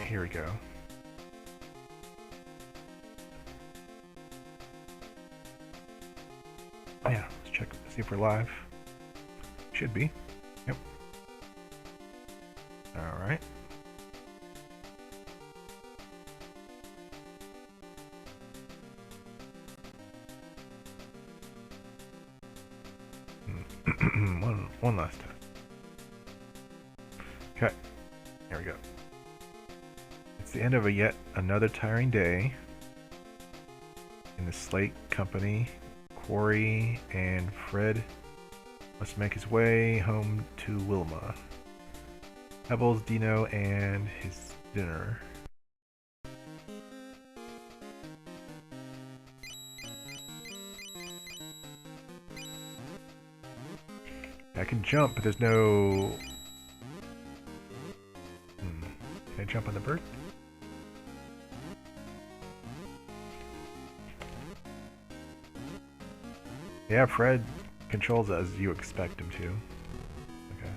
here we go. Oh yeah, let's check, see if we're live. Should be. Yep. Alright. one last time. Okay, here we go. It's the end of yet another tiring day in the Slate Company. Quarry and Fred must make his way home to Wilma. Pebbles, Dino, and his dinner. I can jump, but there's no... Can I jump on the bird? Yeah, Fred controls as you expect him to. Okay.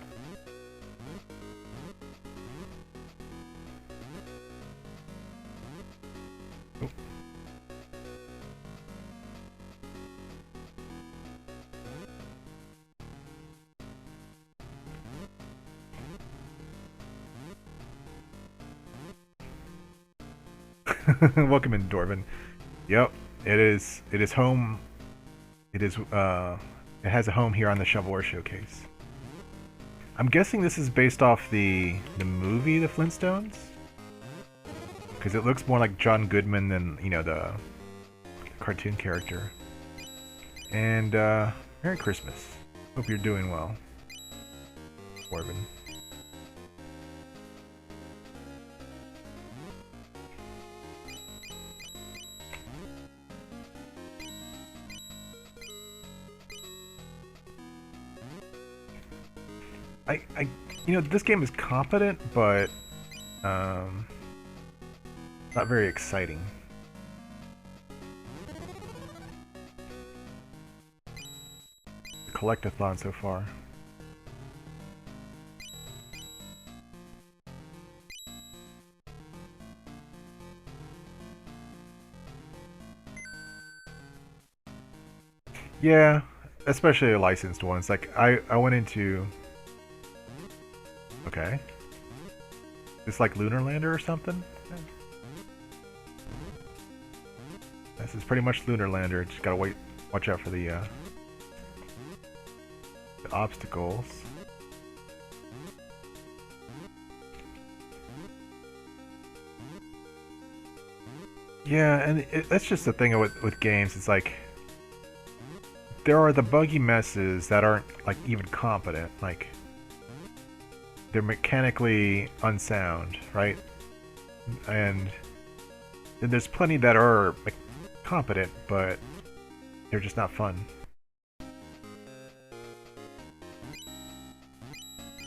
Oh. Welcome in, Dorvin. Yep, it is home. It has a home here on the Shovelware Showcase. I'm guessing this is based off the movie The Flintstones, because it looks more like John Goodman than, you know, the cartoon character. And Merry Christmas. Hope you're doing well, Corbin. You know, this game is competent, but not very exciting. The collectathon so far. Yeah, especially licensed ones. Like I went into. Okay. It's like Lunar Lander or something? This is pretty much Lunar Lander. Just gotta watch out for the obstacles. Yeah, and that's just the thing with games. It's like there are the buggy messes that aren't like even competent. Like they're mechanically unsound, right? And then there's plenty that are competent, but they're just not fun.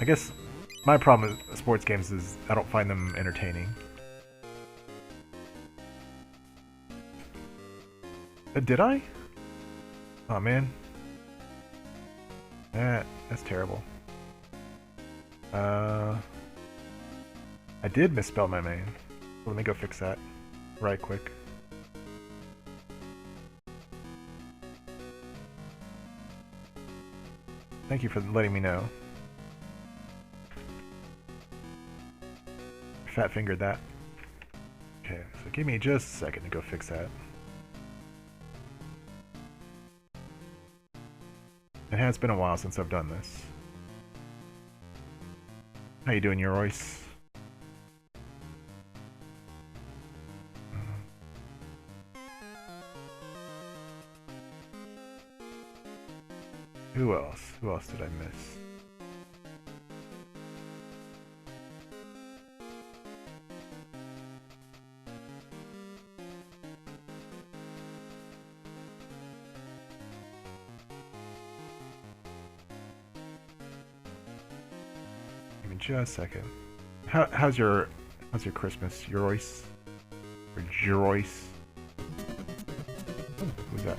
I guess my problem with sports games is I don't find them entertaining. Did I? Oh man. That's terrible. I did misspell my name. Let me go fix that right quick. Thank you for letting me know. Fat fingered that. Okay, so give me just a second to go fix that. It has been a while since I've done this. How you doing, Royce? Who else? Who else did I miss? Give me just a second. How's your Christmas, Royce? Or Jeroyce? Who's that?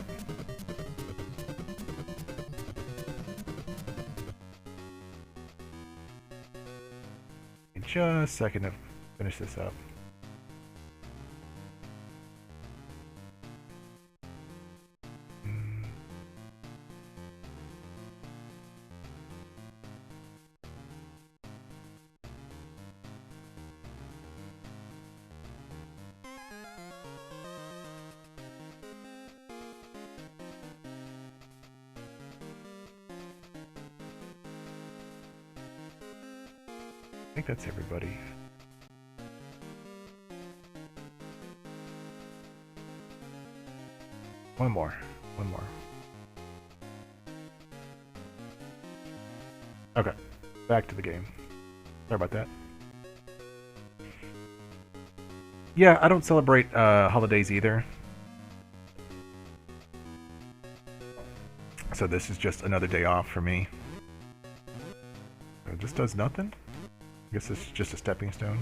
Just a second to finish this up. I think that's everybody. One more. One more. Okay. Back to the game. Sorry about that. Yeah, I don't celebrate holidays either. So this is just another day off for me. It just does nothing? I guess it's just a stepping stone.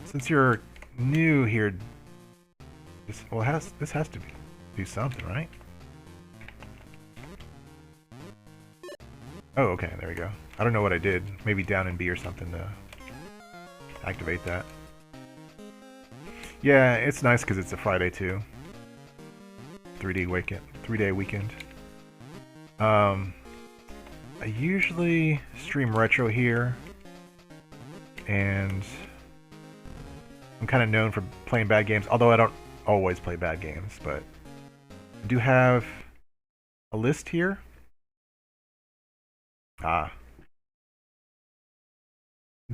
Since you're new here, this has to do something, right? Oh, okay, there we go. I don't know what I did. Maybe down in B or something to activate that. Yeah, it's nice because it's a Friday too. 3-day weekend. 3-day weekend. I usually stream retro here, and I'm kind of known for playing bad games, although I don't always play bad games, but I do have a list here. I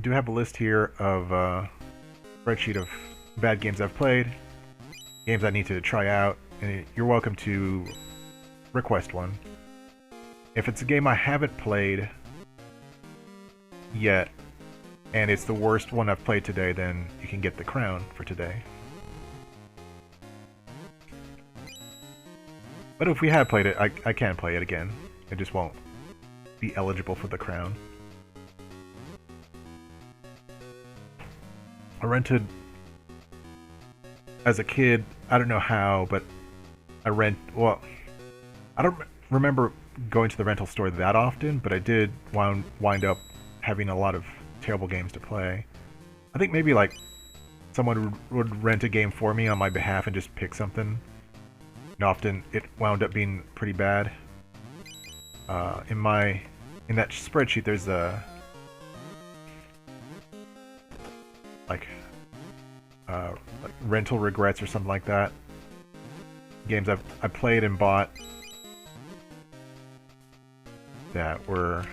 do have a list here of spreadsheet of bad games I've played, games I need to try out, and you're welcome to request one. If it's a game I haven't played yet, and it's the worst one I've played today, then you can get the crown for today. But if we have played it, I can play it again. I just won't be eligible for the crown. I rented as a kid, I don't know how, but I don't remember going to the rental store that often, but I did wind up having a lot of terrible games to play. I think maybe like someone would rent a game for me on my behalf and just pick something. And often it wound up being pretty bad. In that spreadsheet, there's a like rental regrets or something like that. Games I played and bought that were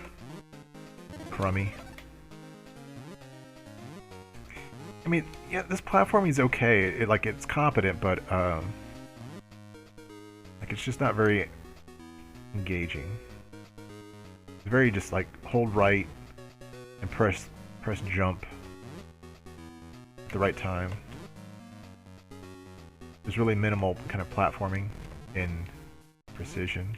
crummy. I mean, yeah, this platforming is okay. It's competent, but it's just not very engaging. It's very just like hold right and press jump at the right time. There's really minimal kind of platforming in precision.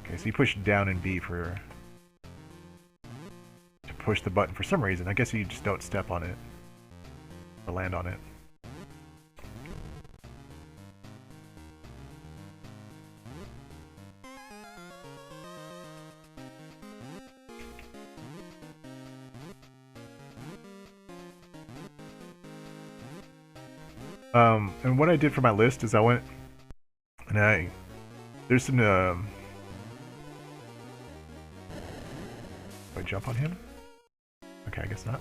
Okay, so you push down and B to push the button for some reason. I guess you just don't step on it or land on it. And what I did for my list is I went and there's some do I jump on him? Okay, I guess not.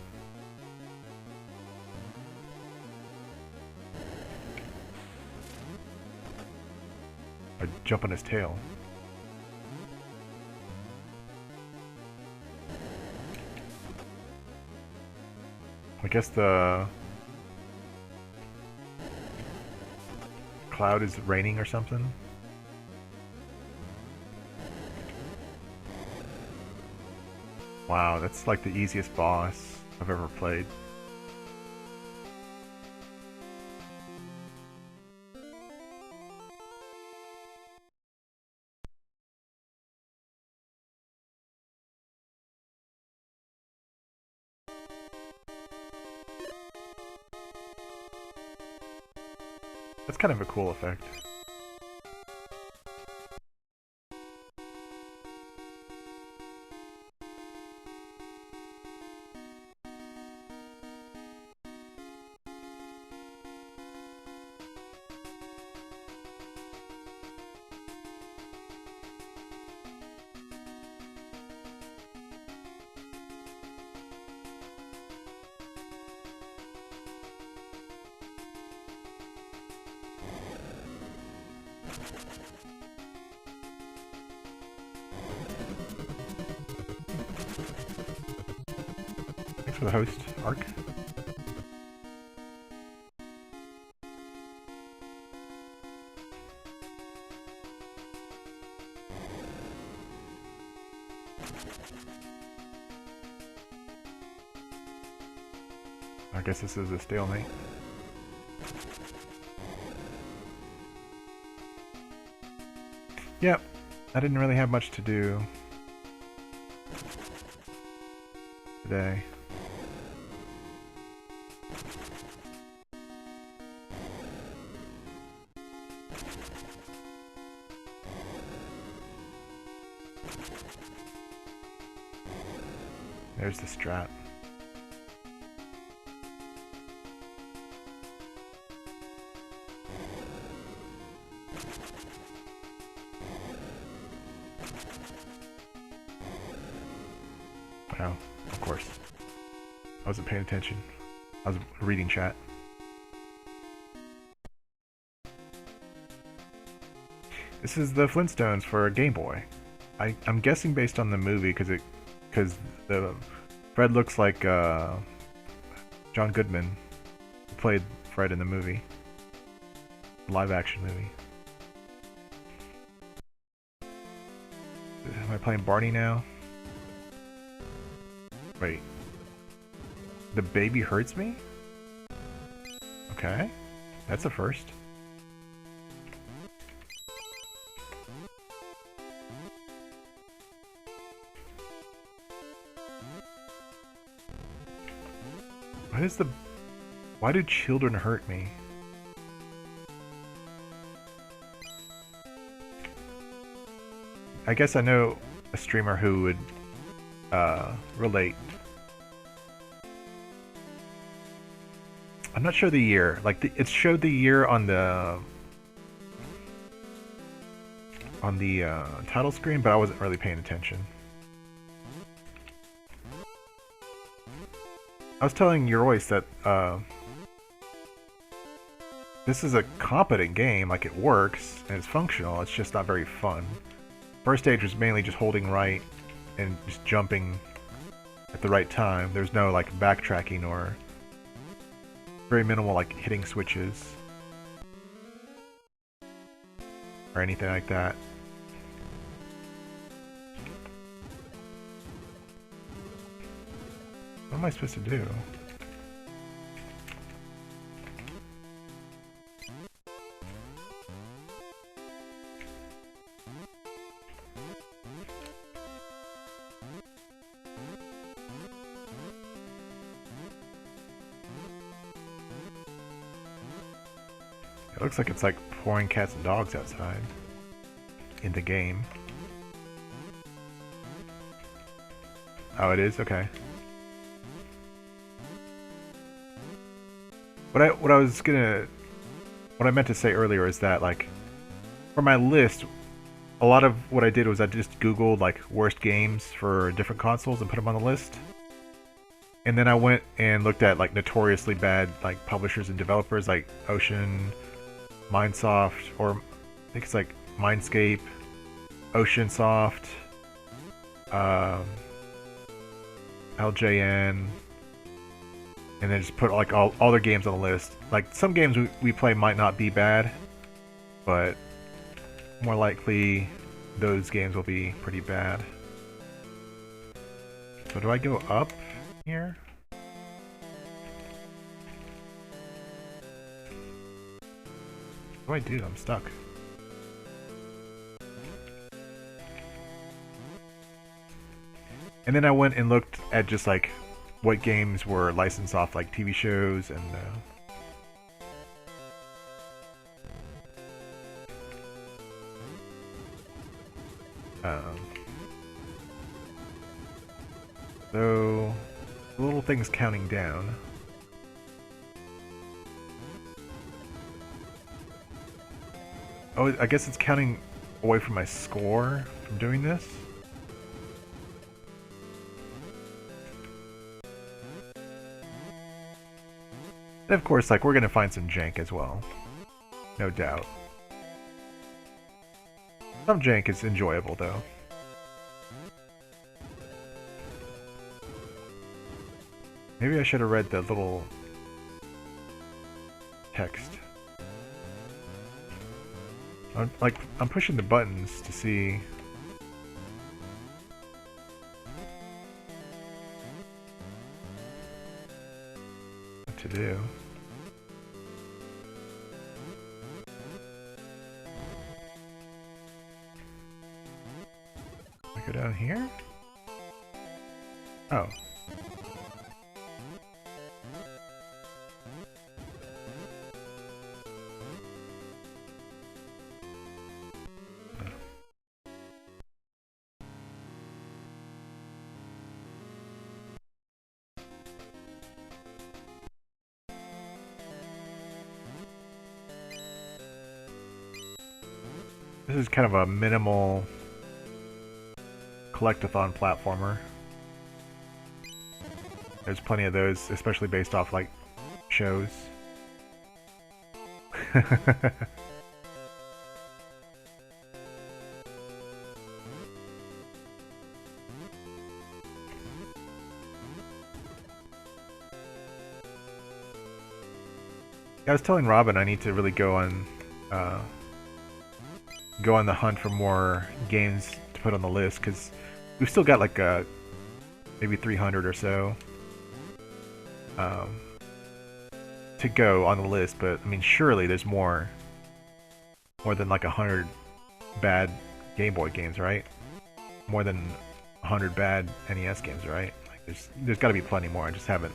I jump on his tail. I guess the cloud is raining or something. Wow, that's like the easiest boss I've ever played. That's kind of a cool effect. Thanks for the host, Ark. I guess this is a stalemate. Yep, I didn't really have much to do today. There's the strat. Oh, of course. I wasn't paying attention. I was reading chat. This is the Flintstones for Game Boy. I'm guessing based on the movie because the Fred looks like John Goodman, who played Fred in the movie, live action movie. Am I playing Barney now? Wait. The baby hurts me? Okay. That's a first. Why do children hurt me? I guess I know a streamer who would relate. I'm not sure the year. Like it showed the year on the title screen, but I wasn't really paying attention. I was telling Royce that this is a competent game. Like it works and it's functional. It's just not very fun. First stage was mainly just holding right and just jumping at the right time. There's no like backtracking or very minimal like hitting switches or anything like that. What am I supposed to do? It looks like it's like pouring cats and dogs outside in the game. Oh, it is? Okay. What I meant to say earlier is that like for my list, a lot of what I did was I just Googled like worst games for different consoles and put them on the list. And then I went and looked at like notoriously bad like publishers and developers like Ocean, Mindsoft, or I think it's like Mindscape, Oceansoft, LJN, and then just put like all their games on the list. Like some games we play might not be bad, but more likely those games will be pretty bad. So do I go up here? What do I do? I'm stuck. And then I went and looked at just like what games were licensed off like TV shows and so the little thing's counting down. Oh, I guess it's counting away from my score from doing this. And of course, like, we're gonna find some jank as well. No doubt. Some jank is enjoyable, though. Maybe I should have read the little text. I'm pushing the buttons to see what to do. I go down here? Oh. This is kind of a minimal collectathon platformer. There's plenty of those, especially based off like shows. I was telling Robin I need to really go on the hunt for more games to put on the list, because we've still got like maybe 300 or so to go on the list, but I mean surely there's more than like 100 bad Game Boy games, right? More than 100 bad NES games, right? Like there's got to be plenty more. I just haven't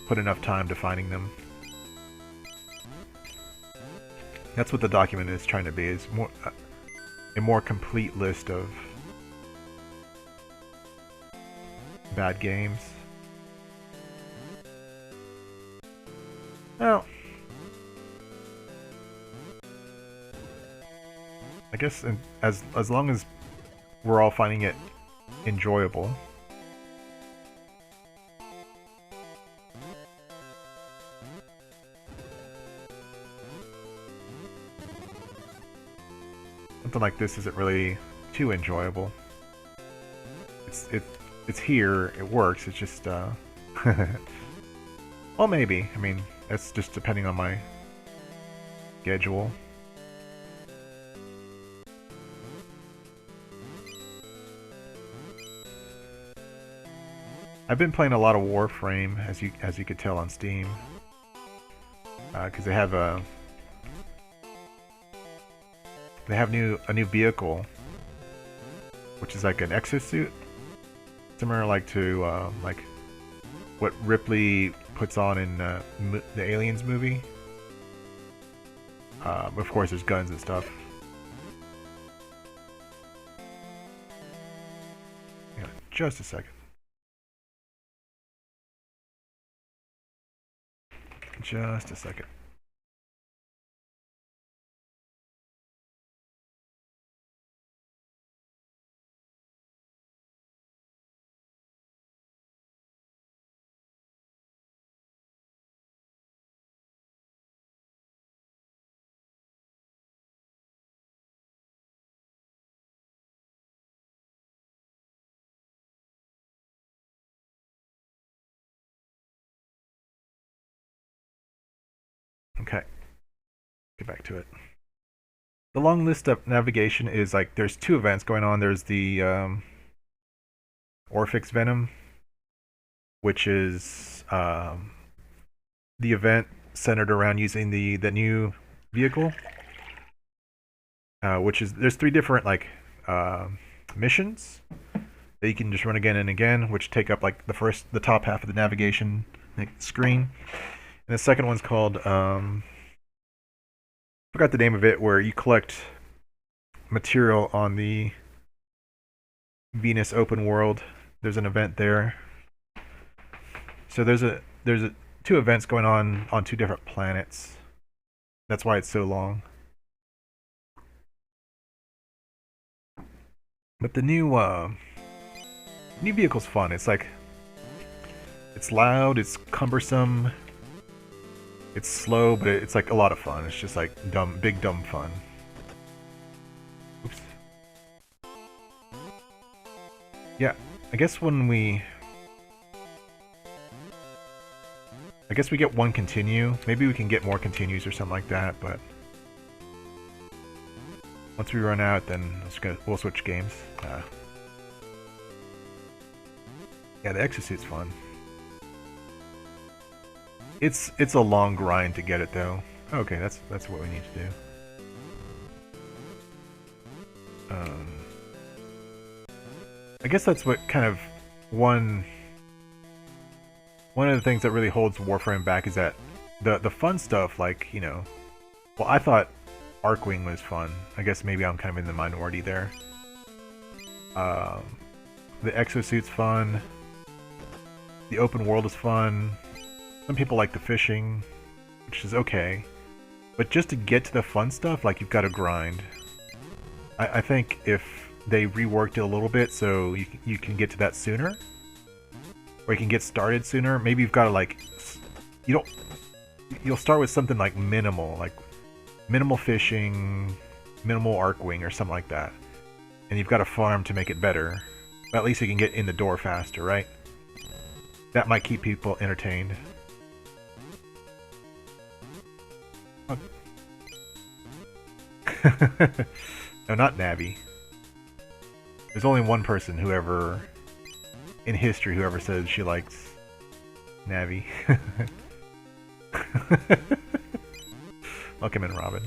put enough time to finding them. That's what the document is trying to be, is a more complete list of bad games. Well, I guess as long as we're all finding it enjoyable. Something like this isn't really too enjoyable. It's here, it works, it's just well, maybe. I mean, that's just depending on my schedule. I've been playing a lot of Warframe, as you could tell on Steam, because they have a new vehicle, which is like an exosuit, similar like to like what Ripley puts on in the Aliens movie. Of course, there's guns and stuff. Hang on just a second. Just a second. Okay, get back to it. The long list of navigation is like there's two events going on. There's the Orphix Venom, which is the event centered around using the new vehicle, which is there's three different like missions that you can just run again and again, which take up like the top half of the navigation screen. And the second one's called forgot the name of it, where you collect material on the Venus open world. There's an event there. So there's two events going on two different planets. That's why it's so long. But the new vehicle's fun. It's like it's loud, it's cumbersome, it's slow, but it's like a lot of fun. It's just like big dumb fun. Oops. Yeah, I guess when we I guess we get one continue. Maybe we can get more continues or something like that, but once we run out, then we'll switch games. Yeah, the exosuit's fun. It's a long grind to get it though. Okay, that's what we need to do. I guess that's what kind of one of the things that really holds Warframe back is that the fun stuff, like, you know, well, I thought Arcwing was fun. I guess maybe I'm kind of in the minority there. The exosuit's fun. The open world is fun. Some people like the fishing, which is okay. But just to get to the fun stuff, like, you've got to grind. I think if they reworked it a little bit so you can get to that sooner, or you can get started sooner, maybe you've got to, like, you'll start with something like minimal fishing, minimal Arcwing, or something like that. And you've got to farm to make it better. But at least you can get in the door faster, right? That might keep people entertained. Oh. No, not Navi. There's only one person in history who ever says she likes Navi. Welcome in, Robin.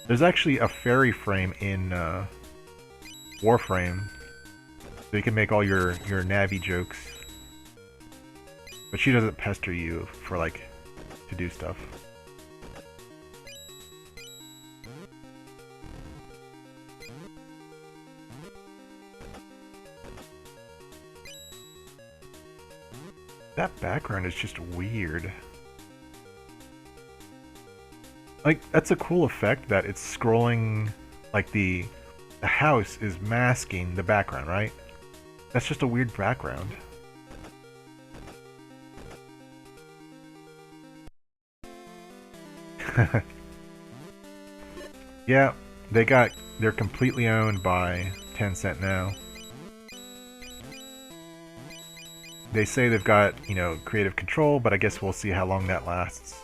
There's actually a fairy frame in Warframe, so you can make all your Navi jokes. But she doesn't pester you for, like, to do stuff. That background is just weird. Like, that's a cool effect that it's scrolling, like the house is masking the background, right? That's just a weird background. Yeah, they're completely owned by Tencent now. They say they've got, you know, creative control, but I guess we'll see how long that lasts.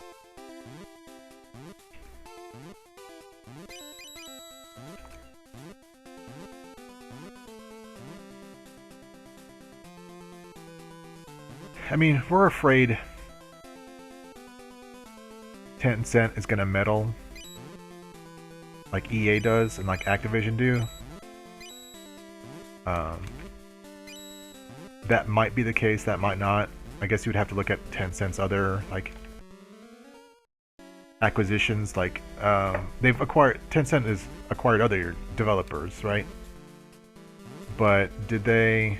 I mean, we're afraid Tencent is gonna meddle like EA does and like Activision do. That might be the case, that might not. I guess you would have to look at Tencent's other, like, acquisitions, like, Tencent has acquired other developers, right? But did they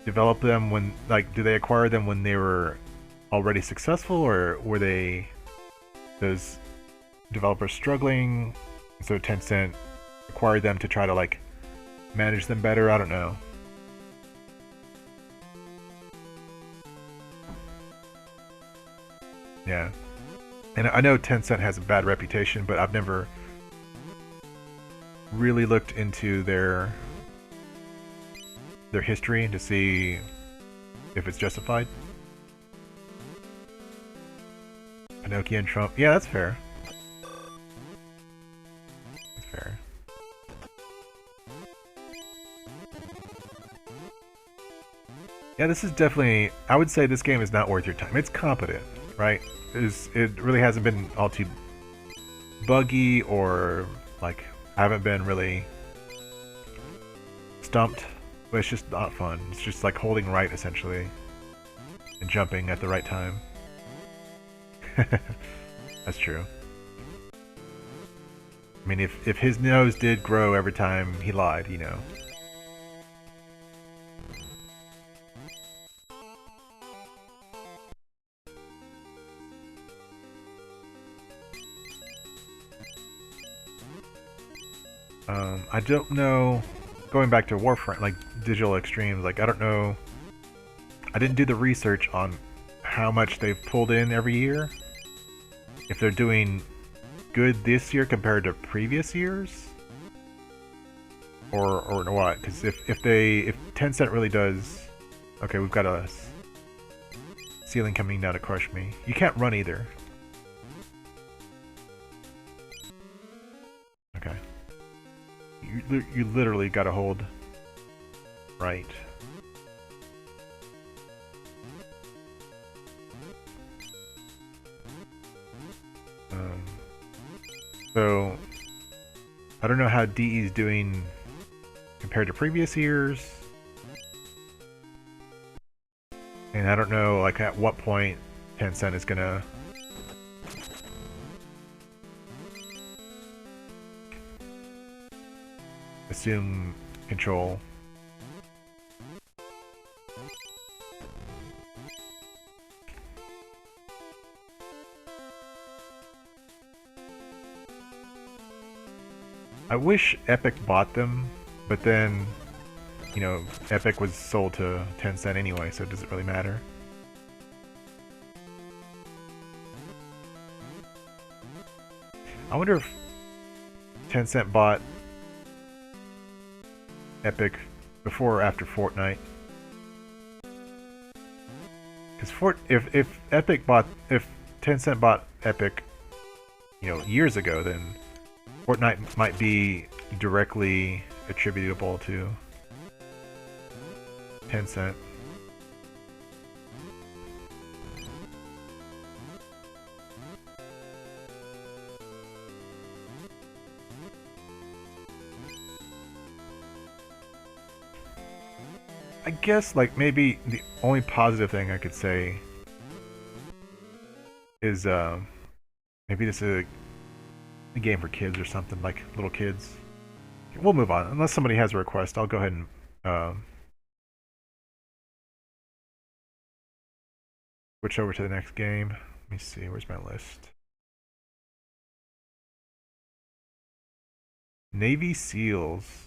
develop them when, like, did they acquire them when they were already successful, or were those developers struggling, so Tencent acquired them to try to, like, manage them better? I don't know. Yeah. And I know Tencent has a bad reputation, but I've never really looked into their history to see if it's justified. Pinocchio and Trump. Yeah, that's fair. That's fair. Yeah, this is definitely... I would say this game is not worth your time. It's competent, right? It really hasn't been all too buggy, or, like, I haven't been really stumped, but it's just not fun. It's just like holding right, essentially, and jumping at the right time. That's true. I mean, if his nose did grow every time he lied, you know. I don't know, going back to Warframe, like Digital Extremes, like I don't know, I didn't do the research on how much they've pulled in every year. If they're doing good this year compared to previous years, or what? Because if Tencent really does Okay, we've got a ceiling coming down to crush me. You can't run either. Okay. You literally gotta hold right. So I don't know how DE is doing compared to previous years, and I don't know like at what point Tencent is gonna assume control. I wish Epic bought them, but then, you know, Epic was sold to Tencent anyway, so does it really matter? I wonder if Tencent bought Epic before or after Fortnite. Because if Tencent bought Epic, you know, years ago, then Fortnite might be directly attributable to Tencent. I guess, like, maybe the only positive thing I could say is, maybe this is a game for kids or something, like little kids. We'll move on. Unless somebody has a request, I'll go ahead and switch over to the next game. Let me see, where's my list? Navy SEALs.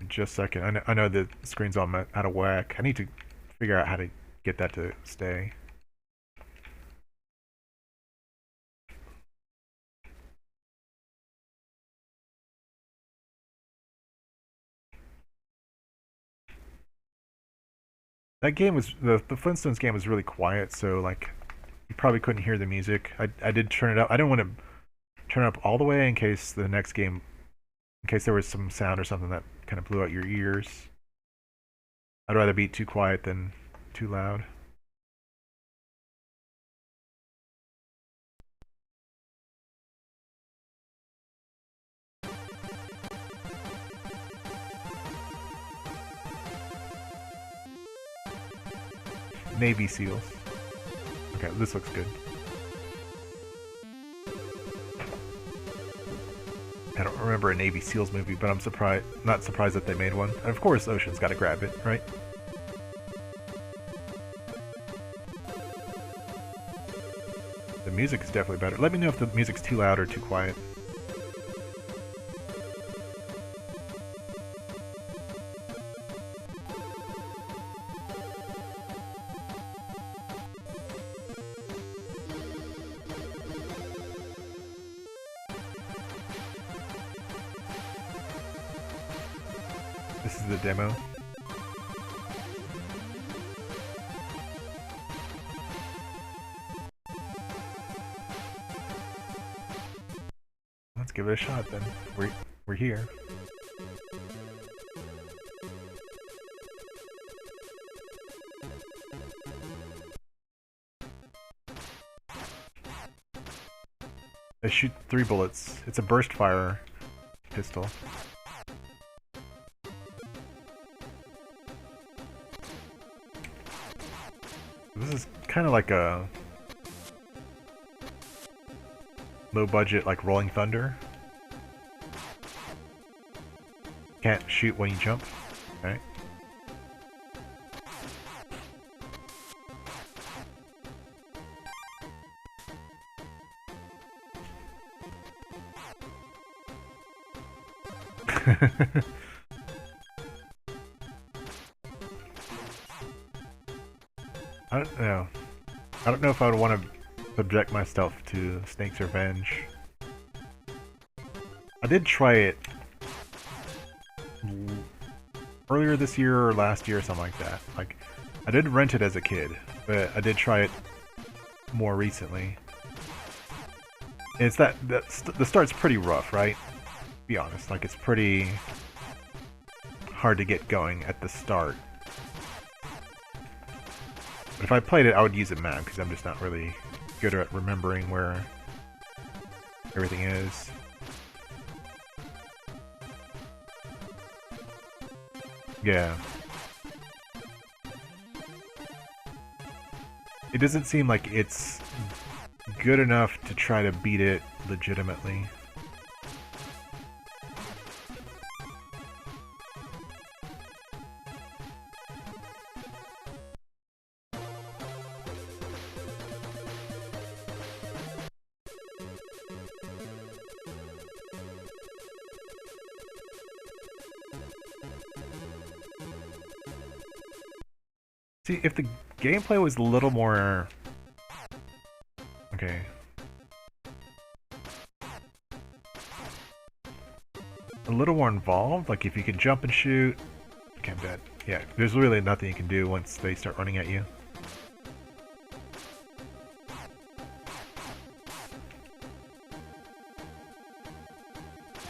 Just a second. I know the screen's all out of whack. I need to figure out how to get that to stay. That game was the Flintstones game was really quiet, so like you probably couldn't hear the music. I did turn it up. I didn't want to turn it up all the way in case the next game, in case there was some sound or something that kind of blew out your ears. I'd rather be too quiet than too loud. Navy SEALs. Okay, this looks good. I don't remember a Navy SEALs movie, but I'm not surprised that they made one. And of course, Ocean's got to grab it, right? The music is definitely better. Let me know if the music's too loud or too quiet. This is the demo. Let's give it a shot then. We're here. I shoot 3 bullets. It's a burst fire pistol. This is kind of like a low budget, like Rolling Thunder. Can't shoot when you jump. Okay. don't know. I don't know if I would want to subject myself to Snake's Revenge. I did try it earlier this year or last year or something like that. Like, I did rent it as a kid, but I did try it more recently. And it's the start's pretty rough, right? To be honest, like it's pretty hard to get going at the start. But if I played it, I would use a map because I'm just not really good at remembering where everything is. Yeah. It doesn't seem like it's good enough to try to beat it legitimately. See, if the gameplay was a little more... Okay. A little more involved, like if you can jump and shoot... Okay, I'm dead. Yeah, there's really nothing you can do once they start running at you.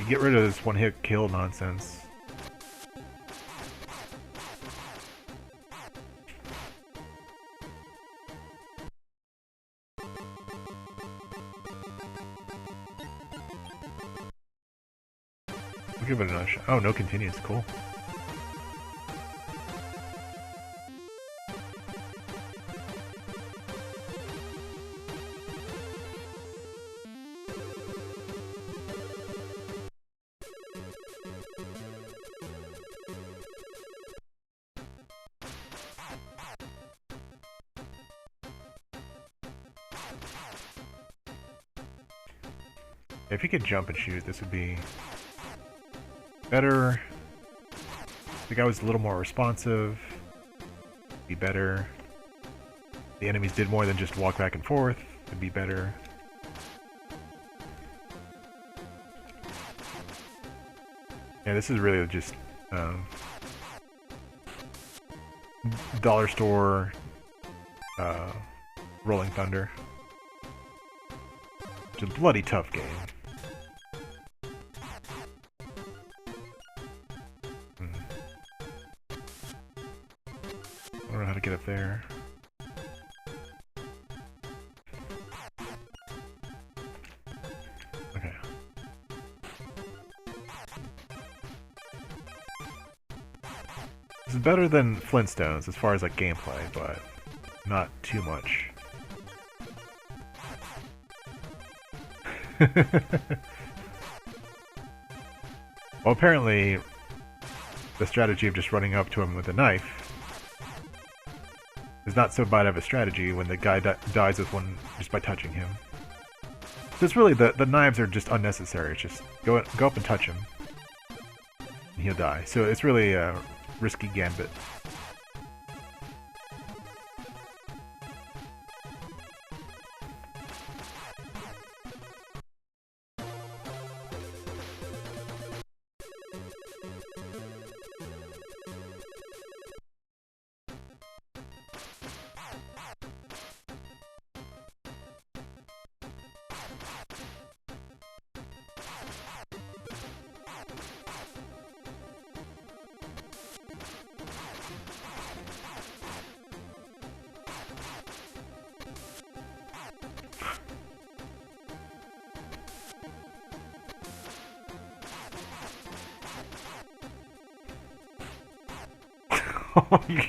You get rid of this one-hit kill nonsense. I'll give it another shot. Oh, no continues. Cool. If you could jump and shoot, this would be better. The guy was a little more responsive. Be better. The enemies did more than just walk back and forth. It'd be better. Yeah, this is really just dollar store Rolling Thunder. It's a bloody tough game. I don't know how to get up there. Okay. This is better than Flintstones as far as like gameplay, but not too much. Well, apparently the strategy of just running up to him with a knife is not so bad of a strategy when the guy dies with one just by touching him. So it's really, the knives are just unnecessary. It's just go up and touch him, and he'll die. So it's really a risky gambit.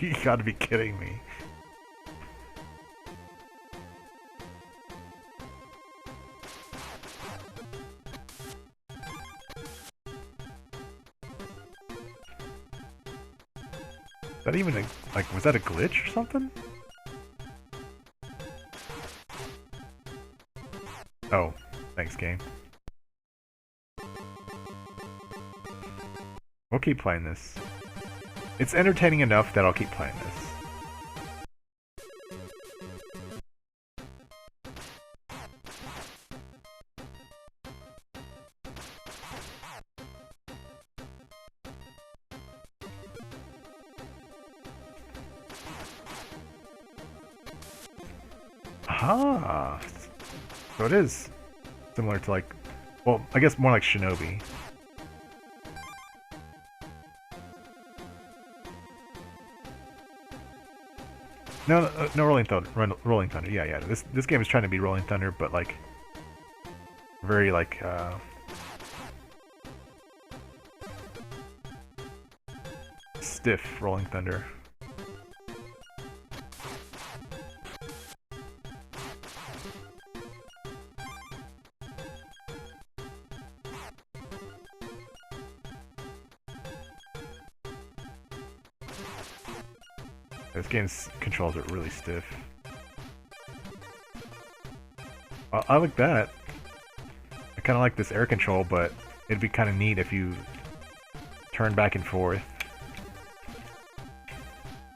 You gotta be kidding me. Is that even a, like, was that a glitch or something? Oh, thanks, game. We'll keep playing this. It's entertaining enough that I'll keep playing this. Ah, so it is similar to like, well, I guess more like Shinobi. No, Rolling Thunder. Rolling Thunder. Yeah. This game is trying to be Rolling Thunder, but like very like stiff Rolling Thunder. This game's controls are really stiff. I like that. I kind of like this air control, but it'd be kind of neat if you turn back and forth.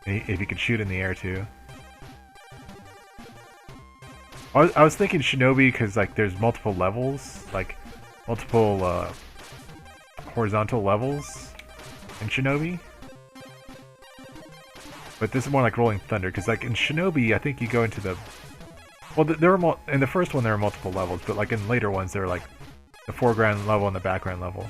If you could shoot in the air too. I was thinking Shinobi because like there's multiple levels, like multiple horizontal levels in Shinobi. But this is more like Rolling Thunder, because like in Shinobi, I think you go into the... Well, there were in the first one there were multiple levels, but like in later ones there were like the foreground level and the background level.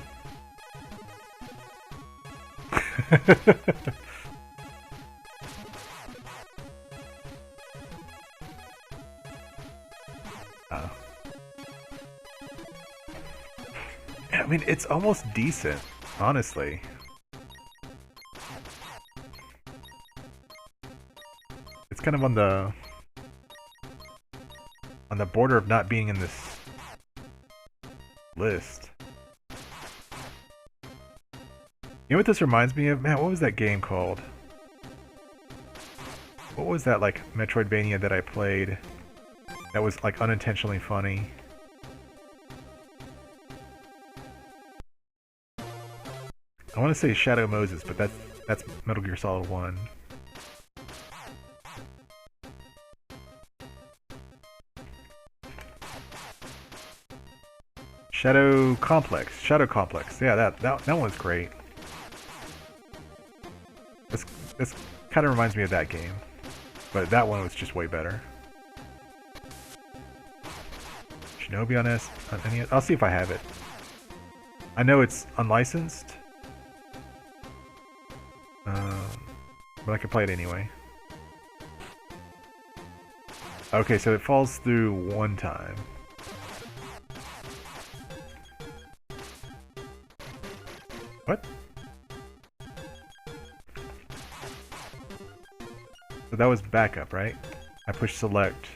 I mean, it's almost decent, honestly. It's kind of on the border of not being in this list. You know what this reminds me of? Man, what was that game called? What was that, like, Metroidvania that I played that was, like, unintentionally funny? I want to say Shadow Moses, but that's Metal Gear Solid 1. Shadow Complex. Yeah, that one's great. This kind of reminds me of that game, but that one was just way better. Shinobi on NES. I'll see if I have it. I know it's unlicensed, but I can play it anyway. Okay, so it falls through one time. What? So that was backup, right? I pushed select.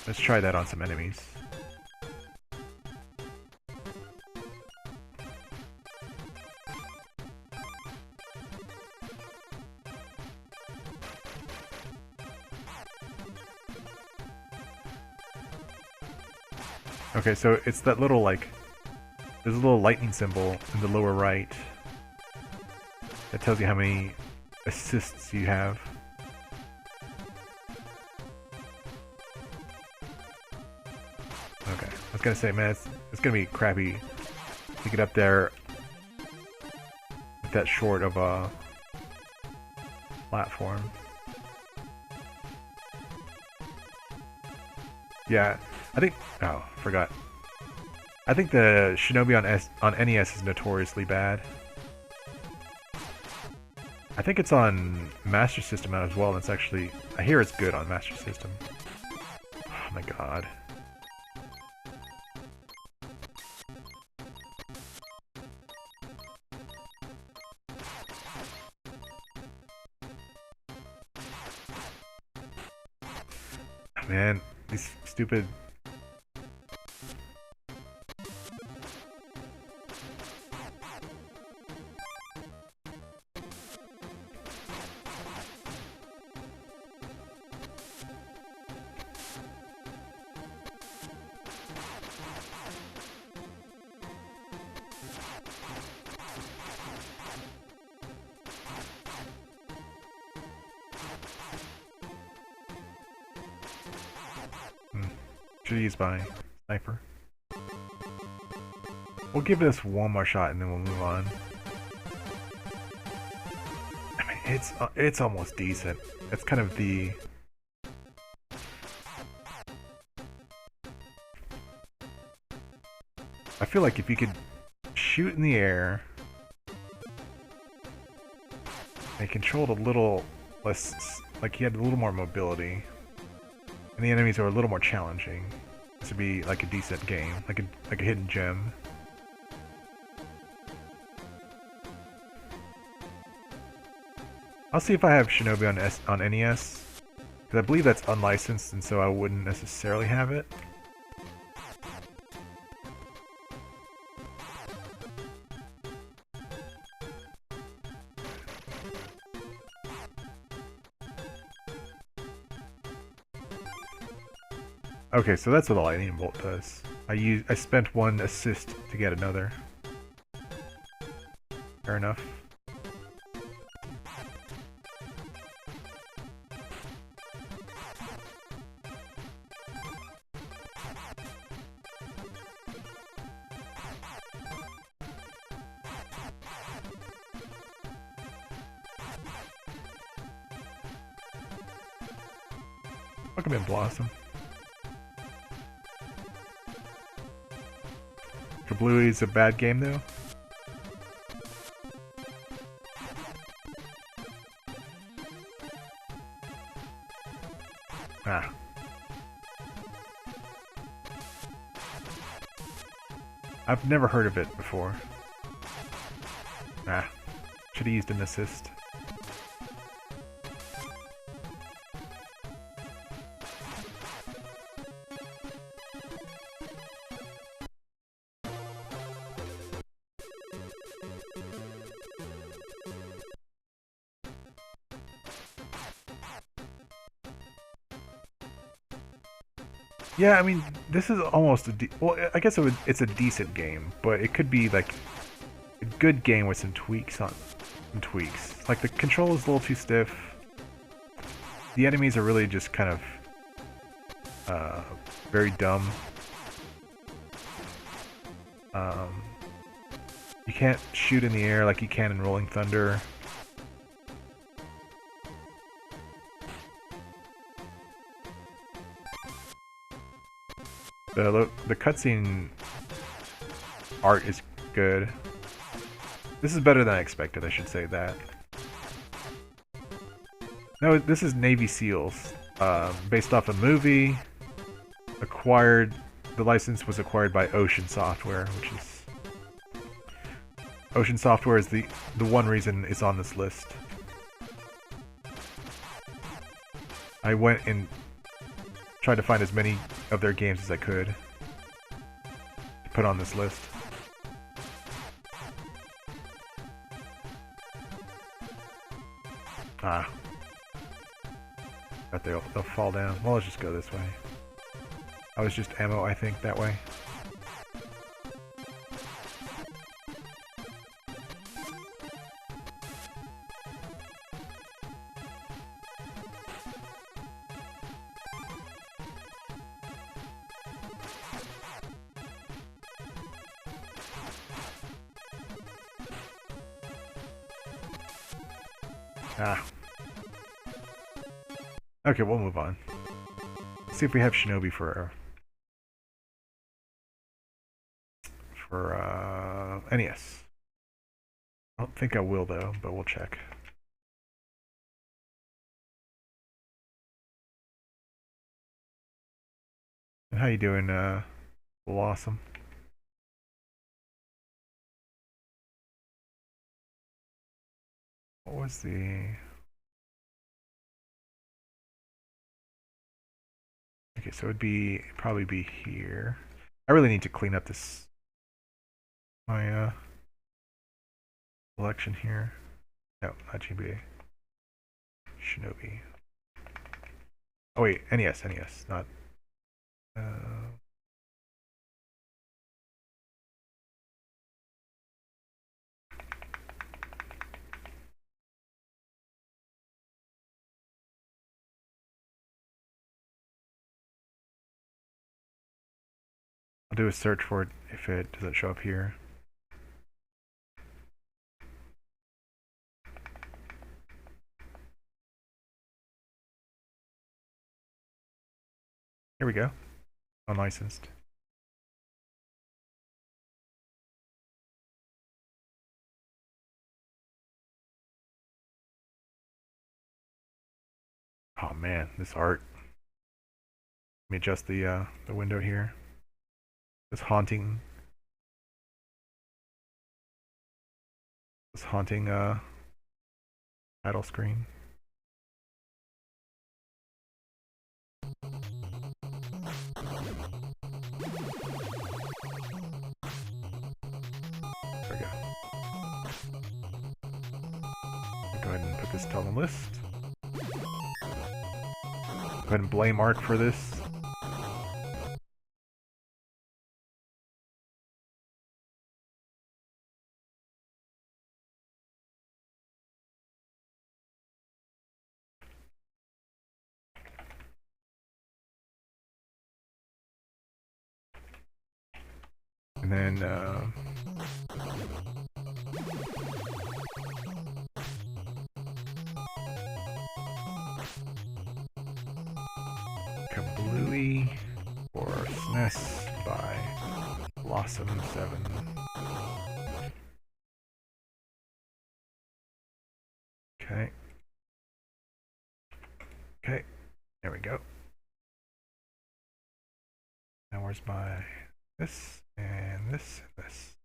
Let's try that on some enemies. Okay, so it's that little, like, there's a little lightning symbol in the lower right that tells you how many assists you have. Okay, I was gonna say, man, it's gonna be crappy to get up there with that short of a platform. Yeah, I think... Oh, forgot. I think the Shinobi on NES is notoriously bad. I think it's on Master System as well, and it's actually... I hear it's good on Master System. Oh my god. Man, these stupid... Should use my sniper. We'll give this one more shot and then we'll move on. I mean, it's almost decent. It's kind of the I feel like if you could shoot in the air, they controlled a little less, like he had a little more mobility, and the enemies are a little more challenging. This would be like a decent game, like a hidden gem. I'll see if I have Shinobi on NES, because I believe that's unlicensed, and so I wouldn't necessarily have it. Okay, so that's what the lightning bolt does. I spent one assist to get another. Fair enough. Welcome in, Blossom. Kablooey is a bad game, though. Ah. I've never heard of it before. Ah. Should have used an assist. Yeah, I mean, this is almost well, I guess it's a decent game, but it could be like a good game with some tweaks on some tweaks. Like the control is a little too stiff. The enemies are really just kind of very dumb. You can't shoot in the air like you can in Rolling Thunder. The cutscene art is good. This is better than I expected, I should say that. No, this is Navy SEALs. Based off a movie. The license was acquired by Ocean Software, which is... Ocean Software is the one reason it's on this list. I went and tried to find as many of their games as I could to put on this list. Ah. Bet they'll fall down. Well, let's just go this way. I was just ammo, I think, that way. Ah. Okay, we'll move on. Let's see if we have Shinobi for NES. I don't think I will though, but we'll check. And how you doing, Blossom? What was the... Okay, so it'd probably be here. I really need to clean up my collection here. No, not GBA. Shinobi. Oh wait, NES, not. I'll do a search for it if it doesn't show up here. Here we go. Unlicensed. Oh man, this art. Let me adjust the window here. This haunting title screen. There we go. Go ahead and put this on the list. Go ahead and blame Ark for this. And then Kablooey for SNES by Blossom 7. Okay. Okay. There we go. Now where's my this and this and this?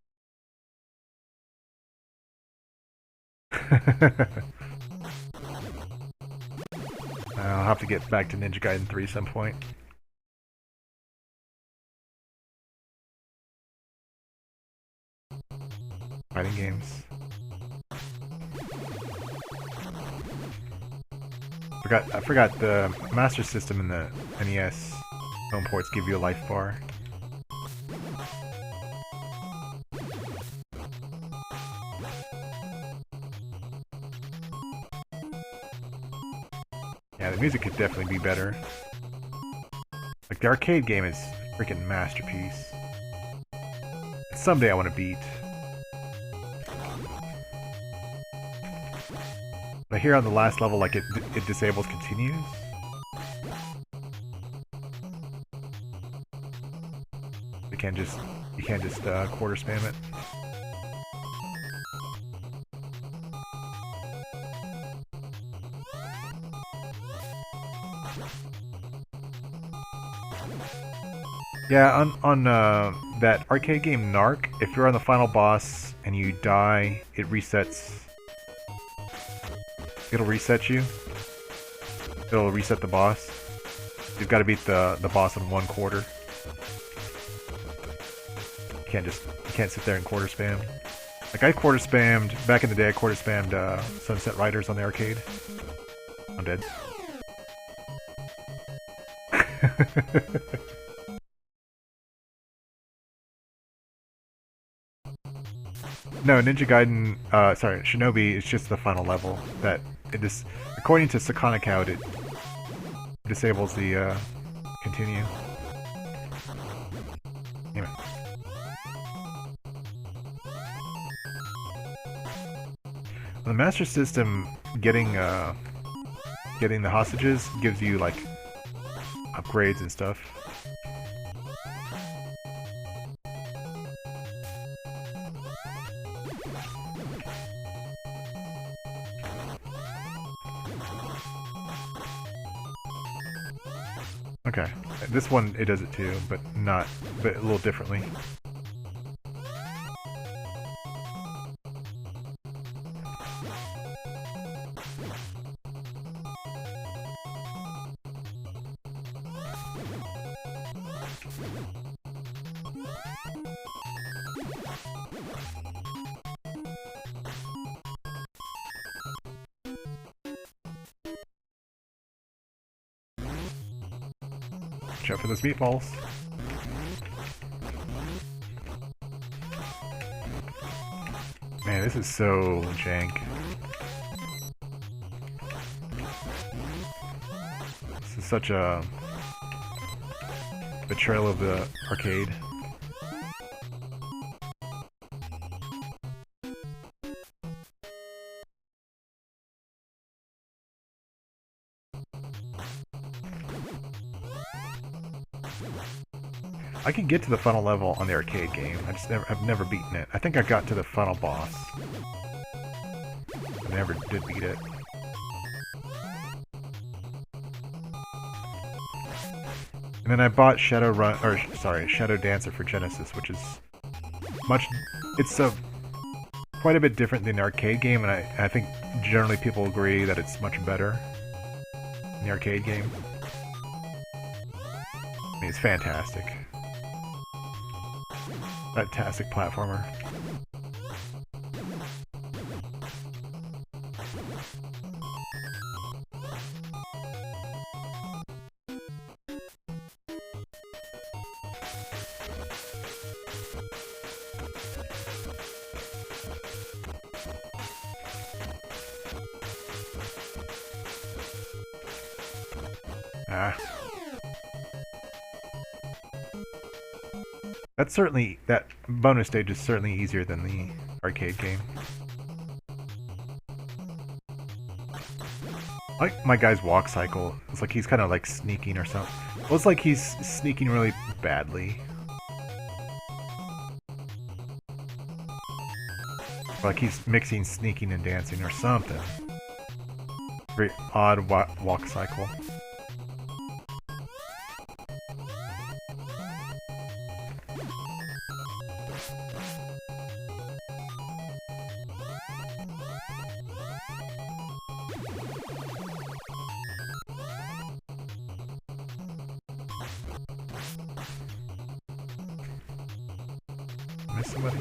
I'll have to get back to Ninja Gaiden 3 some point. Fighting games. I forgot the Master System and the NES home ports give you a life bar. Yeah, the music could definitely be better. Like, the arcade game is a freaking masterpiece. Someday I want to beat. But here on the last level, like, it disables continues. You can't just quarter spam it. Yeah, on that arcade game Narc, if you're on the final boss and you die, it resets. It'll reset you. It'll reset the boss. You've got to beat the boss in 1 quarter. You can't sit there and quarter spam. Like, I quarter spammed back in the day. I quarter spammed Sunset Riders on the arcade. I'm dead. No, Ninja Gaiden, sorry, Shinobi is just the final level. That it is, according to Sakana Count, it disables the continue. Anyway. On the Master System, getting the hostages gives you like upgrades and stuff. Okay, this one it does it too, but a little differently. Watch out for those meatballs. Man, this is so jank. This is such a betrayal of the arcade. I can get to the final level on the arcade game. I've never beaten it. I think I got to the final boss. I never did beat it. And then I bought Shadow Run, or sorry, Shadow Dancer for Genesis, which is much. It's quite a bit different than the arcade game, and I think generally people agree that it's much better than the arcade game. I mean, it's fantastic. Fantastic platformer. Ah. That bonus stage is certainly easier than the arcade game. I like my guy's walk cycle. It's like he's kind of like sneaking or something. Well, it's like he's sneaking really badly. Like he's mixing sneaking and dancing or something. Very odd walk cycle. Miss somebody?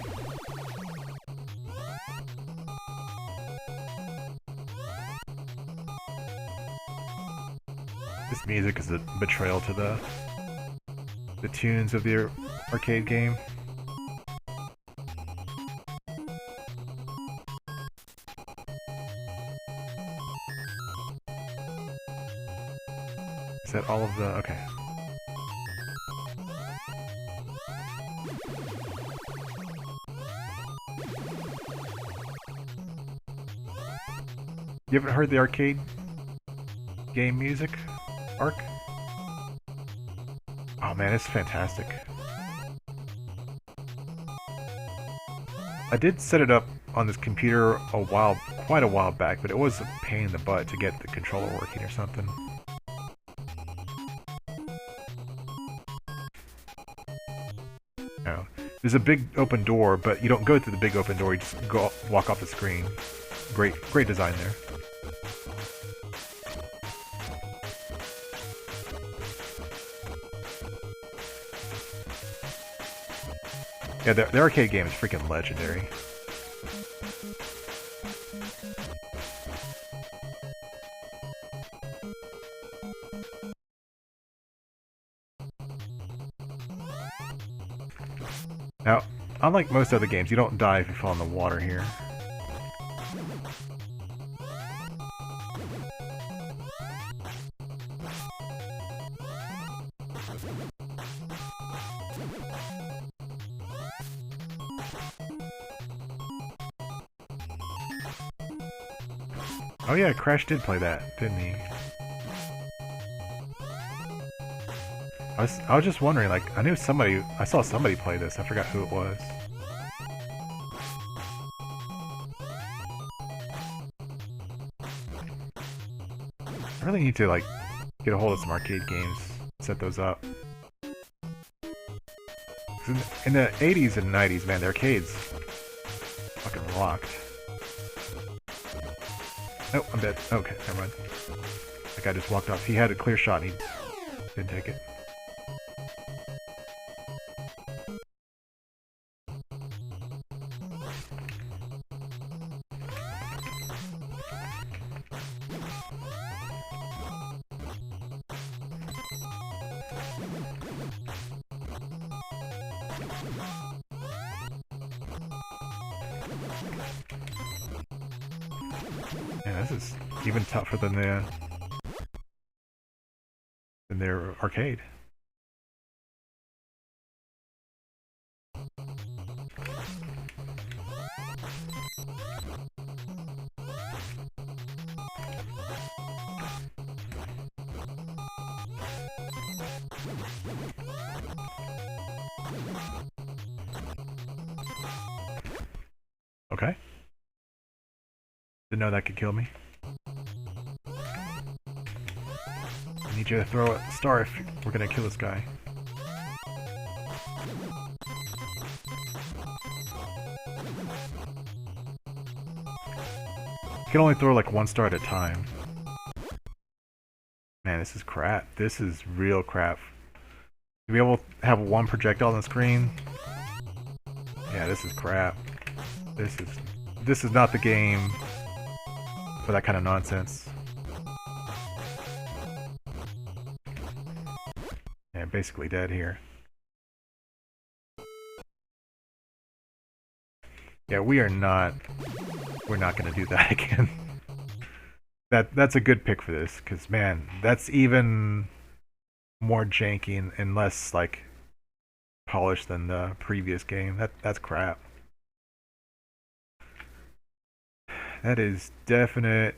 This music is a betrayal to the tunes of the arcade game. Is that all of the... okay. You haven't heard the arcade game music arc? Oh man, it's fantastic. I did set it up on this computer quite a while back, but it was a pain in the butt to get the controller working or something. No. There's a big open door, but you don't go through the big open door, you just walk off the screen. Great design there. Yeah, the arcade game is freaking legendary. Now, unlike most other games, you don't die if you fall in the water here. Oh yeah, Crash did play that, didn't he? I was just wondering, like, I saw somebody play this, I forgot who it was. I really need to, like, get a hold of some arcade games, set those up. In the 80s and 90s, man, the arcades fucking rocked. Nope, I'm dead. Okay, never mind. That guy just walked off. He had a clear shot and he didn't take it. Yeah, this is even tougher than their arcade. Okay. Didn't know that could kill me. I Need you to throw a star if we're gonna kill this guy. You can only throw like one star at a time. Man, this is crap. This is real crap. To be able to have one projectile on the screen. Yeah, this is crap. This is not the game for that kind of nonsense. Yeah, basically dead here. Yeah, we're not gonna do that again. That's a good pick for this, because man, that's even more janky and less like polished than the previous game. That's crap. That is definite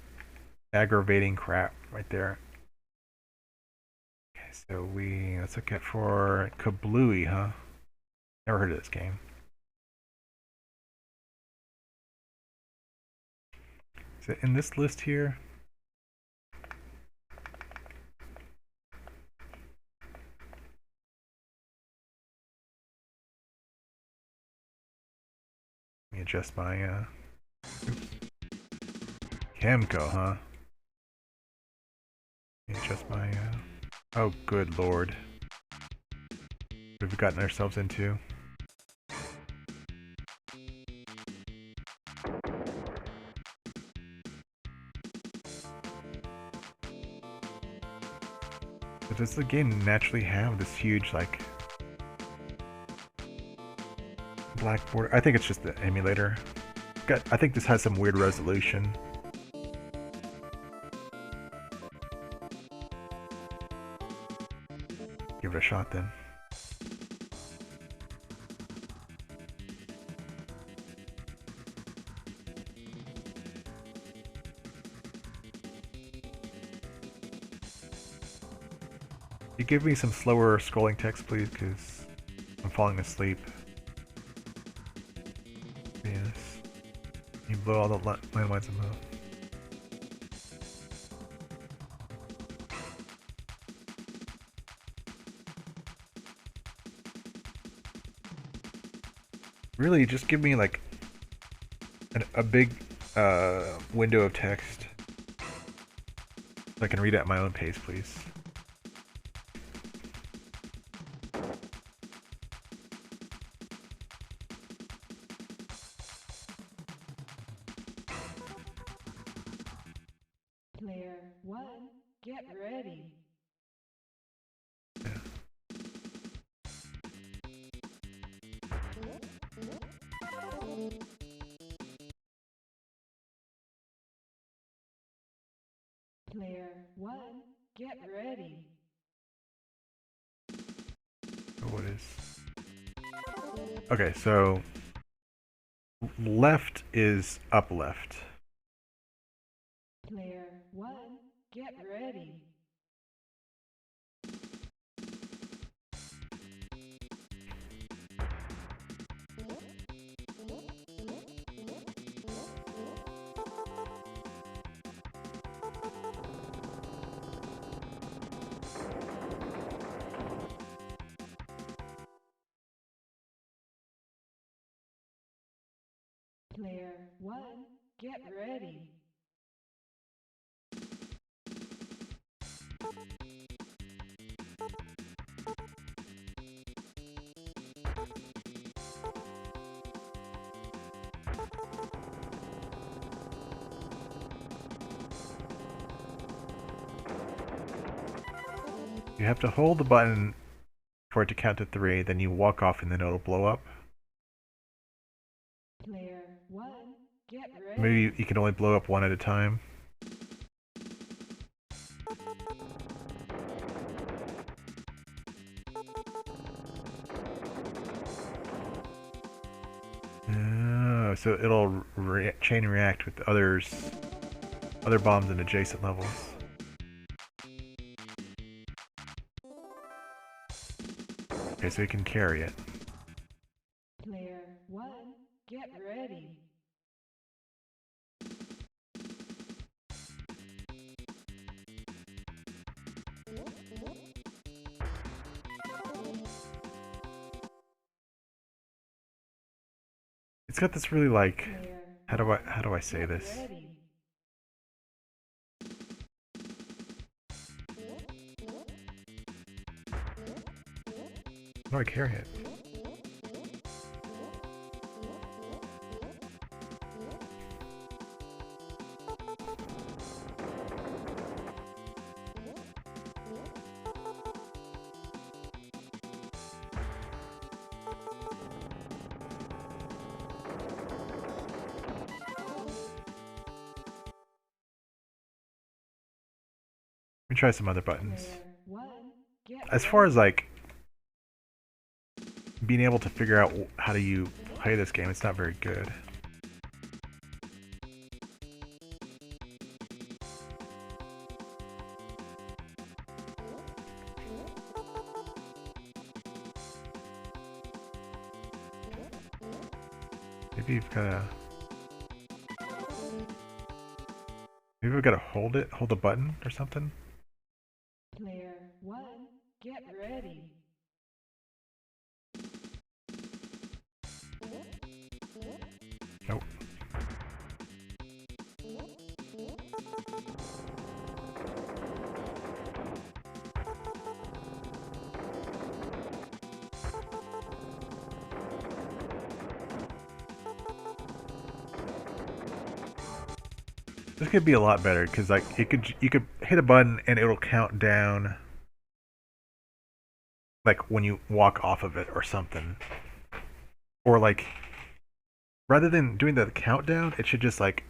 aggravating crap right there. Okay, so let's look at for Kablooey, huh? Never heard of this game. Is it in this list here? Let me adjust my Camco, huh? Let me adjust my oh good lord. What have we gotten ourselves into? But does the game naturally have this huge like black border? I think it's just the emulator. I think this has some weird resolution. Give it a shot then. You give me some slower scrolling text, please, because I'm falling asleep. Yes. You blow all the landmines above. Really, just give me like a big window of text so I can read it at my own pace, please. Player 1, get ready. Yeah. Player 1, get ready. Oh, what is? Okay, so left is up left. Player 1, get ready. Player 1, get ready. You have to hold the button for it to count to 3, then you walk off and then it'll blow up. Player 1, get ready. Maybe you can only blow up one at a time. Oh, so it'll chain react with other bombs in adjacent levels. Okay, so you can carry it. Player 1, get ready. It's got this really like, Player how do I say get this? ready. How do I carry it? Let me try some other buttons. Player 1 get As far ready. as like being able to figure out how do you play this game, it's not very good. Maybe you've gotta. Maybe we've gotta hold the button or something. Player 1 get ready. Nope. This could be a lot better because like you could hit a button and it'll count down like when you walk off of it or something. Or like rather than doing the countdown, it should just like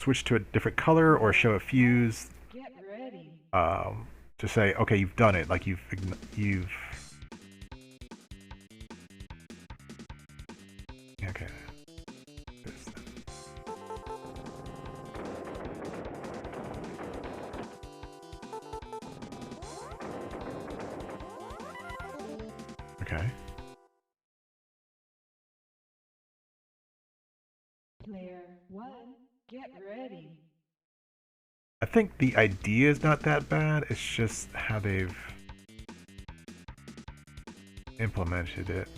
switch to a different color or show a fuse Get ready. to say okay you've done it like you've okay. Okay. Player 1 get ready. I think the idea is not that bad. It's just how they've implemented it.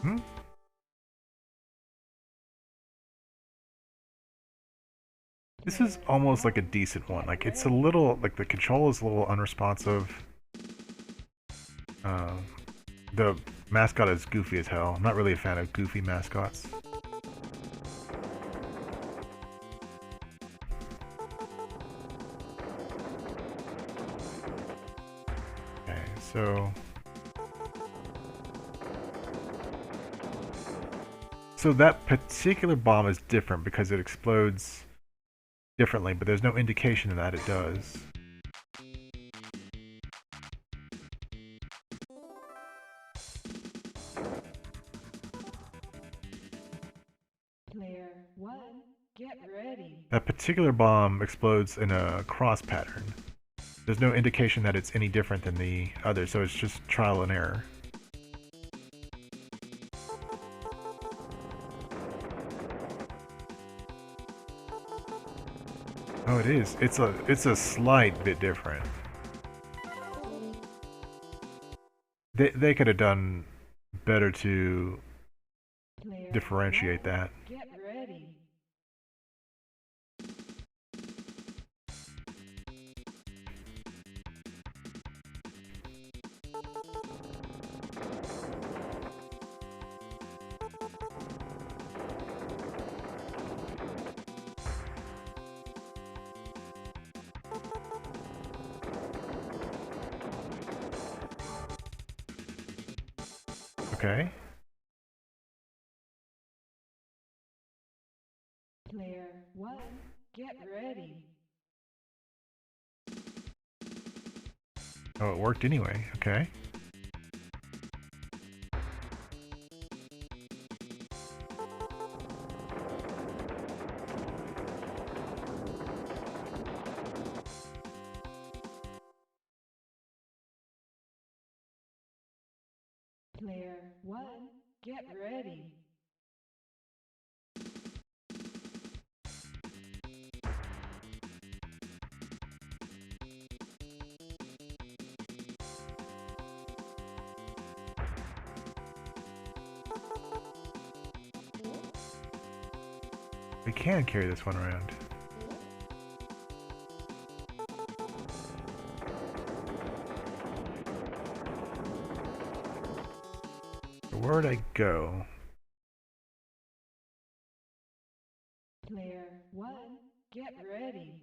Hmm? This is almost like a decent one. Like it's a little like the control is a little unresponsive. Um, the mascot is goofy as hell. I'm not really a fan of goofy mascots. Okay, so that particular bomb is different because it explodes differently, but there's no indication that it does. Player 1 get ready. That particular bomb explodes in a cross pattern. There's no indication that it's any different than the others, so it's just trial and error. Oh, it is. It's a slight bit different. They could have done better to Player differentiate 1 that. get ready. Okay. Player 1 get ready. Oh, it worked anyway. Okay. Player 1, get ready. We can carry this one around. Where'd I go? Player 1, get ready.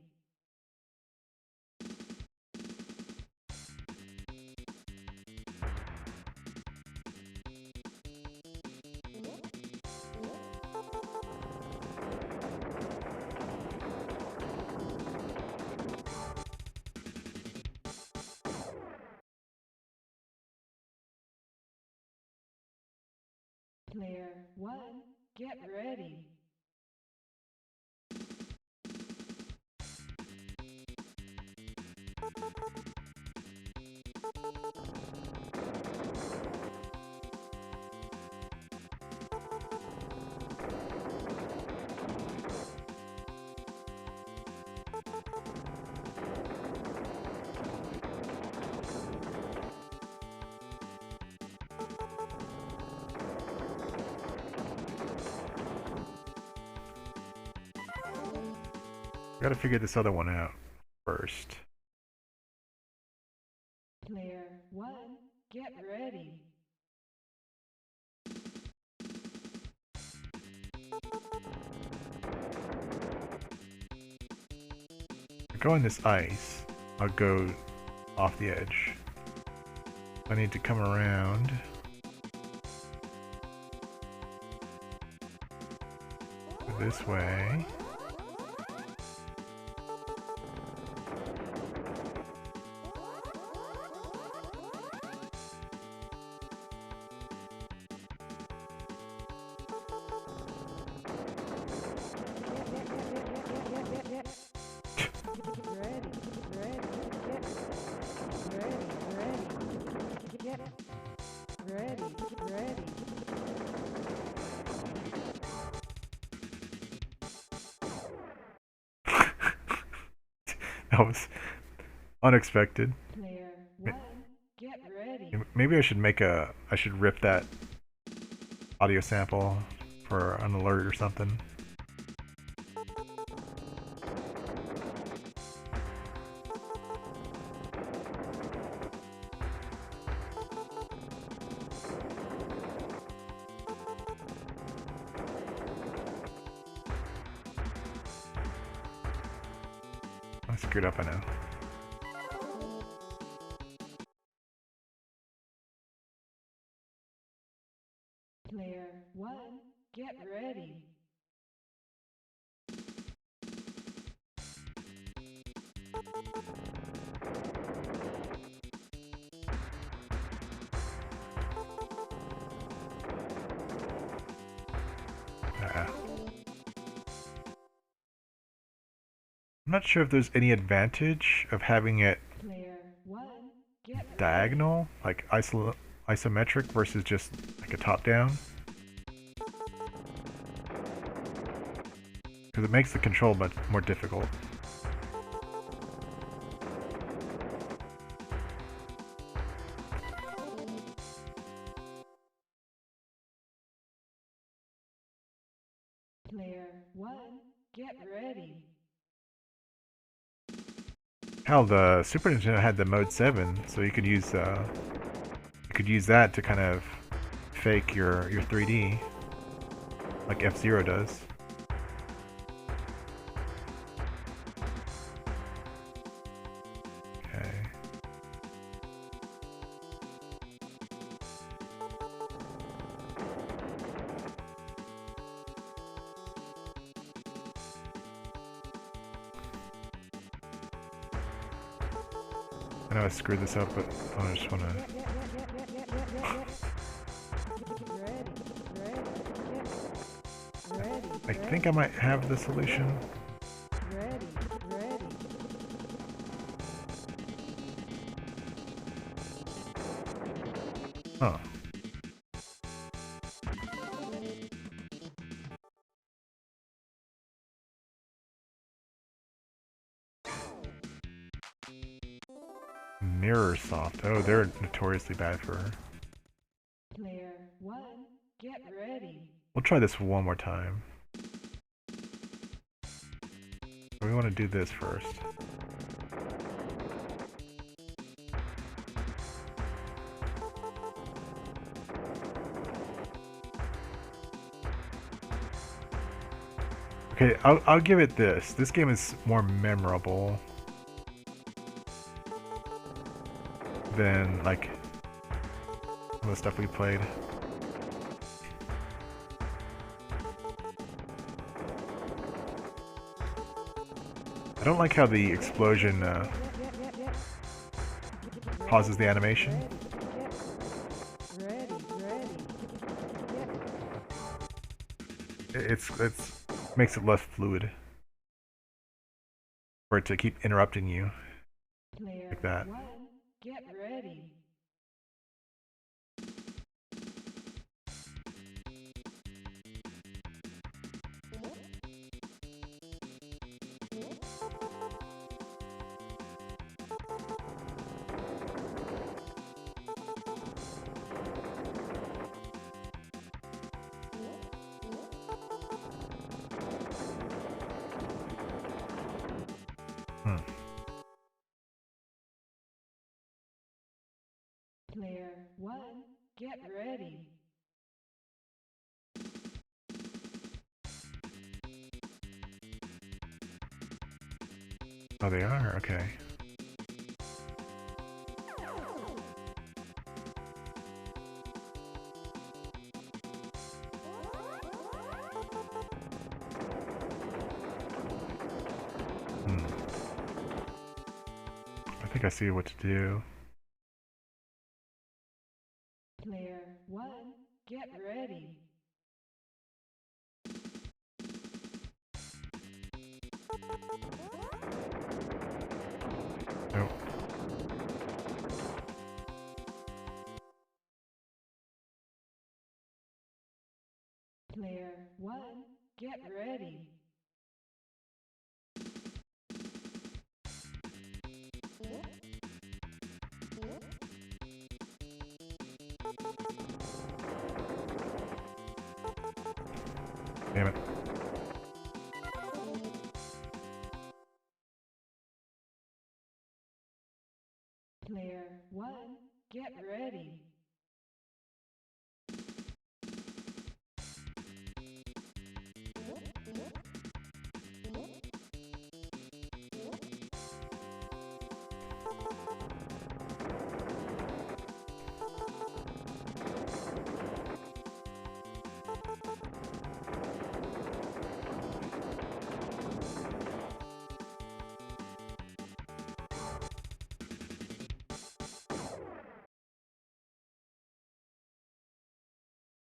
Player 1, get ready. Gotta figure this other one out first. Player 1, get ready. Go in this ice. I'll go off the edge. I need to come around. This way. That was unexpected. Player 1, get ready. Maybe I should I should rip that audio sample for an alert or something. I screwed up, I know. Player 1, get ready. I'm not sure if there's any advantage of having it Player 1, get diagonal, like isometric versus just like a top-down. Because it makes the control much more difficult. Player 1, get ready. Hell, the Super Nintendo had the Mode 7, so you could use that to kind of fake your 3D, like F-Zero does. Okay. I know I screwed this up, but I just want to... I think I might have the solution. Huh. Mirrorsoft. Oh, they're notoriously bad for her. Player 1, get ready. We'll try this one more time. We want to do this first. Okay, I'll give it this. This game is more memorable than like some of the stuff we played. I don't like how the explosion pauses the animation. It's makes it less fluid for it to keep interrupting you like that. Player 1, get ready. Player 1, get ready. Oh, they are? Okay. I think I see what to do. Player 1, get ready. Nope. Player 1, get ready. Damn it. Player 1, get ready.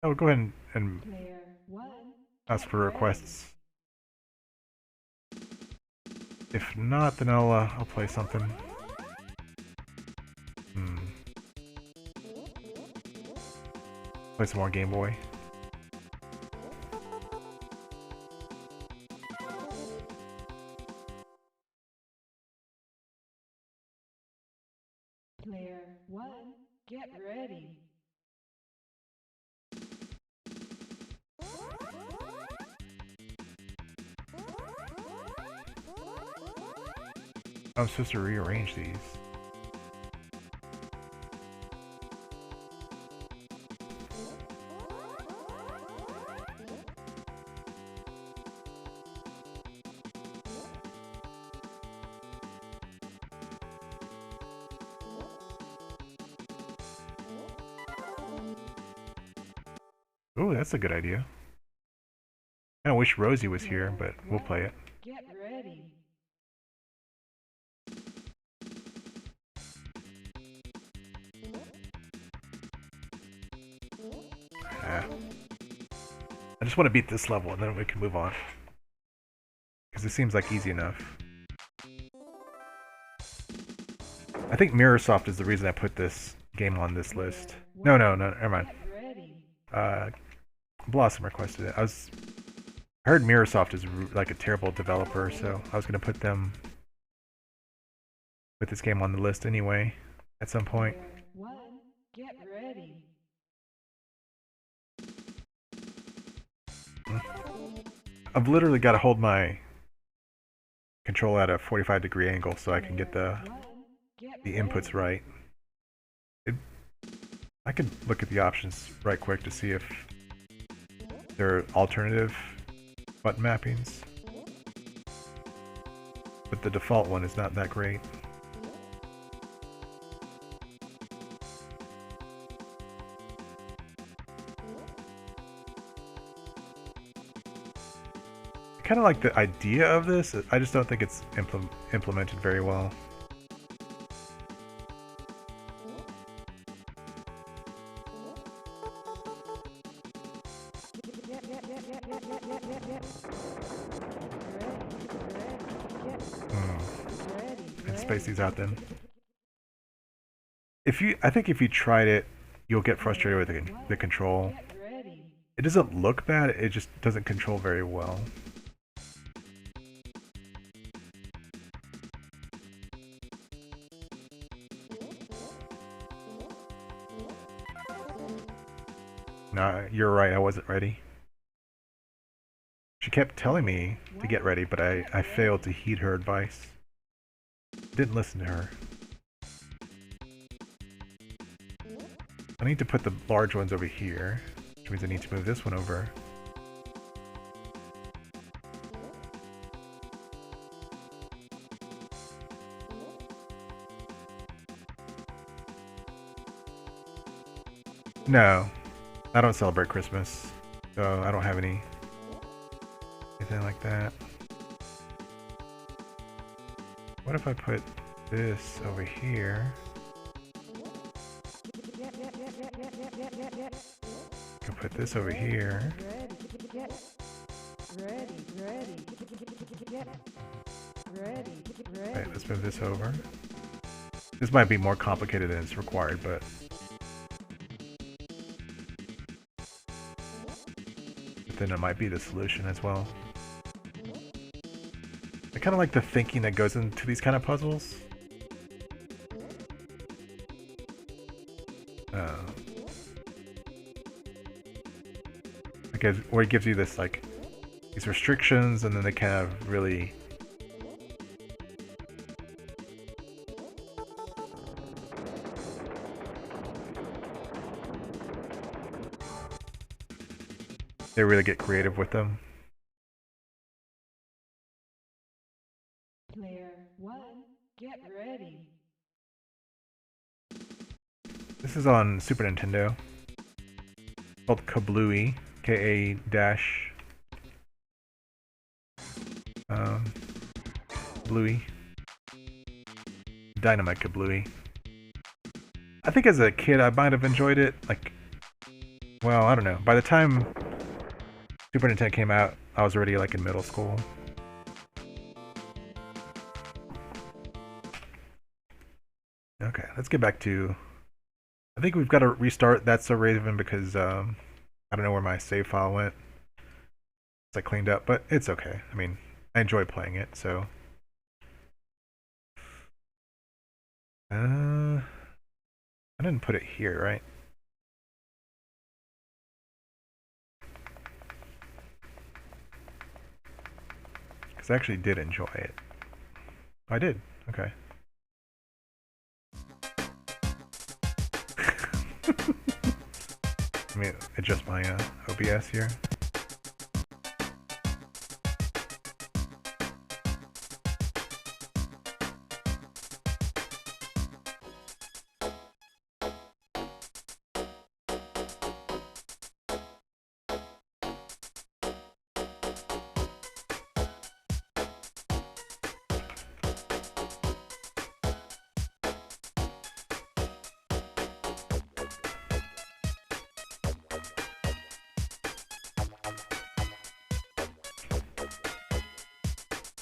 Oh, go ahead and Player 1, ask get for ready. requests. If not, then I'll play something. Play some more Game Boy. Player 1, get ready. I'm supposed to rearrange these. Oh, that's a good idea. I don't wish Rosie was here, but we'll play it. Get ready. Ah. I just want to beat this level and then we can move on. Because it seems like easy enough. I think Mirrorsoft is the reason I put this game on this list. No, never mind. Blossom requested it. I heard Mirrorsoft is like a terrible developer, so I was gonna put this game on the list anyway. at some point. Player one, get ready. I've literally got to hold my control at a 45-degree angle so I can get the inputs right. I could look at the options right quick to see if there are alternative button mappings. But the default one is not that great. I kind of like the idea of this. I just don't think it's implemented very well. And space these out then. I think if you tried it, you'll get frustrated with the control. It doesn't look bad, it just doesn't control very well. No, you're right, I wasn't ready. She kept telling me to get ready, but I failed to heed her advice. Didn't listen to her. I need to put the large ones over here, which means I need to move this one over. No, I don't celebrate Christmas, so I don't have anything like that. What if I put this over here? I can put this over here. Alright, let's move this over. This might be more complicated than it's required, but then it might be the solution as well. I kind of like the thinking that goes into these kind of puzzles. Because where it gives you this like these restrictions, and then they kind of really get creative with them. Player one, get ready. This is on Super Nintendo. It's called Kablooey. K-A-dash Bluey. Dynamite Kablooey. I think as a kid I might have enjoyed it. Like, well, I don't know. By the time Super Nintendo came out, I was already like in middle school. Okay, let's get back to... I think we've got to restart That's So Raven because I don't know where my save file went. It's like cleaned up, but it's okay. I mean, I enjoy playing it, so... I didn't put it here, right? Because I actually did enjoy it. I did. Okay. Let me adjust my OBS here.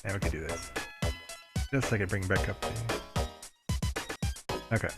Yeah, we can do this. Just so I can bring back up the... Okay.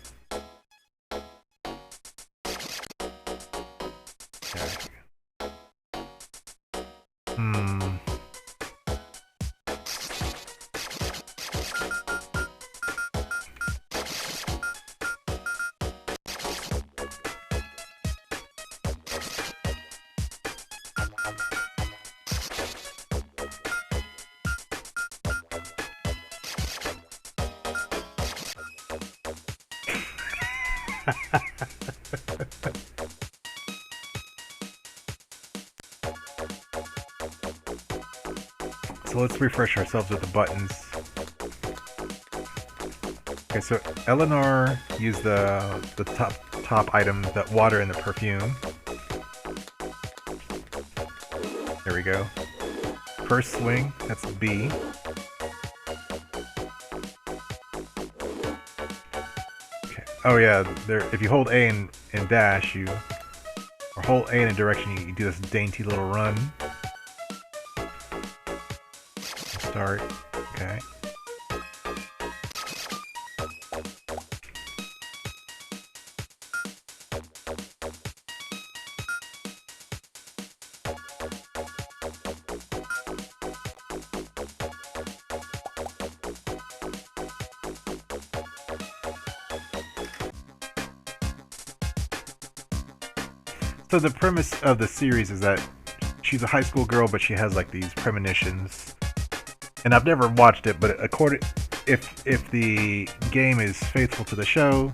So let's refresh ourselves with the buttons. Okay, so Eleanor used the top item, the water and the perfume. There we go. First swing, that's B. Okay. Oh yeah, there. If you hold A and dash, or hold A in a direction, you do this dainty little run. Start. Okay. So the premise of the series is that she's a high school girl, but she has like these premonitions. And I've never watched it, but if the game is faithful to the show,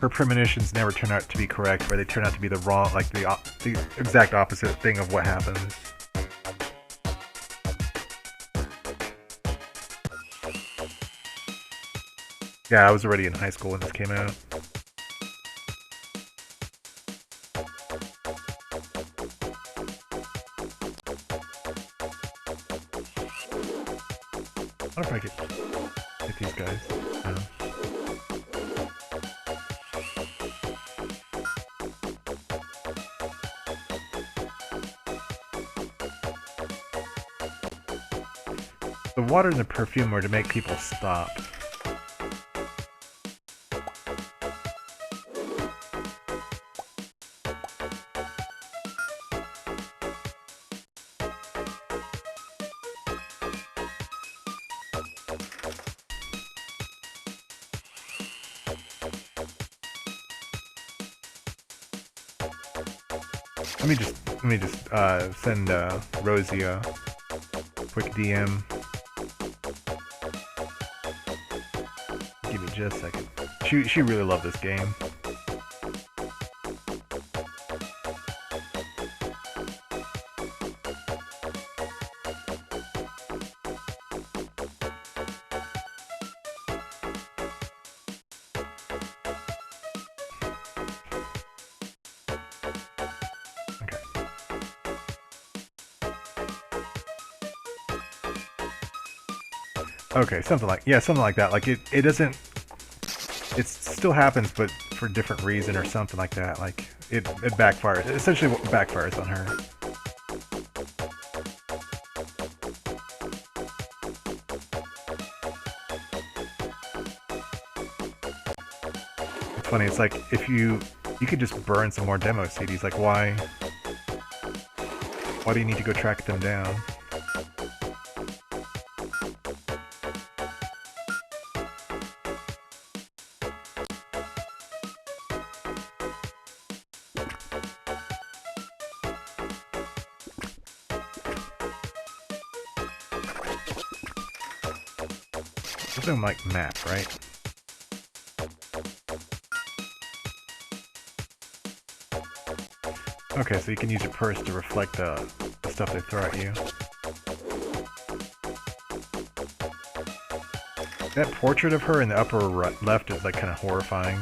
her premonitions never turn out to be correct, or they turn out to be the wrong, like the exact opposite thing of what happens. Yeah, I was already in high school when this came out. I wonder if I could hit these guys. No. The water and the perfume are to make people stop. Let me just send Rosie a quick DM. Give me just a second. She really loved this game. Okay, something like that. Like it doesn't. It still happens, but for a different reason or something like that. Like it backfires. Essentially, what backfires on her. It's funny. It's like if you could just burn some more demo CDs. Like why do you need to go track them down? There's no like map, right? Okay, so you can use your purse to reflect the stuff they throw at you. That portrait of her in the upper left is like kind of horrifying.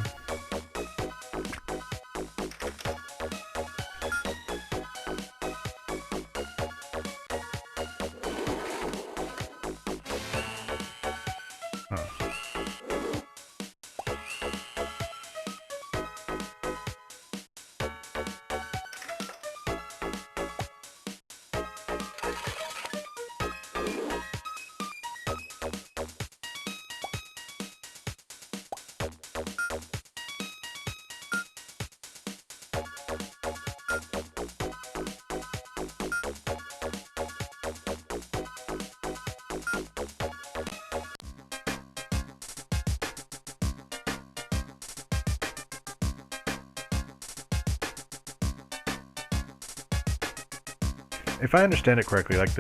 If I understand it correctly, like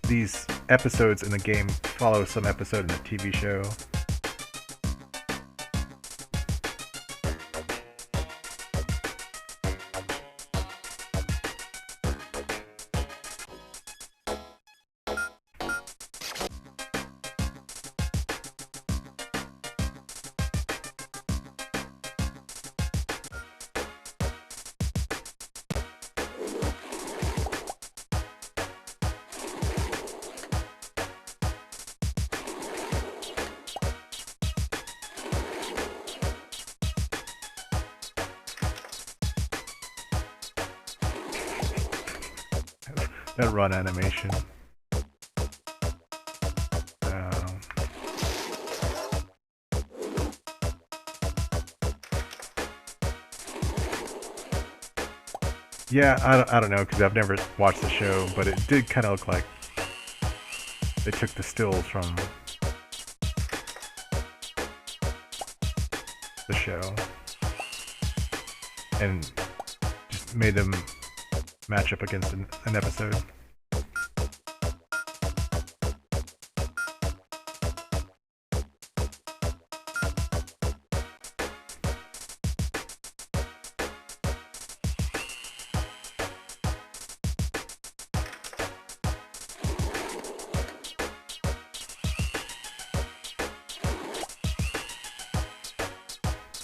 these episodes in the game follow some episode in the TV show. That run animation. Yeah, I don't know because I've never watched the show, but it did kind of look like they took the stills from the show and just made them match up against an episode.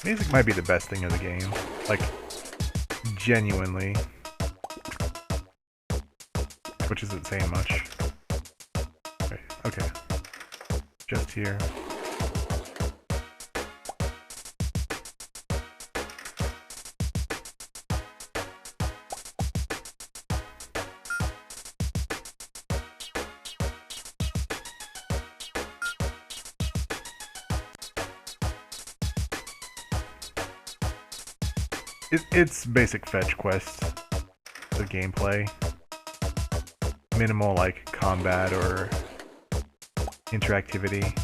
Music might be the best thing of the game. Like, genuinely. Which isn't saying much. Okay. Just here. It's basic fetch quest. The gameplay. Minimal like combat or interactivity.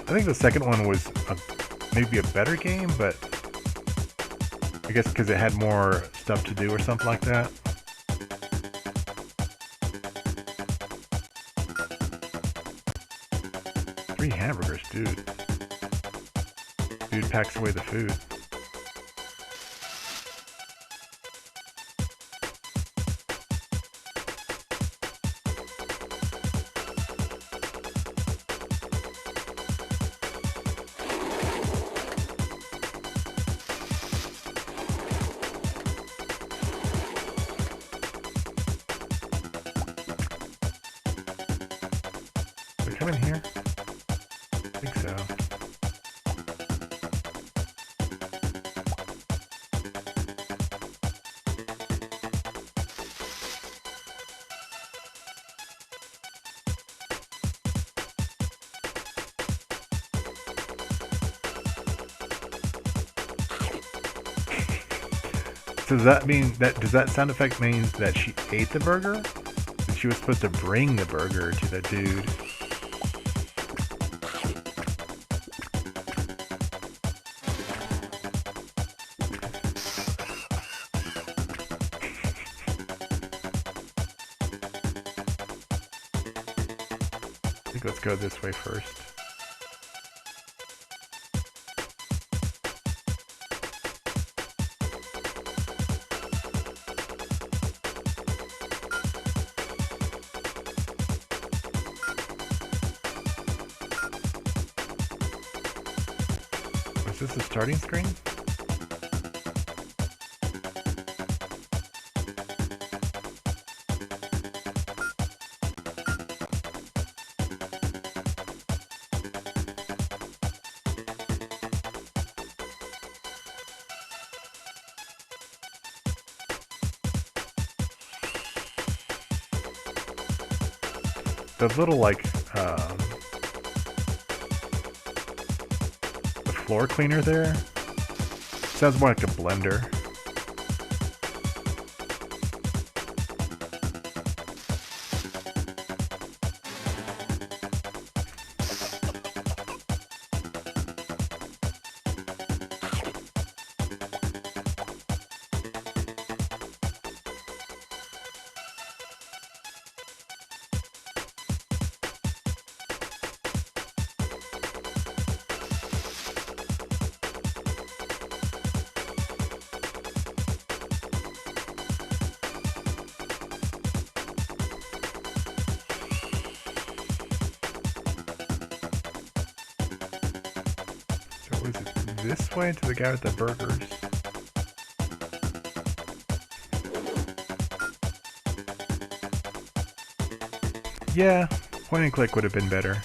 I think the second one was maybe a better game, but I guess because it had more stuff to do or something like that. Three hamburgers, dude. Dude packs away the food. Come in here? I think so. So does that mean that does that sound effect mean that she ate the burger? That she was supposed to bring the burger to the dude? I think let's go this way first. Is this the starting screen? the little like the floor cleaner there sounds more like a blender. Was it this way to the guy with the burgers? Yeah, point and click would have been better.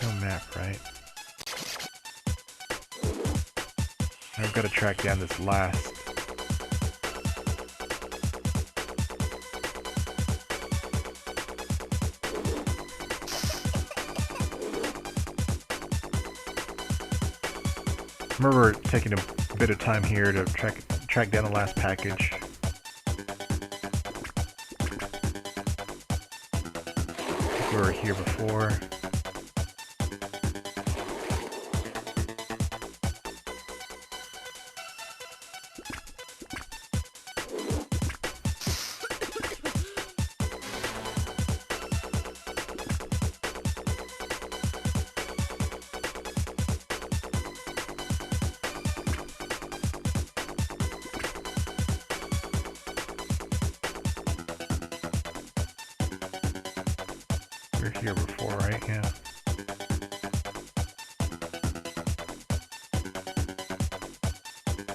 No map, right? I've got to track down this last. Remember taking a bit of time here to track down the last package. We were here before. We were here before, right? Yeah.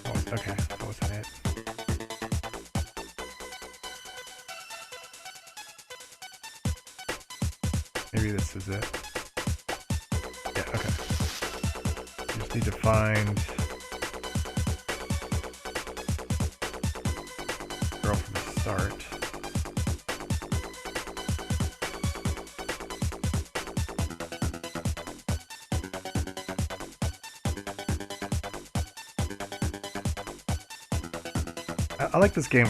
Oh, okay, that wasn't it. Maybe this is it. Yeah, okay. Just need to find girl from the start. I like this game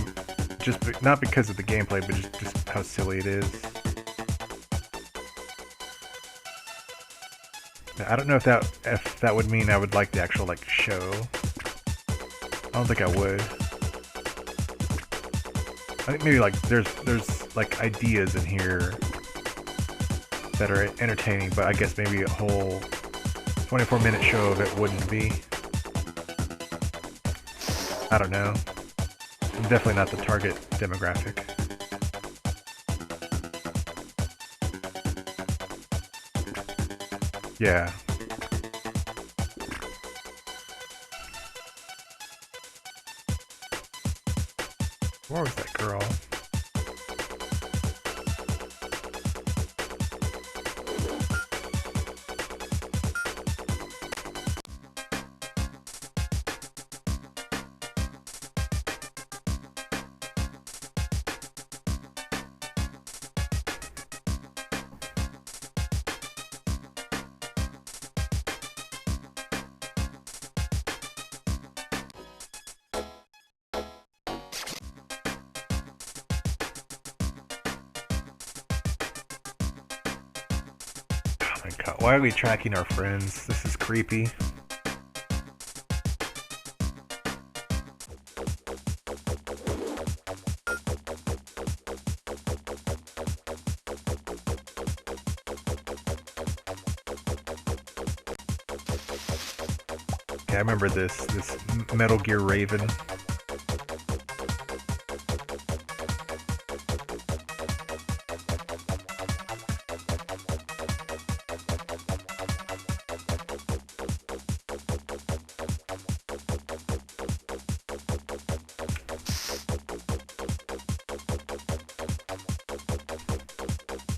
just not because of the gameplay, but just how silly it is. I don't know if that would mean I would like the actual like show. I don't think I would. I think maybe like there's like ideas in here that are entertaining, but I guess maybe a whole 24-minute show of it wouldn't be. I don't know. I'm definitely not the target demographic. Yeah. Where was that girl? God, why are we tracking our friends? This is creepy. Yeah, I remember this Metal Gear Raven.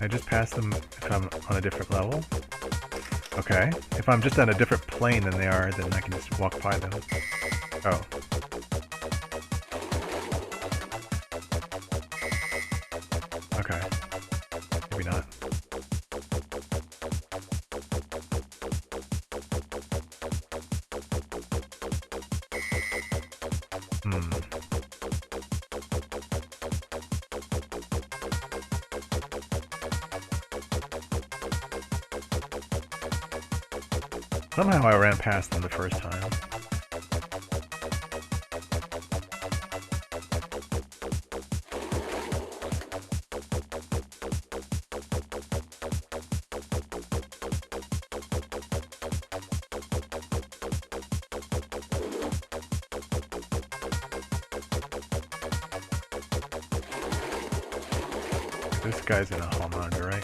I just pass them if I'm on a different level? Okay. If I'm just on a different plane than they are, then I can just walk by them. Oh. Okay. Maybe not. Hmm. Somehow I ran past them the first time. This guy's in a hall monitor, right?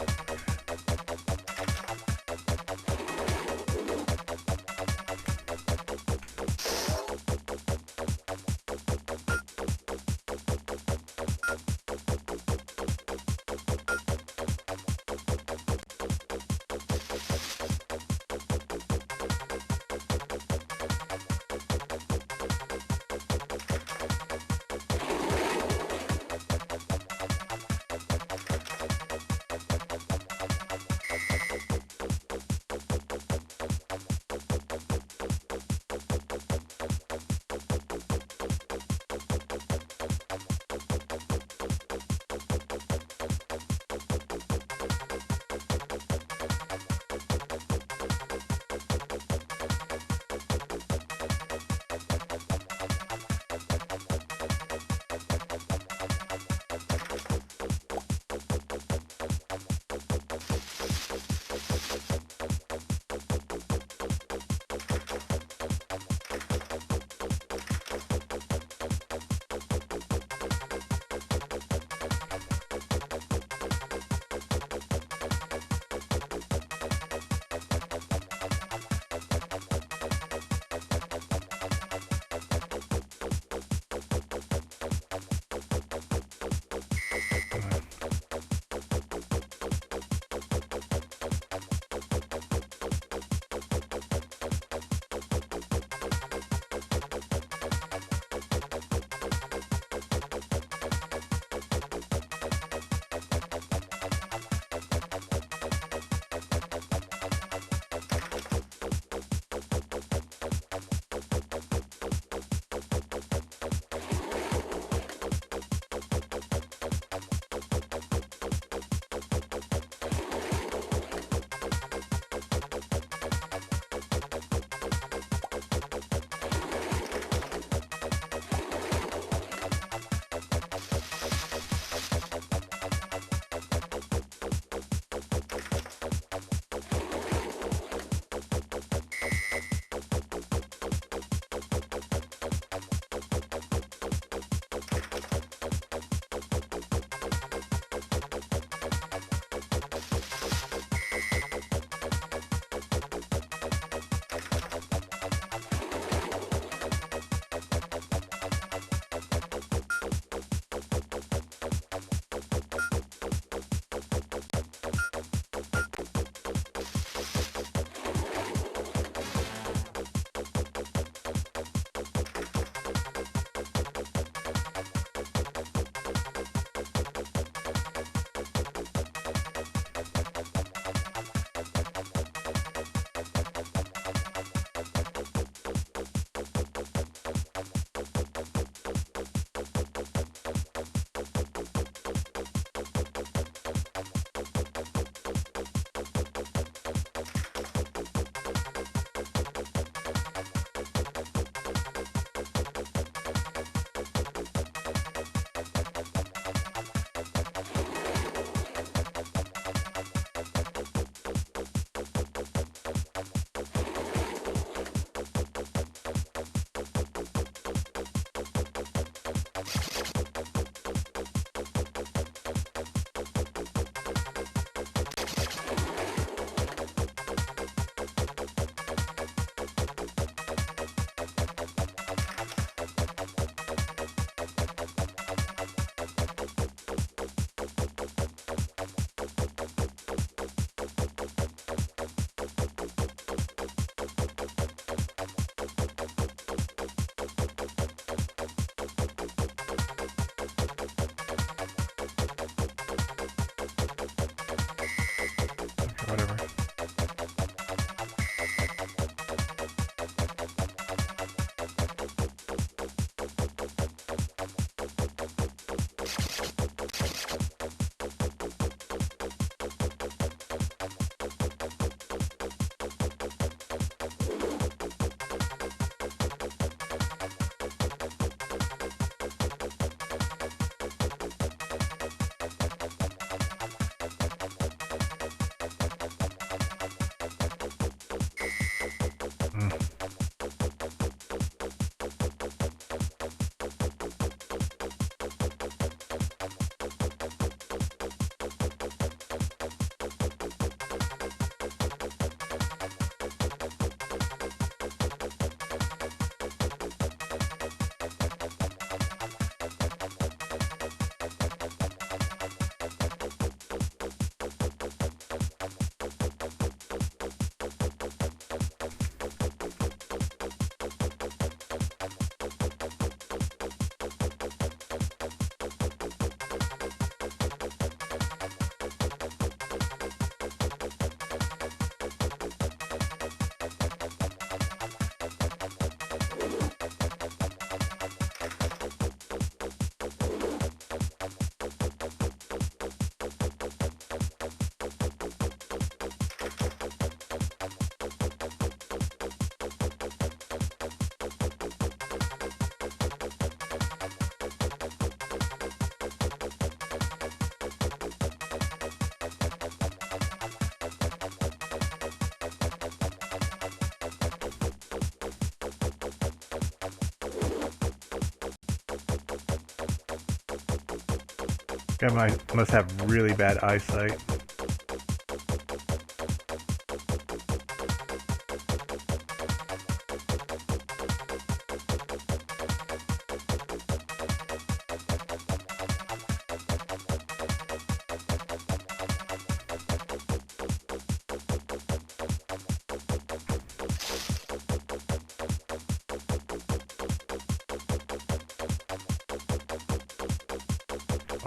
Guy must have really bad eyesight.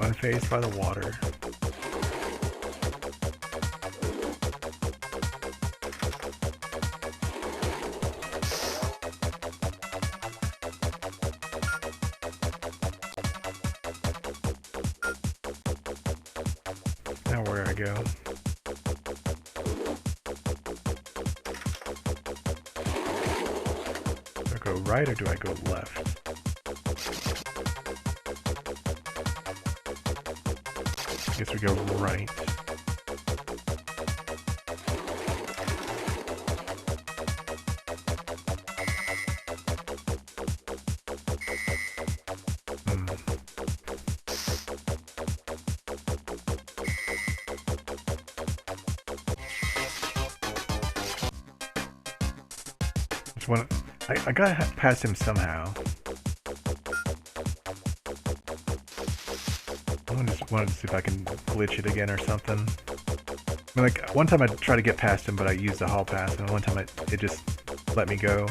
Unfazed by the water. Now where I go? Do I go right or do I go left? I guess we go right. I gotta past him somehow. I just wanted to see if I can glitch it again or something. I mean, like, one time I tried to get past him, but I used the hall pass, and one time it just let me go.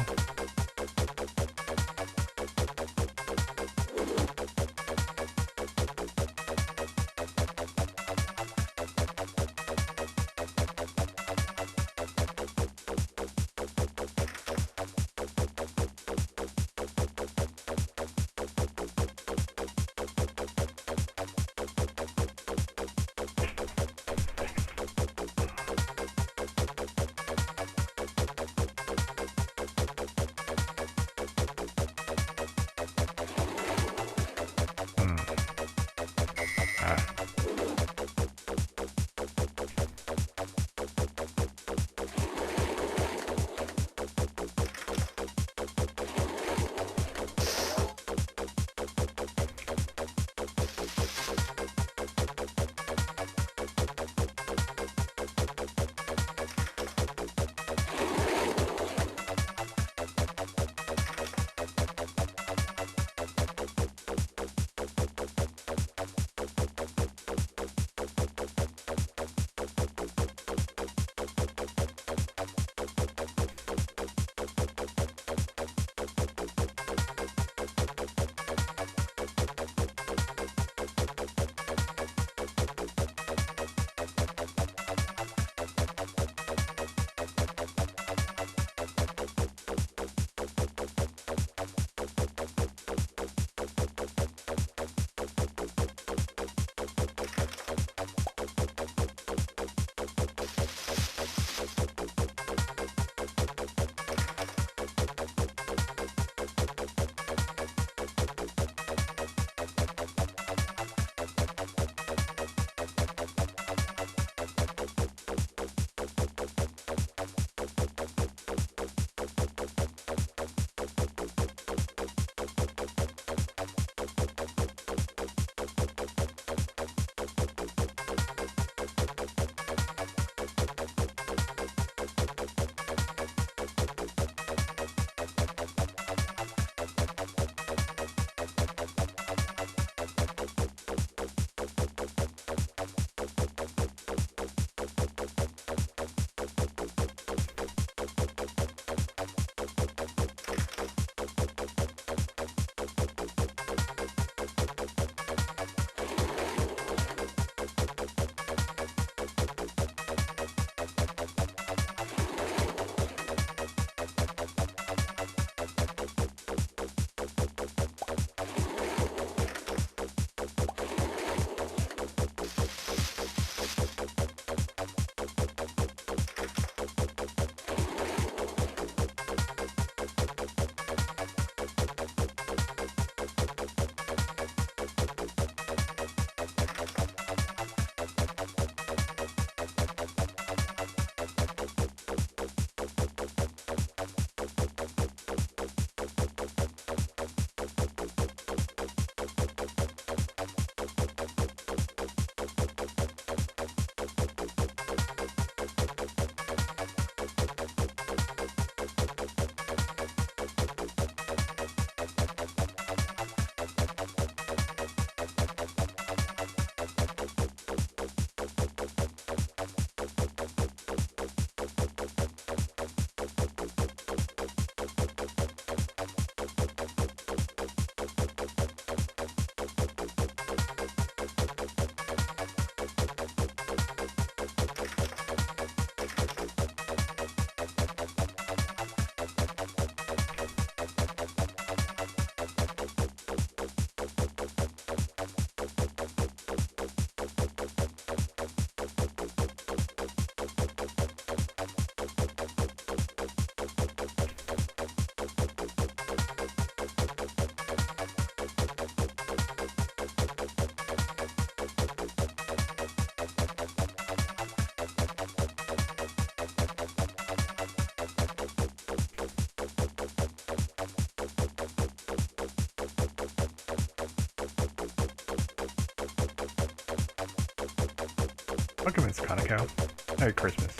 Welcome in, Sakana. Merry Christmas.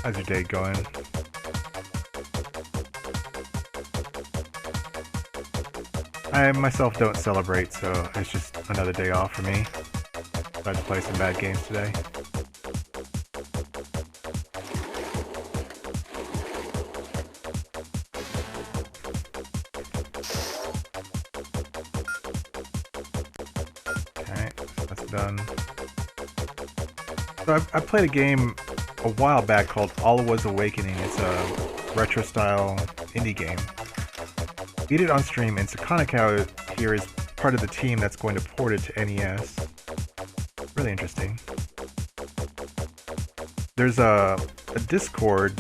How's your day going? I myself don't celebrate, so it's just another day off for me. Tried to play some bad games today. Okay, that's done. So I played a game a while back called Alwa's Awakening. It's a retro-style indie game. Beat it on stream, and Sakana here is part of the team that's going to port it to NES. Really interesting. There's a Discord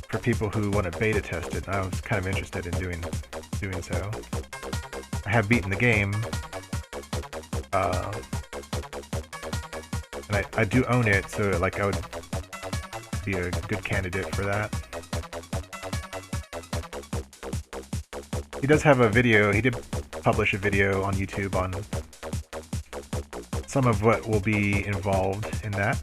for people who want to beta test it, and I was kind of interested in doing so. I have beaten the game, and I do own it, so like I would be a good candidate for that. He does have a video. He did publish a video on YouTube on some of what will be involved in that.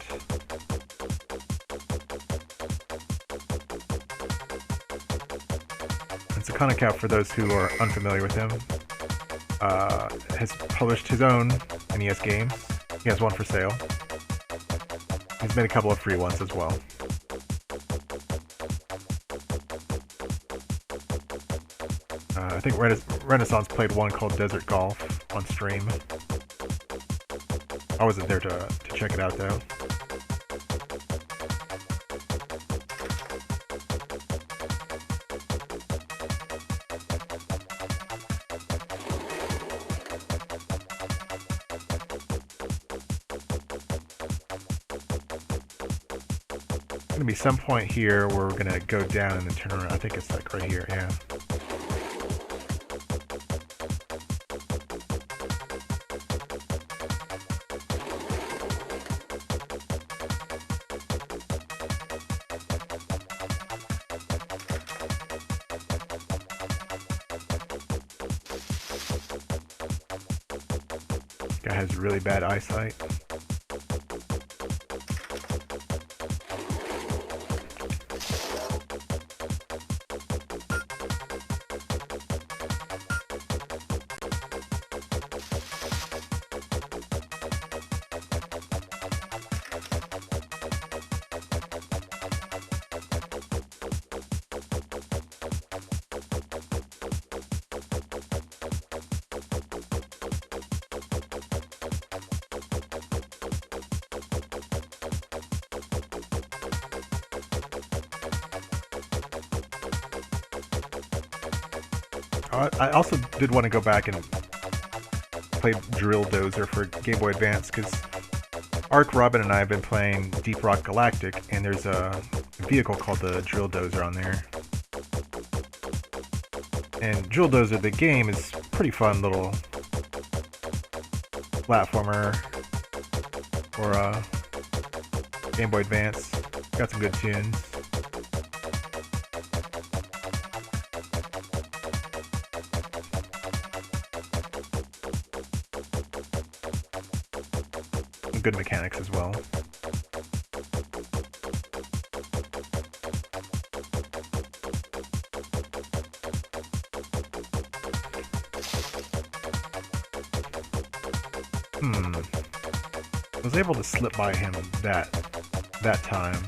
And Sakana, for those who are unfamiliar with him, has published his own NES games. He has one for sale. He's made a couple of free ones as well. I think Renaissance played one called Desert Golf on stream. I wasn't there to check it out though. Gonna be some point here where we're gonna go down and then turn around. I think it's like right here, yeah. Guy has really bad eyesight. I also did want to go back and play Drill Dozer for Game Boy Advance, because Ark Robin and I have been playing Deep Rock Galactic, and there's a vehicle called the Drill Dozer on there. And Drill Dozer, the game, is pretty fun little platformer for Game Boy Advance. Got some good tunes. Good mechanics as well. I was able to slip by him that time.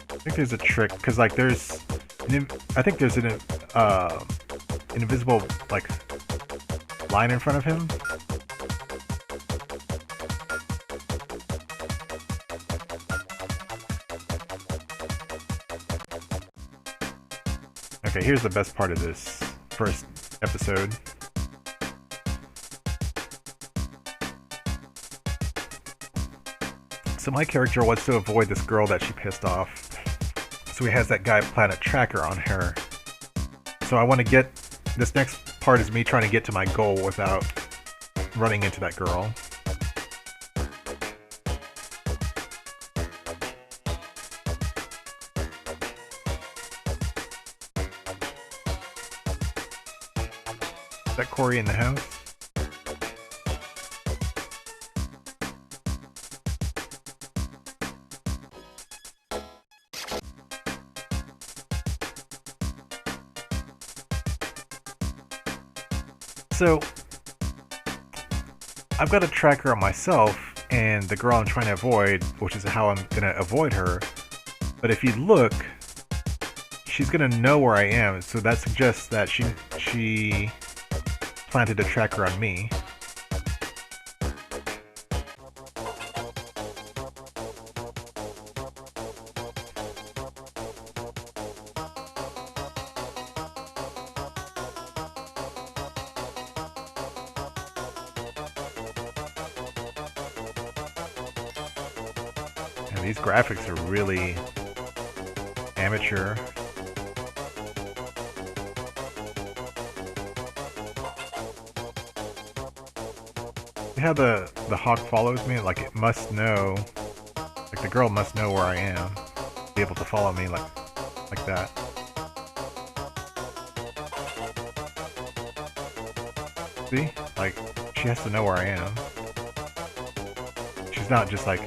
I think there's a trick, because like there's I think there's an invisible like line in front of him. Okay, here's the best part of this first episode. So my character wants to avoid this girl that she pissed off. So he has that guy plant a tracker on her. So I want to get... This next part is me trying to get to my goal without running into that girl. Is that Corey in the house? So, I've got a tracker on myself, and the girl I'm trying to avoid, which is how I'm gonna avoid her. But if you look, she's gonna know where I am, so that suggests that she planted a tracker on me. And these graphics are really amateur. See how the hawk follows me? Like, it must know, like the girl must know where I am, be able to follow me like that. See? Like, she has to know where I am. She's not just like,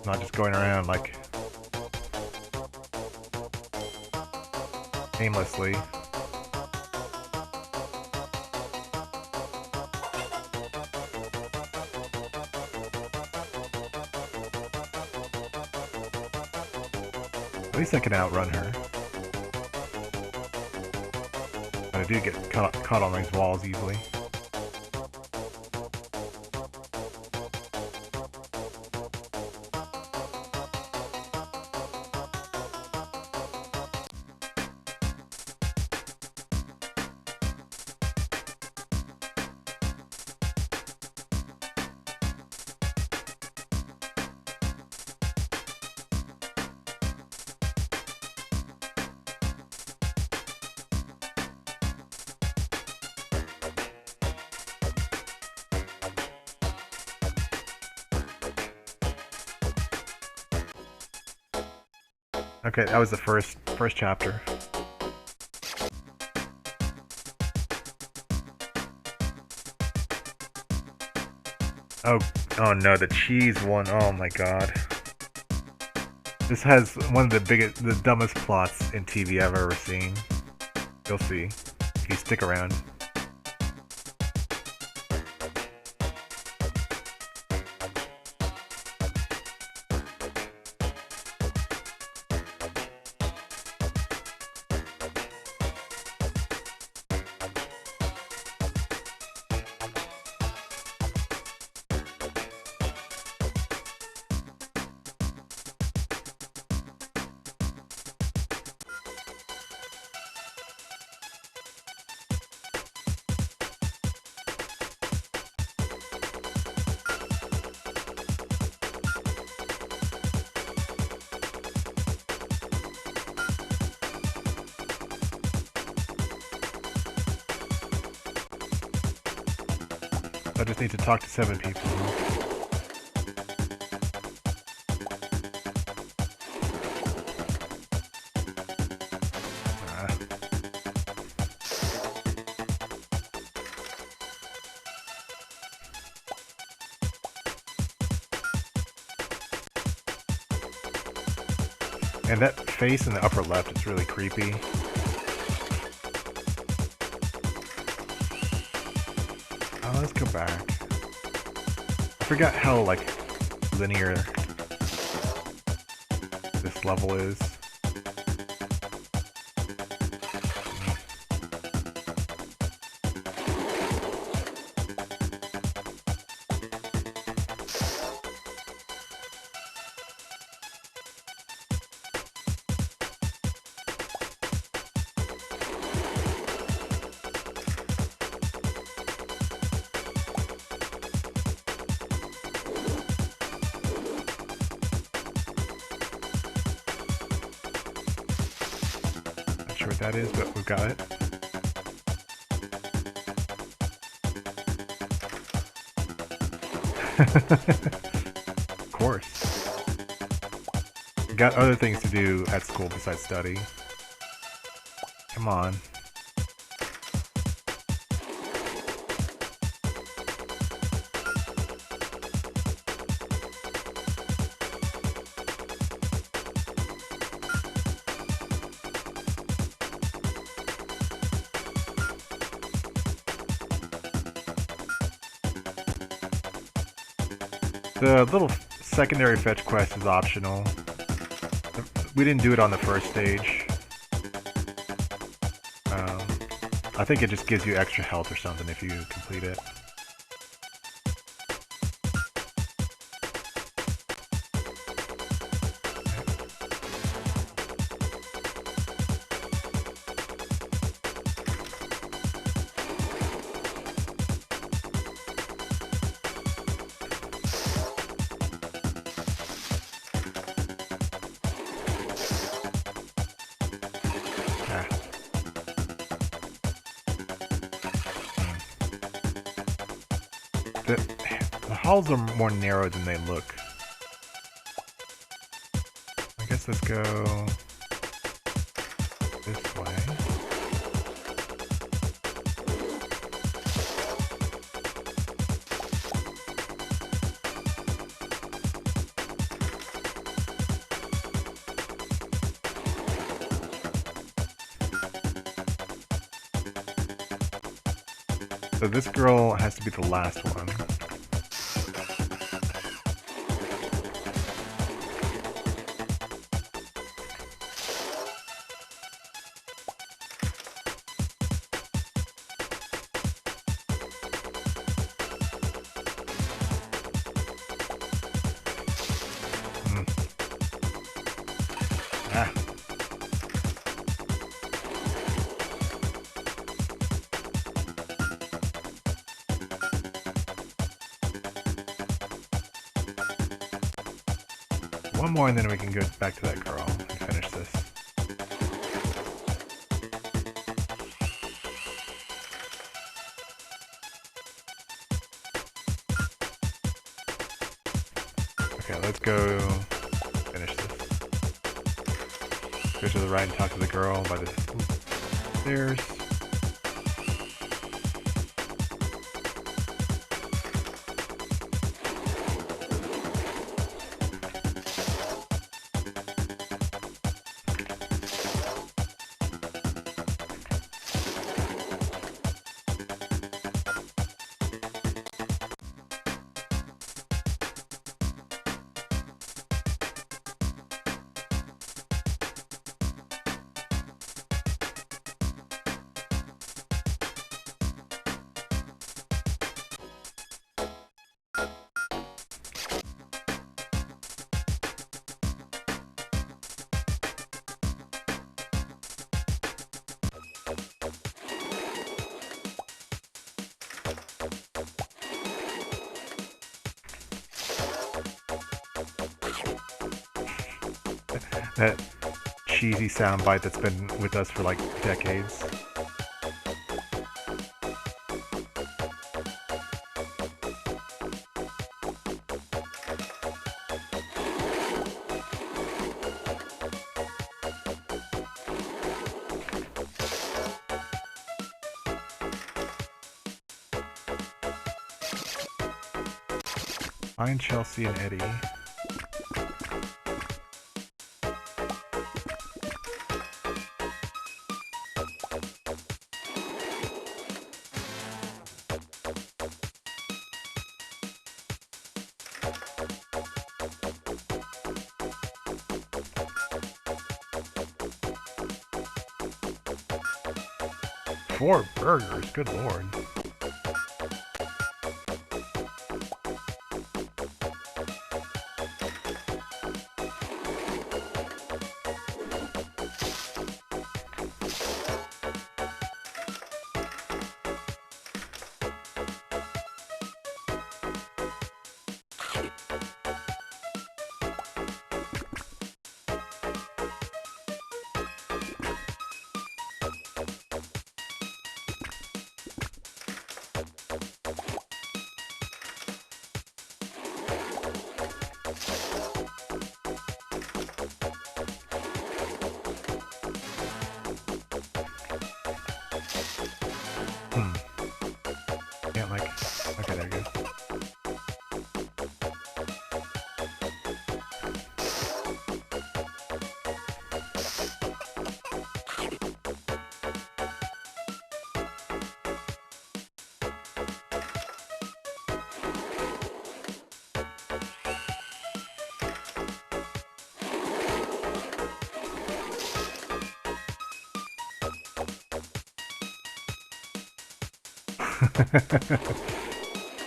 not just going around like aimlessly. At least I can outrun her. But I do get caught on these walls easily. Okay, that was the first chapter. Oh no, the cheese one. Oh my god. This has one of the dumbest plots in TV I've ever seen. You'll see if you stick around. I just need to talk to 7 people. And that face in the upper left is really creepy. Let's go back. I forgot how, like, linear this level is. Sure what that is, but we've got it. Of course. Got other things to do at school besides study. Come on. The little secondary fetch quest is optional. We didn't do it on the first stage. I think it just gives you extra health or something if you complete it. The halls are more narrow than they look. I guess let's go this way. So this girl has to be the last one. One more and then we can go back to that girl and finish this. Okay, let's go finish this. Go to the right and talk to the girl by the stairs. That cheesy soundbite that's been with us for like decades. Find Chelsea and Eddie. Four burgers, good lord.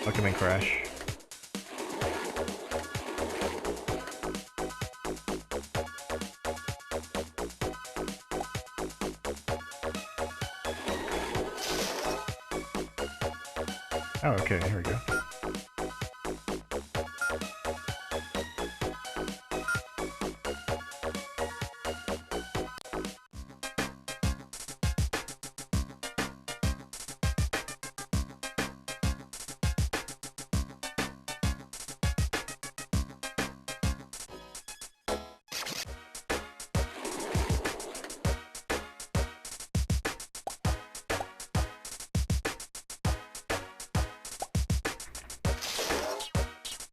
Look him in Crash. Oh, okay, here we go.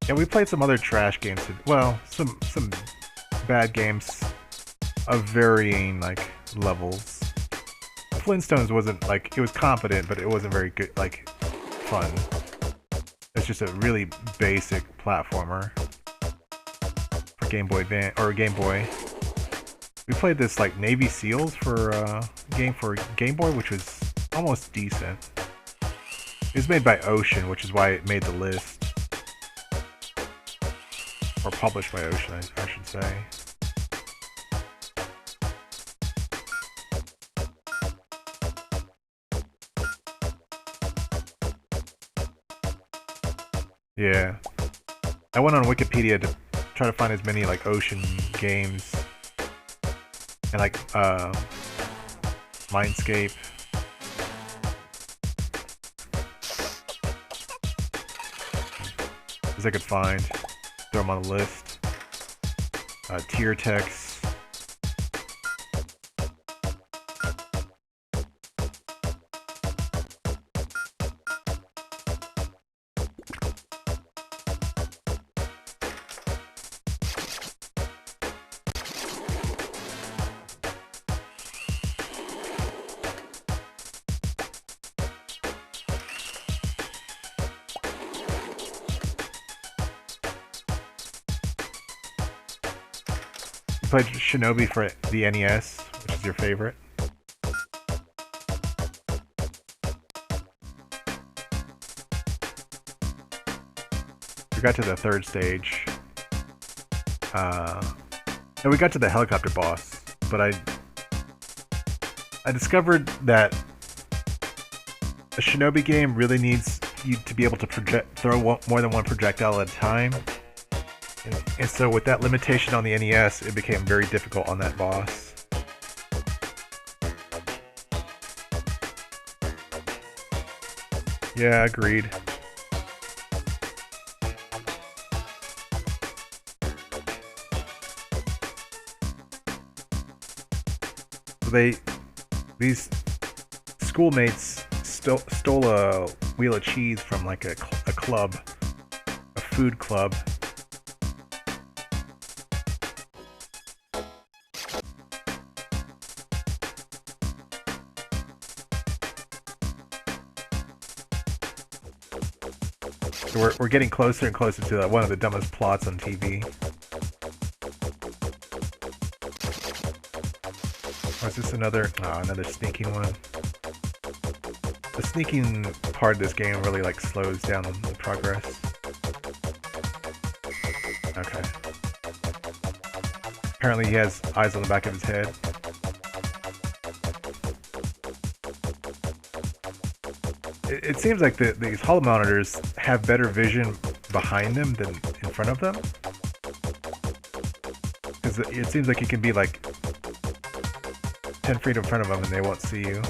Yeah, we played some other trash games. Well, some bad games of varying like levels. Flintstones wasn't like, it was competent, but it wasn't very good, like fun. It's just a really basic platformer for Game Boy Advance or Game Boy. We played this like Navy SEALs for game for Game Boy, which was almost decent. It was made by Ocean, which is why it made the list. Or published by Ocean, I should say. Yeah. I went on Wikipedia to try to find as many like Ocean games. And like Mindscape. As I could find. Throw them on the list. Tier text. Played Shinobi for the NES, which is your favorite. We got to the third stage. No, we got to the helicopter boss, but I discovered that a Shinobi game really needs you to be able to throw more than one projectile at a time. And so with that limitation on the NES, it became very difficult on that boss. Yeah, agreed. These schoolmates stole a wheel of cheese from like a club, a food club. We're getting closer and closer to one of the dumbest plots on TV. Or is this another sneaking one? The sneaking part of this game really like slows down the progress. Okay. Apparently he has eyes on the back of his head. It seems like these holo monitors have better vision behind them than in front of them. Because it seems like you can be like 10 feet in front of them and they won't see you.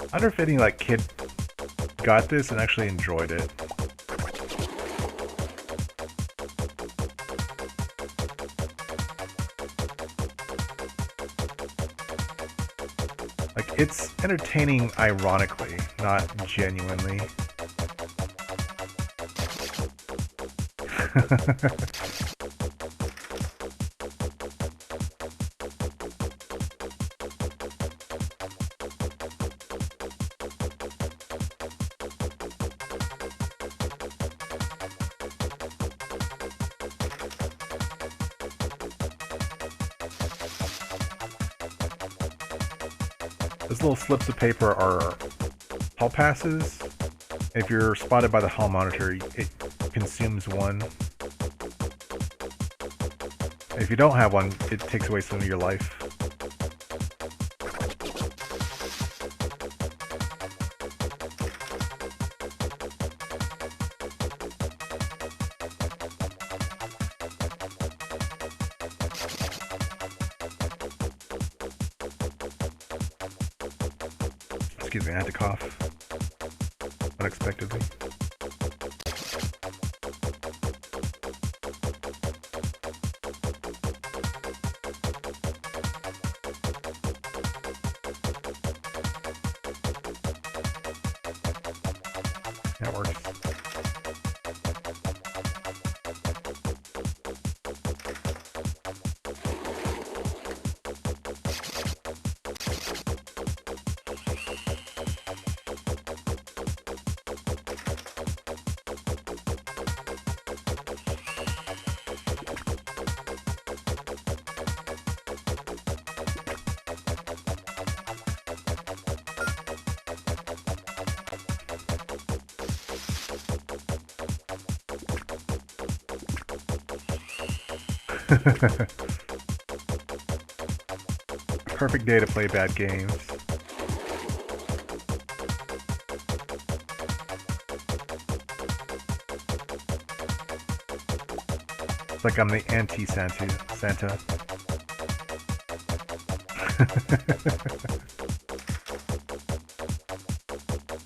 I wonder if any like kid got this and actually enjoyed it. It's entertaining ironically, not genuinely. Those little slips of paper are hall passes. If you're spotted by the hall monitor, it consumes one. If you don't have one, it takes away some of your life. Excuse me, I had to cough unexpectedly. That works. Perfect day to play bad games. It's like I'm the anti-Santa.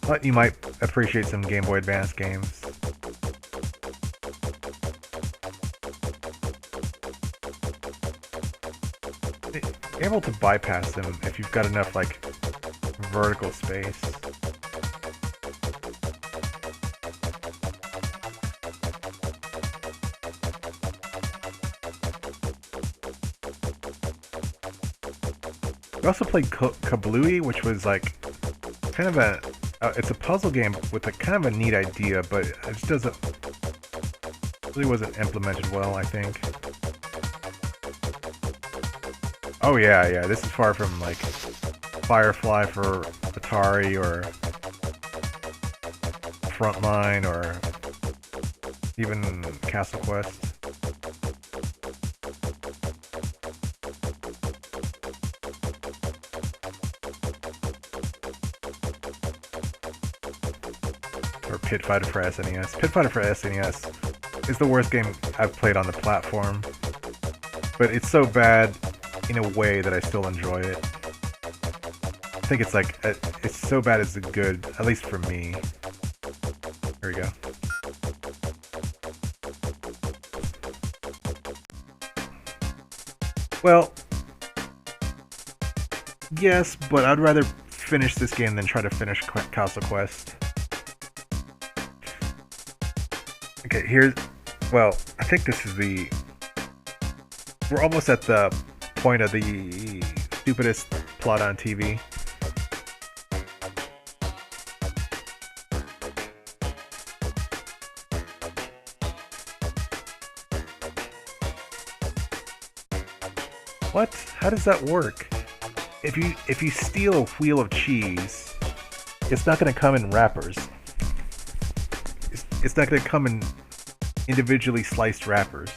But you might appreciate some Game Boy Advance games. Able to bypass them if you've got enough like vertical space. We also played Kablooey, which was like kind of a it's a puzzle game with a kind of a neat idea, but it just doesn't really wasn't implemented well, I think. Oh yeah, this is far from like Firefly for Atari or Frontline or even Castle Quest. Or Pit Fighter for SNES. Pit Fighter for SNES is the worst game I've played on the platform, but it's so bad in a way that I still enjoy it. I think it's like, it's so bad it's good, at least for me. Here we go. Well, yes, but I'd rather finish this game than try to finish Castle Quest. Okay, here's, well, I think this is we're almost at the point of the stupidest plot on TV. What? How does that work? If you steal a wheel of cheese, it's not going to come in wrappers. It's not going to come in individually sliced wrappers.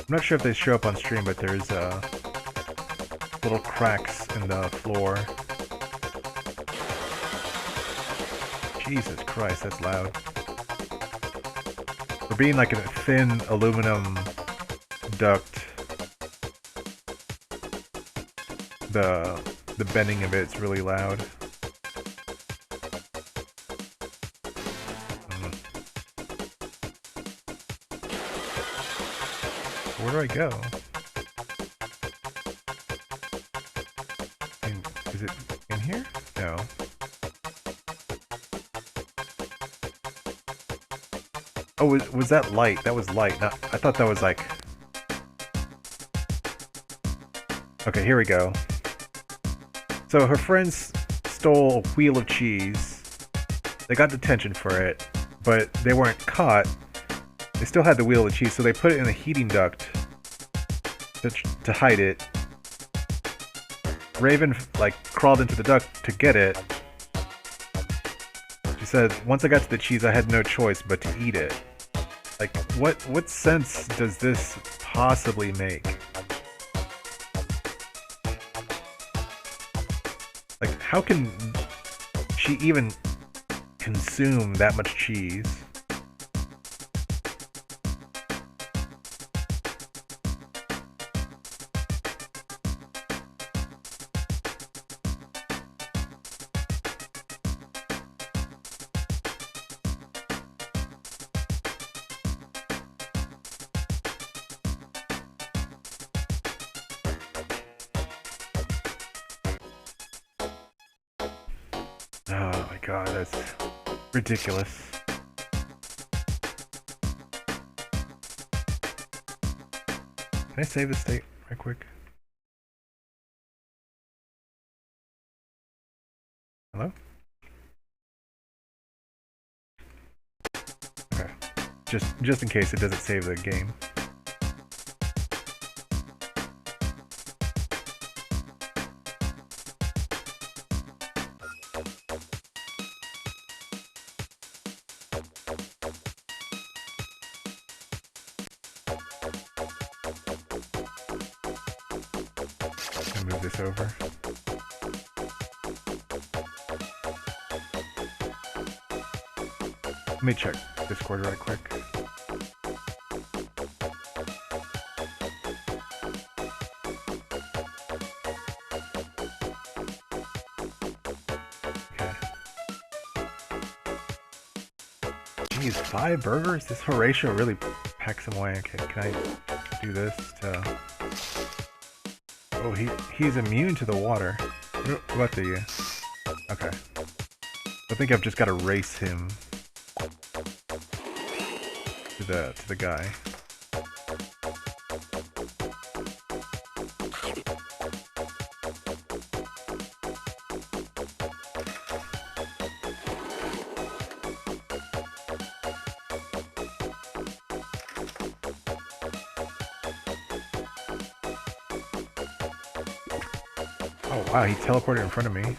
I'm not sure if they show up on stream, but there's little cracks in the floor. Jesus Christ, that's loud. For being like a thin aluminum duct, the bending of it's really loud. Where do I go? Is it in here? No. Oh, was that light? That was light. Not, I thought that was like... Okay, here we go. So her friends stole a wheel of cheese. They got detention for it, but they weren't caught. They still had the wheel of cheese, so they put it in a heating duct to hide it. Raven, like, crawled into the duct to get it. She said, once I got to the cheese, I had no choice but to eat it. Like, what sense does this possibly make? Like, how can she even consume that much cheese? Oh my god, that's ridiculous. Can I save the state right quick? Hello? Okay. Just in case it doesn't save the game. Move this over. Let me check Discord right quick. Okay. Geez, 5 burgers? This Horatio really packs them away. Okay, can I do this to... Oh, he's immune to the water. What the... Okay. I think I've just got to race him to the guy. Oh wow, he teleported in front of me.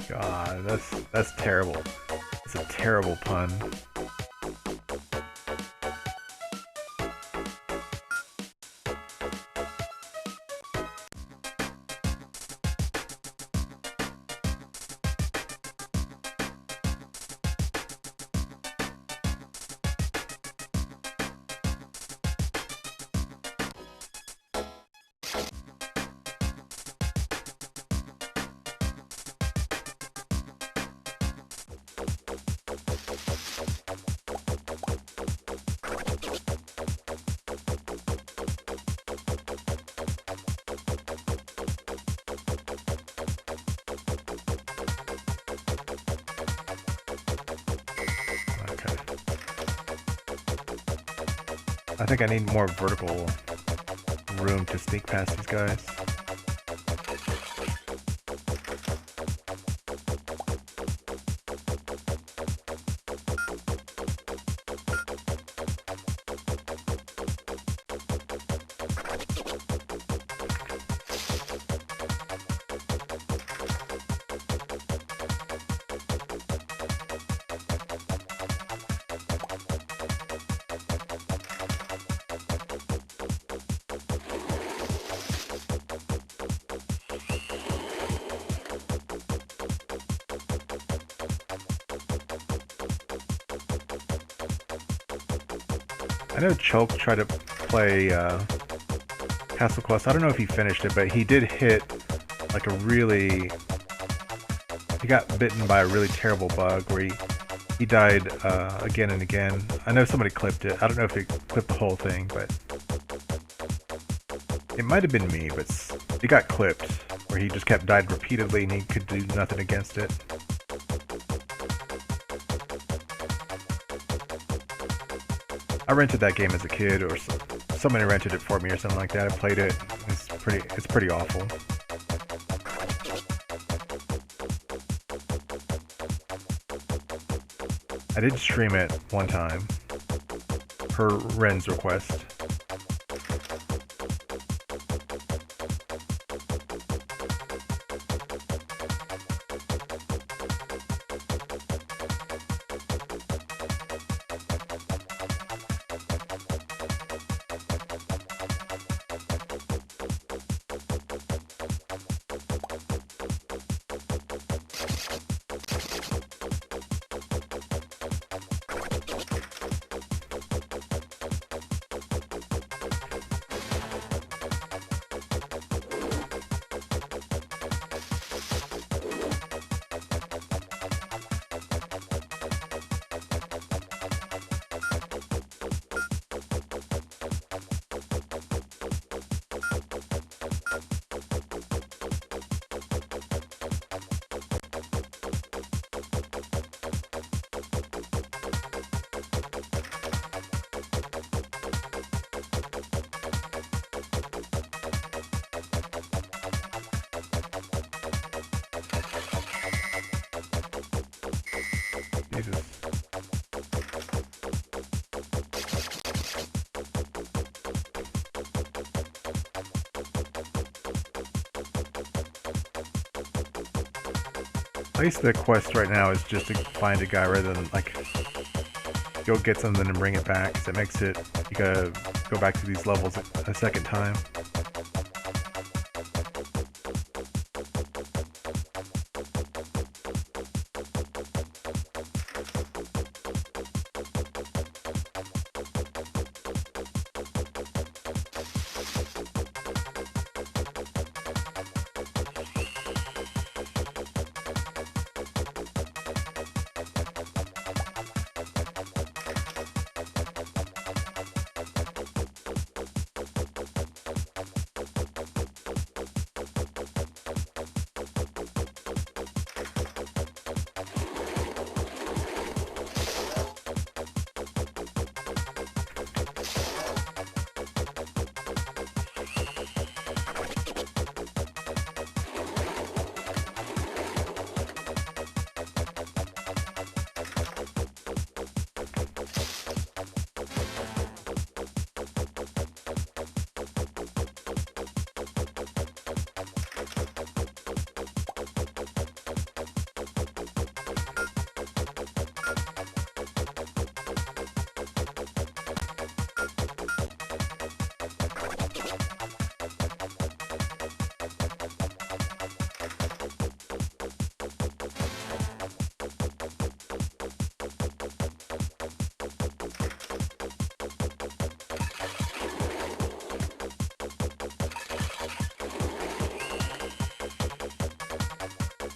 God, that's terrible. That's a terrible pun. I think I need more vertical room to sneak past these guys. I know Choke tried to play Castle Quest. I don't know if he finished it, but he did hit like a really... He got bitten by a really terrible bug where he died again and again. I know somebody clipped it. I don't know if it clipped the whole thing, but... It might have been me, but it got clipped where he just kept dying repeatedly and he could do nothing against it. I rented that game as a kid, or somebody rented it for me or something like that. I played it. It's pretty awful. I did stream it one time, per Ren's request. Jesus. At least the quest right now is just to find a guy rather than like go get something and bring it back, because it makes it, you gotta go back to these levels a second time.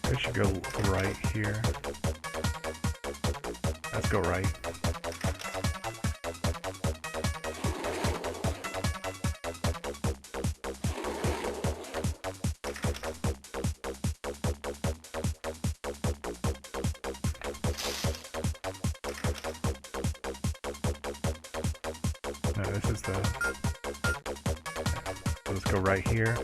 I should go right here. Let's go right. This is the... Let's go right here.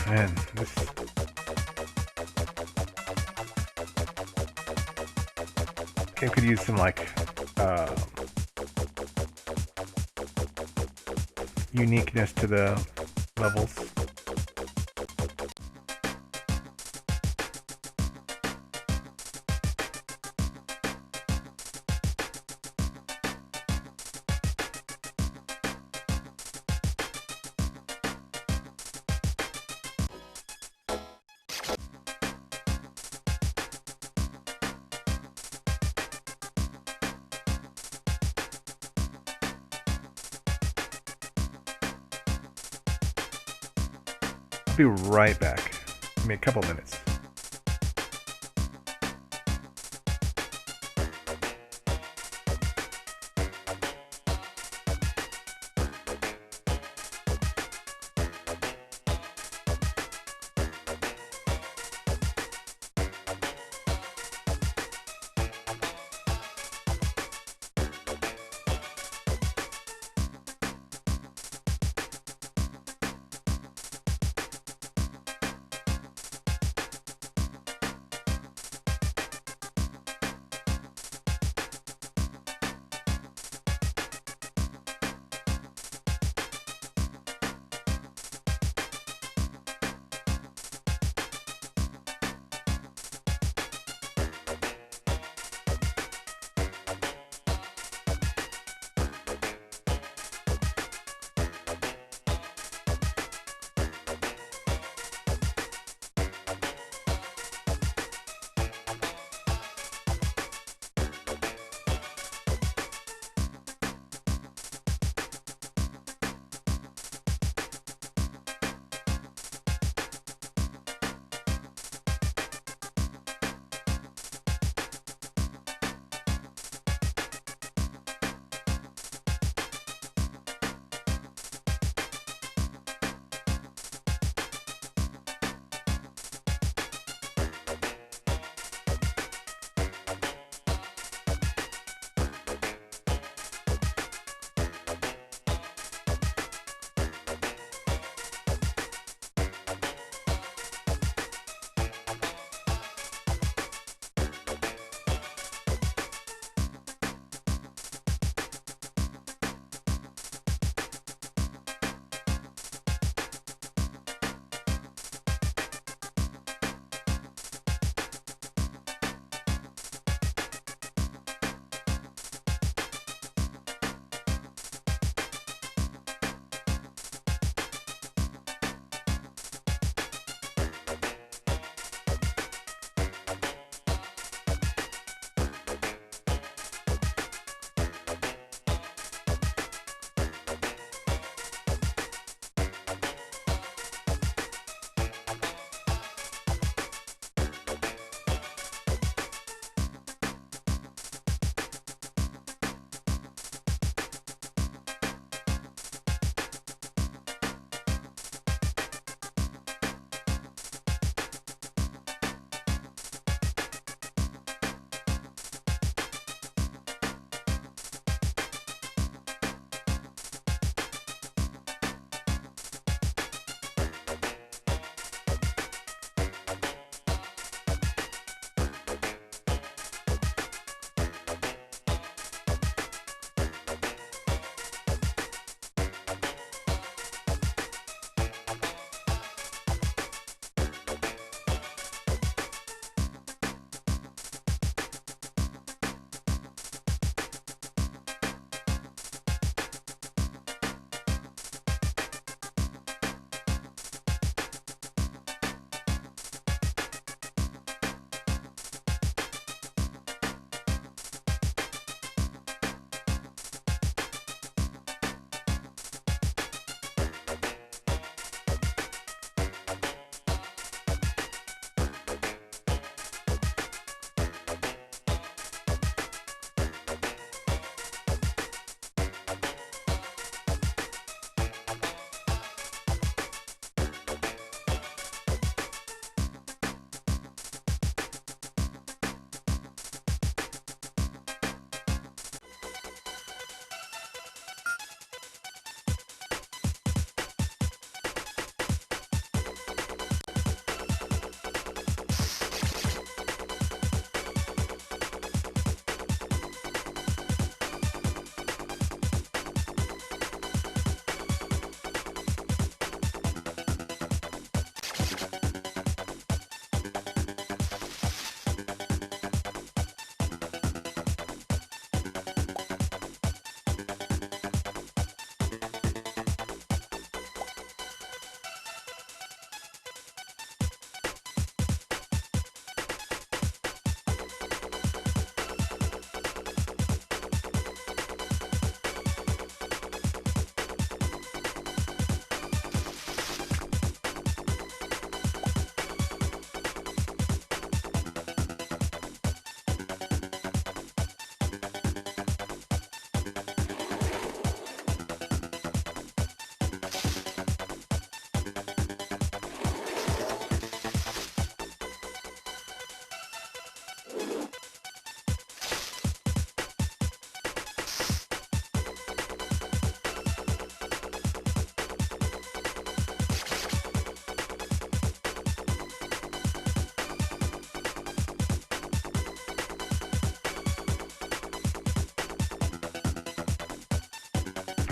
Man, this... game could use some, like, uniqueness to the levels. I'll be right back. Give me a couple minutes.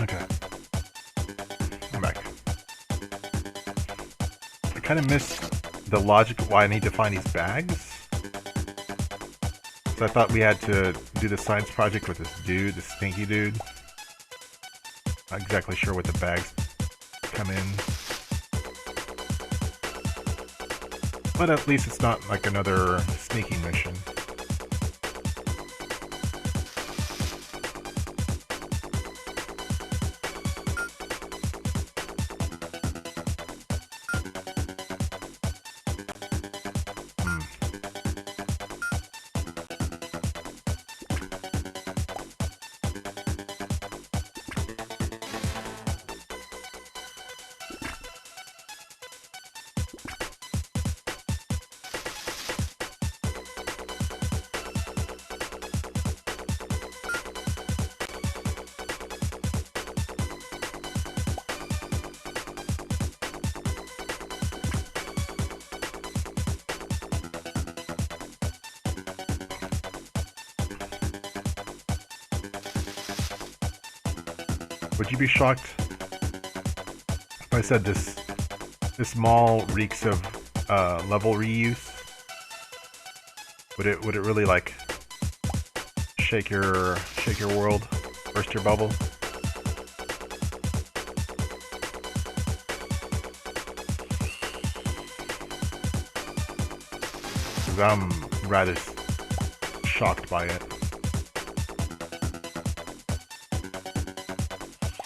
Okay, I'm back. I kind of miss the logic of why I need to find these bags. So I thought we had to do the science project with this dude, this stinky dude. Not exactly sure what the bags come in. But at least it's not like another sneaking mission. Would you be shocked if I said this mall reeks of level reuse? Would it really like shake your world, burst your bubble? Because I'm rather shocked by it.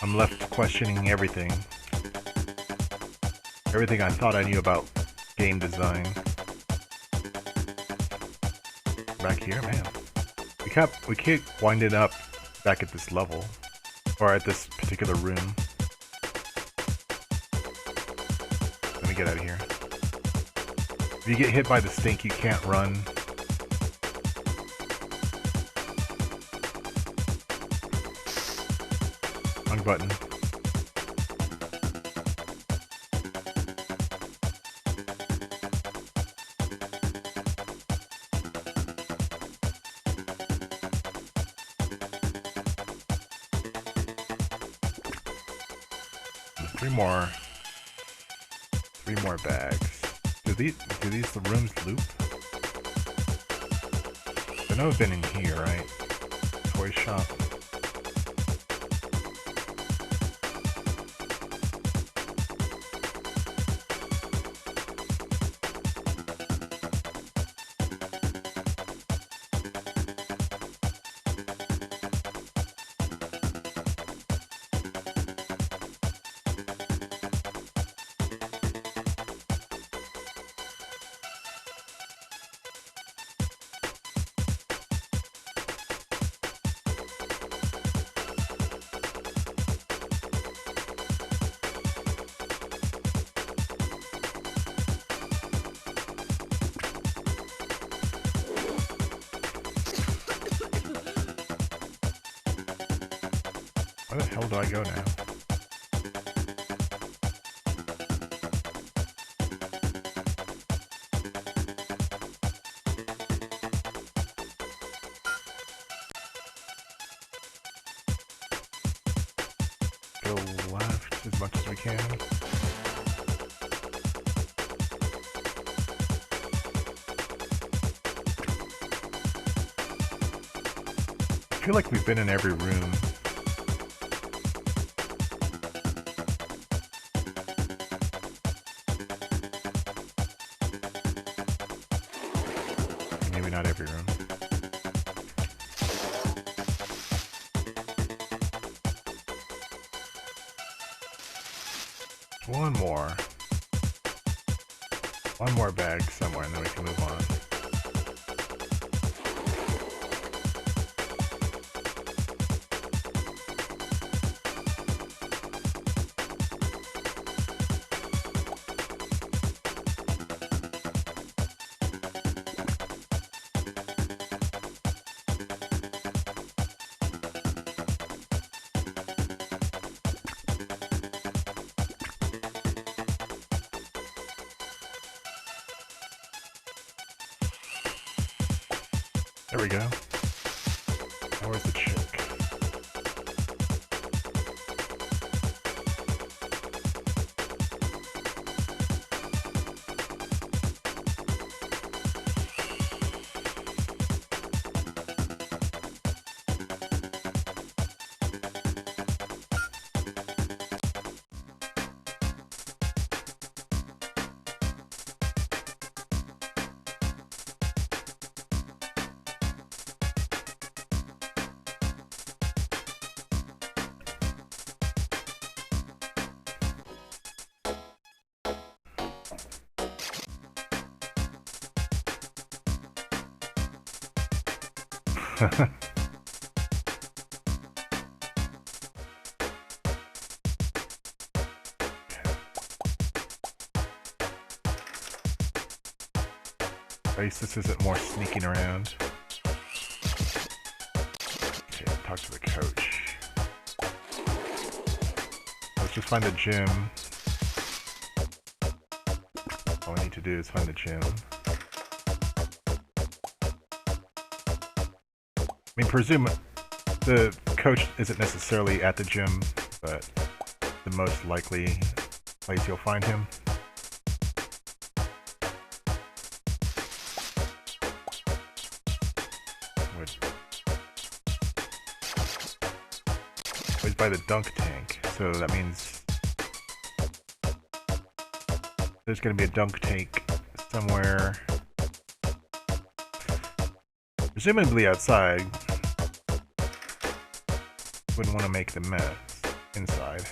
I'm left questioning everything. Everything I thought I knew about game design. Back here, man. We keep winding up back at this level. Or at this particular room. Let me get out of here. If you get hit by the stink, you can't run. Wrong button. Three more bags. Do these rooms loop? I know I've been in here, right? Toy shop. Where the hell do I go now? Go left as much as we can. I feel like we've been in every room. Maybe not every room. One more bag somewhere, and then we can move on. There we go. Now where's the chick? At least this isn't more sneaking around. Okay, talk to the coach. Let's just find the gym. All we need to do is find the gym. I mean, presume the coach isn't necessarily at the gym, but the most likely place you'll find him. He's by the dunk tank, so that means there's going to be a dunk tank somewhere, presumably outside. Wouldn't want to make the mess inside.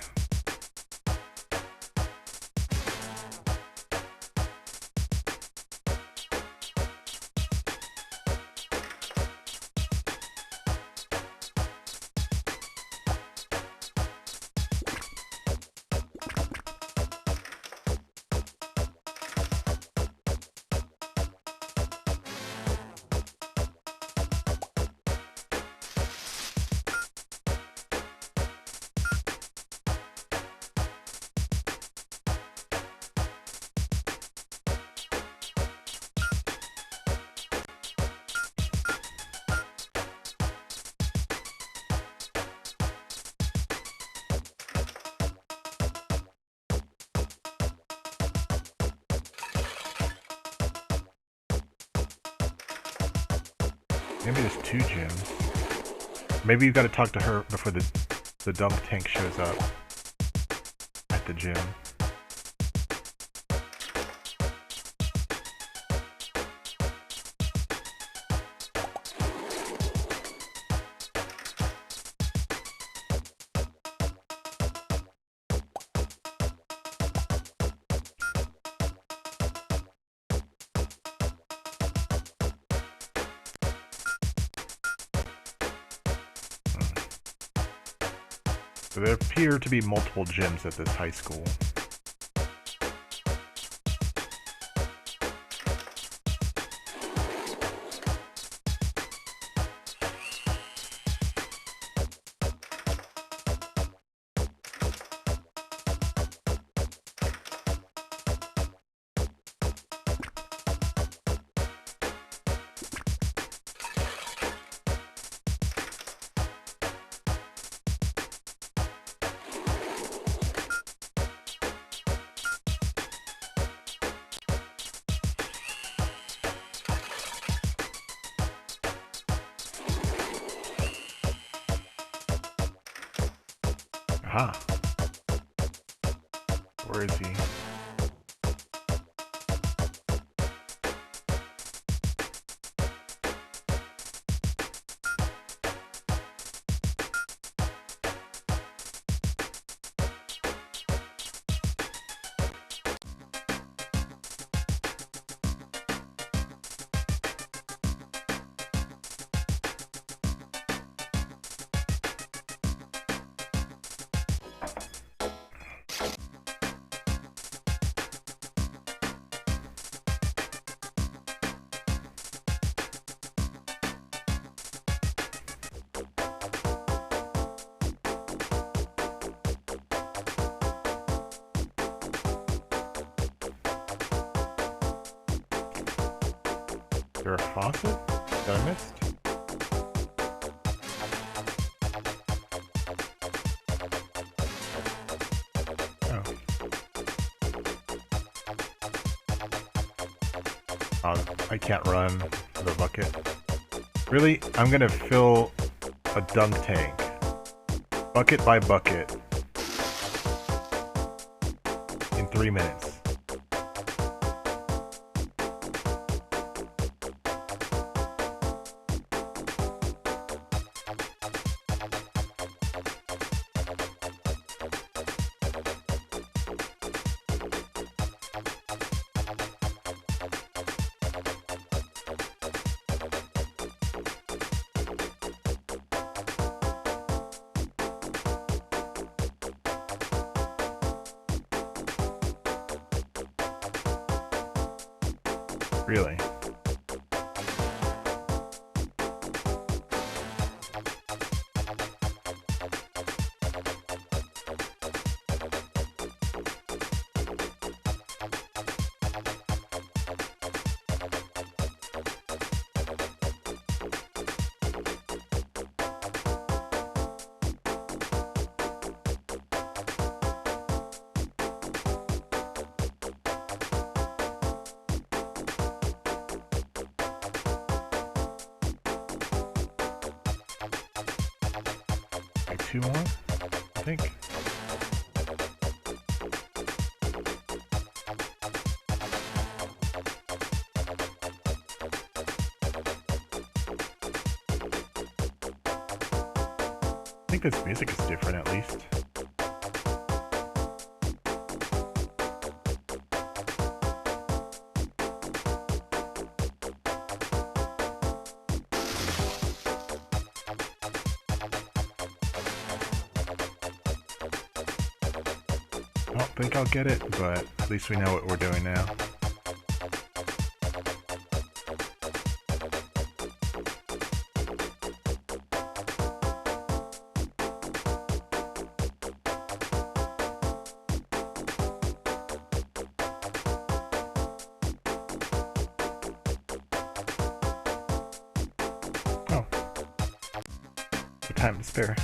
Maybe there's two gyms. Maybe you've got to talk to her before the dunk tank shows up at the gym. So there appear to be multiple gyms at this high school. Aha. Where is he? Is there a faucet that I missed? Oh, I can't run the bucket. Really? I'm gonna fill a dunk tank, bucket by bucket, in 3 minutes. Really? Like 2 more, I think. I think this music is different at least. I don't think I'll get it, but at least we know what we're doing now. Oh. The time to spare.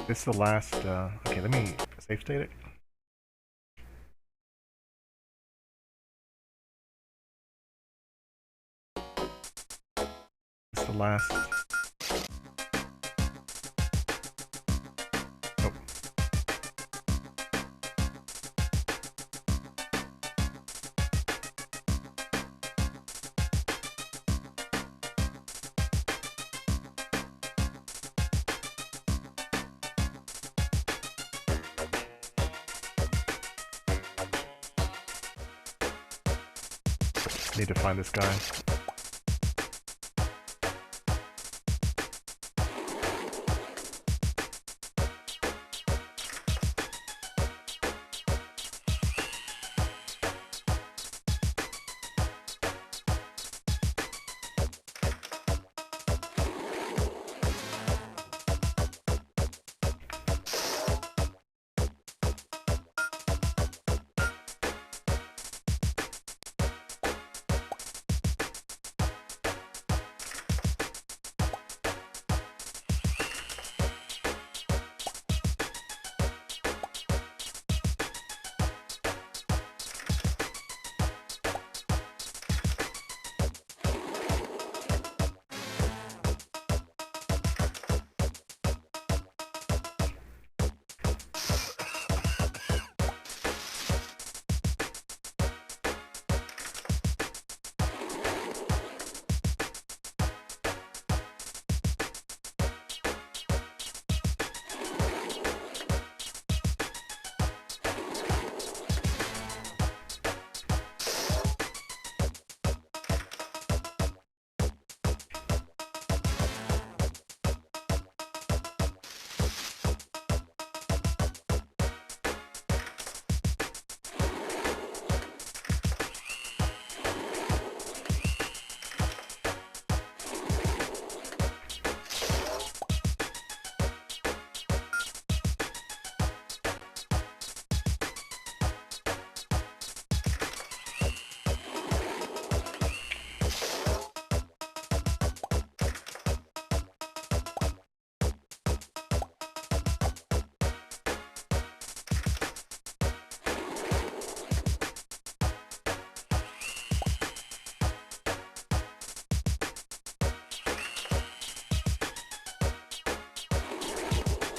This is the last, okay, let me save state it. This is the last. Oh. Need to find this guy.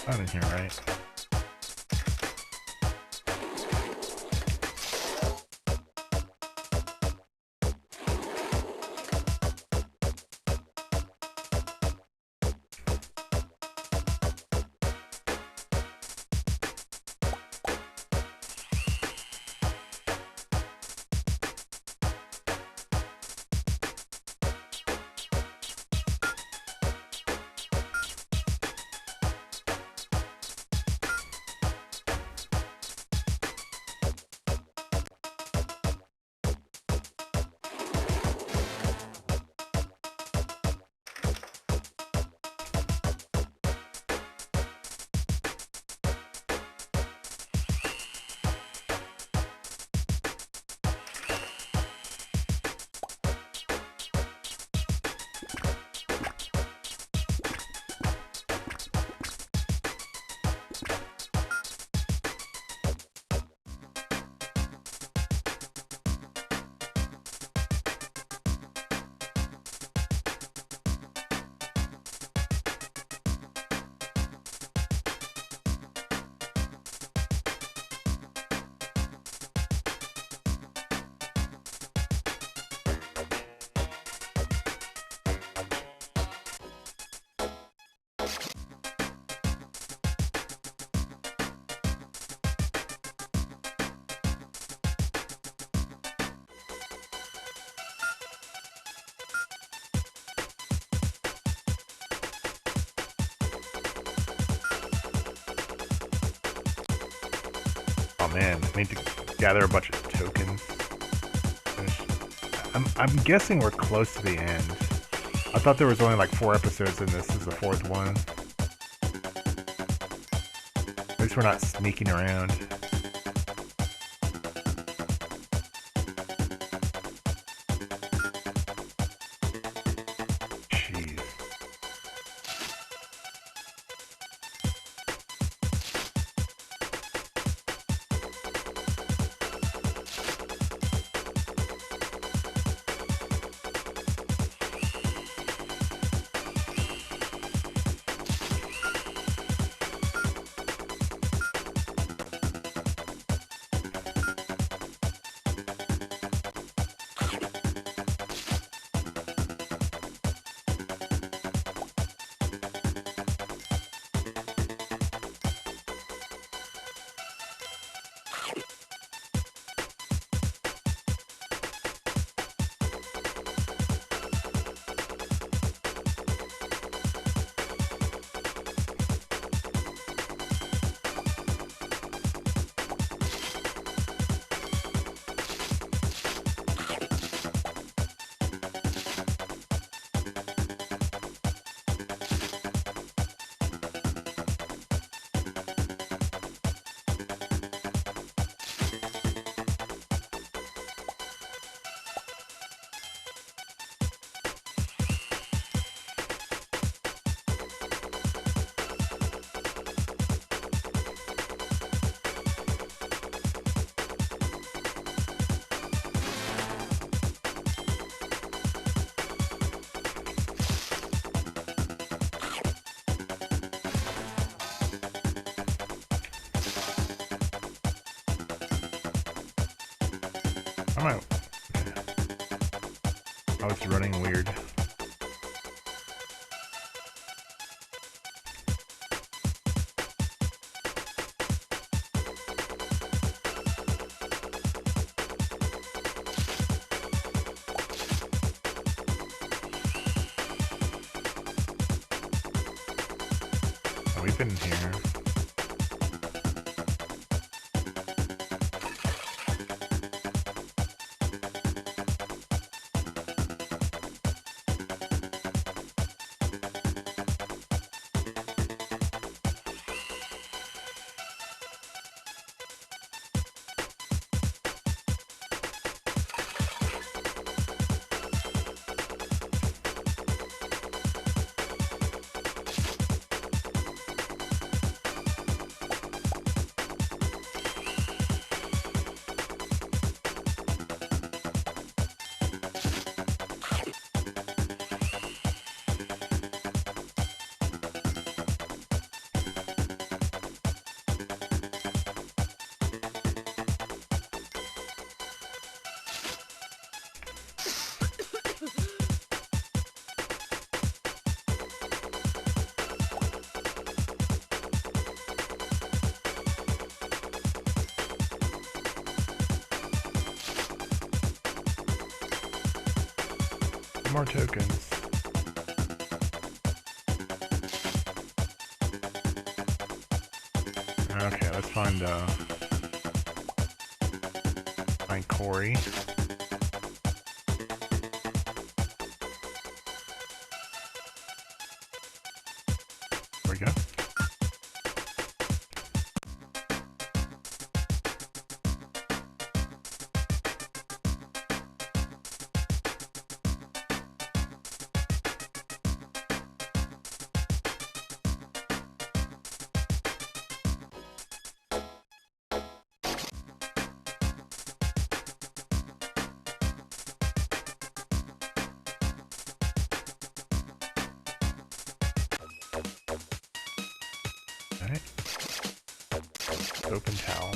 Not in here, right? Oh man, I need to gather a bunch of tokens. I'm guessing we're close to the end. I thought there was only like 4 episodes and this is the 4th one. At least we're not sneaking around. Jeez. I'm out. Oh, it's running weird. Oh, we've been here. More tokens. Okay, let's find Corey. There we go. Alright. Open towel.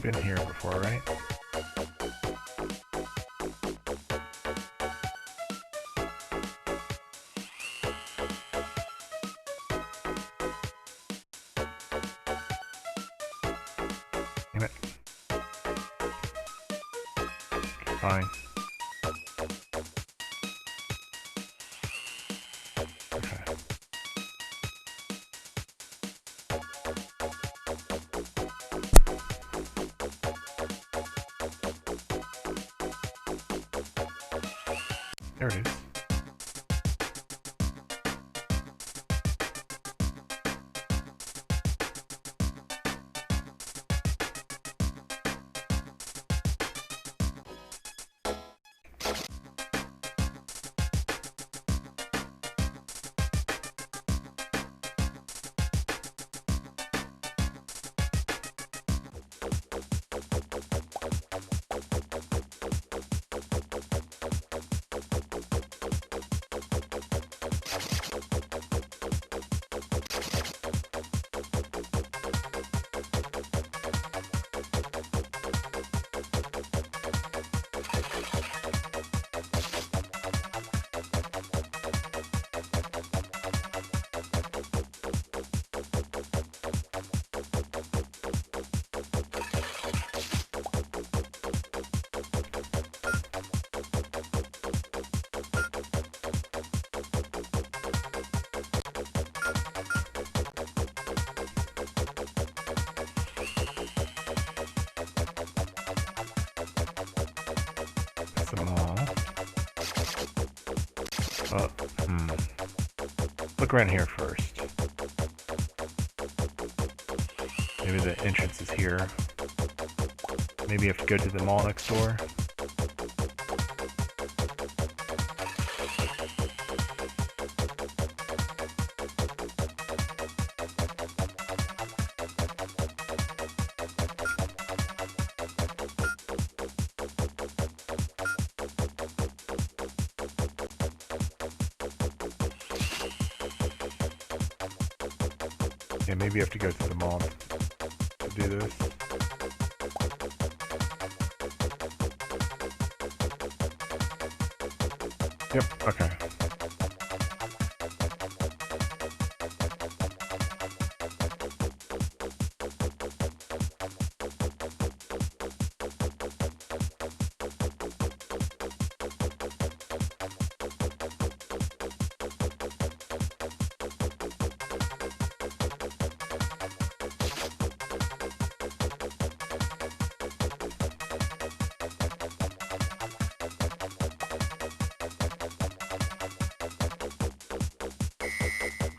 been here before, right? Damn it. Fine. Okay. There it is. The mall. Look around here first. Maybe the entrance is here. Maybe you have to go to the mall next door. Yeah, maybe you have to go to the mall to do this. Yep, okay.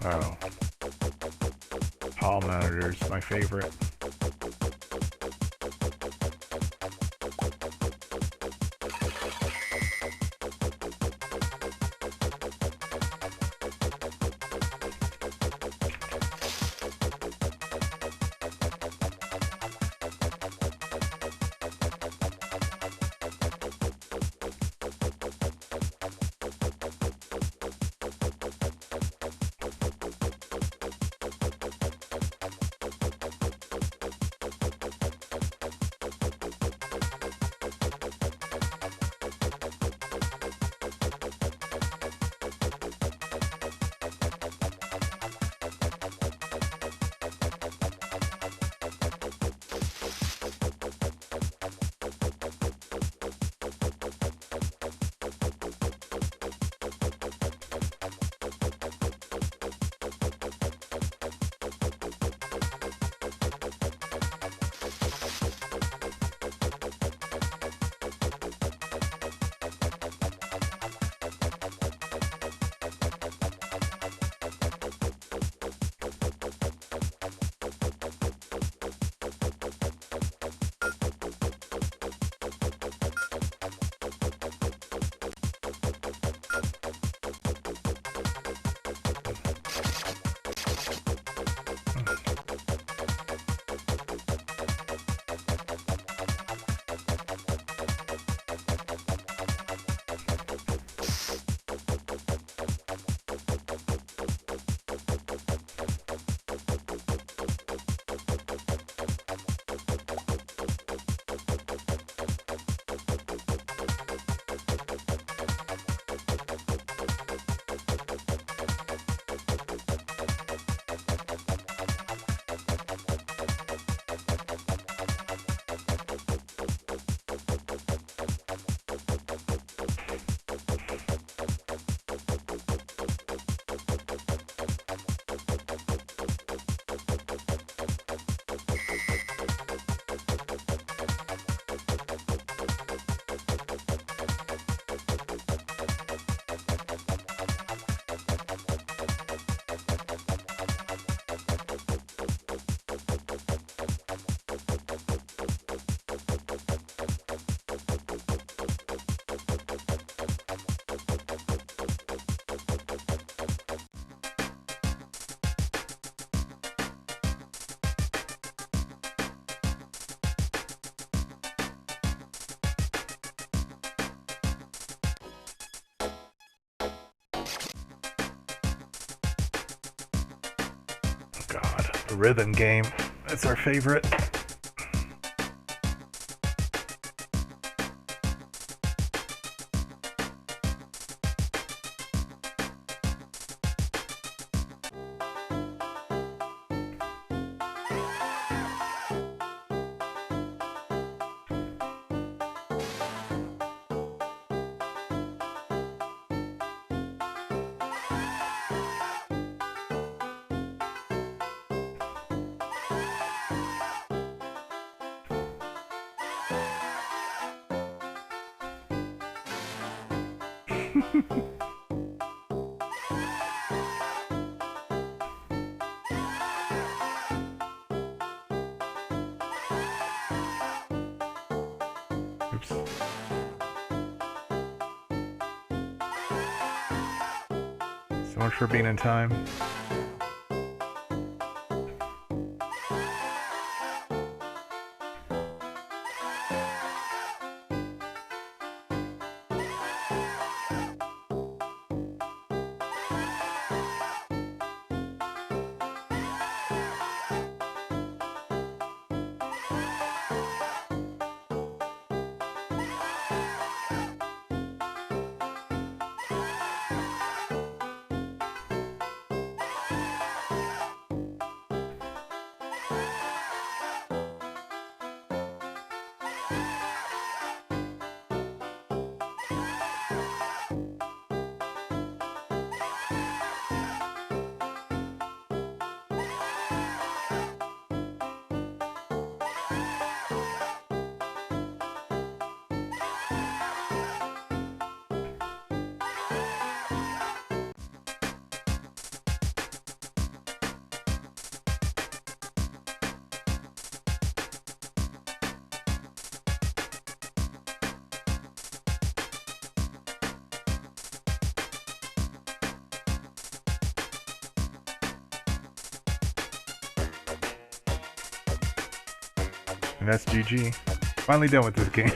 Oh. Hall monitors, my favorite. rhythm game. That's our favorite. Oops. So much for being in time. And that's GG. Finally done with this game.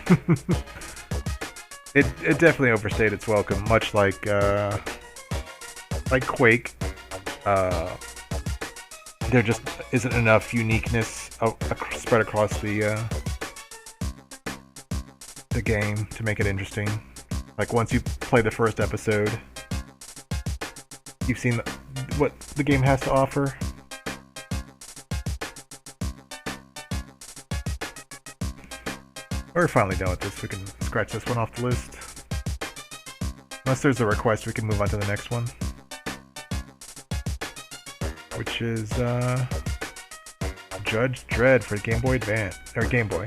it definitely overstayed its welcome, much like Quake. There just isn't enough uniqueness spread across the game to make it interesting. Like once you play the first episode, you've seen what the game has to offer. We're finally done with this. We can scratch this one off the list. Unless there's a request, we can move on to the next one. Which is Judge Dredd for Game Boy Advance or Game Boy.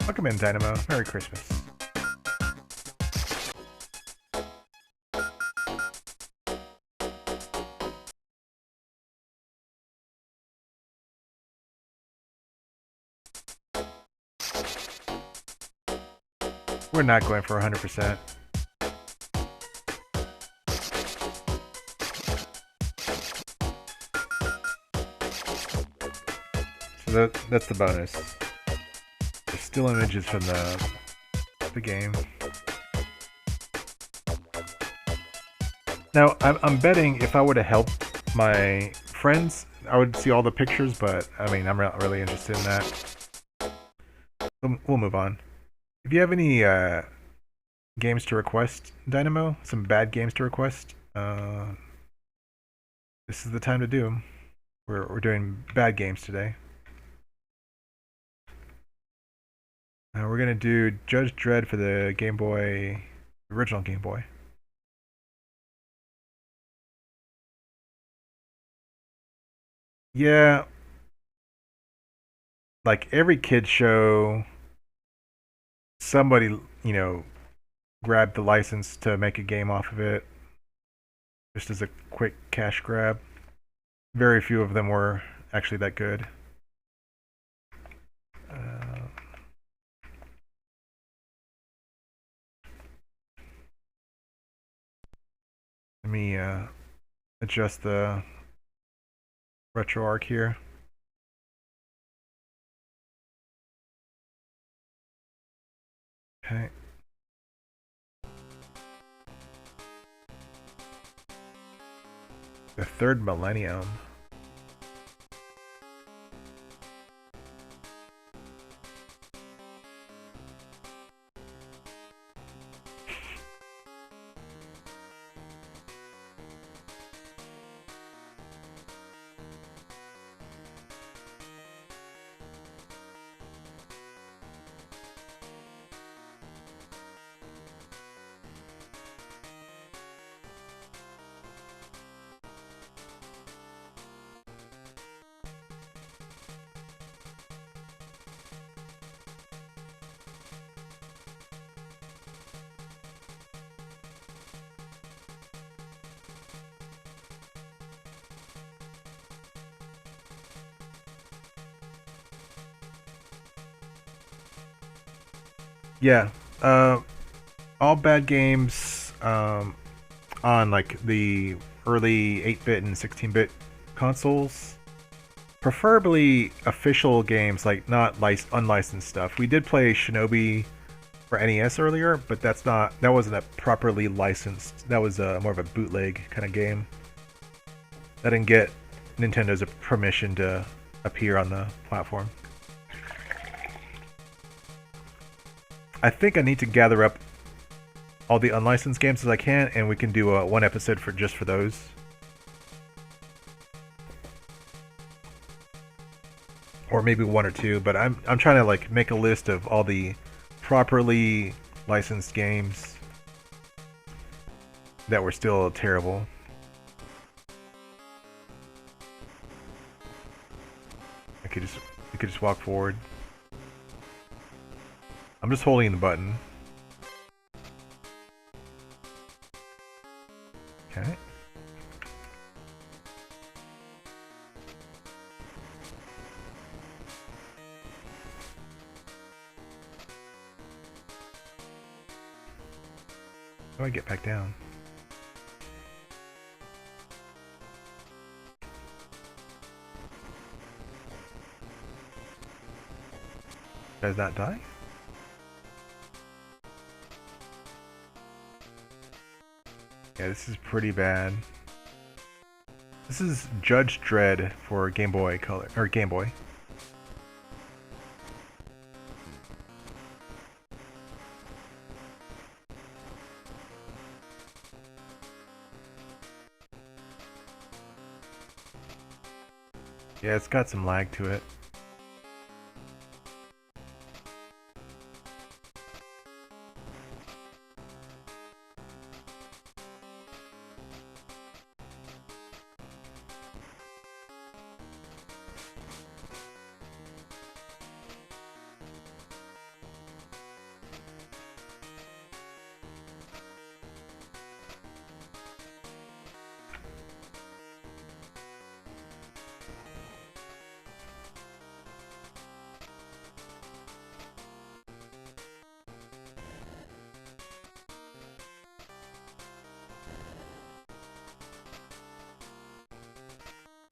Welcome in, Dynamo. Merry Christmas. We're not going for 100%. So that's the bonus. There's still images from the game. Now, I'm betting if I would have helped my friends, I would see all the pictures, but I mean, I'm not really interested in that. We'll move on. If you have any games to request, Dynamo, some bad games to request, this is the time to do them. We're doing bad games today. We're gonna do Judge Dredd for the Game Boy, original Game Boy. Yeah, like every kid show, somebody, grabbed the license to make a game off of it, just as a quick cash grab. Very few of them were actually that good. Let me adjust the RetroArch here. Okay. The third millennium. Yeah. All bad games on like the early 8-bit and 16-bit consoles. Preferably official games, like not unlicensed stuff. We did play Shinobi for NES earlier, but that wasn't a properly licensed. That was more of a bootleg kind of game. That didn't get Nintendo's permission to appear on the platform. I think I need to gather up all the unlicensed games as I can, and we can do one episode for just for those. Or maybe one or two, but I'm trying to like make a list of all the properly licensed games that were still terrible. You could just walk forward. I'm just holding the button. Okay. How do I get back down? Does that die? Yeah, this is pretty bad. This is Judge Dredd for Game Boy Color or Game Boy. Yeah, it's got some lag to it.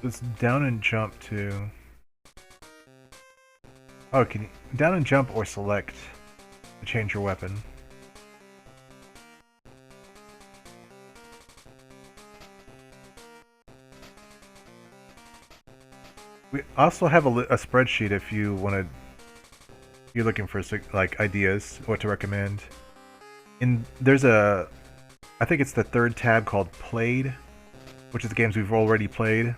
It's down and jump to... Oh, can you... Down and jump or select to change your weapon. We also have a spreadsheet if you want to... You're looking for like ideas, what to recommend. There's a... I think it's the third tab called Played, which is the games we've already played.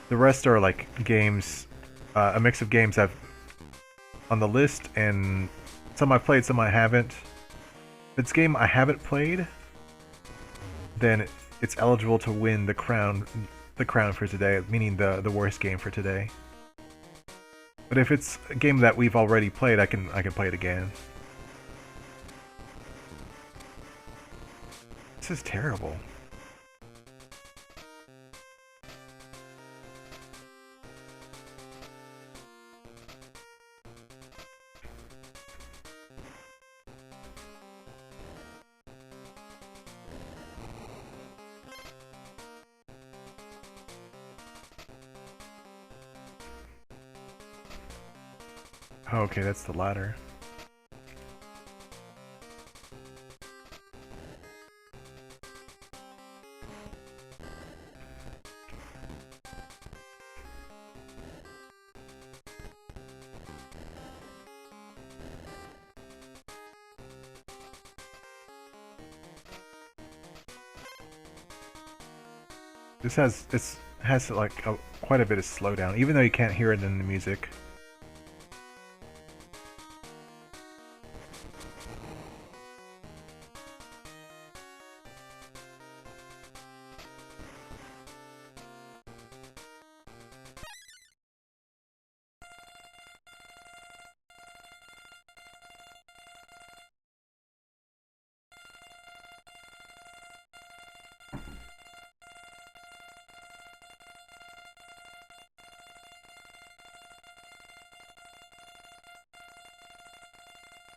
The rest are like games, a mix of games I've on the list, and some I've played, some I haven't. If it's a game I haven't played, then it's eligible to win the crown for today, meaning the worst game for today. But if it's a game that we've already played, I can play it again. This is terrible. Oh, okay, that's the ladder. This has like quite a bit of slowdown, even though you can't hear it in the music.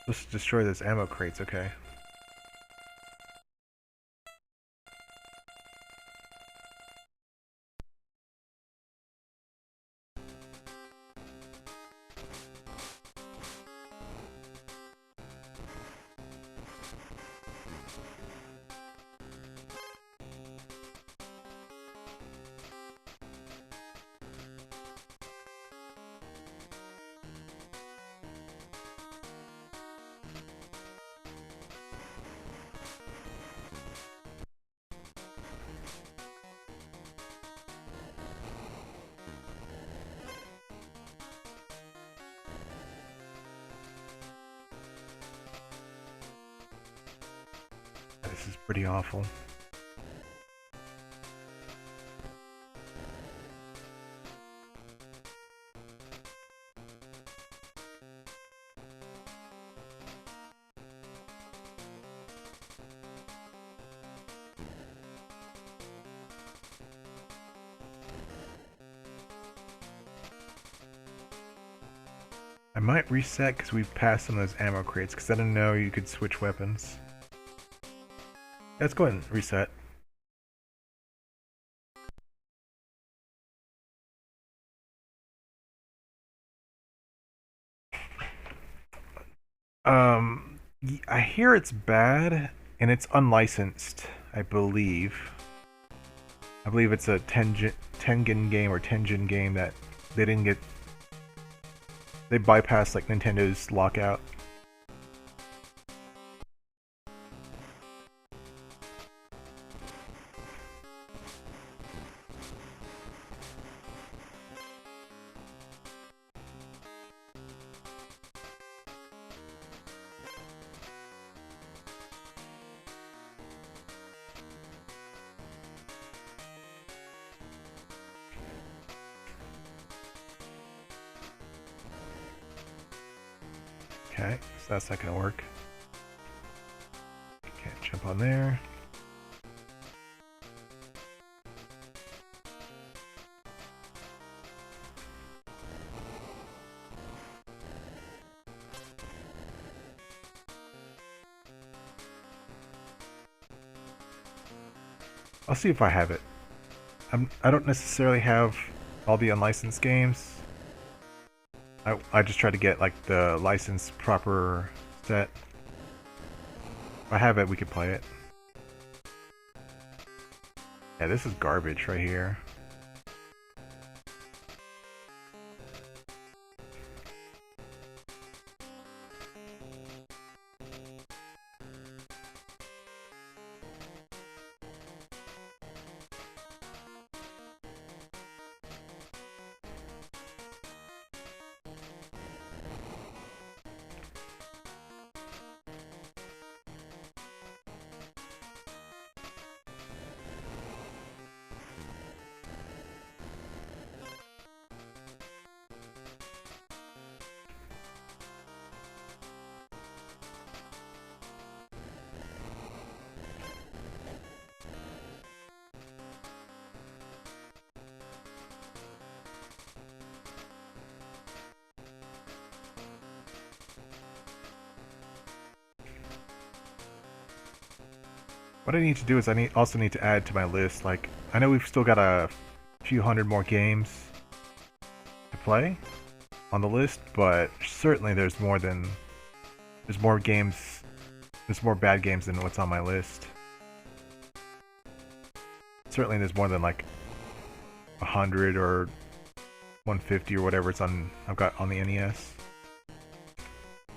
Let's destroy those ammo crates, okay. This is pretty awful. I might reset because we've passed some of those ammo crates because I didn't know you could switch weapons. Let's go ahead and reset. I hear it's bad and it's unlicensed, I believe. I believe it's a Tengen game or Tengen game that they didn't get. They bypassed like Nintendo's lockout. Okay, so that's not gonna work. Can't jump on there. I'll see if I have it. I don't necessarily have all the unlicensed games. I just try to get like the licensed proper set. If I have it, we could play it. Yeah, this is garbage right here. What I need to do is also need to add to my list, like, I know we've still got a few hundred more games to play. on the list, but certainly there's more games, there's more bad games than what's on my list. Certainly there's more than like 100 or 150 or whatever I've got on the NES.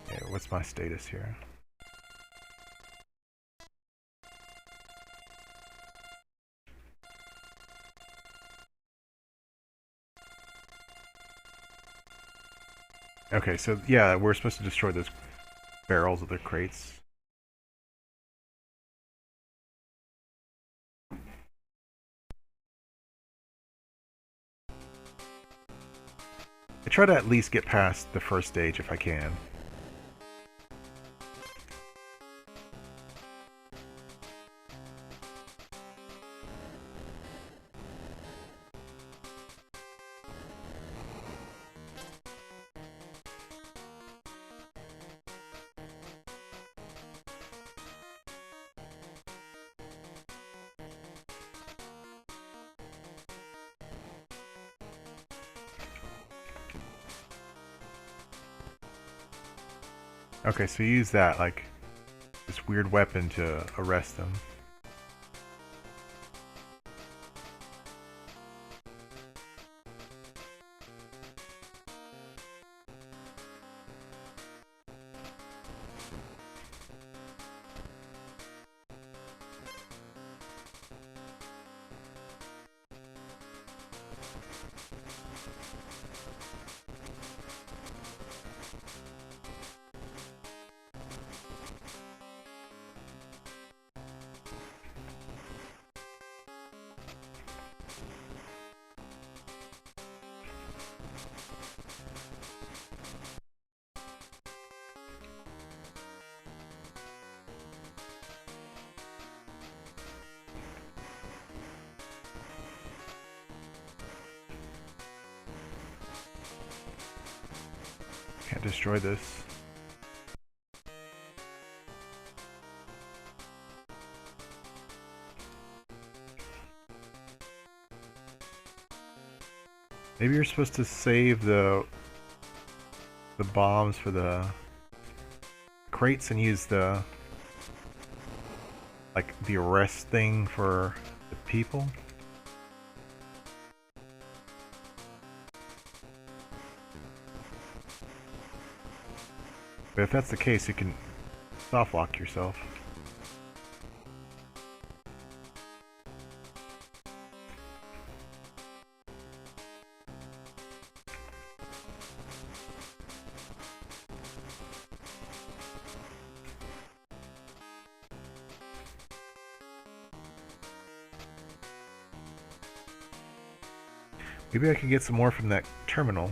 Okay, what's my status here? Okay, so yeah, we're supposed to destroy those barrels of the crates. I try to at least get past the first stage if I can. Okay, so you use that, like, this weird weapon to arrest them. Can't destroy this. Maybe you're supposed to save the bombs for the crates and use the arrest thing for the people. But if that's the case, you can soft lock yourself. Maybe I can get some more from that terminal.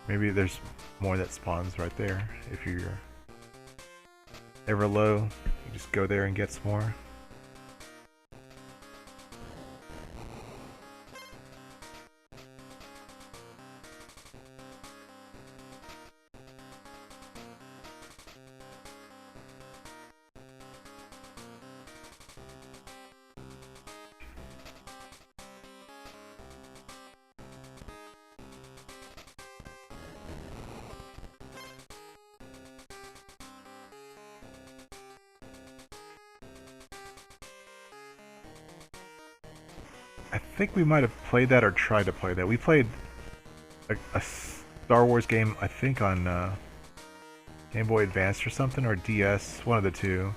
Maybe there's more that spawns right there. If you're ever low, you just go there and get some more. I think we might have played that or tried to play that. We played a Star Wars game, I think on Game Boy Advance or something, or DS, one of the two.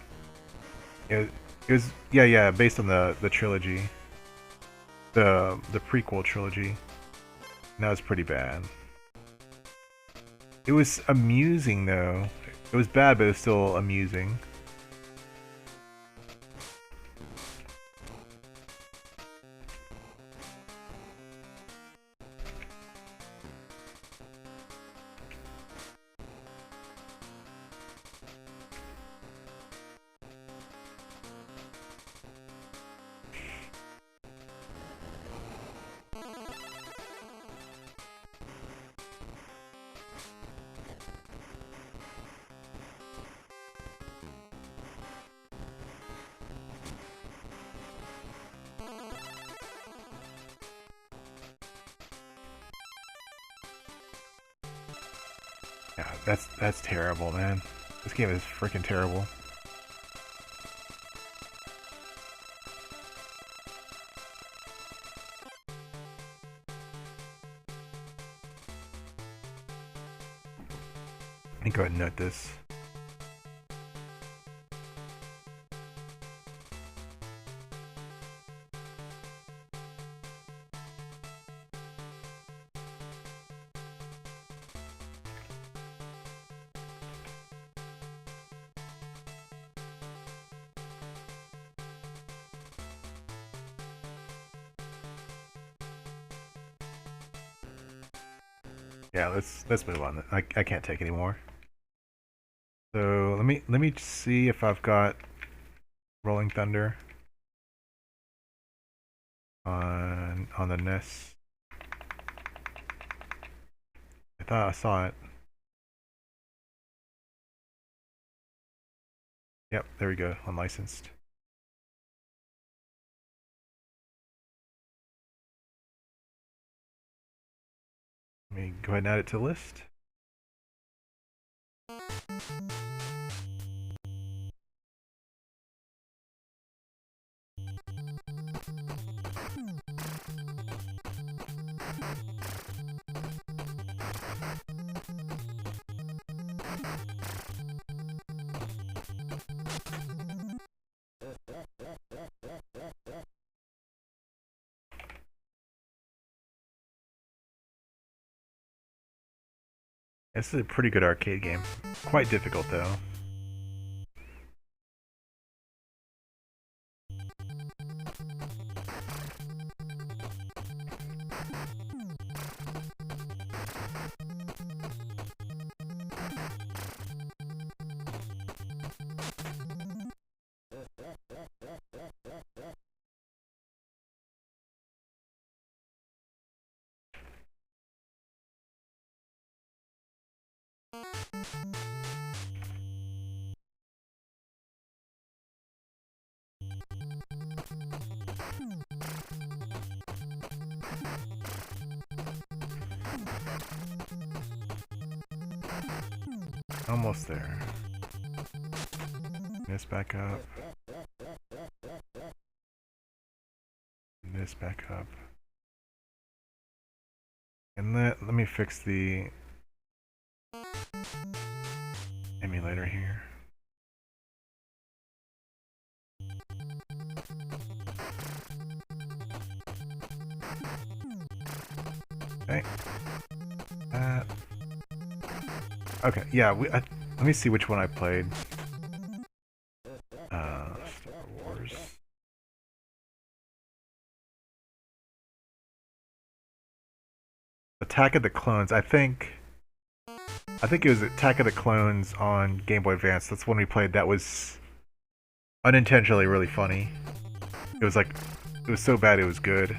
It was yeah, based on the trilogy, the prequel trilogy. And that was pretty bad. It was amusing though. It was bad, but it was still amusing. Yeah, that's terrible, man. This game is freaking terrible. Let me go ahead and note this. Yeah, let's move on. I can't take anymore. So let me see if I've got Rolling Thunder on the NES. I thought I saw it. Yep, there we go. Unlicensed. Let me go ahead and add it to the list. This is a pretty good arcade game. Quite difficult though. Almost there. This back up. This back up. And let me fix the emulator here. Okay. Okay, yeah, let me see which one I played. Star Wars. Attack of the Clones. I think it was Attack of the Clones on Game Boy Advance. That's one we played. That was unintentionally really funny. It was so bad it was good.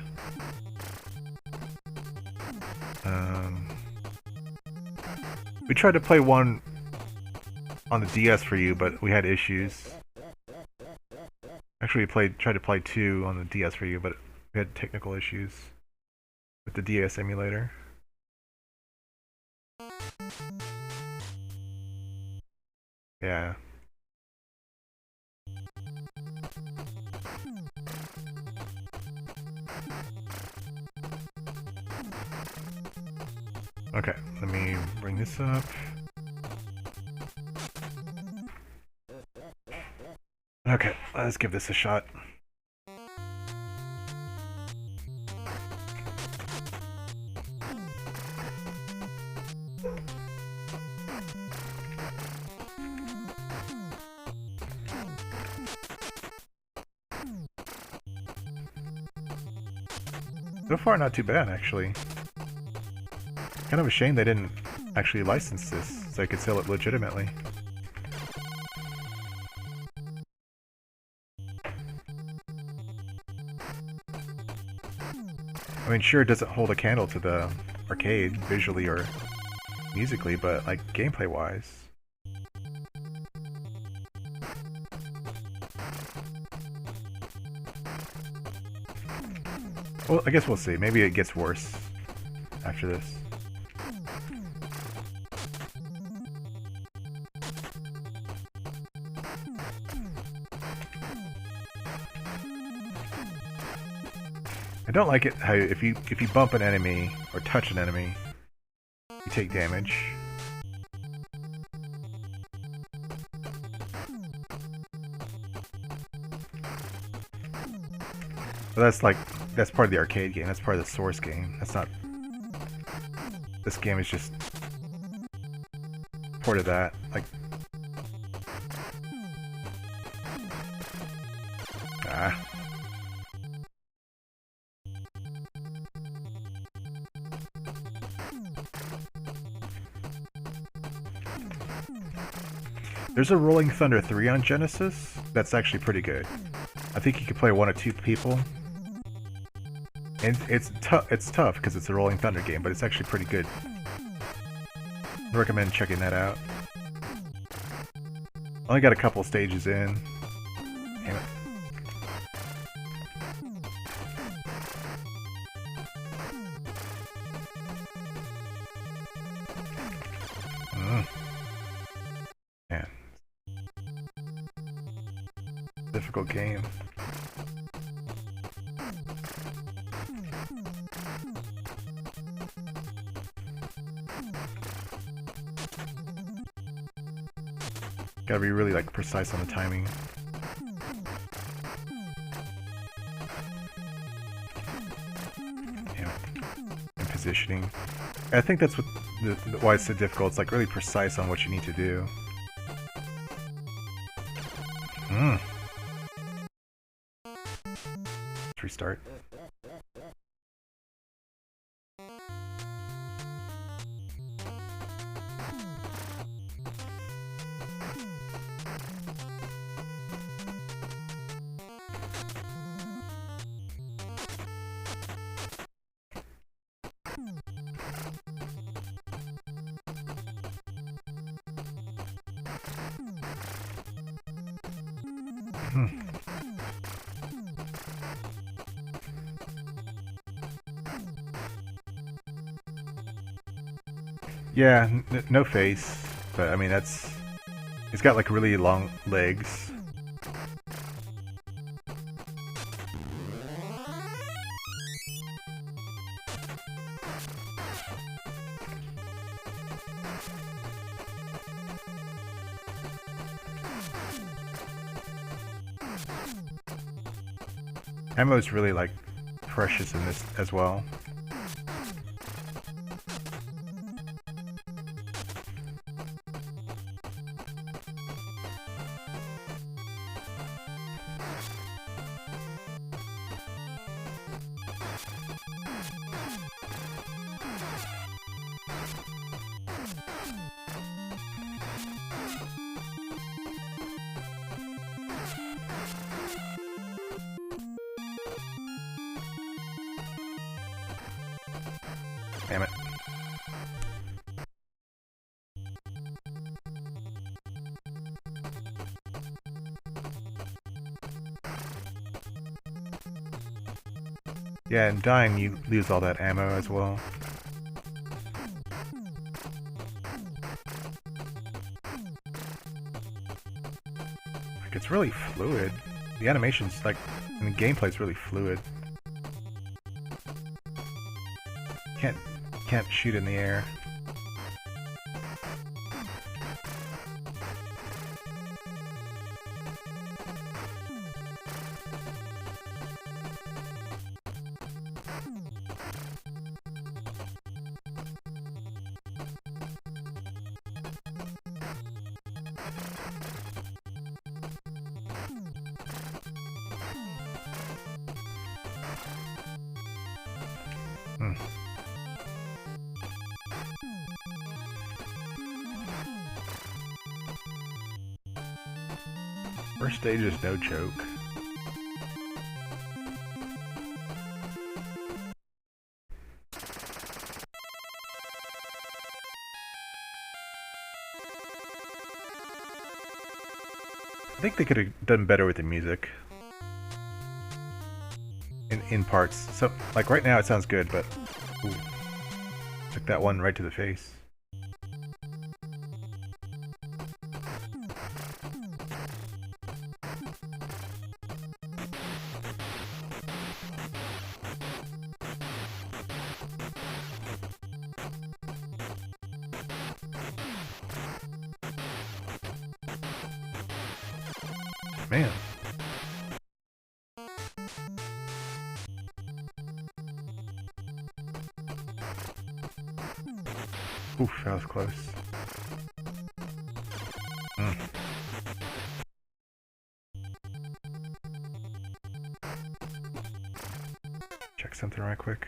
We tried to play one on the DS for you, but we had issues. Actually, we tried to play two on the DS for you, but we had technical issues with the DS emulator. Yeah. Okay, let me bring this up. Okay, let's give this a shot. So far, not too bad, actually. Kind of a shame they didn't actually license this, so I could sell it legitimately. I mean, sure, it doesn't hold a candle to the arcade, visually or musically, but, like, gameplay-wise. Well, I guess we'll see. Maybe it gets worse after this. don't like it how if you bump an enemy or touch an enemy, you take damage. But that's part of the arcade game. That's part of the source game. That's not. This game is just part of that. Like. Ah. There's a Rolling Thunder 3 on Genesis. That's actually pretty good. I think you could play 1 or 2 people. And it's tough because it's a Rolling Thunder game, but it's actually pretty good. I recommend checking that out. Only got a couple stages in. Damn it. Man. Difficult game. Gotta be really like precise on the timing. Yeah. And positioning. I think that's what why it's so difficult. It's like really precise on what you need to do. Let's restart. Yeah, no face, but I mean it's got like really long legs. Ammo is really like precious in this as well. Damn it. Yeah, and dying, you lose all that ammo as well. Like, it's really fluid. The animation's like, and the gameplay's really fluid. Can't shoot in the air. First stage is no joke. I think they could have done better with the music. In parts. So, like right now it sounds good, but... Ooh. Took that one right to the face. Man. Oof, that was close. Mm. Check something right quick.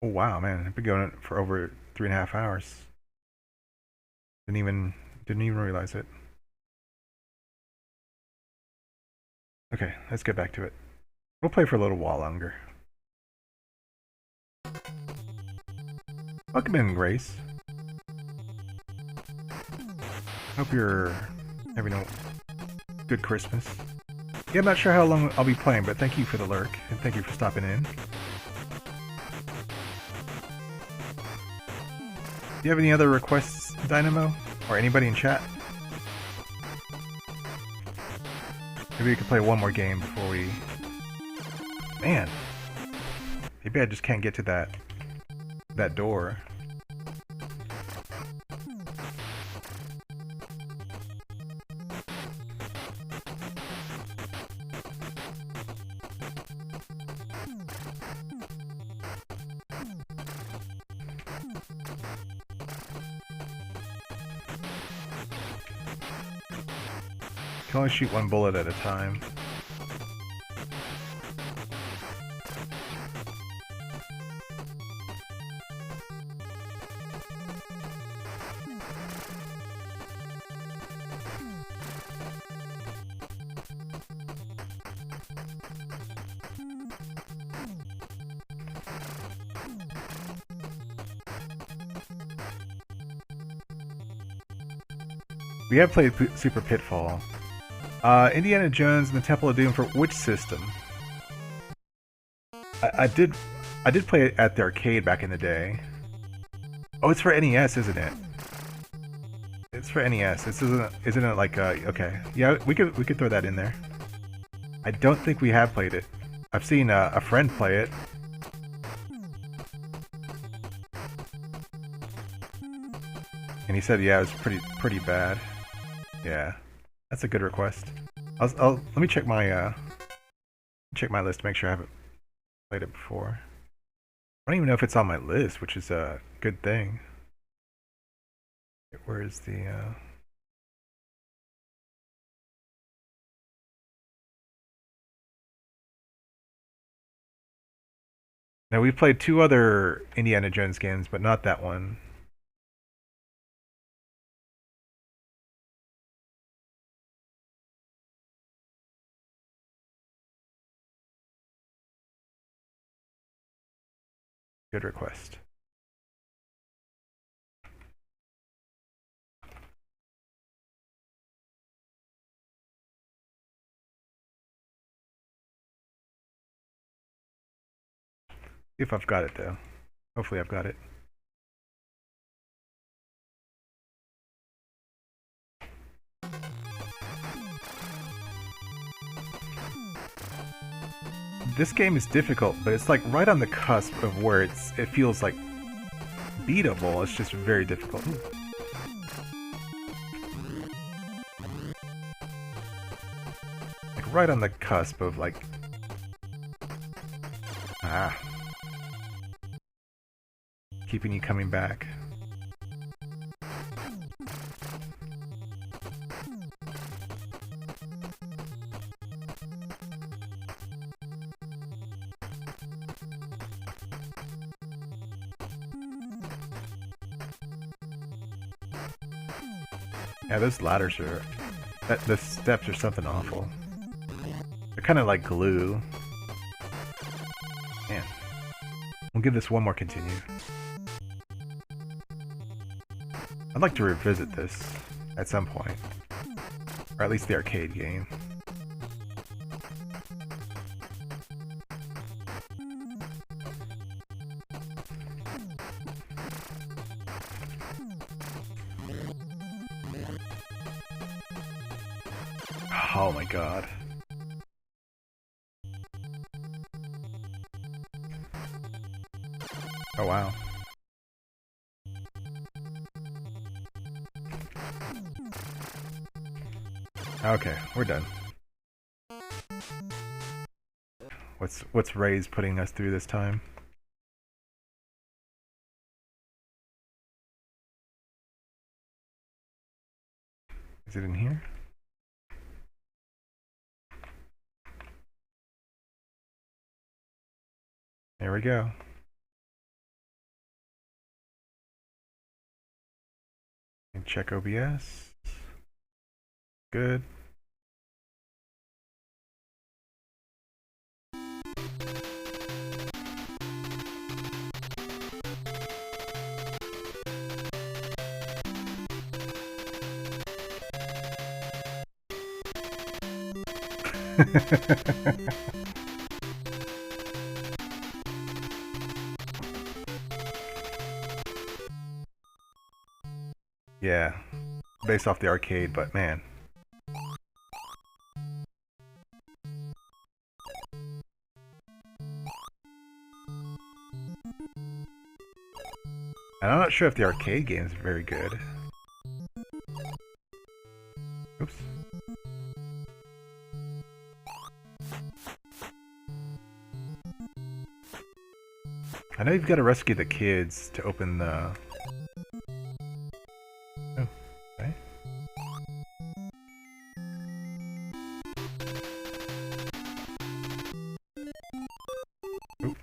Oh wow, man, I've been going for over 3.5 hours. Didn't even realize it. Okay, let's get back to it. We'll play for a little while longer. Welcome in, Grace. Hope you're having a good Christmas. Yeah, I'm not sure how long I'll be playing, but thank you for the lurk, and thank you for stopping in. Do you have any other requests, Dynamo? Or anybody in chat? Maybe we could play one more game before we... Man! Maybe I just can't get to that door. Can only shoot one bullet at a time. We have played Super Pitfall. Indiana Jones and the Temple of Doom for which system? I did play it at the arcade back in the day. Oh, it's for NES, isn't it? It's for NES. This isn't it like okay? Yeah, we could throw that in there. I don't think we have played it. I've seen a friend play it. And he said, yeah, it was pretty bad. Yeah, that's a good request. Let me check my list to make sure I haven't played it before. I don't even know if it's on my list, which is a good thing. Where is the Now we've played 2 other Indiana Jones games, but not that one. Good request. See if I've got it though. Hopefully I've got it. This game is difficult, but it's like right on the cusp of where it feels like beatable. It's just very difficult. Like right on the cusp of like keeping you coming back. Yeah, those ladders are... the steps are something awful. They're kind of like glue. Man. We'll give this one more continue. I'd like to revisit this at some point. Or at least the arcade game. Oh my god. Oh wow. Okay, we're done. What's Ray's putting us through this time? Is it in here? There we go. And check OBS. Good. Yeah, based off the arcade, but man. And I'm not sure if the arcade game is very good. Oops. I know you've got to rescue the kids to open the... Oh, okay. Oop.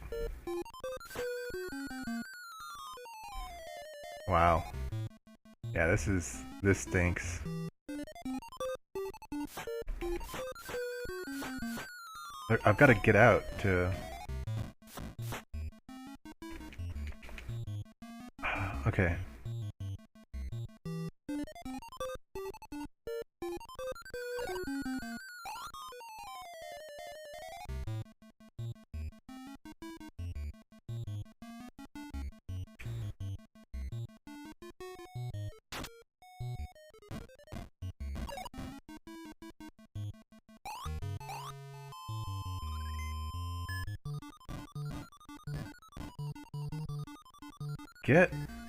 Wow. Yeah, this stinks. I've got to get out to... Okay.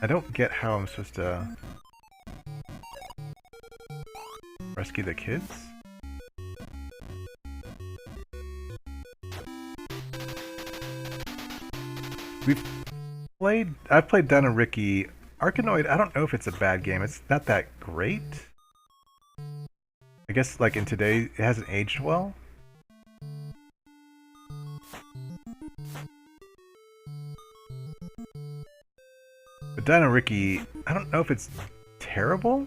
I don't get how I'm supposed to rescue the kids. I've played Dino Ricky. Arkanoid, I don't know if it's a bad game. It's not that great. I guess like in today, it hasn't aged well. But Dino Ricky, I don't know if it's terrible,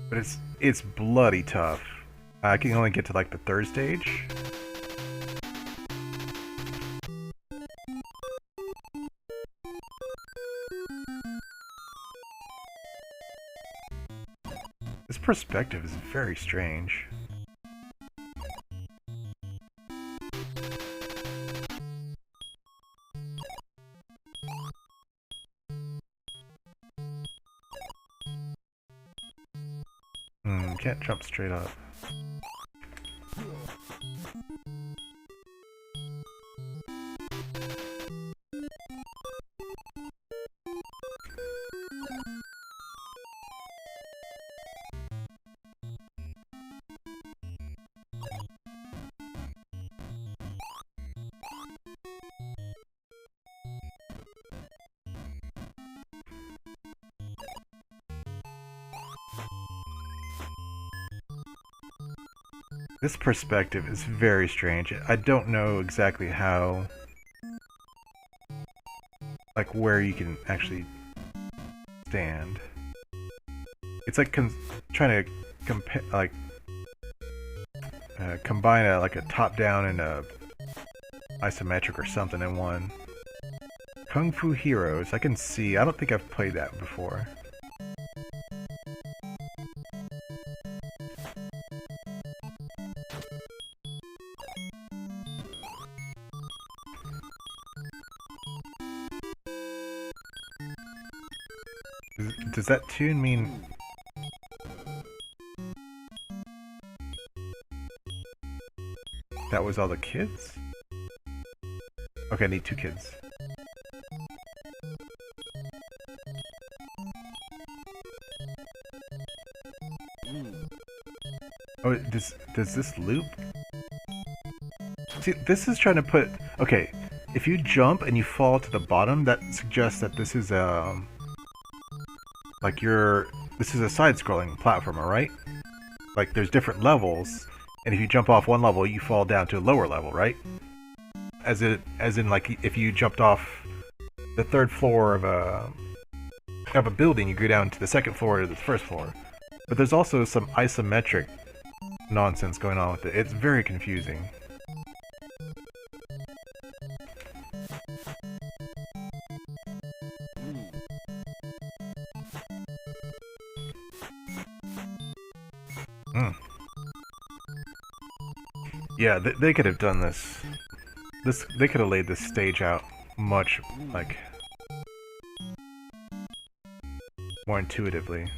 but it's bloody tough. I can only get to like the third stage. This perspective is very strange. Can't jump straight up. This perspective is very strange. I don't know exactly how... like where you can actually stand. It's like trying to combine a top-down and a isometric or something in one. Kung Fu Heroes, I can see. I don't think I've played that before. Does that tune mean... That was all the kids? Okay, I need 2 kids. Oh, does this loop? See, this is trying to put... Okay, if you jump and you fall to the bottom, that suggests that this is like this is a side-scrolling platformer, right? Like there's different levels, and if you jump off one level, you fall down to a lower level, right? As in like if you jumped off the 3rd floor of a building, you go down to the 2nd floor to the 1st floor. But there's also some isometric nonsense going on with it. It's very confusing. Yeah, they could have done this. They could have laid this stage out much, like, more intuitively.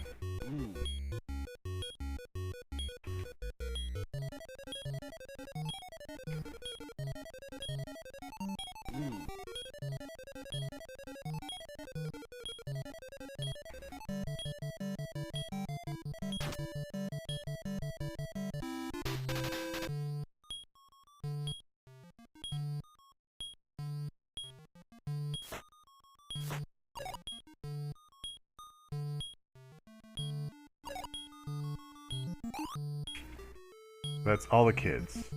That's all the kids.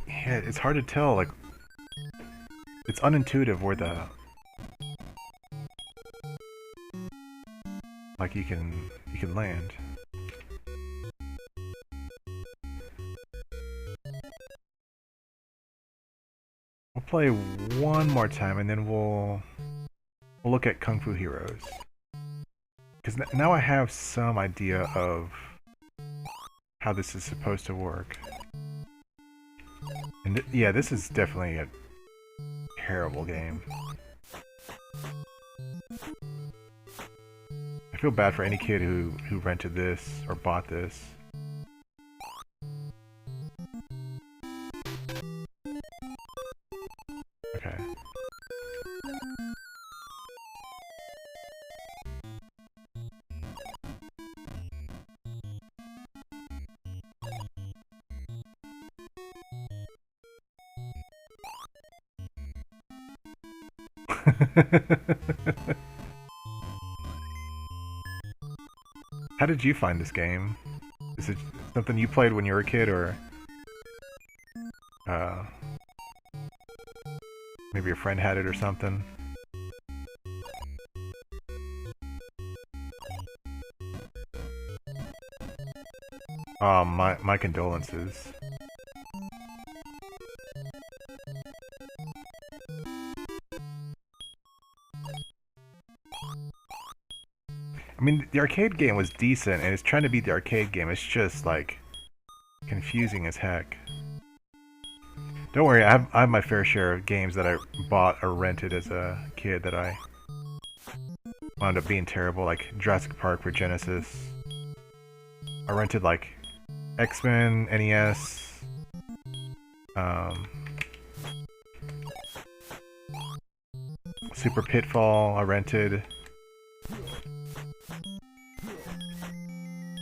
Yeah, it's hard to tell, like, it's unintuitive where the... Like, you can land. We'll play one more time and then we'll look at Kung Fu Heroes. Because now I have some idea of how this is supposed to work. And yeah, this is definitely a terrible game. I feel bad for any kid who rented this or bought this. Okay. How did you find this game? Is it something you played when you were a kid, or maybe your friend had it or something? My condolences. I mean, the arcade game was decent, and it's trying to beat the arcade game. It's just, like, confusing as heck. Don't worry, I have my fair share of games that I bought or rented as a kid that I wound up being terrible, like Jurassic Park for Genesis. I rented, like, X-Men, NES, Super Pitfall, I rented.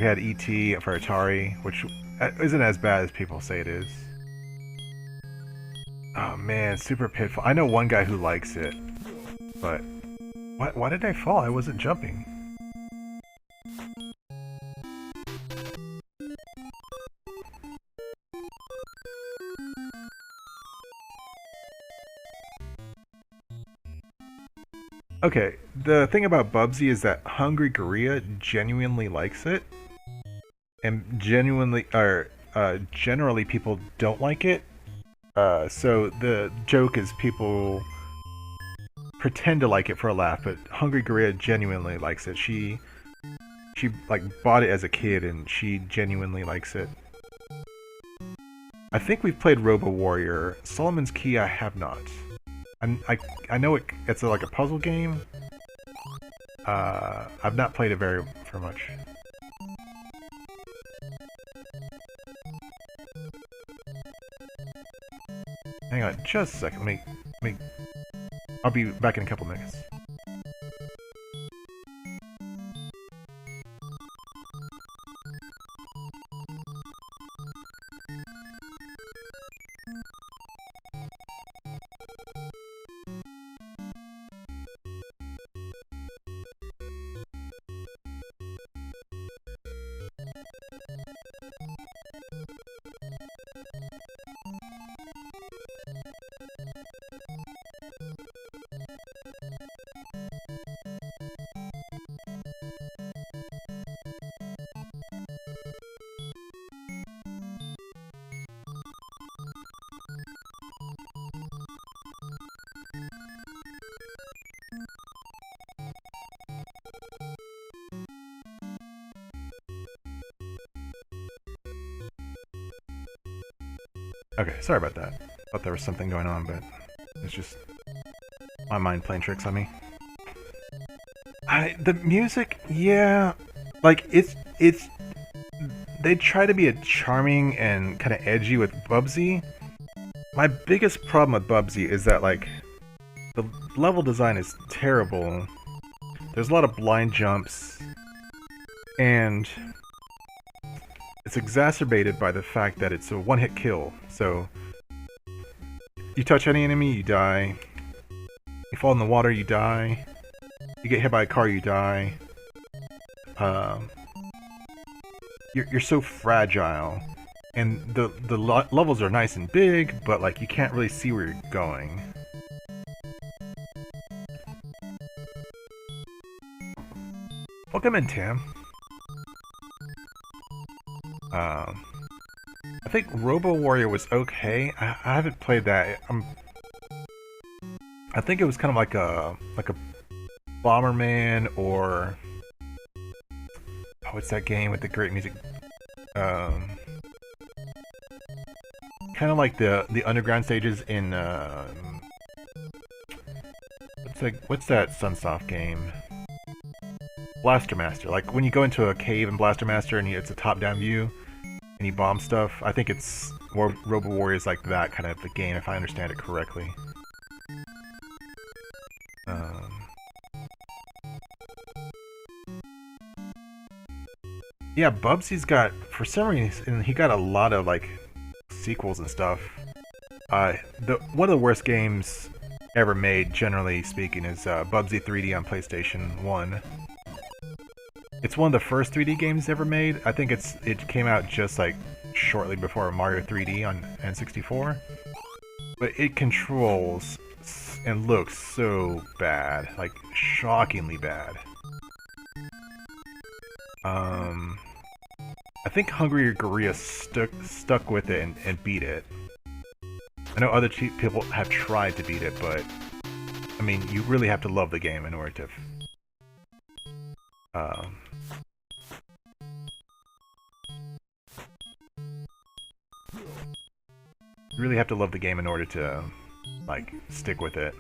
We had E.T. for Atari, which isn't as bad as people say it is. Oh man, Super Pitfall. I know one guy who likes it, but... Why did I fall? I wasn't jumping. Okay, the thing about Bubsy is that Hungry Gorilla genuinely likes it, and generally people don't like it. So the joke is people pretend to like it for a laugh, but Hungry Gorilla genuinely likes it. She like bought it as a kid, and she genuinely likes it. I think we've played Robo Warrior. Solomon's Key I have not. I know it's like a puzzle game. I've not played it very much. Hang on, just a second. Let me. I'll be back in a couple minutes. Okay, sorry about that. Thought there was something going on, but it's just my mind playing tricks on me. The music, yeah, like it's they try to be a charming and kind of edgy with Bubsy. My biggest problem with Bubsy is that like the level design is terrible. There's a lot of blind jumps, and it's exacerbated by the fact that it's a one-hit kill. So you touch any enemy, you die. You fall in the water, you die. You get hit by a car, you die. You're so fragile, and the levels are nice and big, but like you can't really see where you're going. Welcome in, Tam. I think Robo Warrior was okay. I haven't played that. I think it was kind of like a Bomberman, or what's that game with the great music? Kind of like the underground stages in what's that Sunsoft game? Blaster Master. Like when you go into a cave in Blaster Master and it's a top-down view and you bomb stuff. I think it's more Robo Warrior is like that kind of the game, if I understand it correctly. Yeah, Bubsy's got, for some reason, he got a lot of like sequels and stuff. One of the worst games ever made, generally speaking, is Bubsy 3D on PlayStation 1. It's one of the first 3D games ever made. I think it came out just like shortly before Mario 3D on N64. But it controls and looks so bad, like shockingly bad. I think Hungry Gorilla stuck with it and beat it. I know other people have tried to beat it, but I mean, you really have to love the game in order to. You really have to love the game in order to, like, stick with it.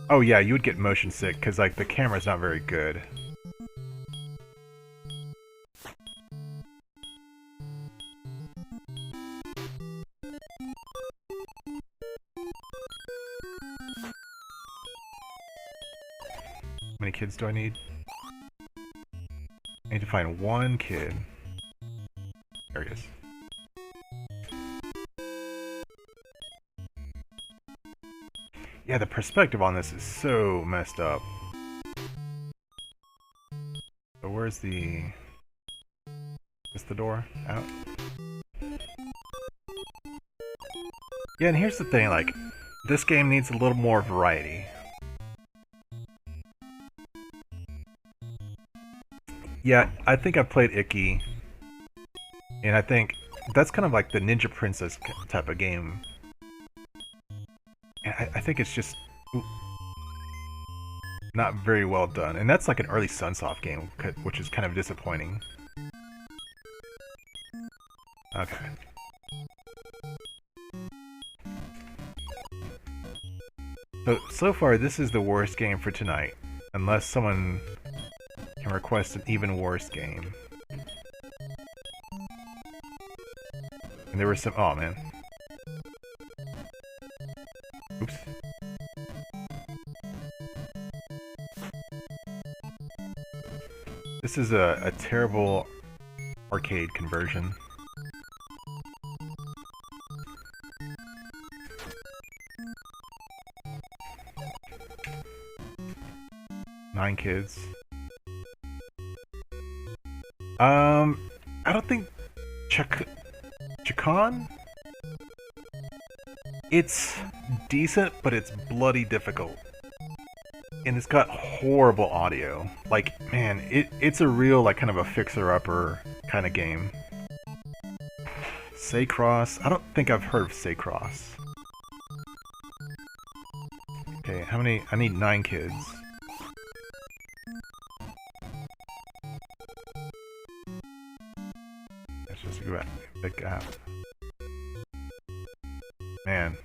Oh yeah, you would get motion sick because like the camera's not very good. How many kids do I need? I need to find one kid. There he is. Yeah, the perspective on this is so messed up. So where's the... Is the door out? Yeah, and here's the thing, like, This game needs a little more variety. Yeah, I think I've played Icky, and I think that's kind of like the Ninja Princess type of game. And I think it's just not very well done, and that's like an early Sunsoft game, which is kind of disappointing. Okay. So far, this is the worst game for tonight, unless someone can request an even worse game. And there were some... Oh, man. Oops. This is a terrible arcade conversion. Nine kids. I don't think Chacon? It's decent, but it's bloody difficult. And it's got horrible audio. Like, man, it's a real, like, kind of a fixer-upper kind of game. Saycross? I don't think I've heard of Saycross. Okay, how many? I need 9 kids. Let's just go back and pick up. Man.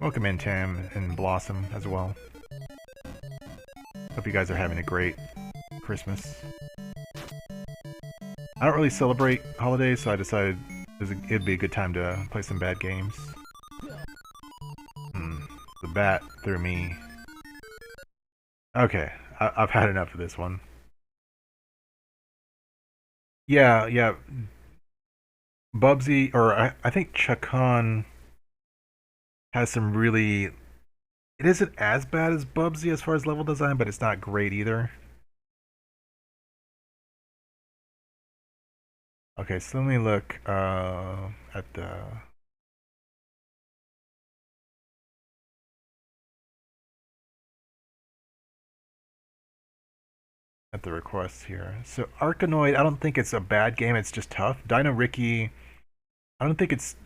Welcome in, Tam and Blossom as well. Hope you guys are having a great Christmas. I don't really celebrate holidays, so I decided it'd be a good time to play some bad games. The bat threw me. Okay, I've had enough of this one. Yeah. Bubsy, or I think Chacon has some really... It isn't as bad as Bubsy as far as level design, but it's not great either. Okay, so let me look at the requests here. So Arkanoid, I don't think it's a bad game, it's just tough. Dino Ricky, I don't think it's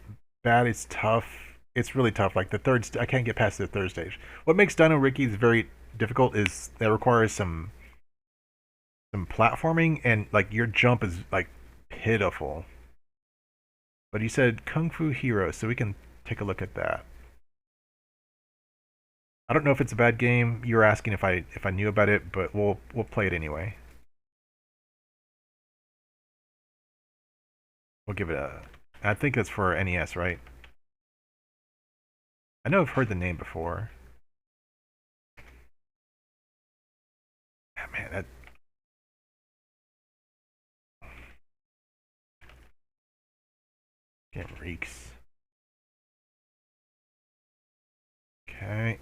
bad, it's tough. It's really tough. Like the third, I can't get past the third stage. What makes Dino Ricky's very difficult is that requires some platforming, and like your jump is like pitiful. But you said Kung Fu Hero, so we can take a look at that. I don't know if it's a bad game. You were asking if I knew about it, but we'll play it anyway. We'll give it a... I think that's for NES, right? I know I've heard the name before. Ah, man, that... game reeks. Okay.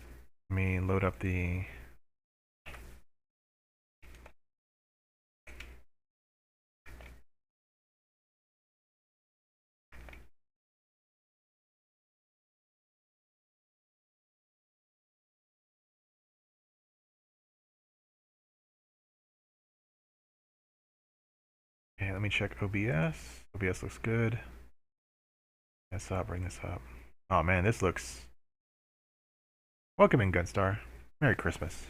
Let me load up the... Okay, let me check OBS. OBS looks good. Yes, I'll bring this up. Oh man, this looks... Welcome in, Gunstar. Merry Christmas.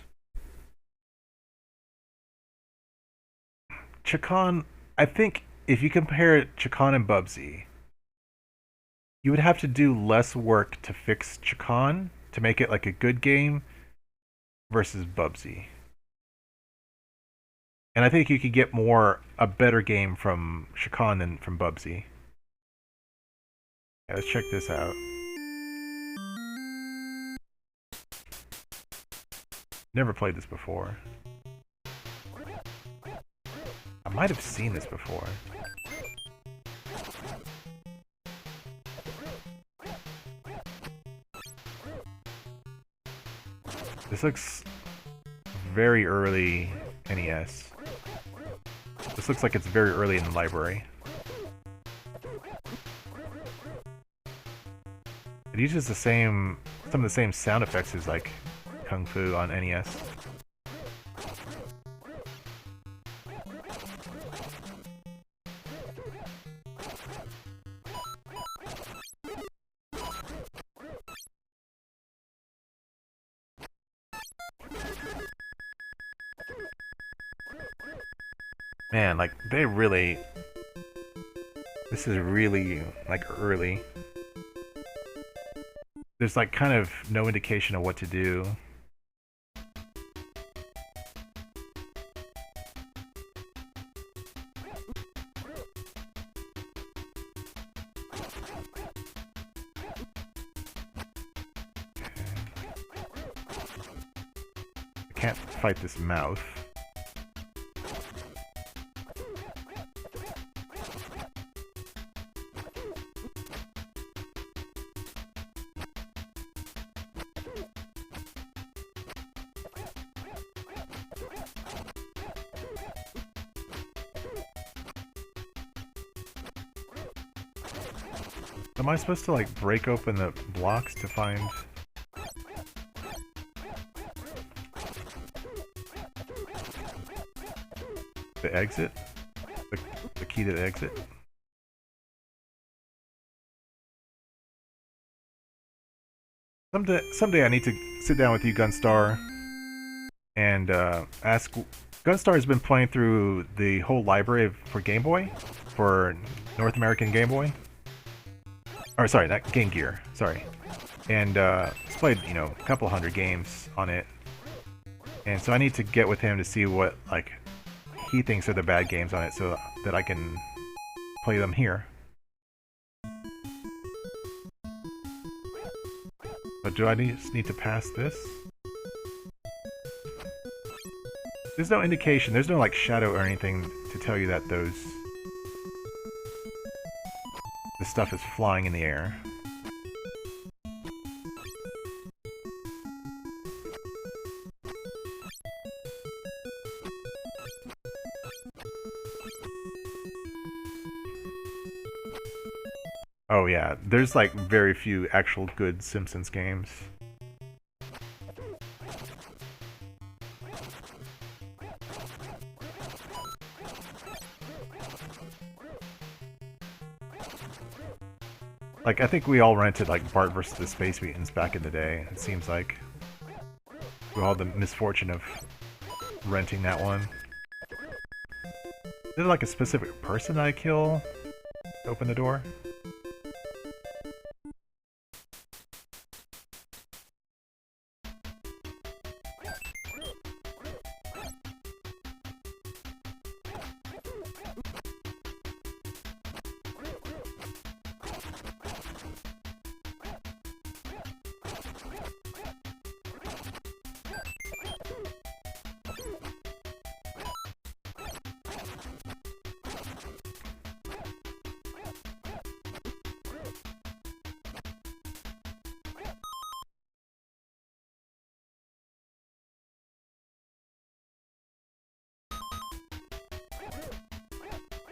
Chacon, I think if you compare Chacon and Bubsy, you would have to do less work to fix Chacon to make it like a good game versus Bubsy. And I think you could get a better game from Chacon than from Bubsy. Yeah, let's check this out. Never played this before. I might have seen this before. This looks very early NES. This looks like it's very early in the library. It uses some of the same sound effects as like Kung Fu on NES. Man, like, they really... This is really, like, early. There's, like, kind of no indication of what to do. I can't fight this mouth. Am I supposed to, like, break open the blocks to find... the exit? The key to the exit? Someday I need to sit down with you, Gunstar, and ask... Gunstar has been playing through the whole library for Game Boy, for North American Game Boy. Or sorry, not Game Gear, sorry. And he's played, you know, a couple hundred games on it. And so I need to get with him to see what, like, he thinks are the bad games on it so that I can play them here. But do I just need to pass this? There's no indication, there's no, like, shadow or anything to tell you that this stuff is flying in the air. Oh yeah, there's like very few actual good Simpsons games. Like, I think we all rented, like, Bart vs. the Space Mutants back in the day. It seems like we all had the misfortune of renting that one. Is there, like, a specific person I kill to open the door?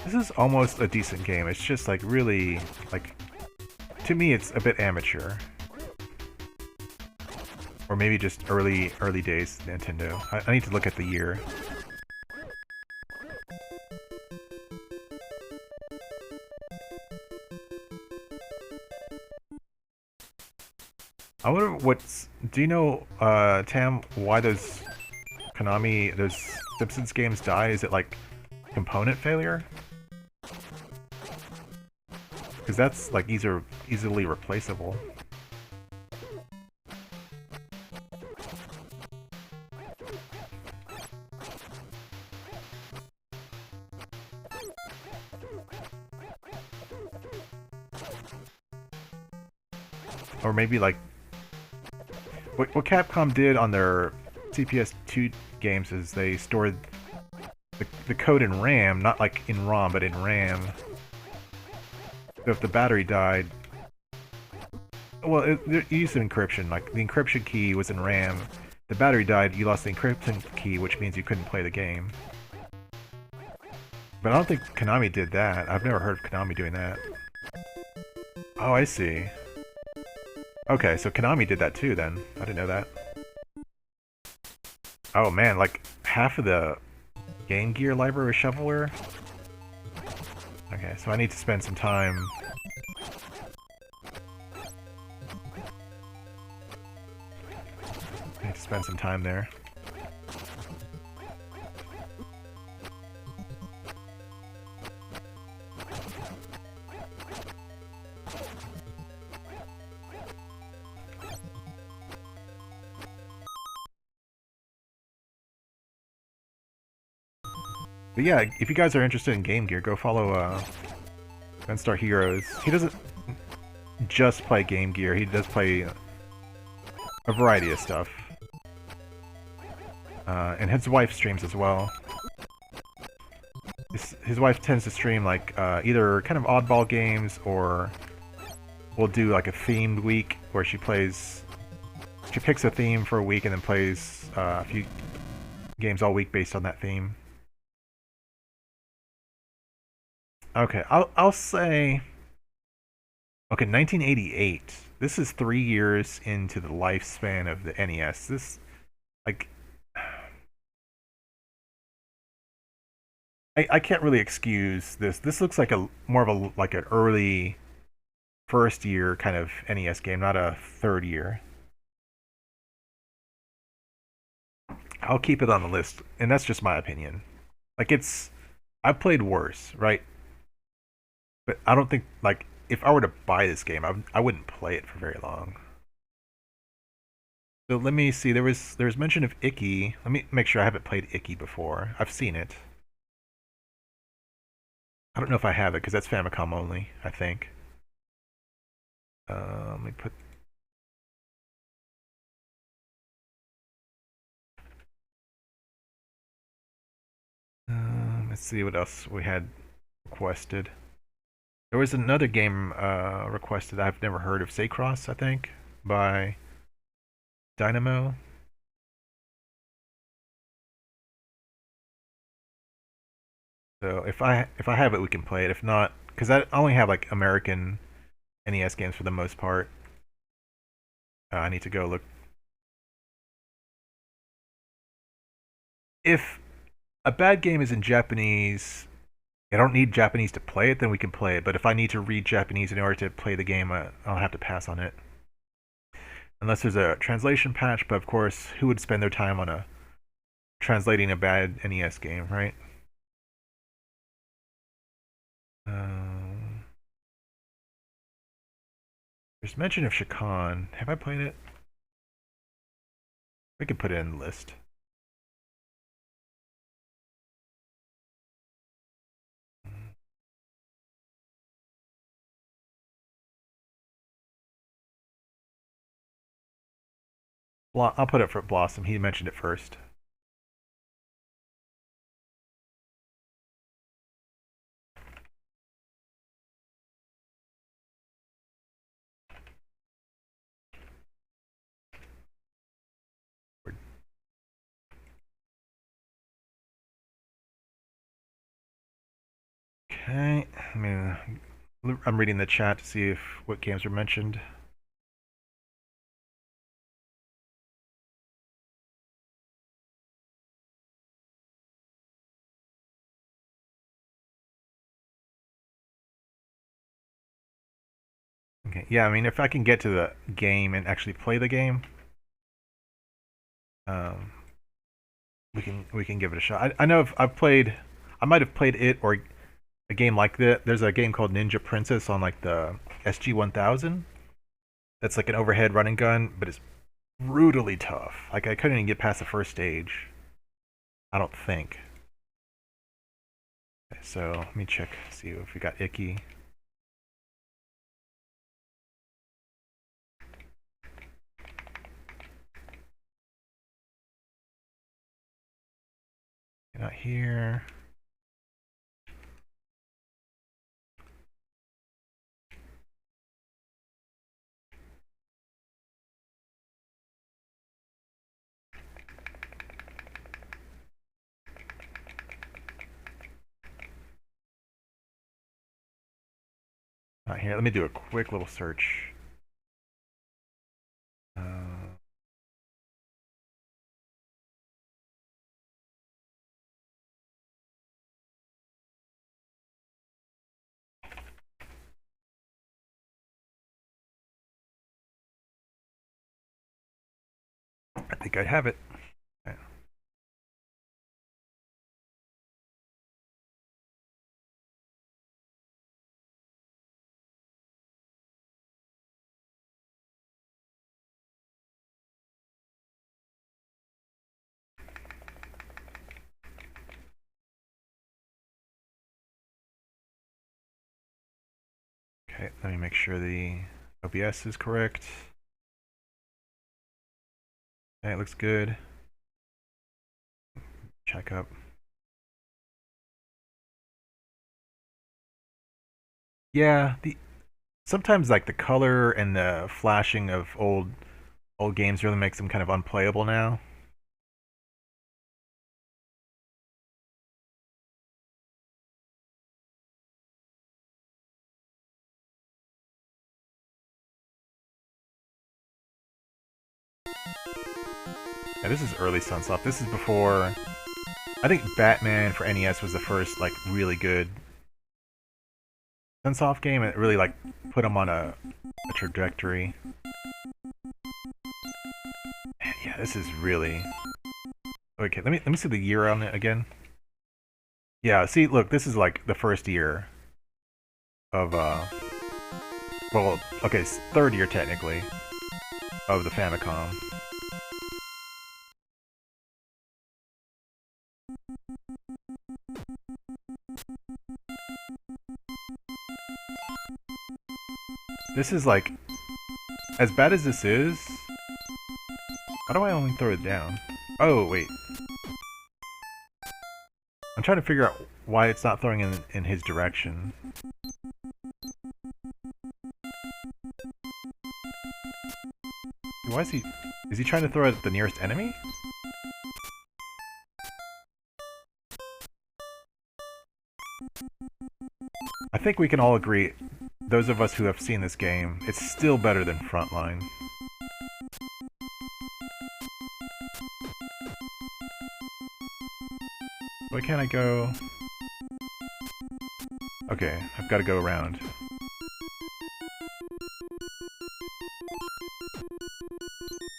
This is almost a decent game. It's just like really, like, to me it's a bit amateur. Or maybe just early days Nintendo. I need to look at the year. I wonder what's... Do you know, Tam, why those Konami, those Simpsons games die? Is it like component failure? Because that's like easily replaceable. Or maybe like what Capcom did on their CPS2 games is they stored the code in RAM, not like in ROM, but in RAM. So if the battery died, well, it used encryption. Like the encryption key was in RAM. The battery died, you lost the encryption key, which means you couldn't play the game. But I don't think Konami did that. I've never heard of Konami doing that. Oh, I see. Okay, so Konami did that too then. I didn't know that. Oh man, like half of the Game Gear library was shovelware? Okay, so I need to spend some time. I need to spend some time there. But yeah, if you guys are interested in Game Gear, go follow Gunstar Heroes. He doesn't just play Game Gear, he does play a variety of stuff. And his wife streams as well. His wife tends to stream like either kind of oddball games, or we'll do like a themed week where she picks a theme for a week and then plays a few games all week based on that theme. Okay, I'll say, okay, 1988. This is 3 years into the lifespan of the NES. This, like, I can't really excuse this. This looks like a more of a like an early first year kind of NES game, not a third year. I'll keep it on the list, and that's just my opinion. Like I've played worse, right? But I don't think like if I were to buy this game, I wouldn't play it for very long. So let me see. There was mention of Icky. Let me make sure I haven't played Icky before. I've seen it. I don't know if I have it because that's Famicom only, I think. Let me put. Let's see what else we had requested. There was another game requested I've never heard of, Saycross, I think, by Dynamo. So if I have it, we can play it. If not, because I only have like American NES games for the most part. I need to go look. If a bad game is in Japanese, I don't need Japanese to play it, then we can play it. But if I need to read Japanese in order to play the game, I'll have to pass on it. Unless there's a translation patch, but of course, who would spend their time on translating a bad NES game, right? Um, there's mention of Shakan. Have I played it? We could put it in the list. I'll put it for Blossom. He mentioned it first. Okay. I'm reading the chat to see if what games are mentioned. Okay. Yeah, I mean, if I can get to the game and actually play the game, um, we can give it a shot. I know if I've played, I might have played it or a game like that. There's a game called Ninja Princess on like the SG 1000. That's like an overhead running gun, but it's brutally tough. Like I couldn't even get past the first stage. I don't think. Okay, so let me check, see if we got Icky. Not here. Here, let me do a quick little search. I think I have it. Okay. Okay, let me make sure the OBS is correct. Okay, it looks good. Check up. Yeah, sometimes like the color and the flashing of old games really makes them kind of unplayable now. Yeah, this is early Sunsoft. This is before, I think Batman for NES was the first like really good Sunsoft game. It really like put them on a trajectory. And yeah, this is really okay. Let me see the year on it again. Yeah, see, look, this is like the first year of well, okay, it's third year technically of the Famicom. This is like, as bad as this is, how do I only throw it down? Oh, wait. I'm trying to figure out why it's not throwing in his direction. Why is he trying to throw it at the nearest enemy? I think we can all agree, those of us who have seen this game, it's still better than Frontline. Why can't I go? Okay, I've got to go around.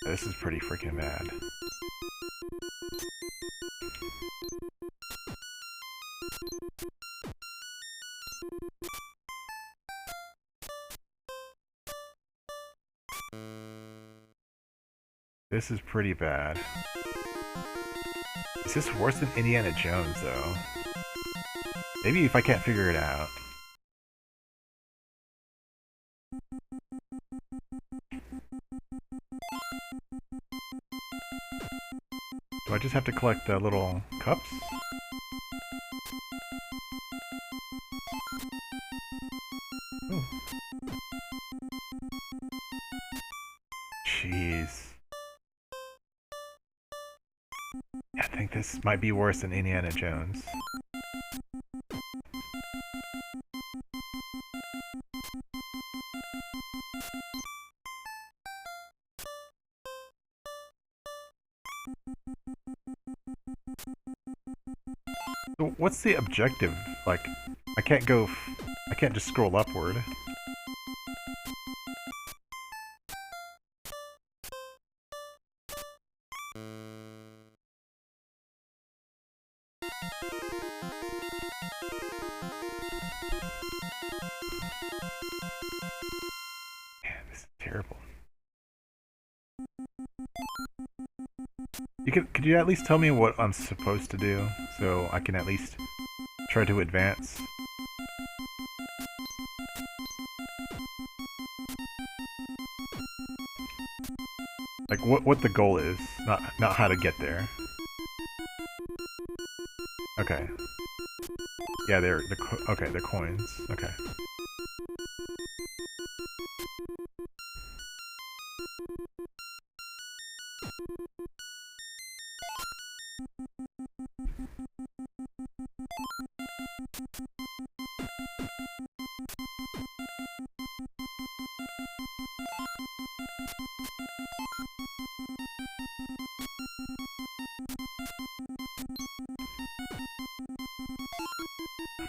This is pretty freaking bad. This is pretty bad. Is this worse than Indiana Jones, though? Maybe if I can't figure it out. Do I just have to collect the little cups? Ooh. Jeez. I think this might be worse than Indiana Jones. So what's the objective? Like, I can't go... I can't just scroll upward. Man, this is terrible. Could you at least tell me what I'm supposed to do, so I can at least try to advance? Like what the goal is, not how to get there. Okay. Yeah, okay, they're coins. Okay.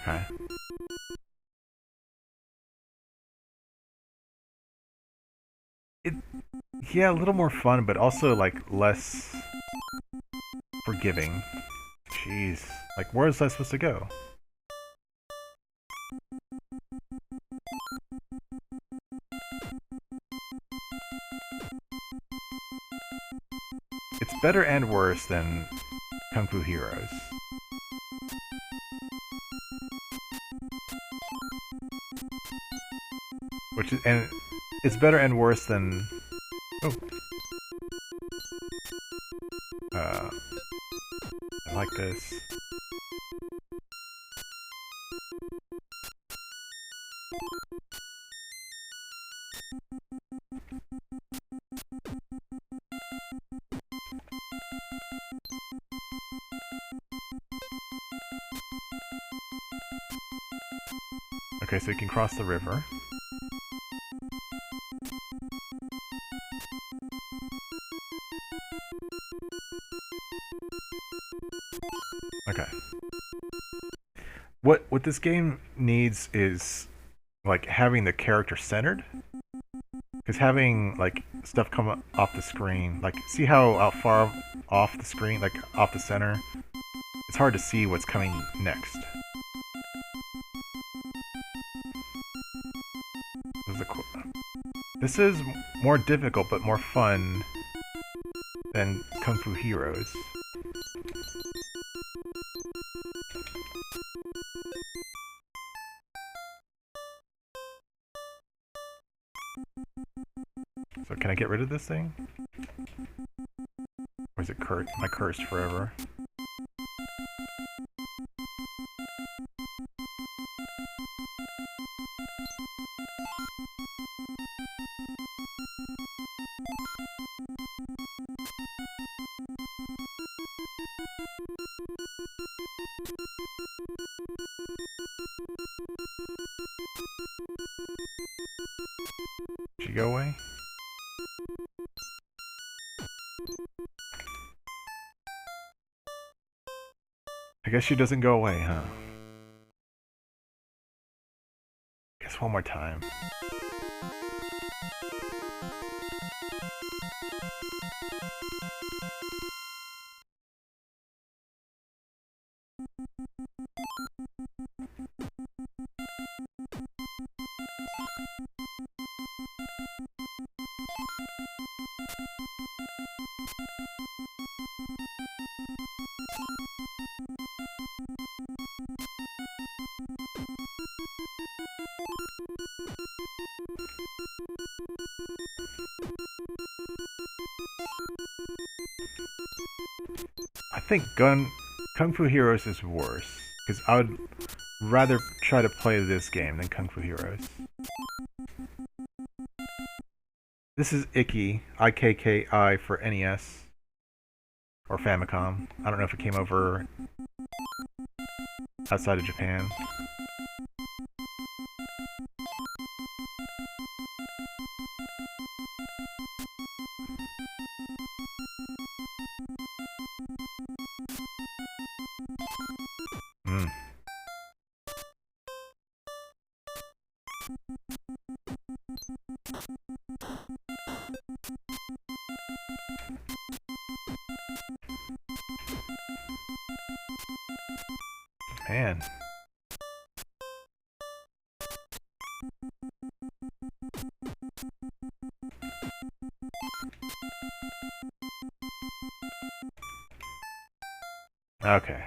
Okay. It, yeah, a little more fun, but also like less forgiving. Jeez. Like, where is I supposed to go? It's better and worse than Kung Fu Heroes. Which is, and it's better and worse than. Oh. I like this. Okay, so you can cross the river. Okay. What this game needs is like having the character centered. Because having like stuff come off the screen, like see how far off the screen, like off the center, it's hard to see what's coming next. This is more difficult but more fun than Kung Fu Heroes. So can I get rid of this thing? Or is it cursed? Am I cursed forever? Did she go away? I guess she doesn't go away, huh? Guess one more time. I think Kung Fu Heroes is worse. Because I would rather try to play this game than Kung Fu Heroes. This is Ikki, IKKI for NES. Or Famicom. I don't know if it came over outside of Japan. Hmm. Man. Okay.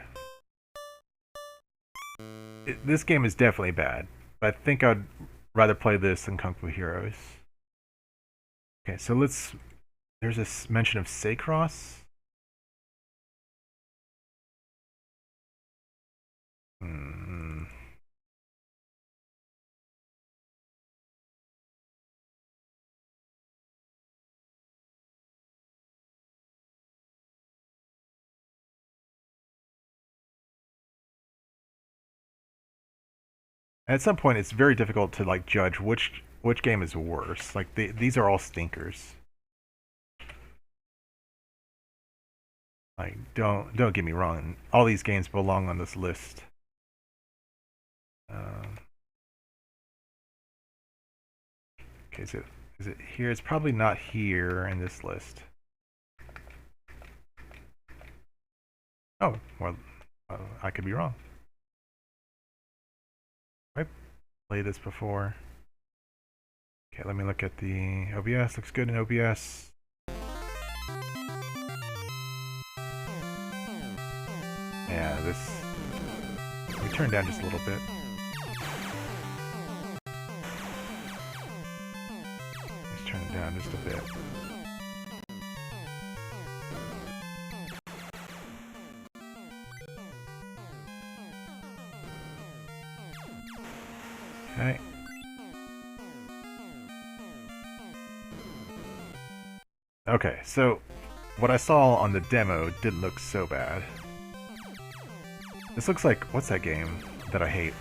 This game is definitely bad. But I think I'd rather play this than Kung Fu Heroes. Okay, so let's... There's a mention of Saycross. Hmm. At some point, it's very difficult to like judge which game is worse. Like these are all stinkers. Like don't get me wrong, all these games belong on this list. Um, okay, is it here? It's probably not here in this list. Oh, well, I could be wrong. I played this before. Okay, let me look at the OBS. Looks good in OBS. Yeah, this... Let me turn down just a little bit. Let's turn it down just a bit. Okay. Okay, so what I saw on the demo didn't look so bad. This looks like, what's that game that I hate?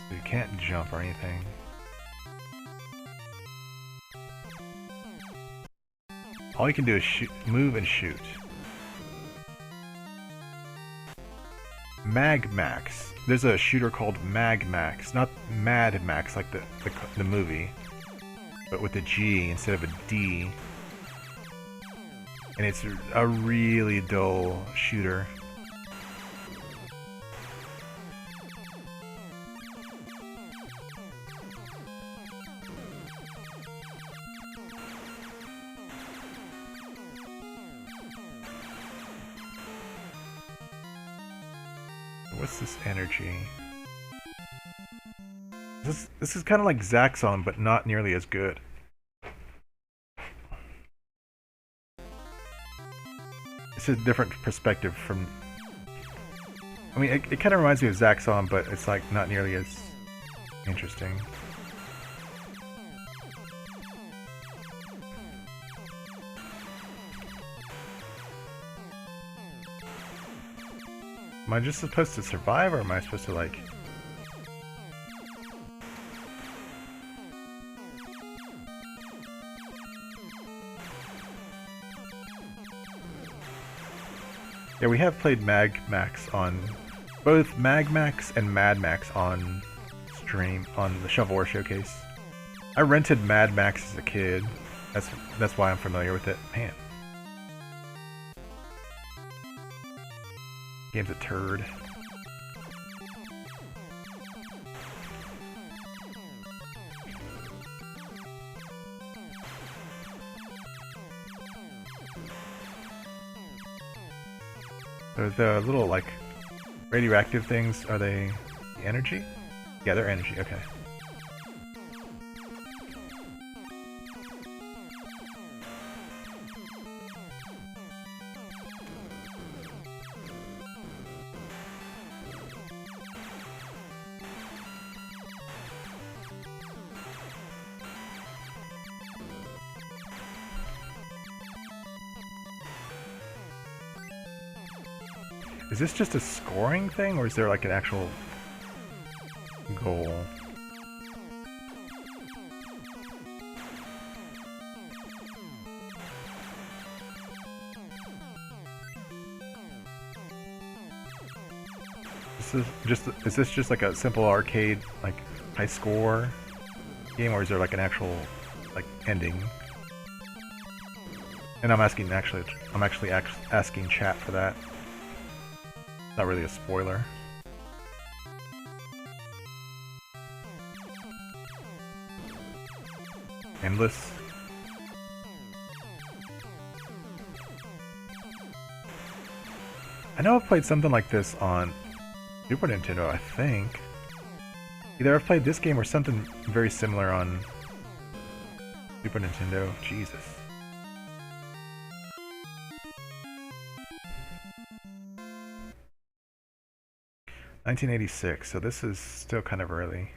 So you can't jump or anything. All you can do is shoot, move and shoot. Mag Max. There's a shooter called Mag Max, not Mad Max like the movie, but with a G instead of a D. And it's a really dull shooter. What's this energy? This is kind of like Zaxxon, but not nearly as good. It's a different perspective from... I mean, it kind of reminds me of Zaxxon, but it's like not nearly as interesting. Am I just supposed to survive, or am I supposed to, like... Yeah, we have played Mag Max on... both Mag Max and Mad Max on stream, on the Shovelware showcase. I rented Mad Max as a kid. That's why I'm familiar with it. Man. Game's a turd. The little, like, radioactive things, are they energy? Yeah, they're energy, okay. Is this just a scoring thing, or is there like an actual goal? Is this just like a simple arcade, like high score game, or is there like an actual like ending? And I'm actually asking chat for that. Not really a spoiler. Endless. I know I've played something like this on Super Nintendo, I think. Either I've played this game or something very similar on Super Nintendo. Jesus. $1986, so this is still kind of early.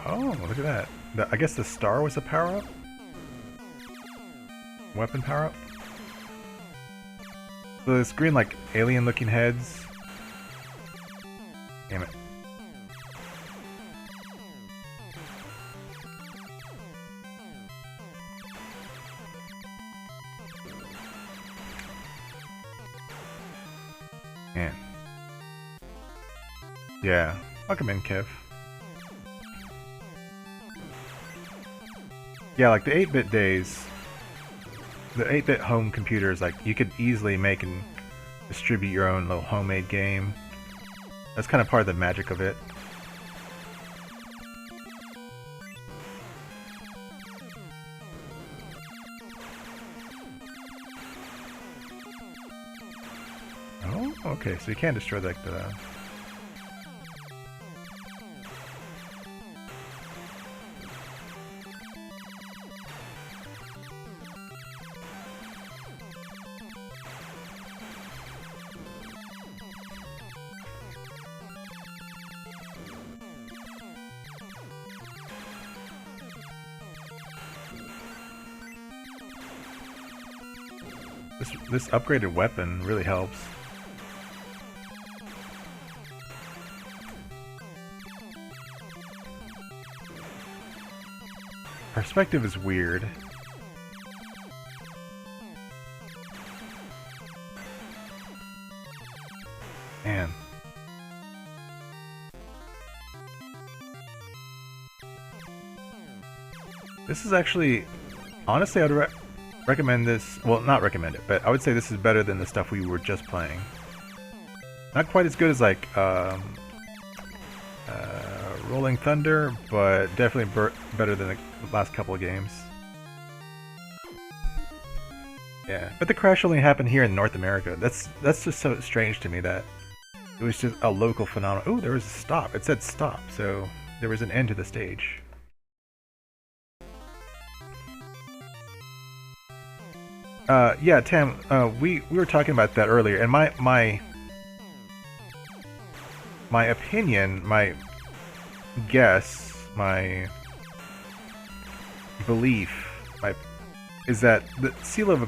Oh, look at that. I guess the star was a power-up? weapon power up. So this green, like, alien-looking heads. Damn it. Man. Yeah. Welcome in, Kev. Yeah, like the 8-bit days, the 8-bit home computers, like, you could easily make and distribute your own little homemade game. That's kind of part of the magic of it. Oh, okay, so you can destroy, like, the... This upgraded weapon really helps. Perspective is weird. Man. This is actually... Honestly, I would recommend this... Well, not recommend it, but I would say this is better than the stuff we were just playing. Not quite as good as, like, Rolling Thunder, but definitely better than the last couple of games. Yeah, but the crash only happened here in North America. That's just so strange to me that it was just a local phenomenon. Oh, there was a stop. It said stop, so there was an end to the stage. Yeah, Tam, we were talking about that earlier, and my opinion, my guess, my belief, is that the seal of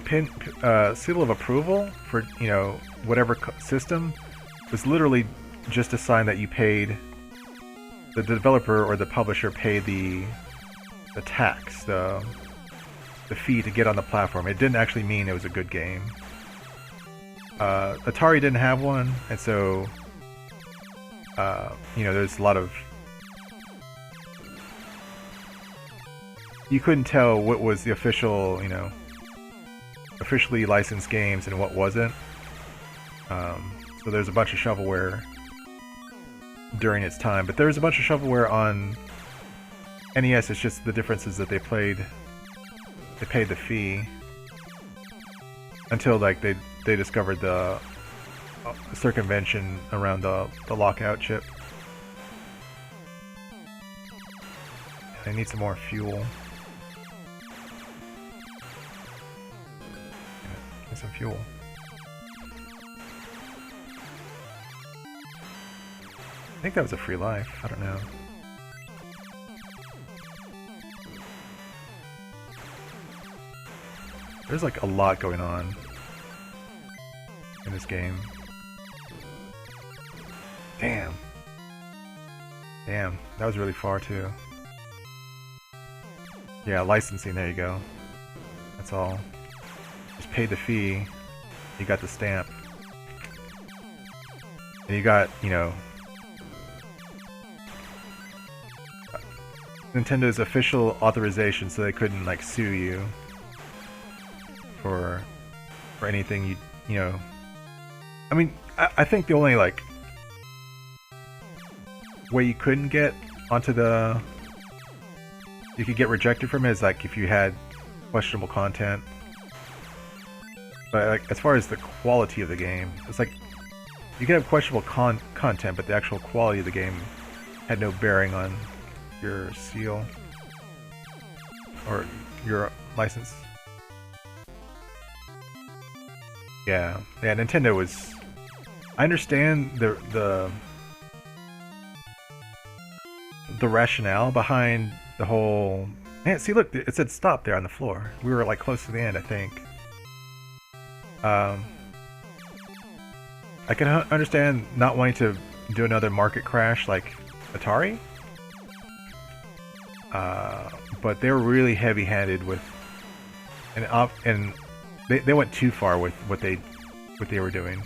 approval for, you know, whatever system was literally just a sign that you paid, the developer or the publisher paid the tax, the fee to get on the platform. It didn't actually mean it was a good game. Atari didn't have one, and so you know, there's a lot of... You couldn't tell what was the official, you know, officially licensed games and what wasn't. So there's a bunch of shovelware during its time, but there's a bunch of shovelware on NES. It's just the difference is that they paid the fee until, like, they discovered the circumvention around the lockout chip. I need some more fuel. Get some fuel. I think that was a free life. I don't know. There's, like, a lot going on in this game. Damn. Damn, that was really far too. Yeah, licensing, there you go. That's all. Just paid the fee, you got the stamp. And you got, you know, Nintendo's official authorization, so they couldn't, like, sue you for anything you know. I mean, I think the only, like, way you couldn't get onto the... You could get rejected from it is, like, if you had questionable content. But, like, as far as the quality of the game, it's like, you could have questionable content, but the actual quality of the game had no bearing on your seal. Or your license. Yeah, Nintendo was... I understand the rationale behind the whole, Man, see, look, it said stop there on the floor. We were like close to the end, I think. I can understand not wanting to do another market crash like Atari. But they were really heavy-handed with, and they went too far with what they were doing.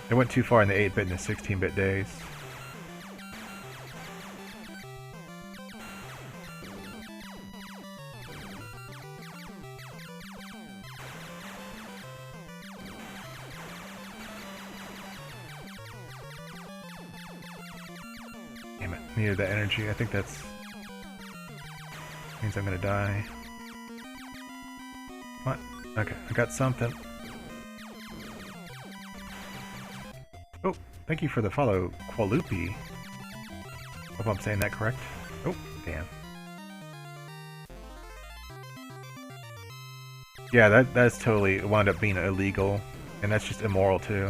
They went too far in the 8-bit and the 16-bit days. Damn it, needed that energy. I think that's means I'm gonna die. Come on. Okay, I got something. Oh, thank you for the follow, Qualupi. Hope I'm saying that correct. Oh, damn. Yeah, that's totally wound up being illegal, and that's just immoral too.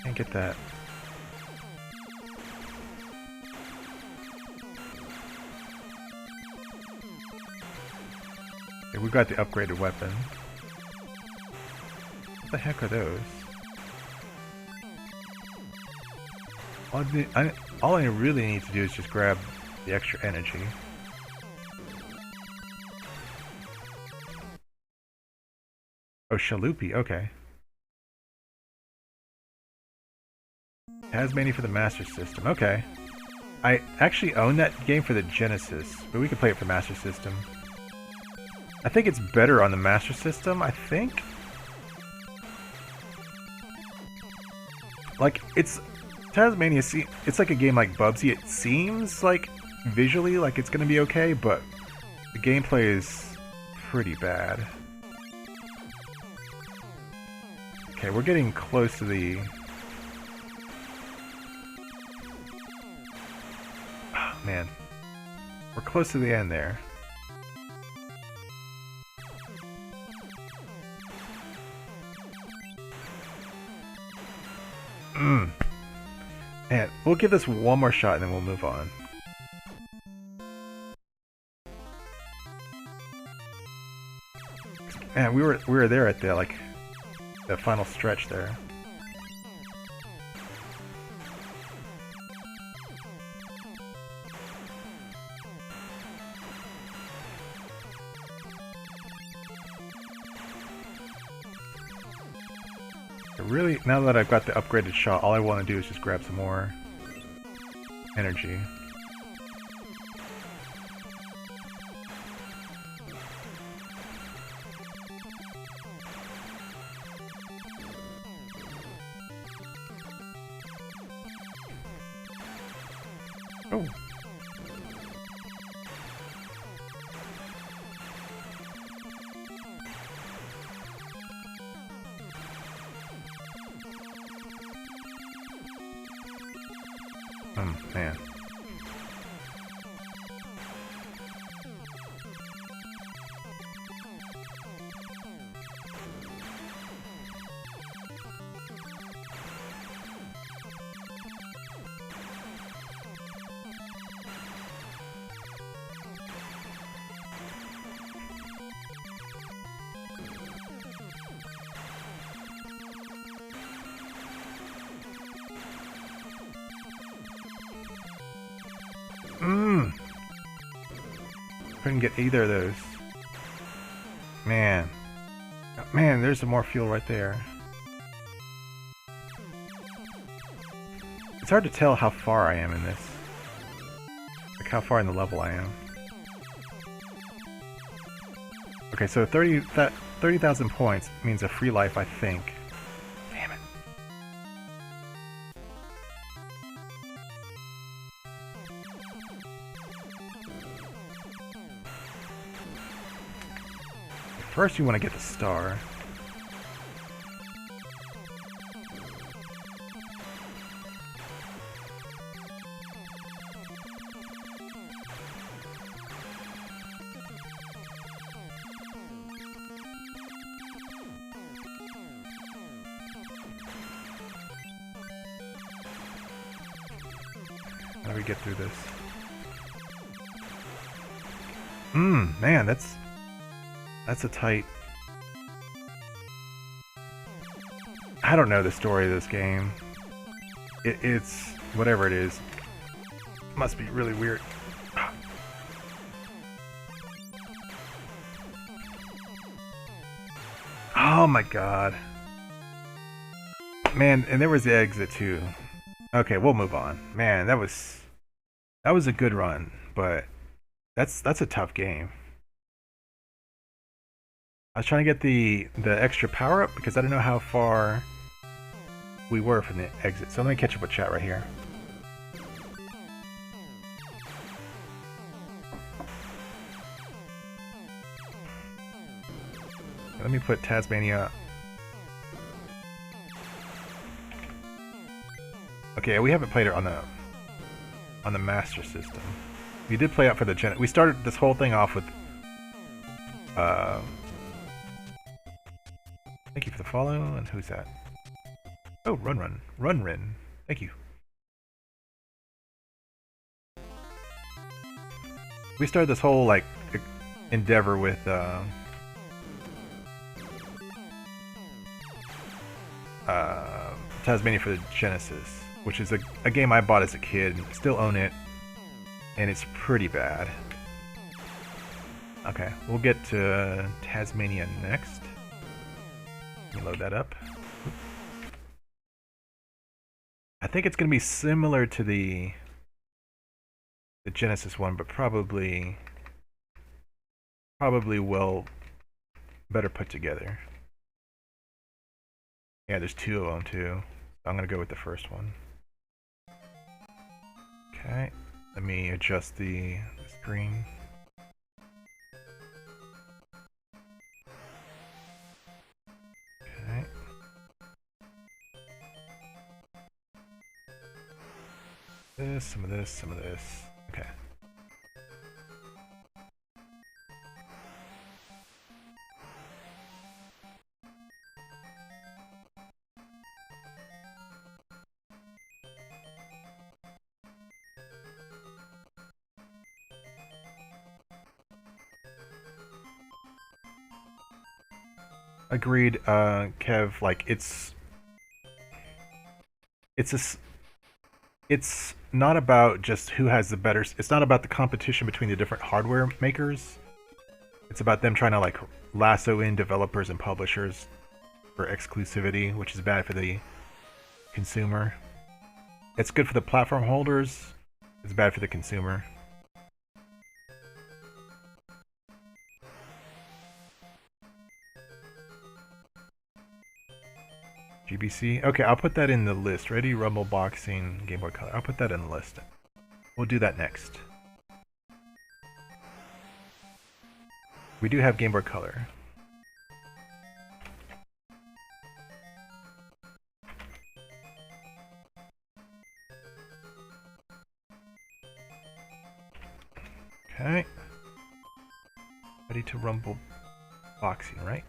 Can't get that. Okay, we got the upgraded weapon. What the heck are those? All I really need to do is just grab the extra energy. Oh, Shalupi, okay. Tasmania for the Master System, okay. I actually own that game for the Genesis, but we can play it for Master System. I think it's better on the Master System, I think? Like, it's... Tasmania, it's like a game like Bubsy. It seems like, visually, like it's gonna be okay, but the gameplay is pretty bad. Okay, we're getting close to the... Oh, man. We're close to the end there. Man, we'll give this one more shot and then we'll move on. Man, we were there at the the final stretch there. Really, now that I've got the upgraded shot, all I want to do is just grab some more energy. Oh. Man. Couldn't get either of those. Man. Man, there's some more fuel right there. It's hard to tell how far I am in this. Like how far in the level I am. Okay, so 30,000 points means a free life, I think. Damn it. First you want to get the star. How do we get through this? Man, that's a tight... I don't know the story of this game. It's... whatever it is. Must be really weird. Oh my god. Man, and there was the exit too. Okay, we'll move on. Man, that was a good run, but that's a tough game. I was trying to get the extra power up because I don't know how far we were from the exit. So let me catch up with chat right here. Let me put Tasmania. Okay, we haven't played it on the Master System. We did play out for the Gen. We started this whole thing off with. Thank you for the follow. And who's that? Oh, Run. Thank you. We started this whole like endeavor with. Tasmania for the Genesis, which is a game I bought as a kid, still own it, and it's pretty bad. Okay, we'll get to Tasmania next. Let me load that up. I think it's going to be similar to the Genesis one, but probably well better put together. Yeah, there's two of them too. I'm gonna go with the first one. Okay, let me adjust the screen. Okay. Some of this. Okay. Agreed, Kev. Like it's not about just who has the better. It's not about the competition between the different hardware makers. It's about them trying to like lasso in developers and publishers for exclusivity, which is bad for the consumer. It's good for the platform holders. It's bad for the consumer. GBC? Okay, I'll put that in the list. Ready, Rumble, Boxing, Game Boy Color. I'll put that in the list. We'll do that next. We do have Game Boy Color. Okay. Ready to Rumble, Boxing, right?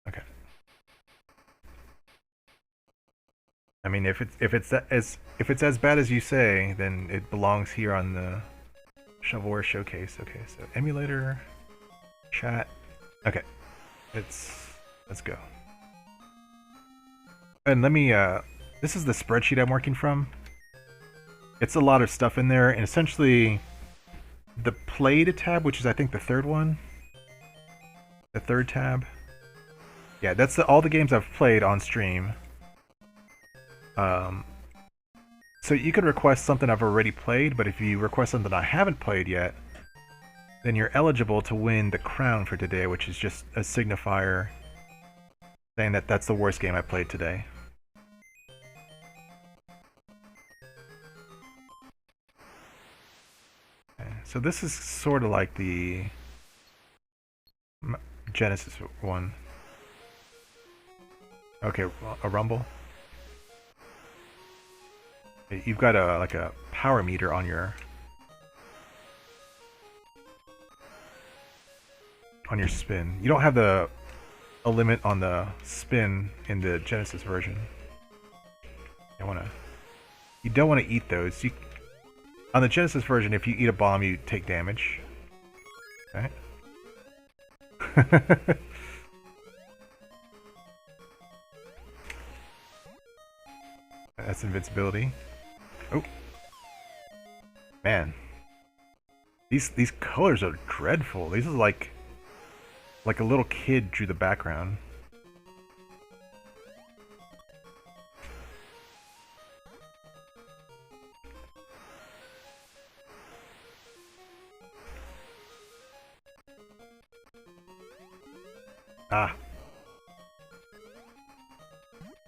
Okay. I mean, if it's as bad as you say, then it belongs here on the Shovelware showcase. Okay, so emulator, chat. Okay, let's go. And let me. This is the spreadsheet I'm working from. It's a lot of stuff in there, and essentially, the played tab, which is I think the third one. The third tab. Yeah, that's all the games I've played on stream. So you could request something I've already played, but if you request something I haven't played yet, then you're eligible to win the crown for today, which is just a signifier saying that that's the worst game I played today. Okay, so this is sort of like the Genesis one. Okay, a rumble. You've got like a power meter on your spin. You don't have a limit on the spin in the Genesis version. I wanna You don't want to eat those. On the Genesis version, if you eat a bomb, you take damage. Okay. That's invincibility. Oh. Man. These colors are dreadful. These are like a little kid drew the background. Ah.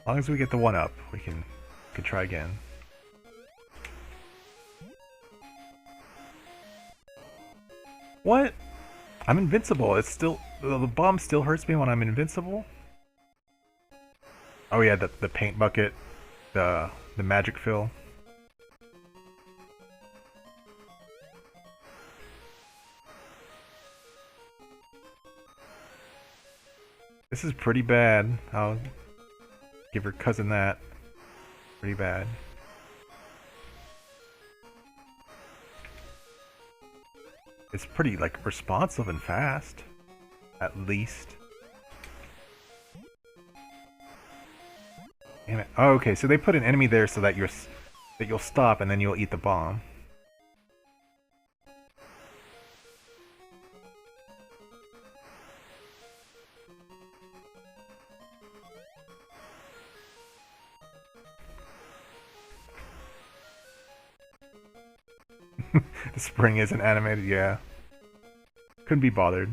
As long as we get the one up, we can try again. What? I'm invincible. It's still the bomb still hurts me when I'm invincible. Oh yeah, the paint bucket, the magic fill. This is pretty bad. I'll give her cousin that. Pretty bad. It's pretty, like, responsive and fast. At least. Damn it. Oh, okay, so they put an enemy there so that you'll stop and then you'll eat the bomb. The spring isn't animated, yeah. Couldn't be bothered.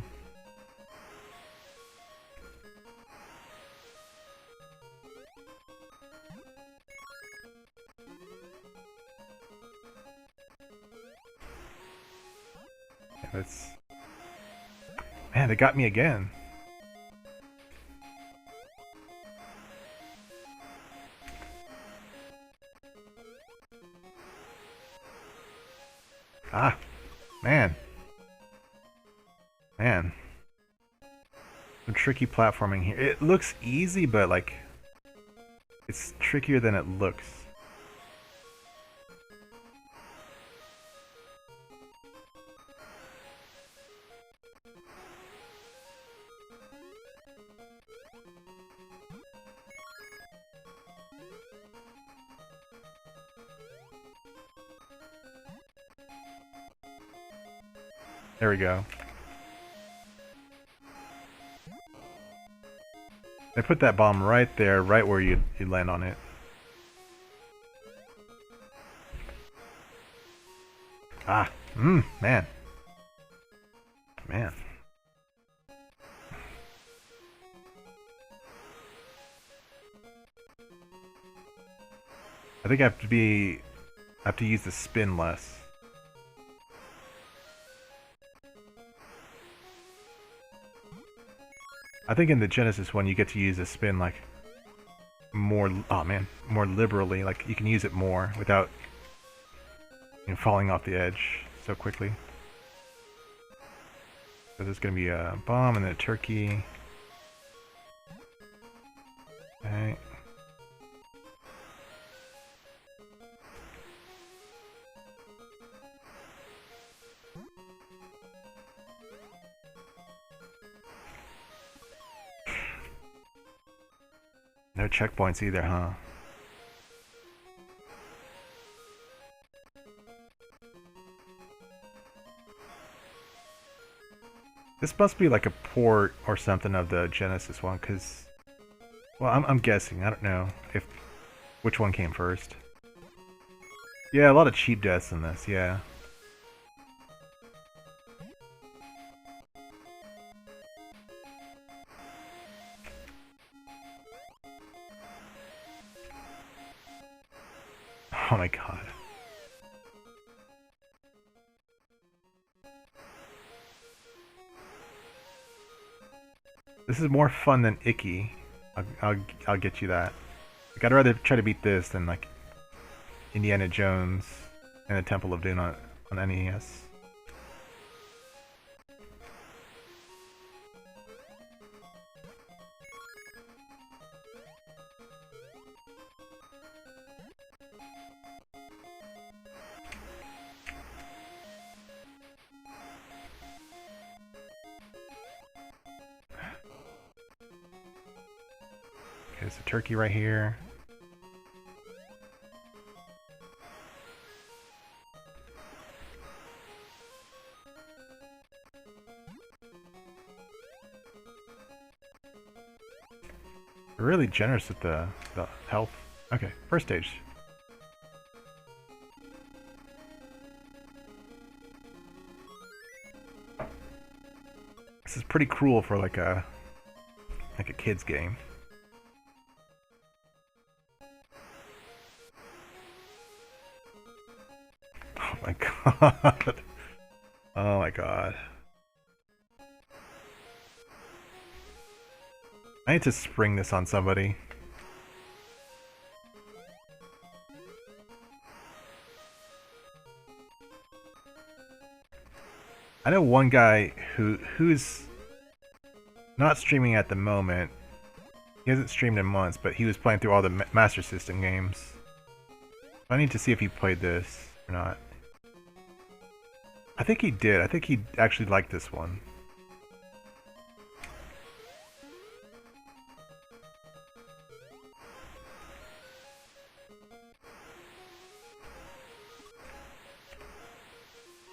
Yeah, that's... Man, they got me again. Ah, man. Man. Some tricky platforming here. It looks easy, but like, it's trickier than it looks. There we go. They put that bomb right there, right where you'd land on it. Ah, man. Man. I think I have to use the spin less. I think in the Genesis one you get to use a spin like more, oh man, more liberally. Like you can use it more without falling off the edge so quickly. So there's gonna be a bomb and then a turkey. Okay. No checkpoints either, huh? This must be like a port or something of the Genesis one, because... Well, I'm guessing. I don't know if which one came first. Yeah, a lot of cheap deaths in this, yeah. Oh my god. This is more fun than Icky. I'll get you that. Like, I'd rather try to beat this than like Indiana Jones and the Temple of Doom on NES. There's a turkey right here. They're really generous with the health. Okay, first stage. This is pretty cruel for like a kid's game. Oh my god. Oh my god. I need to spring this on somebody. I know one guy who's not streaming at the moment. He hasn't streamed in months, but he was playing through all the Master System games. I need to see if he played this or not. I think he did. I think he actually liked this one.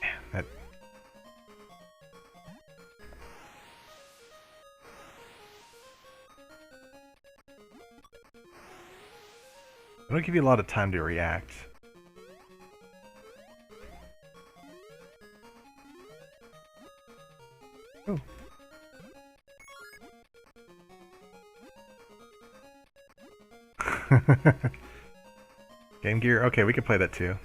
Man, that... I don't give you a lot of time to react. Oh. Game Gear? Okay, we can play that too.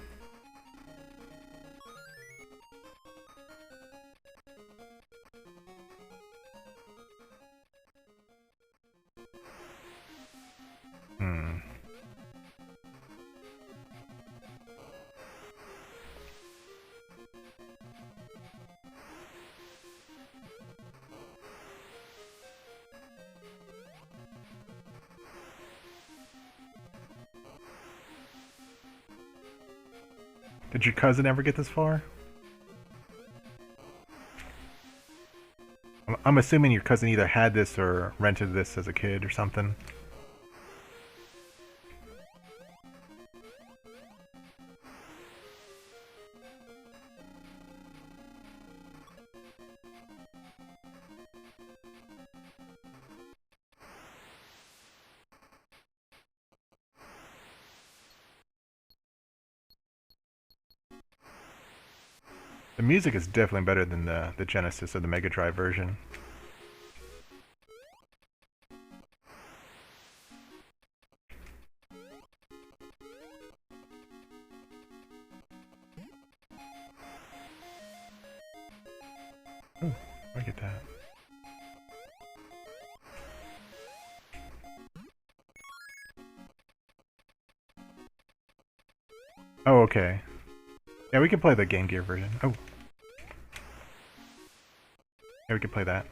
Did your cousin ever get this far? I'm assuming your cousin either had this or rented this as a kid or something. The music is definitely better than the Genesis or the Mega Drive version. Oh, I get that. Oh, okay. Yeah, we can play the Game Gear version. Oh. Yeah, we can play that.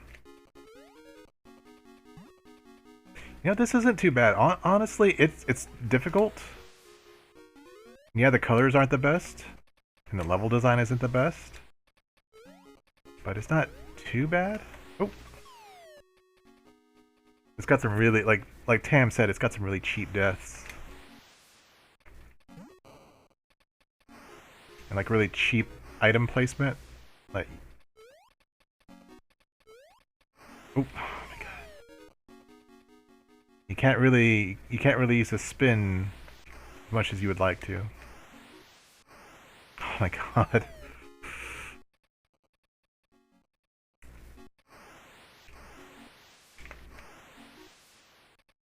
You know, this isn't too bad. Honestly, it's difficult. Yeah, the colors aren't the best, and the level design isn't the best, but it's not too bad. Oh, it's got some really like Tam said, it's got some really cheap deaths, and like really cheap item placement. Like, oh my god, you can't really use a spin as much as you would like to. Oh my god.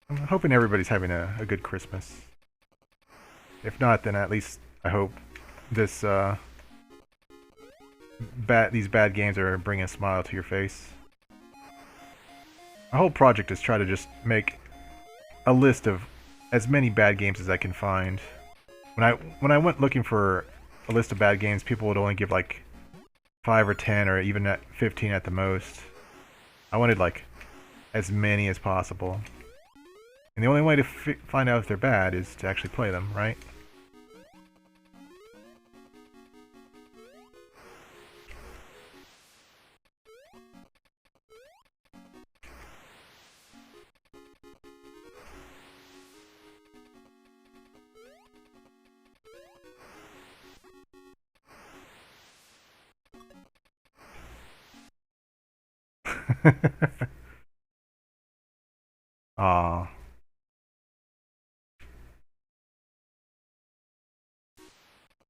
I'm hoping everybody's having a good Christmas. If not, then at least I hope this these bad games are bringing a smile to your face. My whole project is try to just make a list of as many bad games as I can find. When I went looking for a list of bad games, people would only give like 5 or 10 or even at 15 at the most. I wanted like as many as possible. And the only way to find out if they're bad is to actually play them, right? Aw.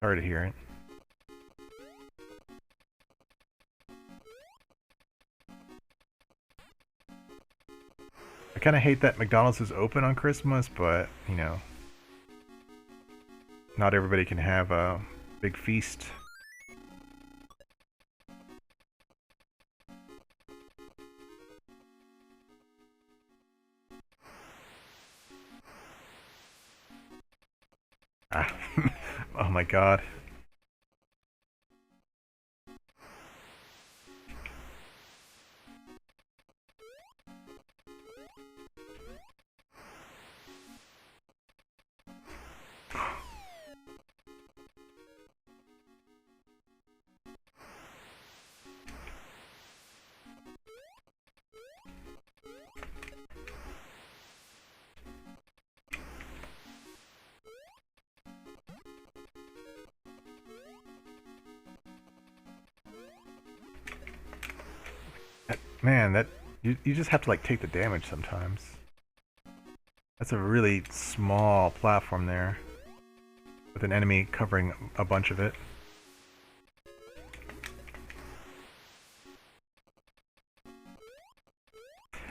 Sorry to hear it. I kind of hate that McDonald's is open on Christmas, but, you know, not everybody can have a big feast. Ah. Oh my god. Man, that you just have to like take the damage sometimes. That's a really small platform there, with an enemy covering a bunch of it.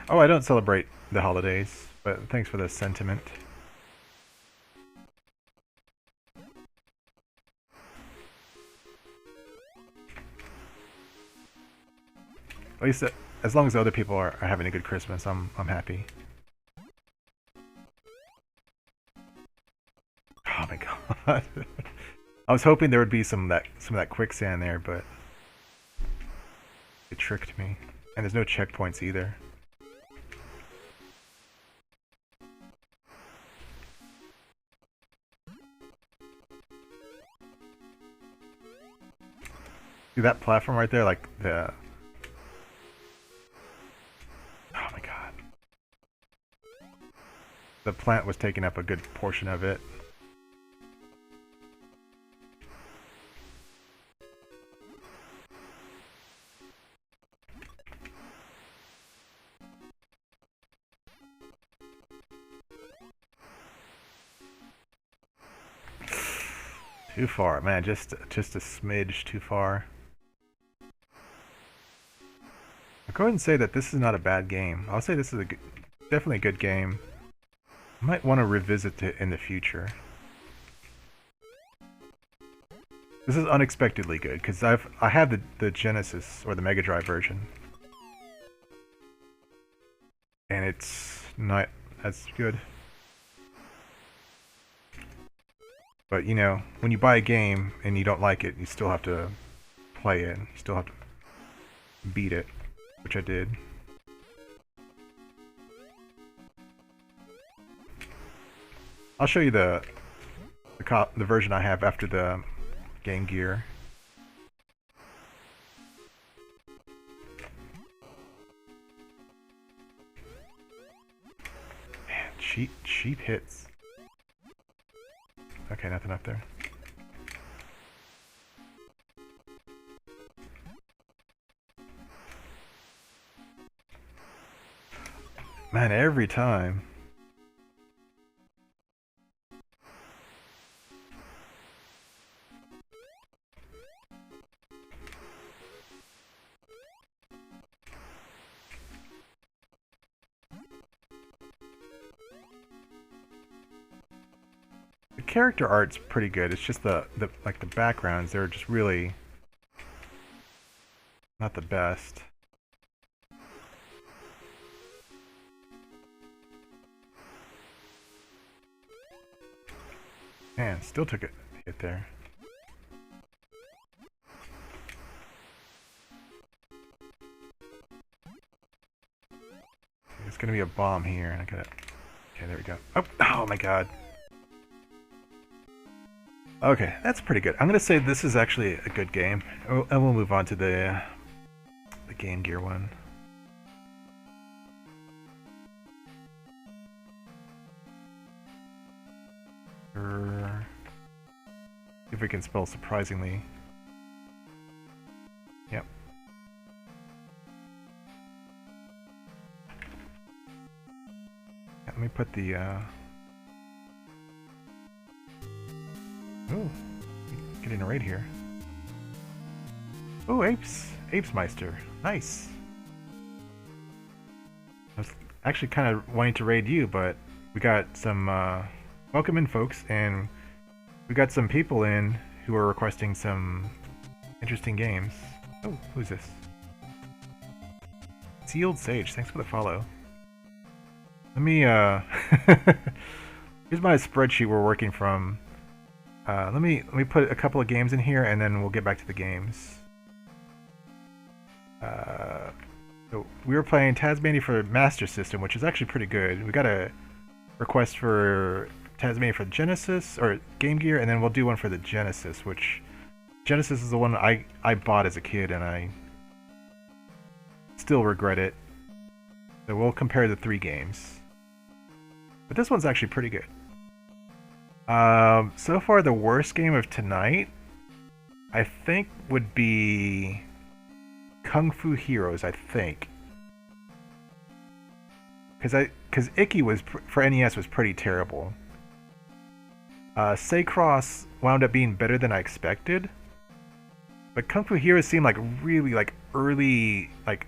Oh, I don't celebrate the holidays, but thanks for the sentiment. At least, as long as other people are having a good Christmas, I'm happy. Oh my god! I was hoping there would be some of that quicksand there, but it tricked me. And there's no checkpoints either. See that platform right there, like the... Oh my god. The plant was taking up a good portion of it. Too far, man. Just a smidge too far. I'll go ahead and say that this is not a bad game. I'll say this is definitely a good game. I might want to revisit it in the future. This is unexpectedly good because I have the Genesis or the Mega Drive version, and it's not as good. But you know, when you buy a game and you don't like it, you still have to play it. You still have to beat it, which I did. I'll show you the version I have after the Game Gear. Man, cheap hits. Okay, nothing up there. Man, every time. The character art's pretty good. It's just the backgrounds, they're just really not the best. Man, still took a hit there. It's gonna be a bomb here, and I gotta... Okay, there we go. Oh my god. Okay, that's pretty good. I'm gonna say this is actually a good game. And we'll move on to the Game Gear one. See if we can spell surprisingly. Yep. me put the oh, getting a raid here. Oh, Apes Meister. Nice. I was actually kind of wanting to raid you, but we got some welcome in, folks, and we got some people in who are requesting some interesting games. Oh, who's this? Sealed Sage, thanks for the follow. Let me here's my spreadsheet we're working from. Let me put a couple of games in here, and then we'll get back to the games. So we were playing Tasmania for Master System, which is actually pretty good. We got a request for Tasmania for Genesis or Game Gear, and then we'll do one for the Genesis, which Genesis is the one I bought as a kid, and I still regret it. So we'll compare the 3 games. But this one's actually pretty good. So far, the worst game of tonight, I think, would be Kung Fu Heroes, I think. Because Icky was, for NES, was pretty terrible. Saycross wound up being better than I expected. But Kung Fu Heroes seemed like really like early, like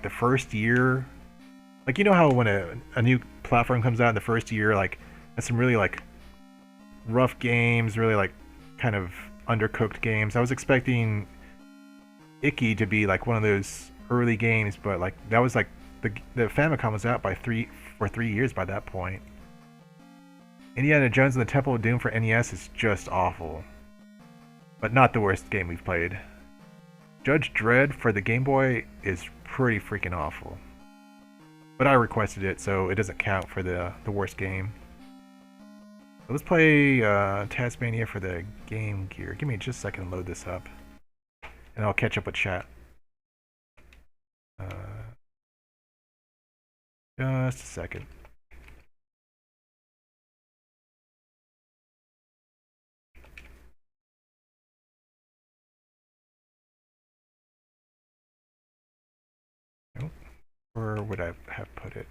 the first year. Like, you know how when a new platform comes out in the first year, like, has some really like rough games, really like kind of undercooked games. I was expecting Icky to be like one of those early games, but like that was like the Famicom was out for 3 years by that point. Indiana Jones and the Temple of Doom for NES is just awful, but not the worst game we've played. Judge Dredd for the Game Boy is pretty freaking awful, but I requested it, so it doesn't count for the worst game. So let's play Tasmania for the Game Gear. Give me just a second to load this up, and I'll catch up with chat. Just a second. Nope. Where would I have put it?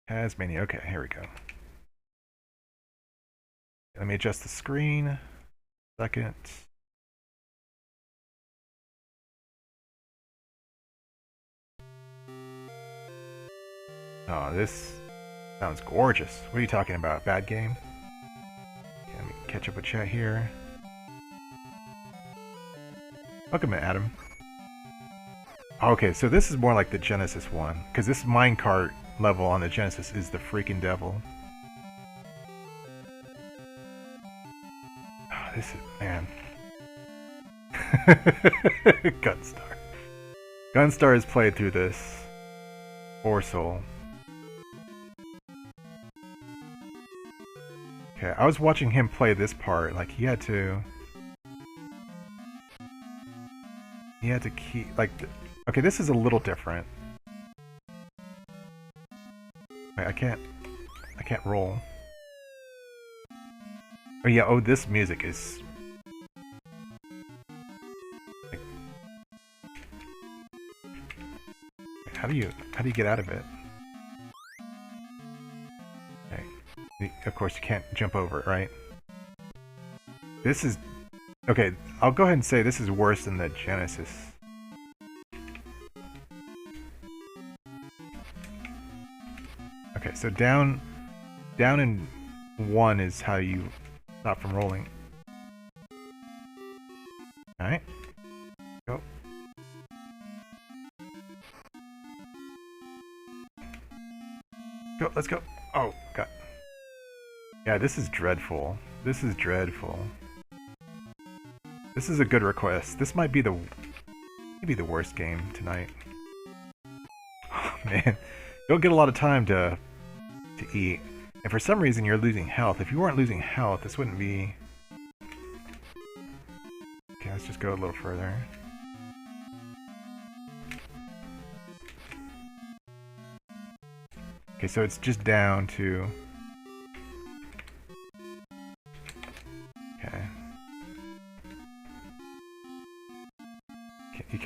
Tasmania. Okay, here we go. Let me adjust the screen. Second. Oh, this sounds gorgeous. What are you talking about? Bad game? Okay, let me catch up with chat here. Welcome, Adam. Okay, so this is more like the Genesis one, because this minecart level on the Genesis is the freaking devil. Oh, this is, man. Gunstar. Gunstar has played through this. Poor soul. Okay, I was watching him play this part. Like, he had to keep, like, okay, this is a little different. Wait, I can't roll. Oh yeah, oh, this music is like, how do you get out of it? Okay. Of course you can't jump over it, right? This is okay, I'll go ahead and say this is worse than the Genesis. Okay, so down in 1 is how you stop from rolling. Alright. Go. Go, let's go. Oh, God. Yeah, this is dreadful. This is dreadful. This is a good request. This might be maybe the worst game tonight. Oh, man. You don't get a lot of time to eat. And for some reason you're losing health. If you weren't losing health, this wouldn't be... Okay, let's just go a little further. Okay, so it's just down to... Okay.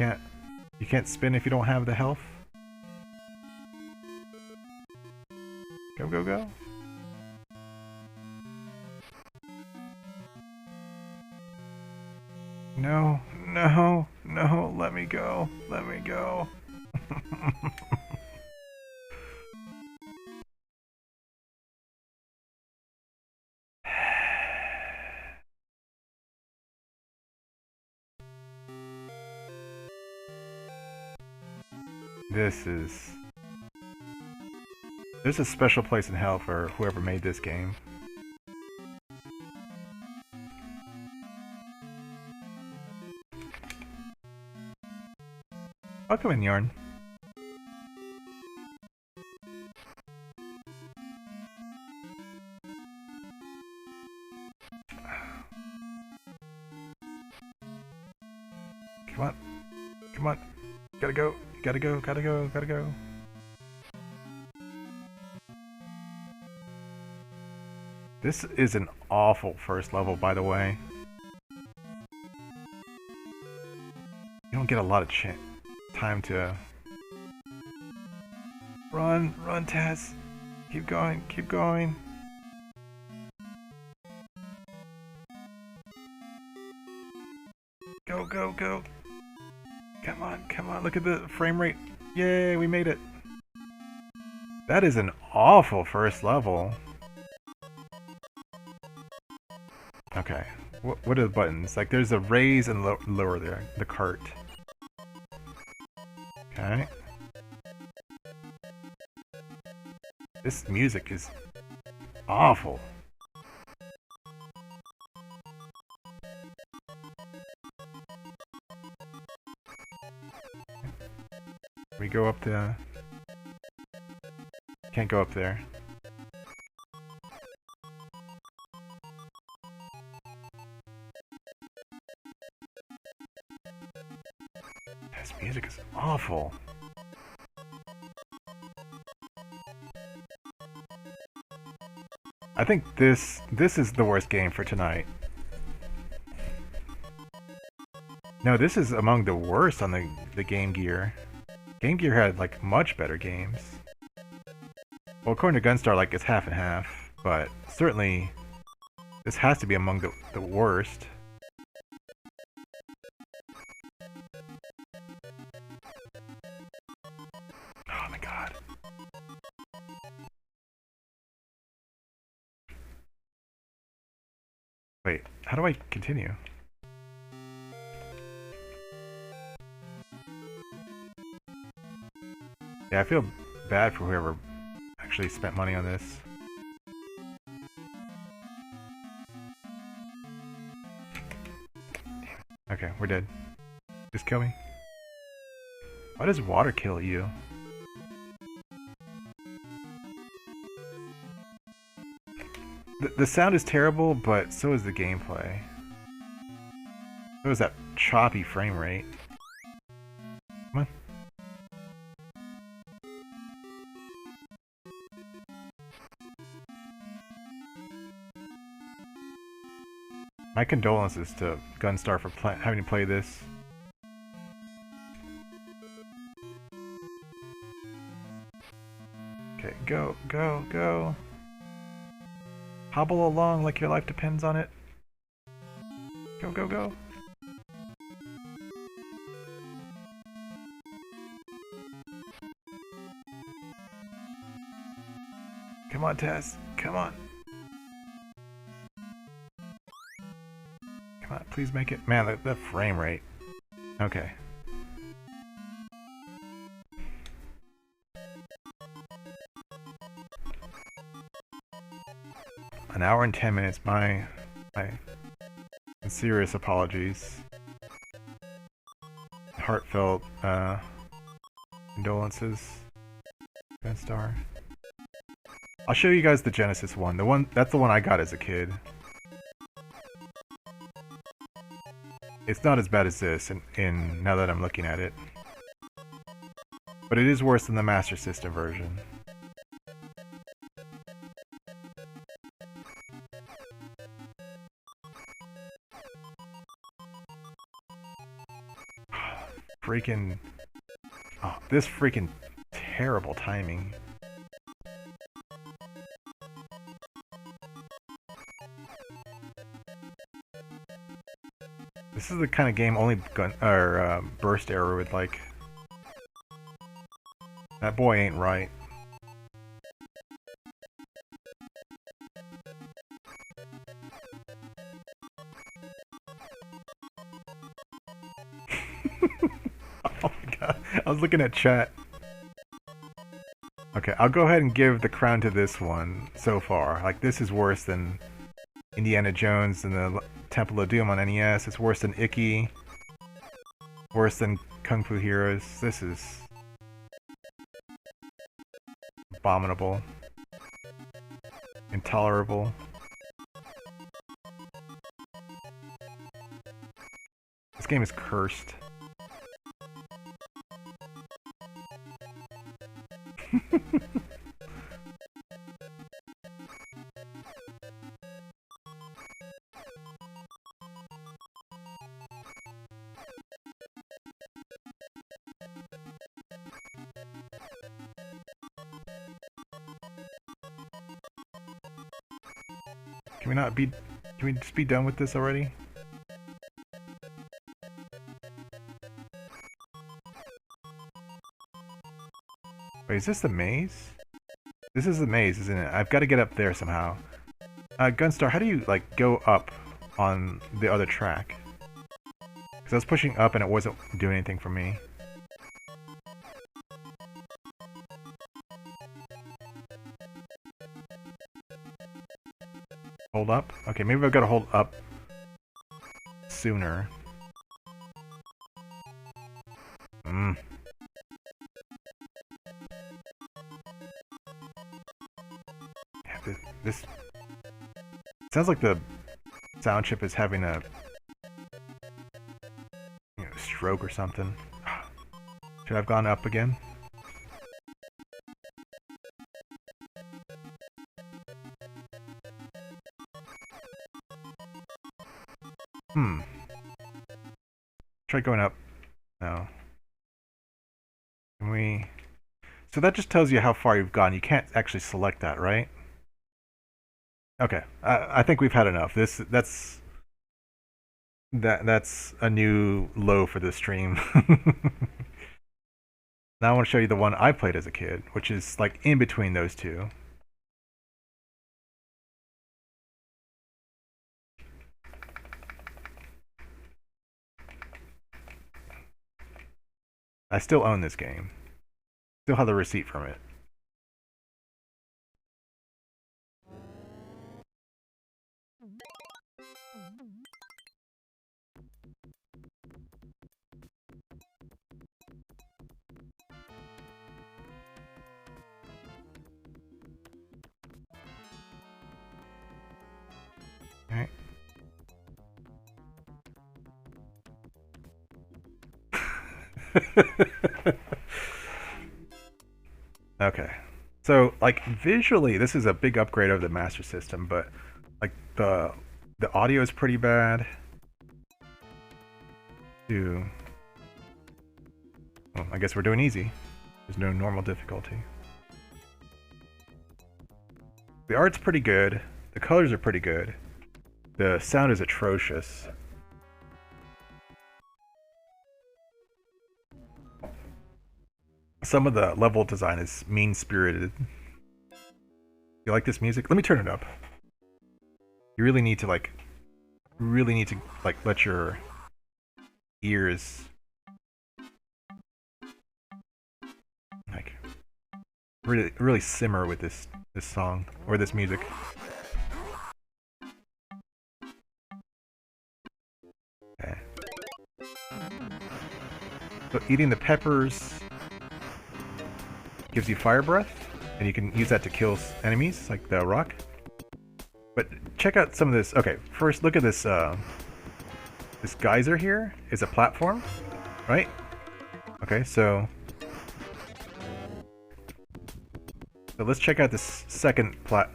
You can't spin if you don't have the health. Go, go, go. No, no, no, let me go. Let me go. This is... There's a special place in hell for whoever made this game. Welcome in, Yarn. Come on. Come on. Gotta go. Gotta go. Gotta go. Gotta go. This is an awful first level, by the way. You don't get a lot of time to... Run! Run, Taz! Keep going! Keep going! Go, go, go! Come on, come on, look at the frame rate! Yay, we made it! That is an awful first level. Okay, what are the buttons? Like, there's a raise and lower there, the cart. Okay. This music is awful. We go up to... Can't go up there. This music is awful. I think this is the worst game for tonight. No, this is among the worst on the Game Gear. Game Gear had, like, much better games. Well, according to Gunstar, like, it's half and half, but certainly this has to be among the worst. Oh my god. Wait, how do I continue? Yeah, I feel bad for whoever actually spent money on this. Okay, we're dead. Just kill me. Why does water kill you? The sound is terrible, but so is the gameplay. So is that choppy frame rate. Come on. My condolences to Gunstar for having to play this. Okay, go, go, go. Hobble along like your life depends on it. Go, go, go. Come on, Taz. Come on. Come on, please make it. Man, the frame rate. Okay. An hour and 10 minutes. My serious apologies. Heartfelt condolences. Gunstar. I'll show you guys the Genesis one. That's the one I got as a kid. It's not as bad as this in now that I'm looking at it. But it is worse than the Master System version. freaking... Oh, this freaking terrible timing. This is the kind of game only gun or burst error would like. That boy ain't right. Oh my god, I was looking at chat. Okay, I'll go ahead and give the crown to this one so far. Like, this is worse than Indiana Jones and the Temple of Doom on NES. It's worse than Icky. Worse than Kung Fu Heroes. This is abominable. Intolerable. This game is cursed. Can we not be... Can we just be done with this already? Wait, is this the maze? This is the maze, isn't it? I've got to get up there somehow. Gunstar, how do you, like, go up on the other track? Because I was pushing up and it wasn't doing anything for me. Hold up? Okay, maybe I've got to hold up sooner. Yeah, this sounds like the sound chip is having a stroke or something. Should I have gone up again? Try going up. No. Can we... So that just tells you how far you've gone. You can't actually select that, right? Okay. I think we've had enough. That's a new low for this stream. Now I want to show you the one I played as a kid, which is like in between those two. I still own this game. Still have the receipt from it. Okay. Okay. So, like, visually, this is a big upgrade over the Master System, but, like, the audio is pretty bad. Well, I guess we're doing easy. There's no normal difficulty. The art's pretty good. The colors are pretty good. The sound is atrocious. Some of the level design is mean-spirited. You like this music? Let me turn it up. You really need to like let your ears like really simmer with this song or this music. Okay. So eating the peppers gives you fire breath, and you can use that to kill enemies, like the rock. But check out some of this. Okay, first look at this. This geyser here is a platform, right? Okay, so let's check out this second look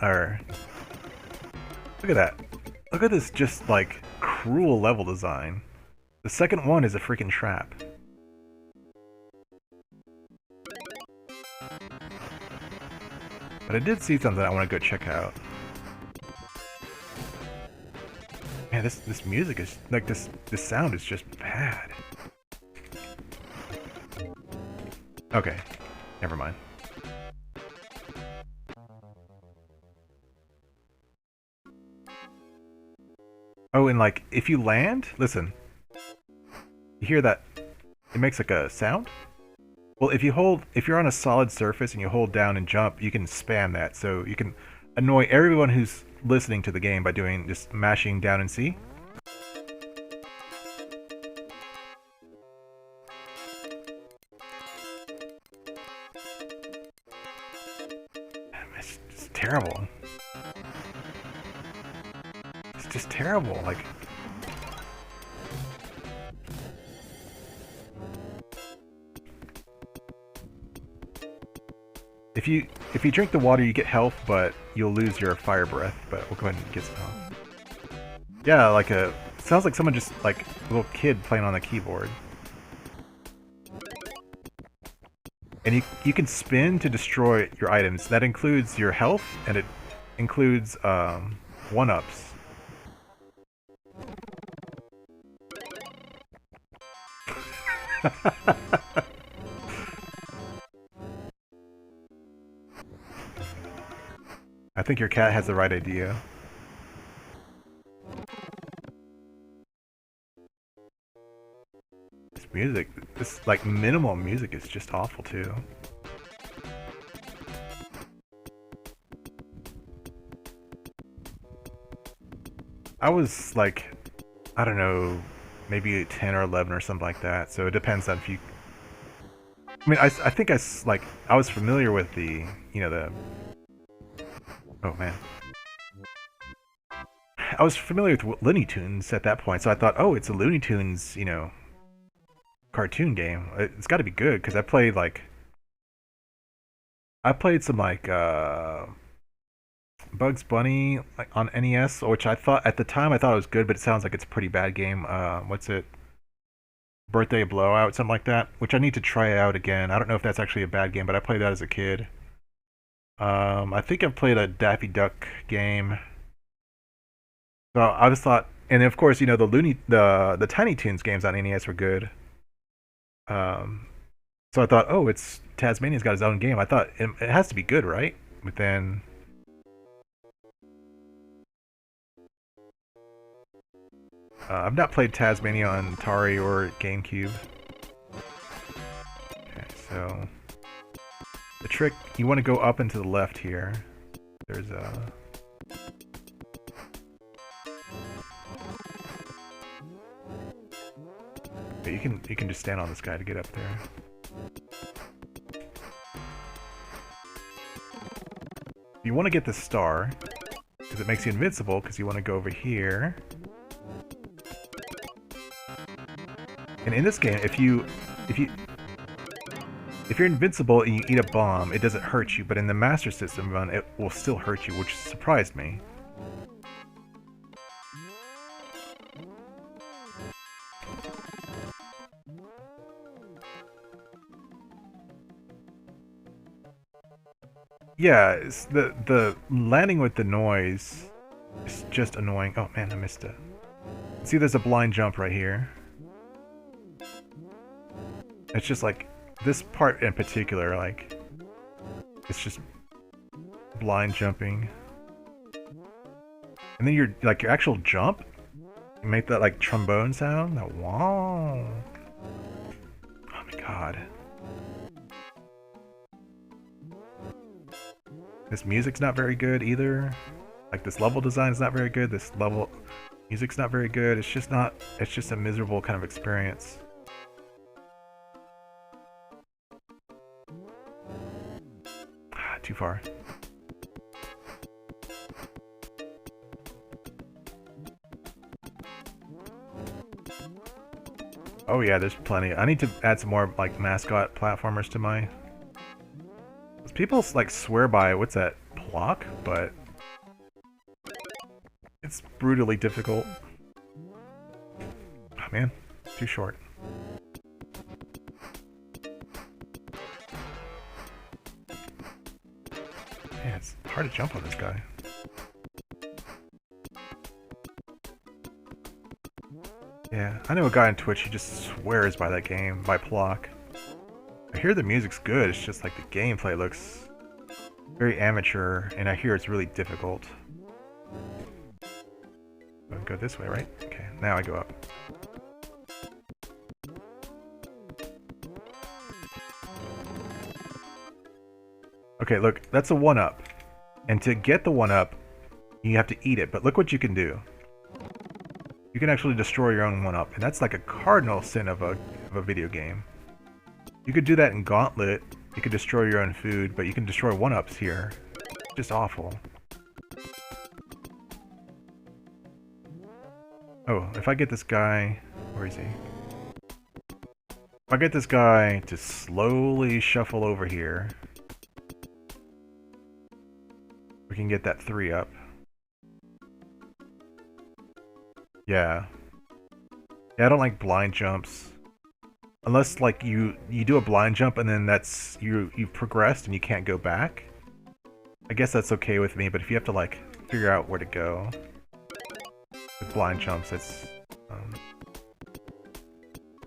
at that. Look at this, just like cruel level design. The second one is a freaking trap. But I did see something I want to go check out. Man, this music is like this sound is just bad. Okay, never mind. Oh, and like if you land, listen. You hear that? It makes like a sound. Well, if you're on a solid surface and you hold down and jump, you can spam that. So you can annoy everyone who's listening to the game by doing just mashing down and C. It's just terrible. It's just terrible. Like. If you drink the water, you get health, but you'll lose your fire breath. But we'll go ahead and get some health. Yeah, like sounds like someone just like a little kid playing on the keyboard. And you can spin to destroy your items. That includes your health, and it includes 1-ups. I think your cat has the right idea. This music, this like minimal music is just awful too. I was like, I don't know, maybe 10 or 11 or something like that. So it depends on if you. I mean, I think I was familiar with the, you know, the. Oh man. I was familiar with Looney Tunes at that point, so I thought, oh, it's a Looney Tunes, you know, cartoon game. It's got to be good because I played some like Bugs Bunny like on NES, which I thought at the time I thought it was good, but it sounds like it's a pretty bad game. What's it? Birthday Blowout, something like that, which I need to try out again. I don't know if that's actually a bad game, but I played that as a kid. I think I've played a Daffy Duck game. So I just thought, and of course, you know, the Tiny Toons games on NES were good. So I thought, oh, it's Tasmania's got his own game. I thought it has to be good, right? But then, I've not played Tasmania on Atari or GameCube. Okay, so the trick, you want to go up and to the left here. There's a. But you can just stand on this guy to get up there. You want to get the star because it makes you invincible. Because you want to go over here. And in this game, if you're invincible and you eat a bomb, it doesn't hurt you. But in the Master System run, it will still hurt you, which surprised me. Yeah, it's the landing with the noise is just annoying. Oh man, I missed it. See, there's a blind jump right here. It's just like this part in particular, like it's just blind jumping. And then your actual jump, you make that like trombone sound. That wow. Oh my god. This music's not very good either. Like this level design is not very good. This level music's not very good. It's just a miserable kind of experience. Too far. Oh yeah, there's plenty. I need to add some more like mascot platformers to my. People like swear by what's that block, but it's brutally difficult. Oh man, too short. Yeah, hard to jump on this guy. Yeah, I know a guy on Twitch who just swears by that game, by Plock. I hear the music's good, it's just like the gameplay looks very amateur, and I hear it's really difficult. I'll go this way, right? Okay, now I go up. Okay, look, that's a 1-up. And to get the 1-up, you have to eat it, but look what you can do. You can actually destroy your own 1-up, and that's like a cardinal sin of a video game. You could do that in Gauntlet, you could destroy your own food, but you can destroy 1-ups here. Just awful. Oh, if I get this guy... Where is he? If I get this guy to slowly shuffle over here, we can get that 3-up. Yeah. Yeah, I don't like blind jumps. Unless, like, you do a blind jump and then that's... you've progressed and you can't go back. I guess that's okay with me, but if you have to, like, figure out where to go with blind jumps, it's...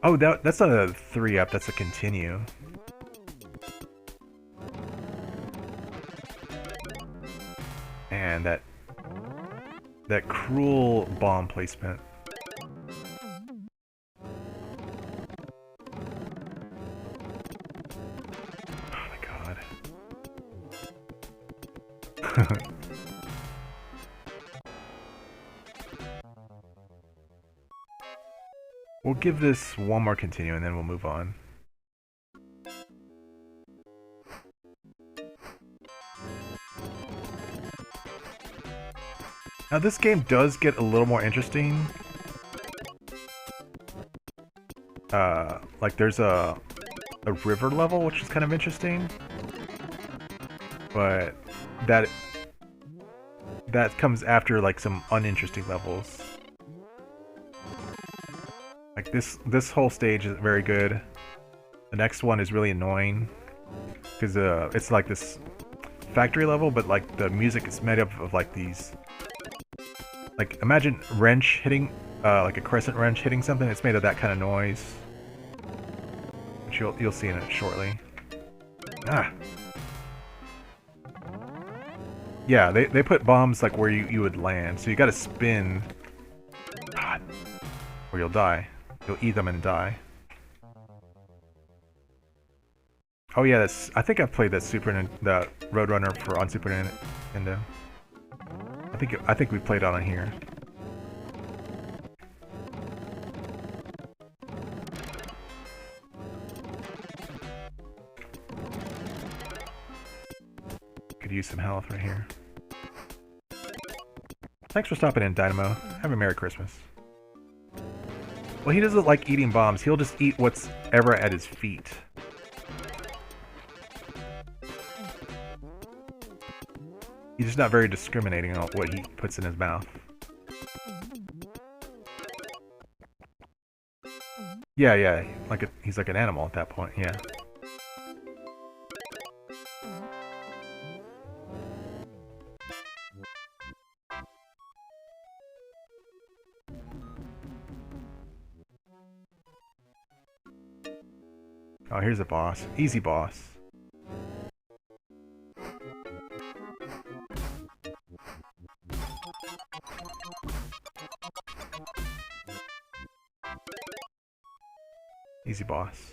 Oh, that's not a 3-up, that's a continue. And that cruel bomb placement. Oh my god. We'll give this one more continue and then we'll move on. Now this game does get a little more interesting. Like there's a river level, which is kind of interesting. But that comes after like some uninteresting levels. Like this whole stage is very good. The next one is really annoying because it's like this factory level, but like the music is made up of like these. Like imagine wrench hitting, like a crescent wrench hitting something. It's made of that kind of noise, which you'll see in it shortly. Ah. Yeah, they put bombs like where you would land, so you gotta spin. God. Or you'll die. You'll eat them and die. Oh yeah, I think I've played that that Roadrunner on Super Nintendo. I think we played on it here. Could use some health right here. Thanks for stopping in, Dynamo. Have a Merry Christmas. Well, he doesn't like eating bombs. He'll just eat what's ever at his feet. He's just not very discriminating on what he puts in his mouth. Yeah, he's like an animal at that point, yeah. Oh, here's a boss. Easy boss. Easy boss.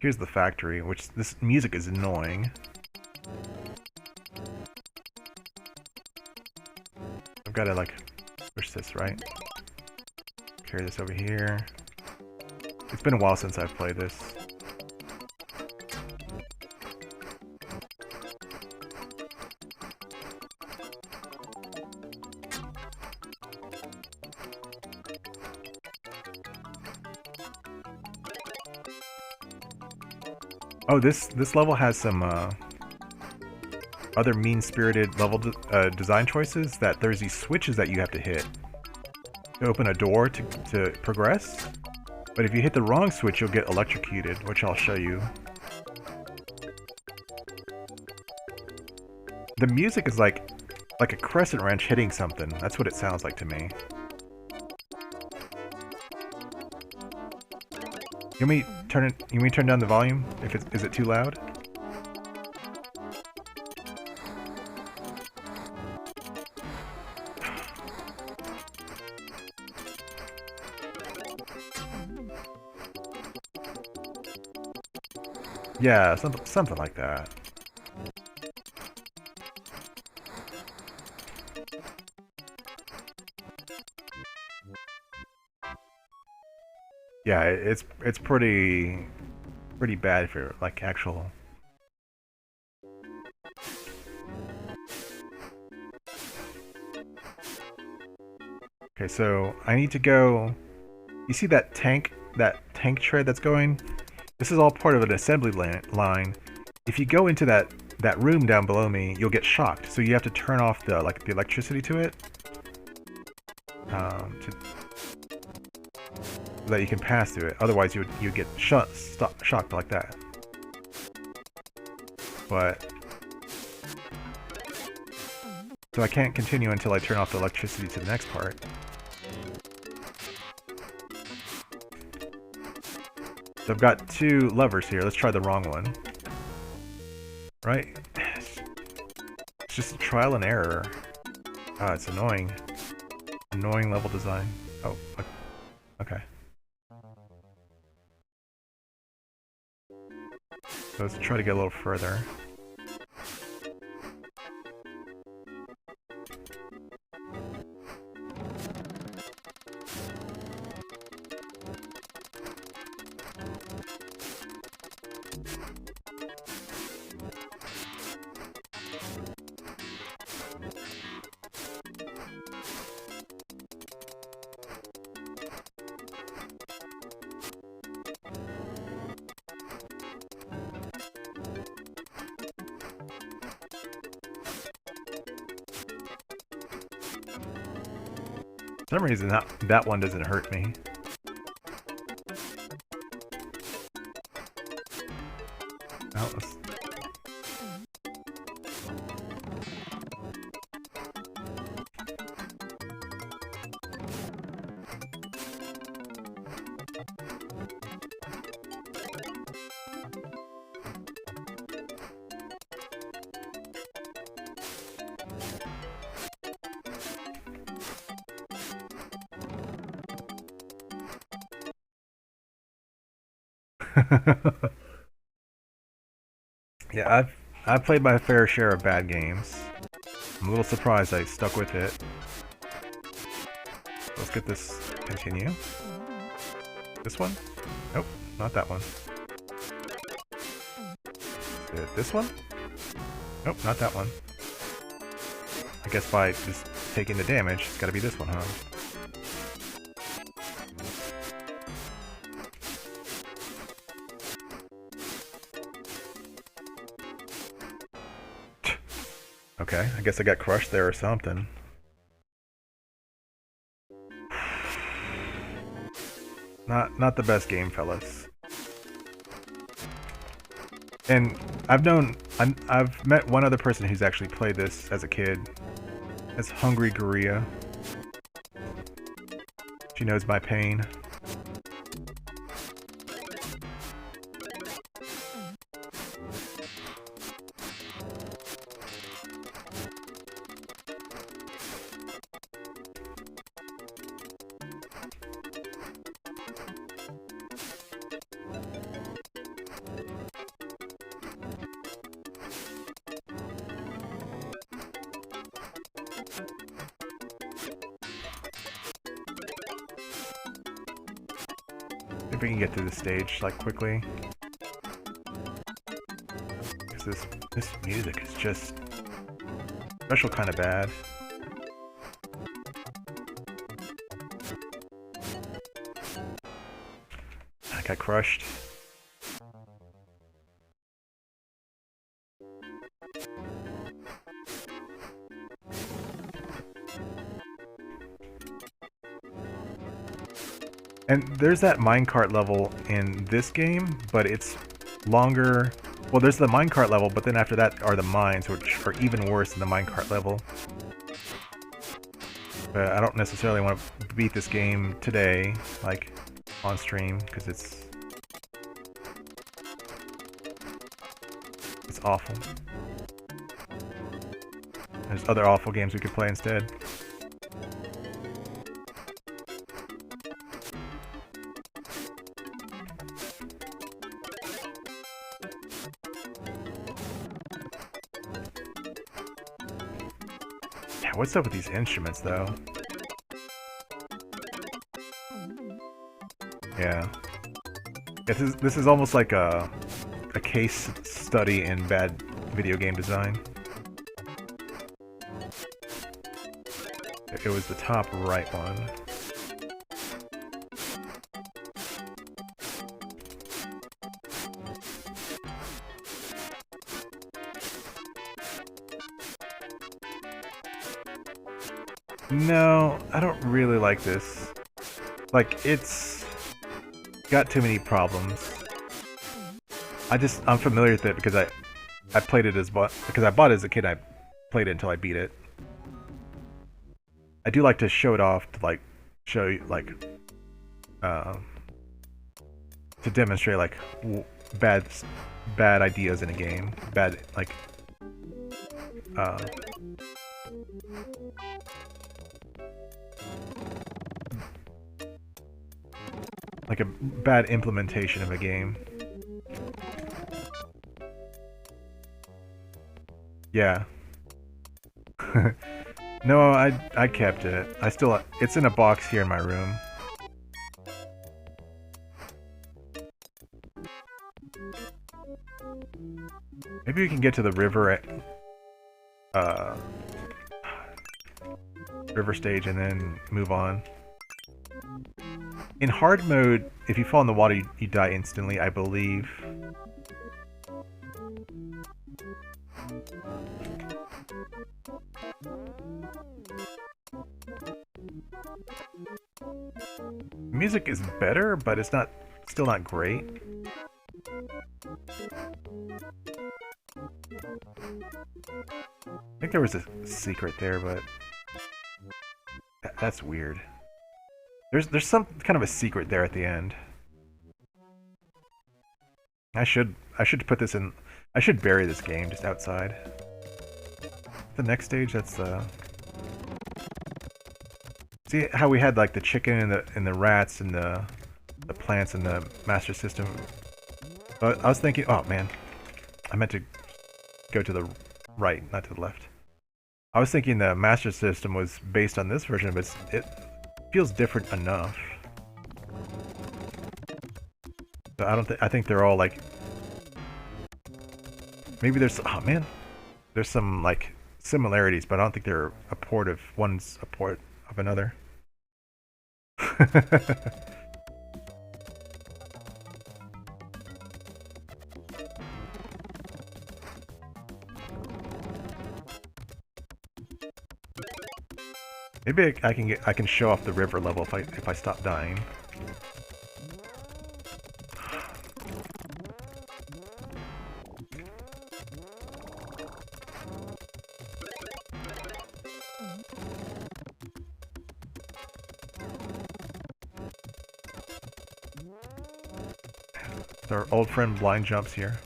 Here's the factory, which this music is annoying. I've got to like push this, right? Carry this over here. It's been a while since I've played this. Oh, this level has some other mean-spirited level design choices. That there's these switches that you have to hit to open a door to progress. But if you hit the wrong switch, you'll get electrocuted, which I'll show you. The music is like a crescent wrench hitting something. That's what it sounds like to me. You want me turn down the volume? If it's is it too loud? Yeah, something like that. Yeah, it's pretty bad for like actual. Okay, so I need to go. You see that tank tread that's going? This is all part of an assembly line. If you go into that room down below me, you'll get shocked. So you have to turn off the electricity to it, so that you can pass through it. Otherwise, you get shocked like that. But so I can't continue until I turn off the electricity to the next part. So I've got two levers here. Let's try the wrong one. Right? It's just trial and error. Ah, it's annoying. Annoying level design. Oh, okay. So let's try to get a little further. For some reason, that one doesn't hurt me. Oh, yeah, I've played my fair share of bad games. I'm a little surprised I stuck with it. Let's get this. Continue. This one? Nope, not that one. This one? Nope, not that one. I guess by just taking the damage, it's gotta be this one, huh? Okay, I guess I got crushed there or something. Not the best game, fellas. And I've met one other person who's actually played this as a kid. It's Hungry Gorilla. She knows my pain. If we can get through the stage like quickly, because this music is just special kind of bad. I got crushed. And there's that minecart level in this game, but it's longer Well, there's the minecart level, but then after that are the mines, which are even worse than the minecart level. But I don't necessarily want to beat this game today, like, on stream, because it's awful. There's other awful games we could play instead. Yeah, what's up with these instruments, though? Yeah. This is almost like a case study in bad video game design. It was the top right one. No, I don't really like this. Like, it's got too many problems. I'm familiar with it because I played it because I bought it as a kid. I played it until I beat it. I do like to show it off to like show you like to demonstrate like bad ideas in a game, bad like a bad implementation of a game. Yeah. No, I kept it. It's in a box here in my room. Maybe we can get to the river river stage and then move on. In hard mode, if you fall in the water, you die instantly, I believe. Music is better, but it's still not great. I think there was a secret there, but that's weird. There's some kind of a secret there at the end. I should put this in. I should bury this game just outside. The next stage, that's see how we had like the chicken and the rats and the plants in the master system. But I was thinking, oh man, I meant to go to the right, not to the left. I was thinking the master system was based on this version, but it feels different enough. So I think they're all like, maybe there's, oh man, there's some like similarities, but I don't think they're a port of one's a port of another. Maybe I can show off the river level if I stop dying. Our old friend blind jumps here.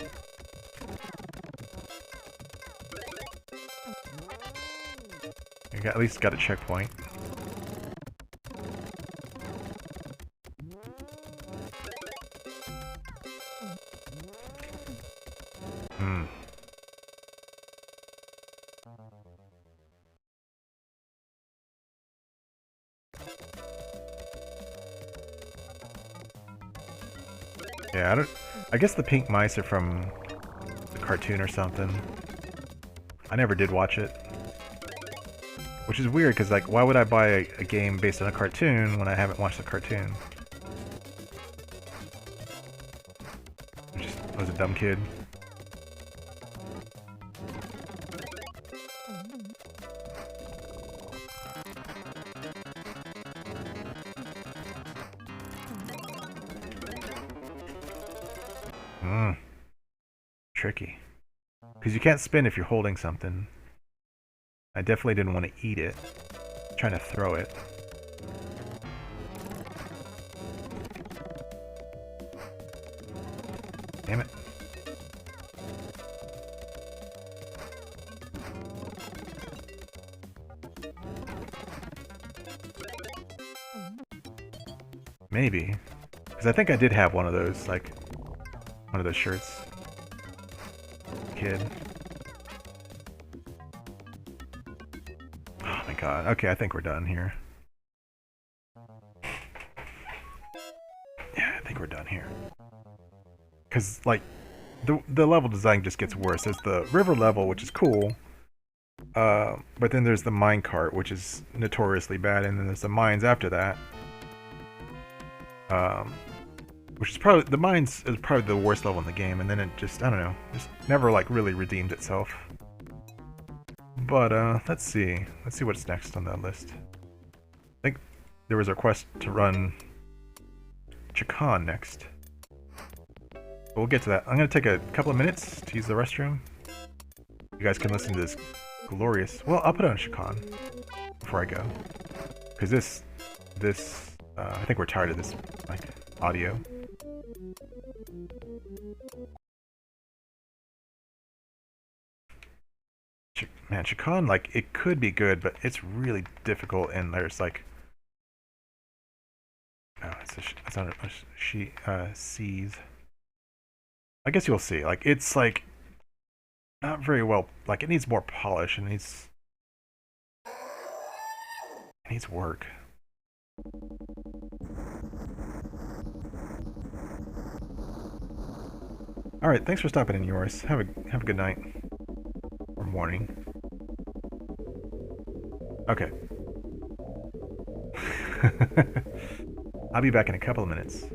You at least got a checkpoint. Yeah, I guess the pink mice are from the cartoon or something. I never did watch it. Which is weird, because, like, why would I buy a game based on a cartoon when I haven't watched the cartoon? I was a dumb kid. tricky. Because you can't spin if you're holding something. I definitely didn't want to eat it. I'm trying to throw it. Damn it. Maybe. Because I think I did have one of those, like, one of those shirts. Kid. Oh my god. Okay, I think we're done here. Yeah, I think we're done here. Because, like, the level design just gets worse. There's the river level, which is cool. But then there's the minecart, which is notoriously bad. And then there's the mines after that. Which is probably, the mines is probably the worst level in the game, and then it just, I don't know, just never like really redeemed itself. But let's see what's next on that list. I think there was a request to run Chakan next. But we'll get to that. I'm gonna take a couple of minutes to use the restroom. You guys can listen to this glorious, well, I'll put it on Chakan before I go. Because this, I think we're tired of this, like, audio. Man, Chakan, like, it could be good, but it's really difficult, and there's, like... Oh, it's on a seas. I guess you'll see. Like, it's, like, not very well... Like, it needs more polish, and it needs work. Alright, thanks for stopping in, yours. Have a good night. Or morning. Okay. I'll be back in a couple of minutes.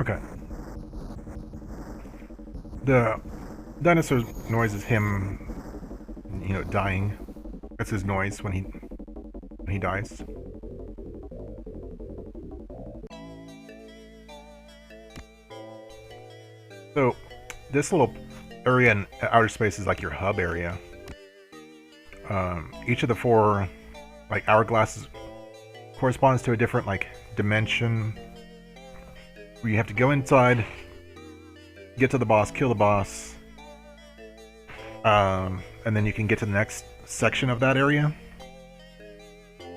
Okay. The dinosaur noise is him, dying. That's his noise when he dies. So, this little area in outer space is like your hub area. Each of the four, like, hourglasses corresponds to a different, like, dimension. Where you have to go inside, get to the boss, kill the boss, and then you can get to the next section of that area.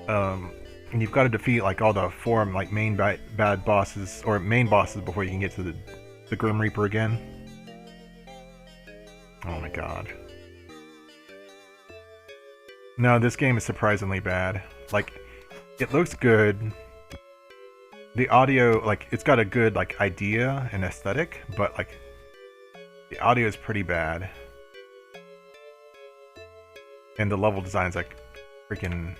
And you've got to defeat, like, all the four, like, main bad bosses, or main bosses, before you can get to the Grim Reaper again. Oh my god. No, this game is surprisingly bad. Like, it looks good. The audio, like, it's got a good, like, idea and aesthetic, but, like, the audio is pretty bad. And the level design's, like, freaking,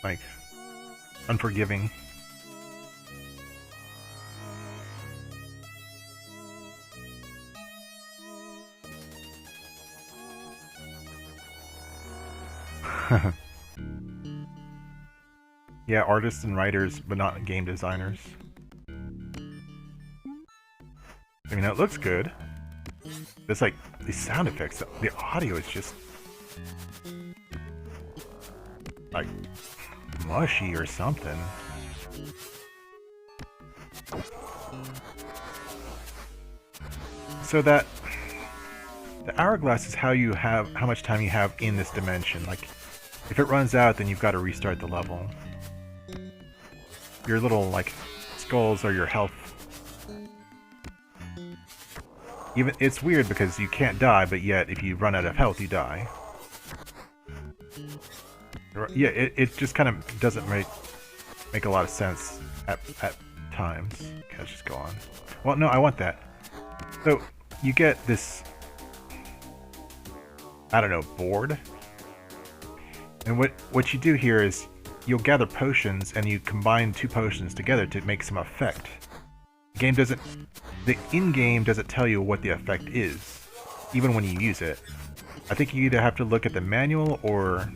like, unforgiving. Yeah, artists and writers, but not game designers. I mean, it looks good. It's like, these sound effects, the audio is just like mushy or something. So that the hourglass is how much time you have in this dimension. Like, if it runs out, then you've got to restart the level. Your little, like, skulls are your health. Even it's weird because you can't die, but yet if you run out of health, you die. Yeah, it just kind of doesn't make a lot of sense at times. Okay, let's just go on. Well, no, I want that. So you get this, I don't know, board. And what you do here is you'll gather potions and you combine two potions together to make some effect. The in-game doesn't tell you what the effect is, even when you use it. I think you either have to look at the manual or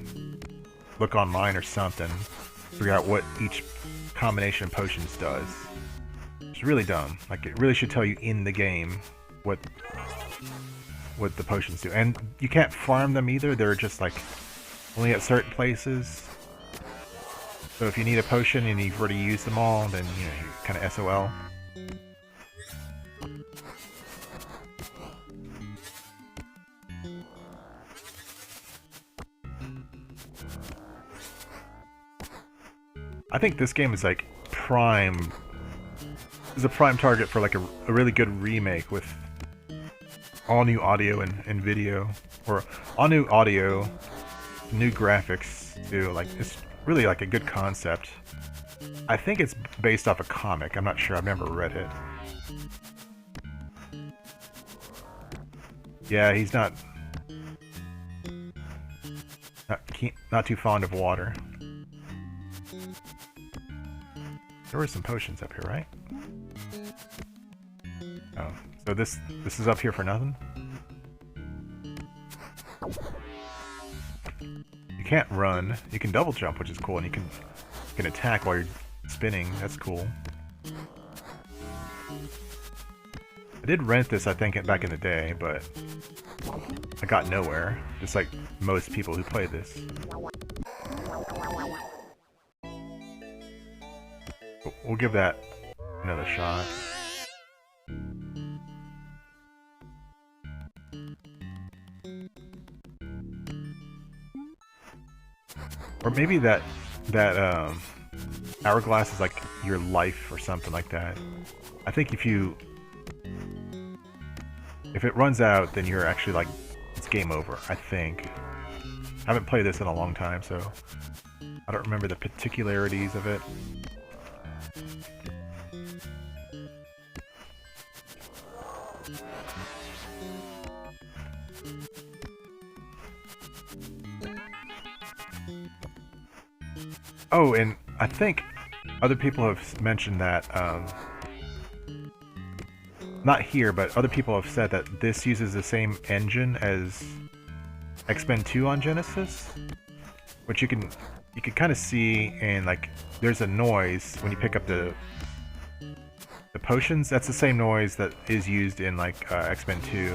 look online or something, figure out what each combination of potions does. It's really dumb. Like, it really should tell you in the game what the potions do. And you can't farm them either. They're just, like, only at certain places. So if you need a potion and you've already used them all, then, you're kind of SOL. I think this game is, like, is a prime target for, like, a really good remake with all new audio and video, or all new audio, new graphics too. Like, it's really, like, a good concept. I think it's based off a comic. I'm not sure. I've never read it. Yeah, he's not too fond of water. There were some potions up here, right? Oh, so this is up here for nothing? You can't run. You can double jump, which is cool, and you can attack while you're spinning. That's cool. I did rent this, I think, back in the day, but I got nowhere. Just like most people who play this. We'll give that another shot. Or maybe that hourglass is like your life or something like that. I think if it runs out, then you're actually, like, it's game over, I think. I haven't played this in a long time, so I don't remember the particularities of it. Oh, and I think other people have mentioned that, not here, but other people have said that this uses the same engine as X-Men 2 on Genesis, which you can kind of see, and like there's a noise when you pick up the potions. That's the same noise that is used in like X-Men 2.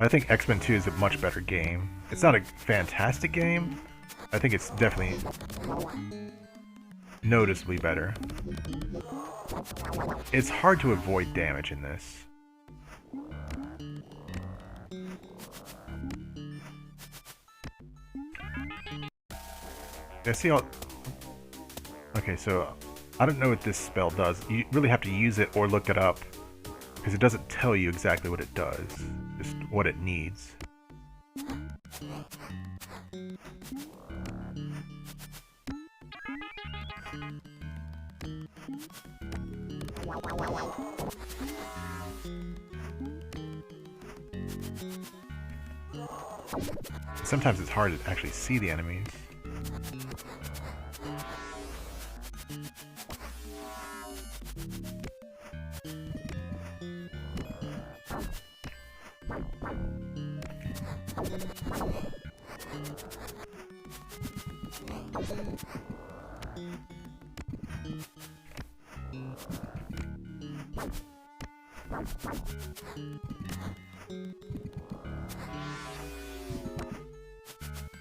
I think X-Men 2 is a much better game. It's not a fantastic game. I think it's definitely noticeably better. It's hard to avoid damage in this. I see all... Okay, so I don't know what this spell does. You really have to use it or look it up, because it doesn't tell you exactly what it does, just what it needs. Sometimes it's hard to actually see the enemies.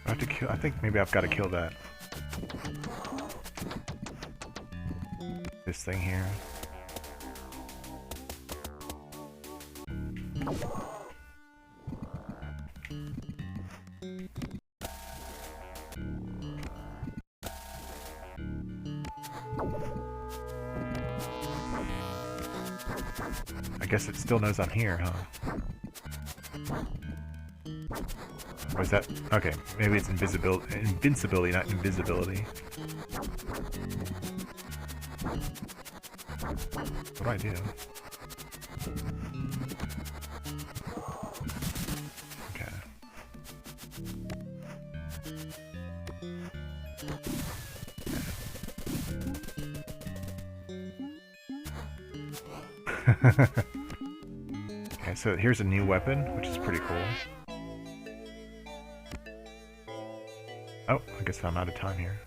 I have to kill. I think maybe I've got to kill that. This thing here. I guess it still knows I'm here, huh? Or is that... Okay, maybe it's invincibility, not invisibility. What do I do? Okay. Okay, so here's a new weapon, which is pretty cool. Oh, I guess I'm out of time here.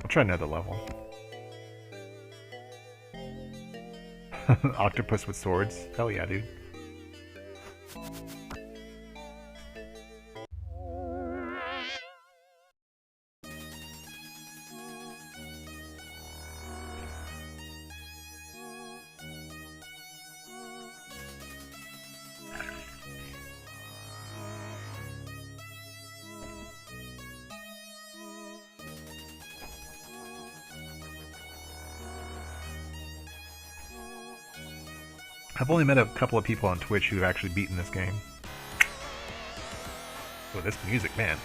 I'll try another level. Octopus with swords? Hell yeah, dude. I've only met a couple of people on Twitch who've actually beaten this game. Oh, this music, man.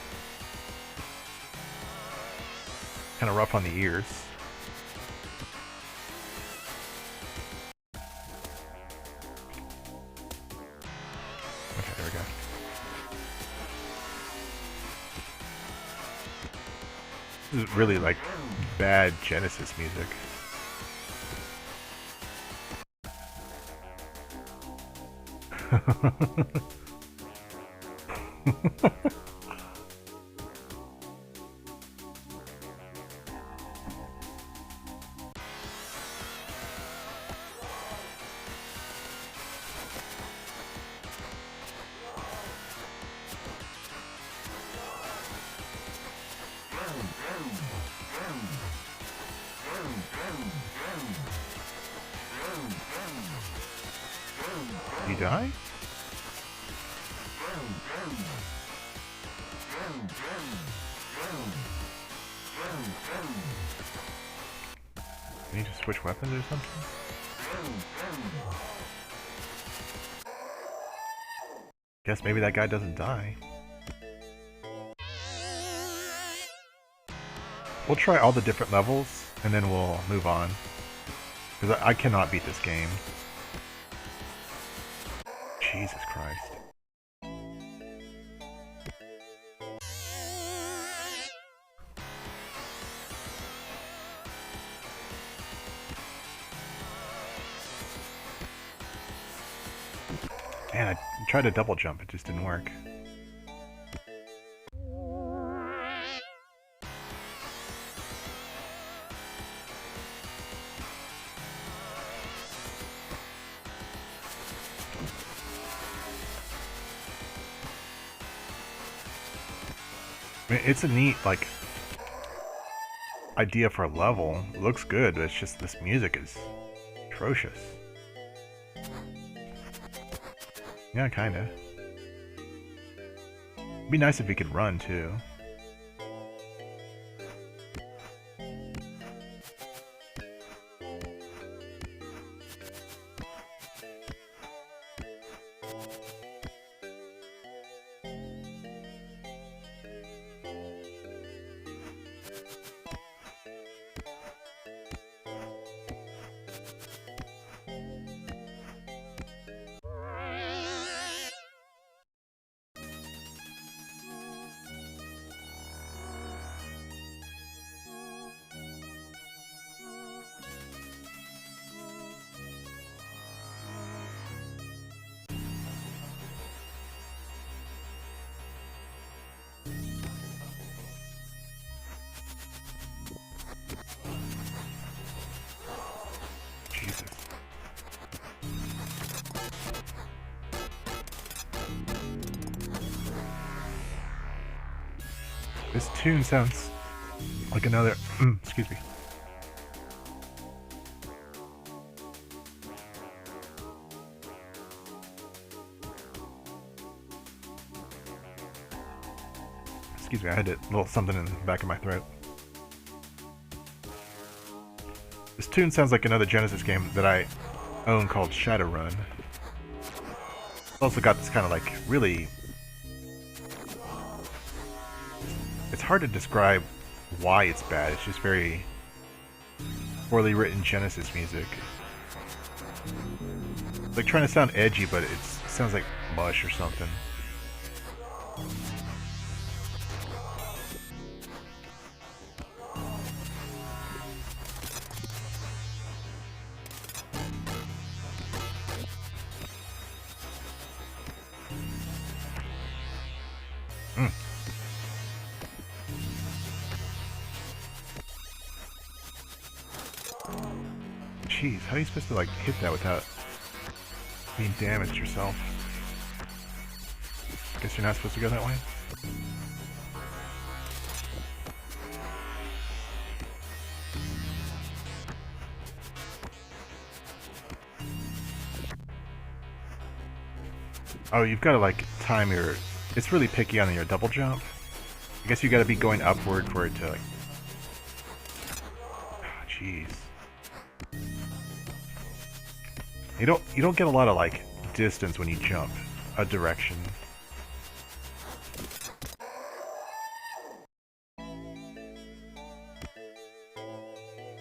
Kind of rough on the ears. Okay, there we go. This is really like bad Genesis music. Did he die? Did he just switch weapons or something? Guess maybe that guy doesn't die. We'll try all the different levels and then we'll move on. Because I cannot beat this game. Jesus Christ. Man, I tried to double jump, it just didn't work. I mean, it's a neat, like, idea for a level. It looks good, but it's just this music is atrocious. Yeah, kinda. It'd be nice if we could run, too. This tune sounds like another... excuse me. Excuse me, I had a little something in the back of my throat. This tune sounds like another Genesis game that I own called Shadowrun. It's also got this kind of like really... It's hard to describe why it's bad. It's just very poorly written Genesis music. It's like trying to sound edgy, but it sounds like mush or something. Jeez, how are you supposed to like hit that without being damaged yourself? Guess you're not supposed to go that way? Oh, you've got to like time your... It's really picky on your double jump. I guess you got to be going upward for it to like... Jeez. You don't get a lot of like distance when you jump a direction.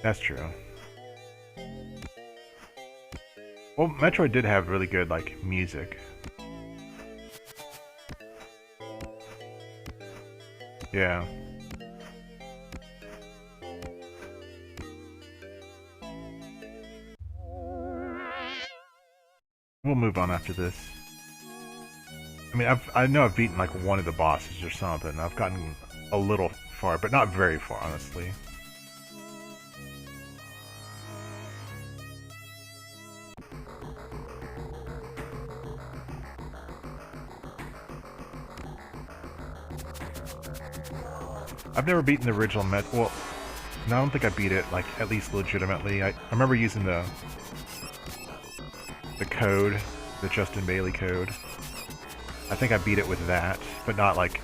That's true. Well, Metroid did have really good like music. Yeah. We'll move on after this. I mean, I know I've beaten like one of the bosses or something. I've gotten a little far, but not very far, honestly. I've never beaten the original well, no, I don't think I beat it, like, at least legitimately. I remember using the code, the Justin Bailey code. I think I beat it with that, but not, like,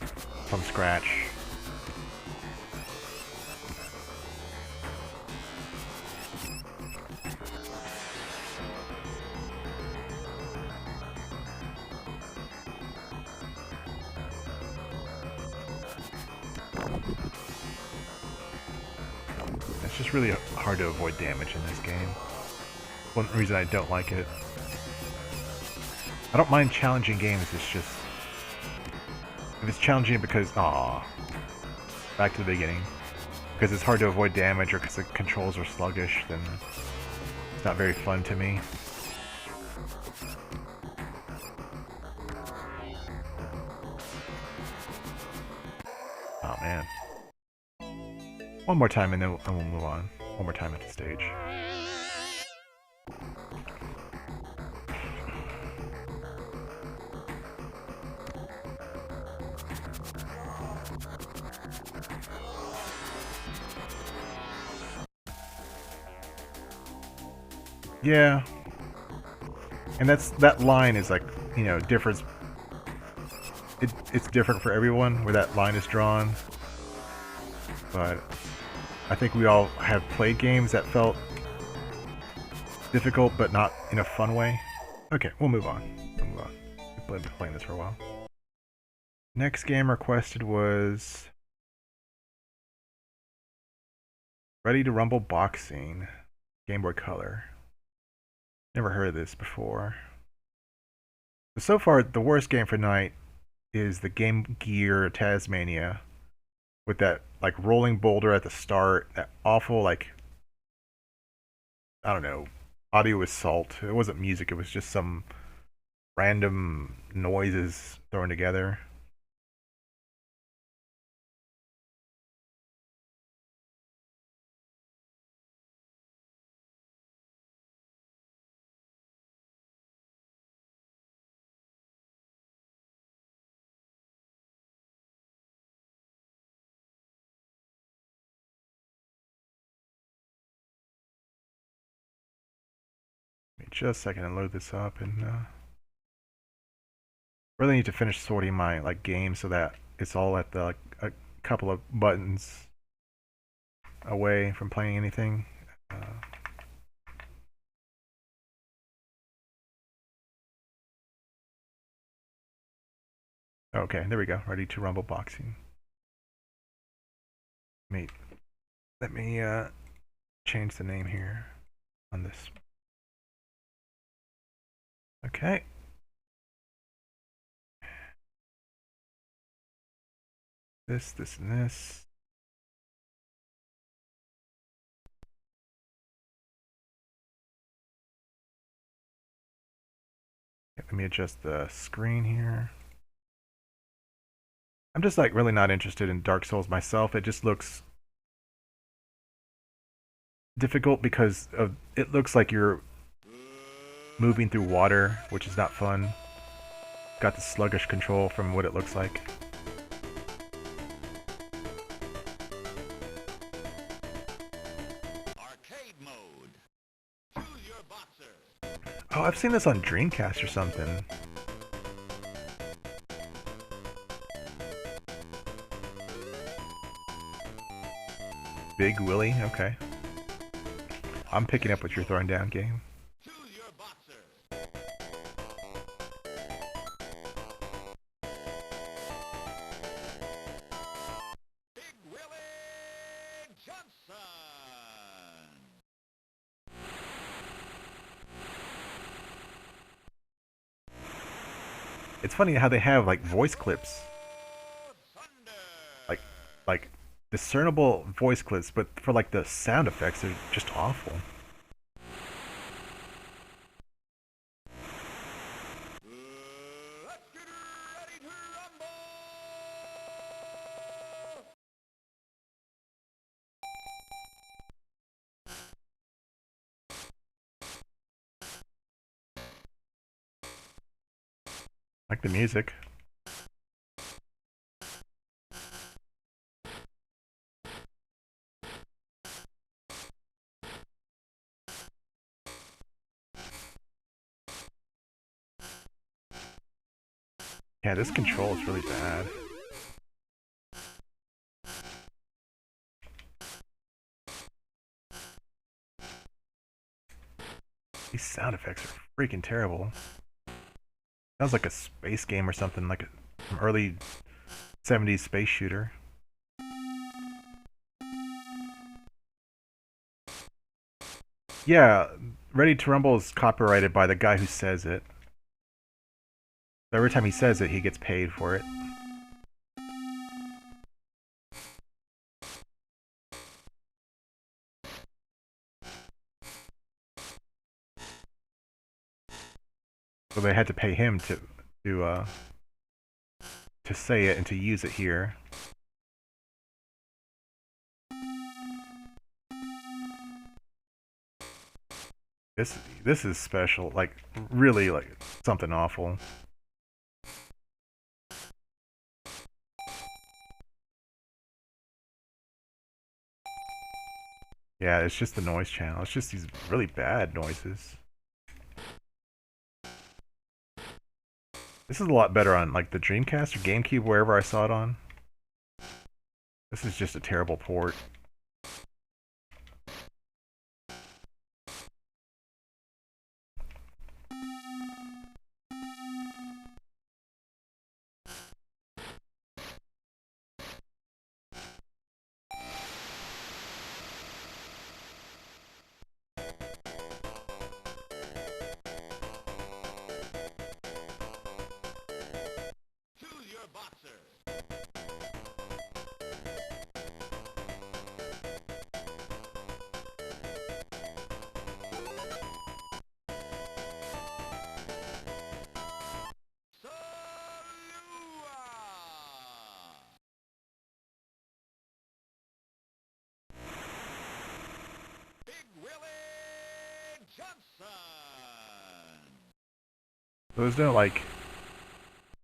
from scratch. That's just really hard to avoid damage in this game. One reason I don't like it. I don't mind challenging games, it's just... If it's challenging because... Aww. Back to the beginning. Because it's hard to avoid damage or because the controls are sluggish, then it's not very fun to me. Oh man. One more time and then we'll move on. One more time at the stage. Yeah. And that line is like, you know, difference. It's different for everyone where that line is drawn. But I think we all have played games that felt difficult but not in a fun way. Okay, we'll move on. We've been playing this for a while. Next game requested was Ready to Rumble Boxing, Game Boy Color. Never heard of this before. So far, the worst game for tonight is the Game Gear Tasmania, with that like rolling boulder at the start, that awful like, I don't know, audio assault. It wasn't music, it was just some random noises thrown together. Give me just a second to load this up, and really need to finish sorting my like games so that it's all at the like, a couple of buttons away from playing anything. Okay, there we go. Ready to Rumble Boxing. Let me change the name here on this. Okay. This, and this. Let me adjust the screen here. I'm just like really not interested in Dark Souls myself. It just looks difficult because of, it looks like you're moving through water, which is not fun. Got the sluggish control from what it looks like. Arcade mode. Choose your boxer. Oh, I've seen this on Dreamcast or something. Big Willie, okay. I'm picking up what you're throwing down, game. Choose your boxer. Big Willie Johnson. It's funny how they have like voice clips, Thunder. like discernible voice clips, but for like the sound effects, they're just awful. Let's get ready to rumble. Like the music. Yeah, this control is really bad. These sound effects are freaking terrible. Sounds like a space game or something, like an early 70s space shooter. Yeah, Ready to Rumble is copyrighted by the guy who says it. Every time he says it, he gets paid for it. So they had to pay him to uh to say it and to use it here. This is special, like really like something awful. Yeah, it's just the noise channel. It's just these really bad noises. This is a lot better on like the Dreamcast or GameCube, wherever I saw it on. This is just a terrible port. Choose your boxer. Salua! Big Willie Johnson. There's no like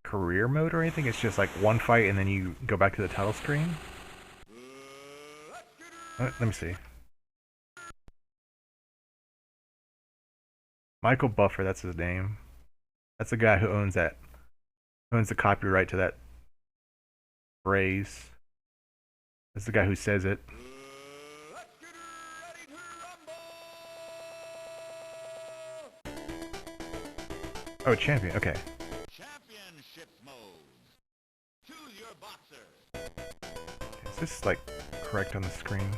career mode or anything. It's just like one fight and then you go back to the title screen. Let's get Let me see. Michael Buffer, that's his name. That's the guy who owns the copyright to that phrase. That's the guy who says it. Let's get ready to rumble! Oh, champion. Okay. Championship mode. Choose your boxer. Is this like correct on the screen?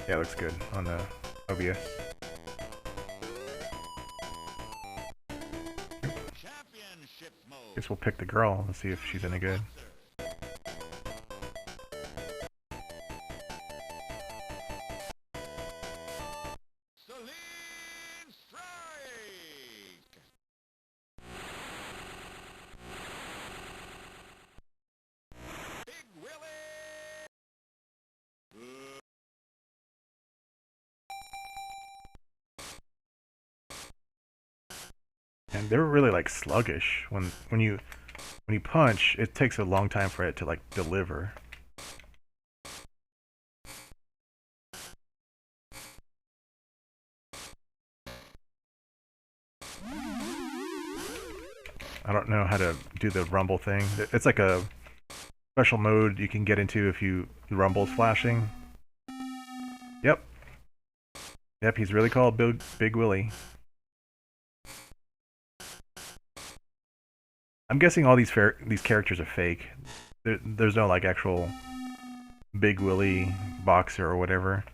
Yeah, it looks good on the OBS. Championship mode. Guess we'll pick the girl and see if she's any good. Celine Strike. Big Willie. And they're really like sluggish when you punch. It takes a long time for it to like deliver. I don't know how to do the rumble thing. It's like a special mode you can get into if the rumble's flashing. Yep. Yep, he's really called Big Willie. I'm guessing all these characters are fake. There's no like actual Big Willie boxer or whatever.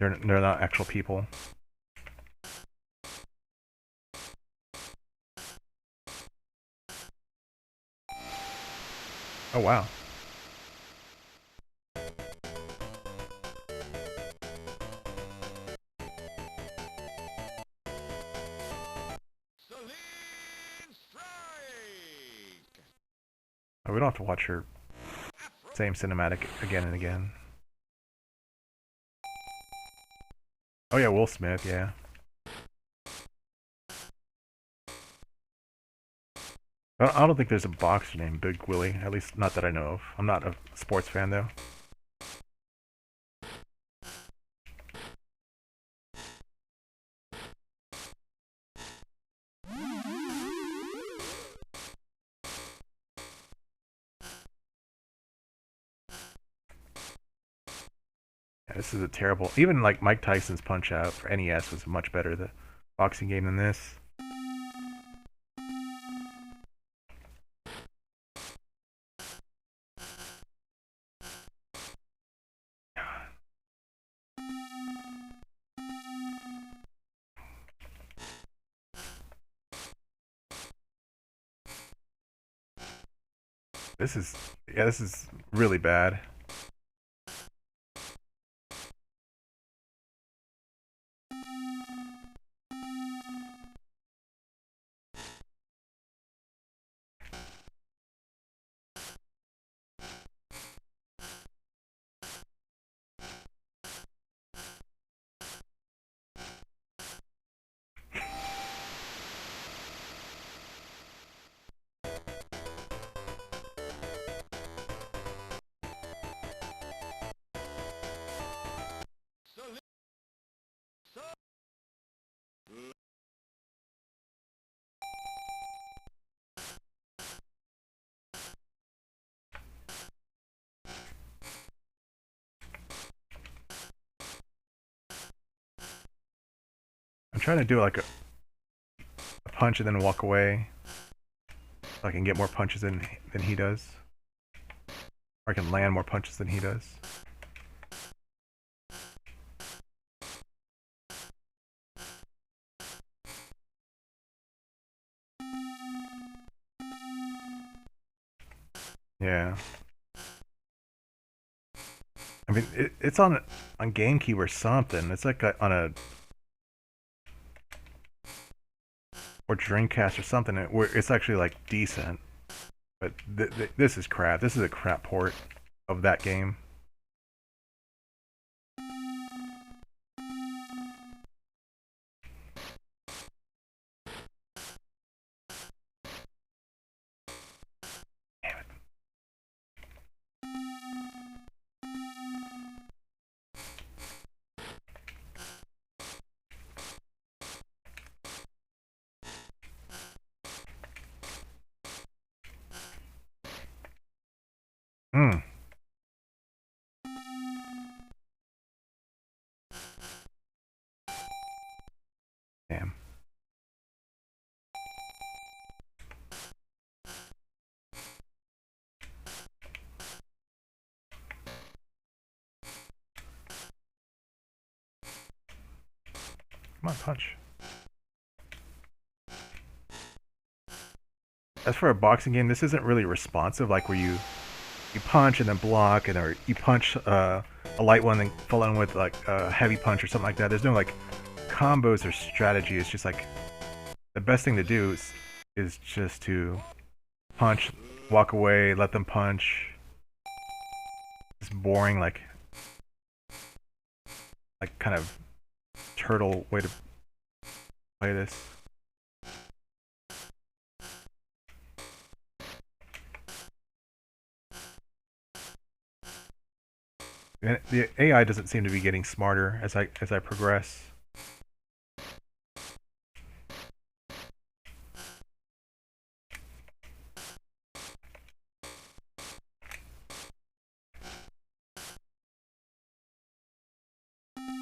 They're not actual people. Oh wow. Celine Strike. Oh, we don't have to watch her same cinematic again and again. Oh yeah, Will Smith, yeah. I don't think there's a boxer named Big Willie, at least not that I know of. I'm not a sports fan though. Yeah, this is a terrible. Even like Mike Tyson's Punch Out for NES was much better the boxing game than this. This is really bad. Soli- so- I'm trying to do like a punch and then walk away, so I can get more punches than he does, or I can land more punches than he does. Yeah. I mean, it's on GameCube or something. It's like on a or Dreamcast or something where it's actually like decent. But this is crap. This is a crap port of that game. Damn it. Hmm. Damn. Come on, punch. As for a boxing game, this isn't really responsive, like where you punch and then block, and or you punch a light one and follow in with like a heavy punch or something like that. There's no like combos or strategy. It's just like the best thing to do is just to punch, walk away, let them punch. It's boring, like kind of turtle way to play this. And the AI doesn't seem to be getting smarter as I progress.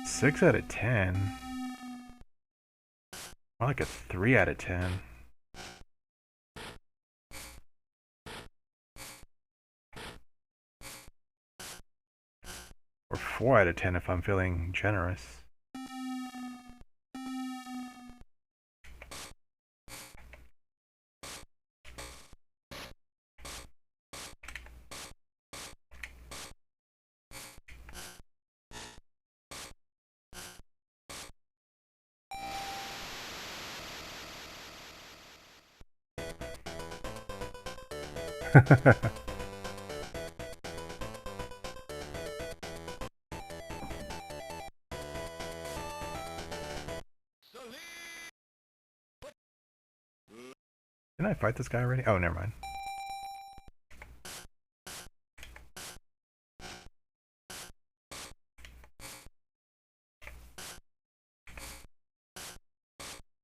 Six out of 10. More like a 3 out of 10. Or 4 out of 10 if I'm feeling generous. Soli- Didn't I fight this guy already? Oh, never mind.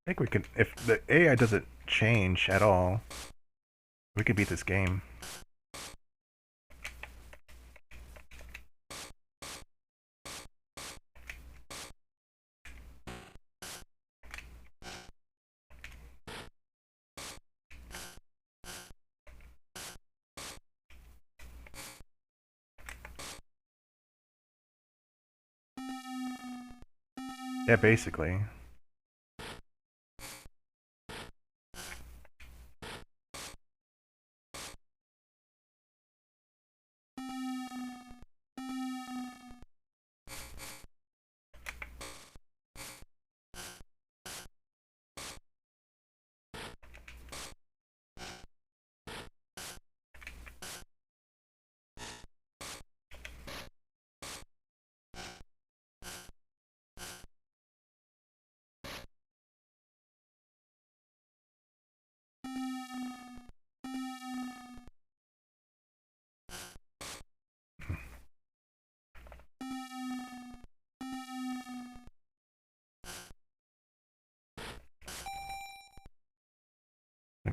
I think we could, if the AI doesn't change at all, we could beat this game. Yeah, basically.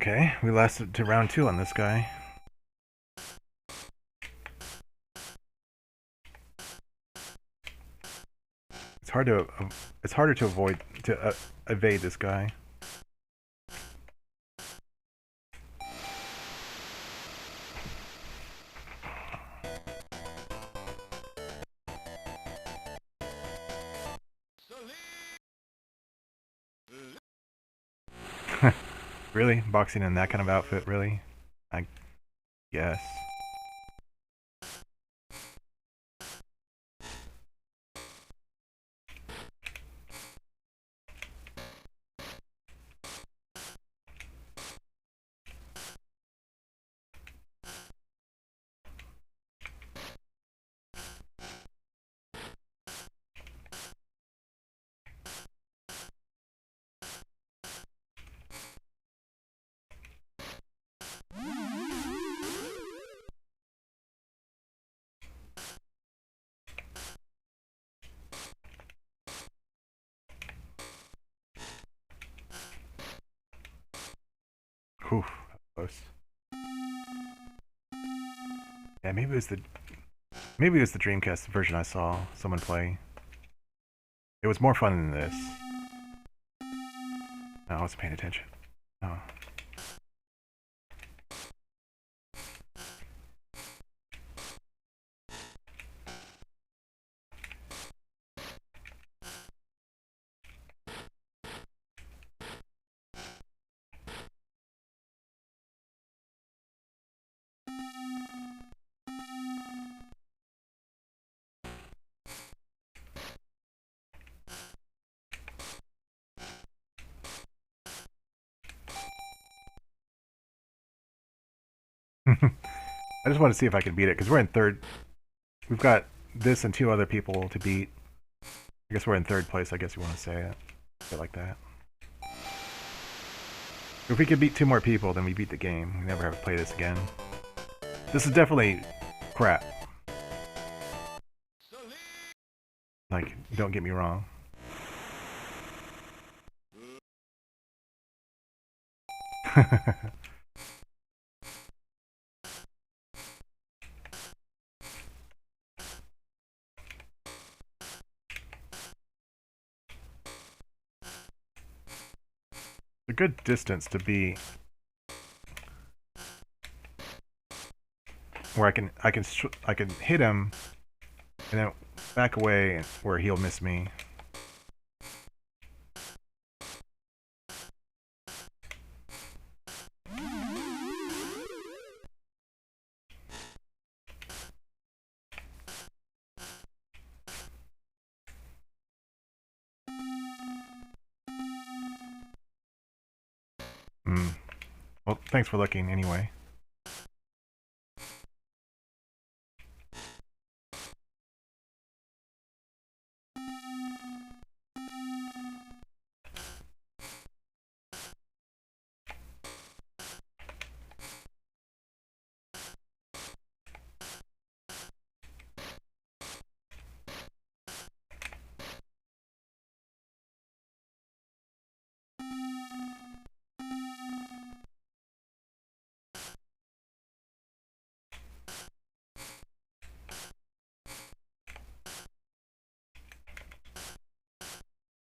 Okay, we lasted to round 2 on this guy. It's hard to it's harder to evade this guy. Really? Boxing in that kind of outfit, really? I guess. Whew, close. Yeah, maybe it was the Dreamcast version I saw someone play. It was more fun than this. No, I wasn't paying attention. Oh. I just want to see if I can beat it because we're in third. We've got this and 2 other people to beat. I guess we're in 3rd place. I guess you want to say it, like that. If we could beat 2 more people, then we beat the game. We never have to play this again. This is definitely crap. Like, don't get me wrong. A good distance to be where I can hit him and then back away where he'll miss me. Well, thanks for looking anyway.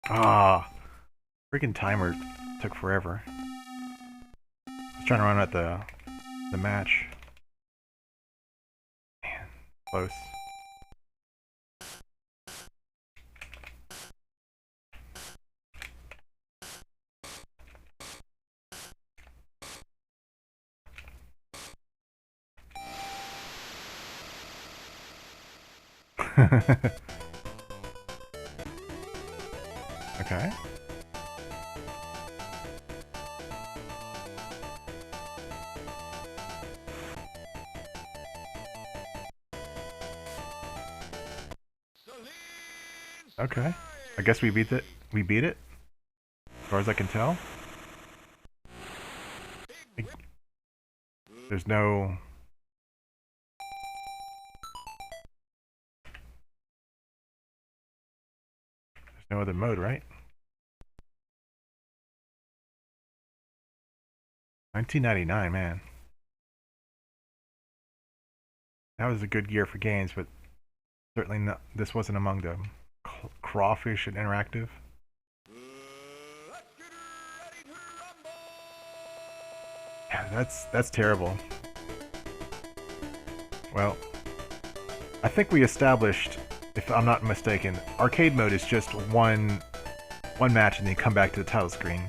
Ah, freaking timer took forever. I was trying to run out the match. Man, close. Okay. Okay. I guess we beat it. We beat it, as far as I can tell. There's no other mode, right? 1999, man. That was a good year for games, but certainly not, this wasn't among them. Crawfish and Interactive. Let's get ready to rumble! Yeah, that's terrible. Well, I think we established, if I'm not mistaken, arcade mode is just one match and then you come back to the title screen.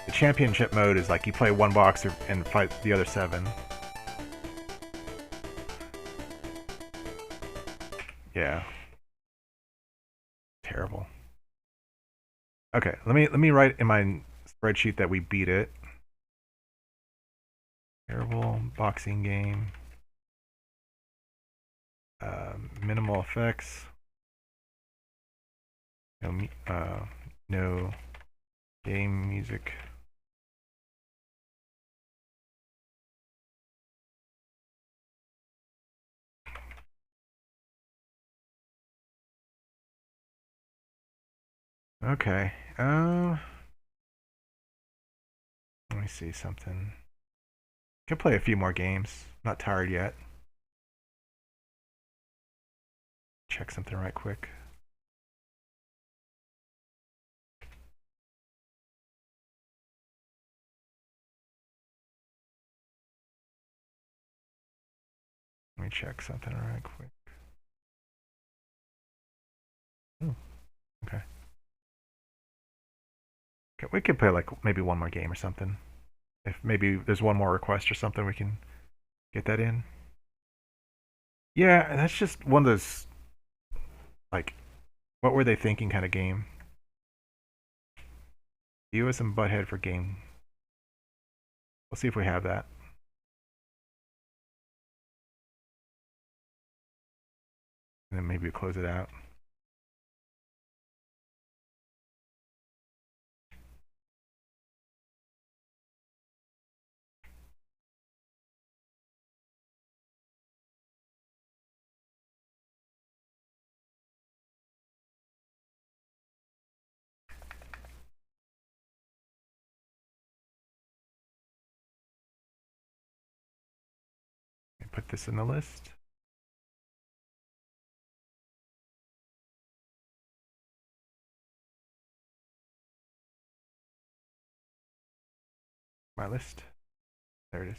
The championship mode is like you play one boxer and fight the other 7. Yeah. Terrible. Okay, let me write in my spreadsheet that we beat it. Terrible boxing game. Minimal effects. No game music. Okay. Let me see something. Can play a few more games. Not tired yet. Check something right quick. Let me check something right quick. Oh, okay. Okay, we could play like maybe one more game or something. If maybe there's one more request or something, we can get that in. Yeah, that's just one of those, like, what were they thinking kind of game. Beavis and Butthead for game. We'll see if we have that. And then maybe we'll close it out. Put this in the list. My list. There it is.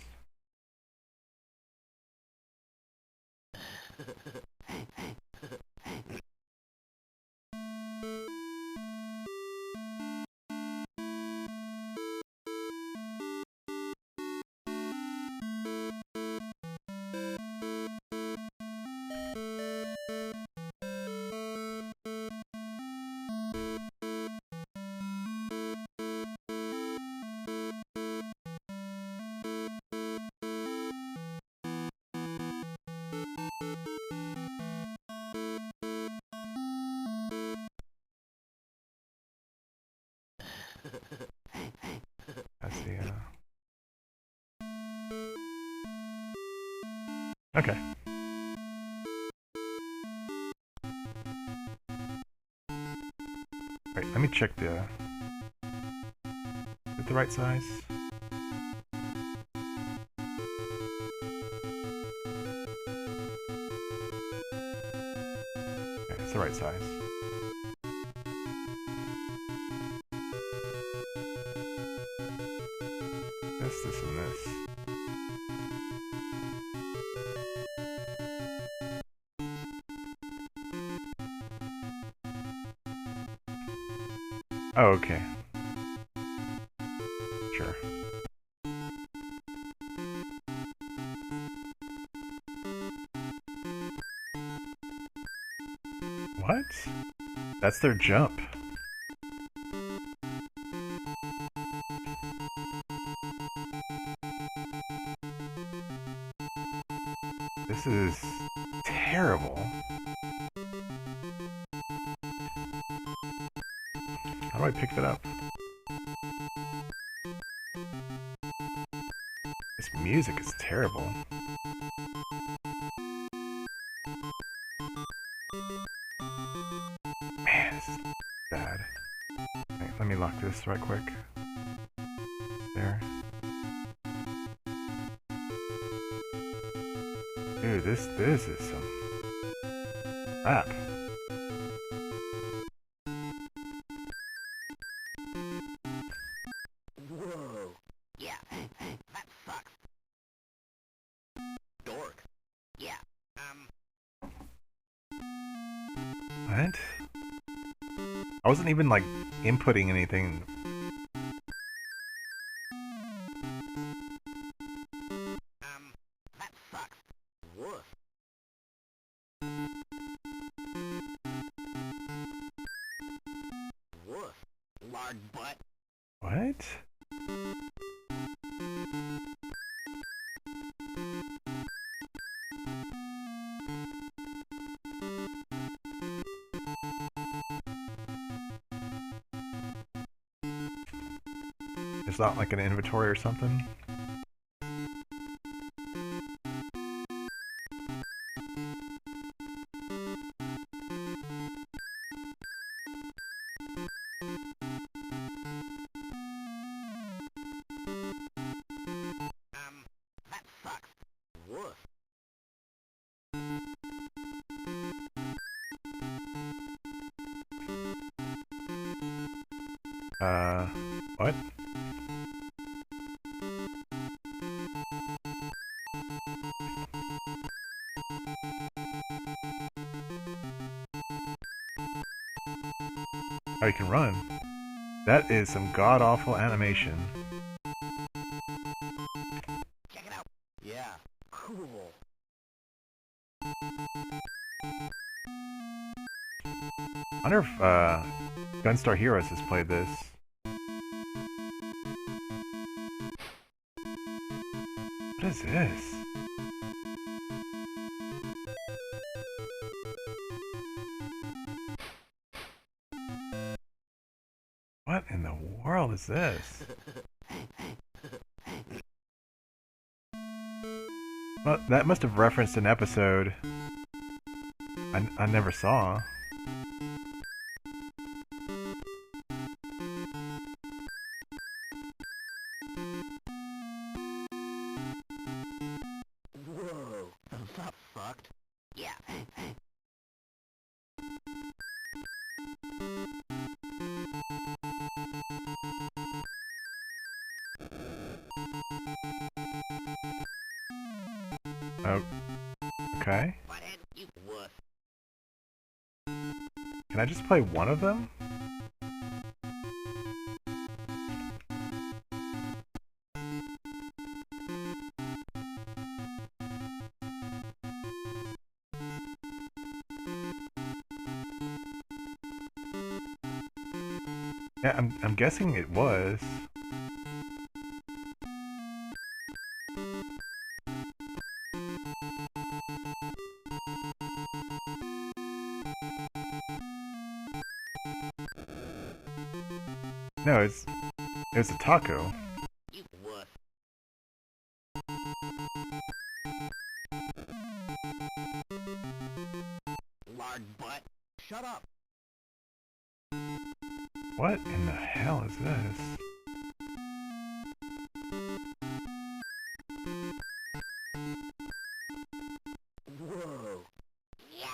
That's the okay. Wait, let me check the. Is it the right size? Okay, it's the right size. This, and this. Oh, okay. Sure. What? That's their jump. This is terrible. How do I pick that up? This music is terrible. Man, this is bad. Right, let me lock this right quick. There. Dude, this is some crap. Whoa. Yeah, that sucks. Dork. Yeah. What? I wasn't even like inputting anything. That sucks. Woof. Woof. Lard butt. What? It's not like an inventory or something? That sucks. Woof. What? Oh, you can run. That is some god-awful animation. Check it out. Yeah. Cool. I wonder if, Gunstar Heroes has played this. What is this? What in the world is this? Well, that must have referenced an episode I never saw. Whoa. That fucked. Yeah. Oh, okay. Butthead, you wuss. Can I just play one of them? Yeah, I'm guessing it was. No, it was a taco. You wuss. Lard butt. Shut up. What in the hell is this?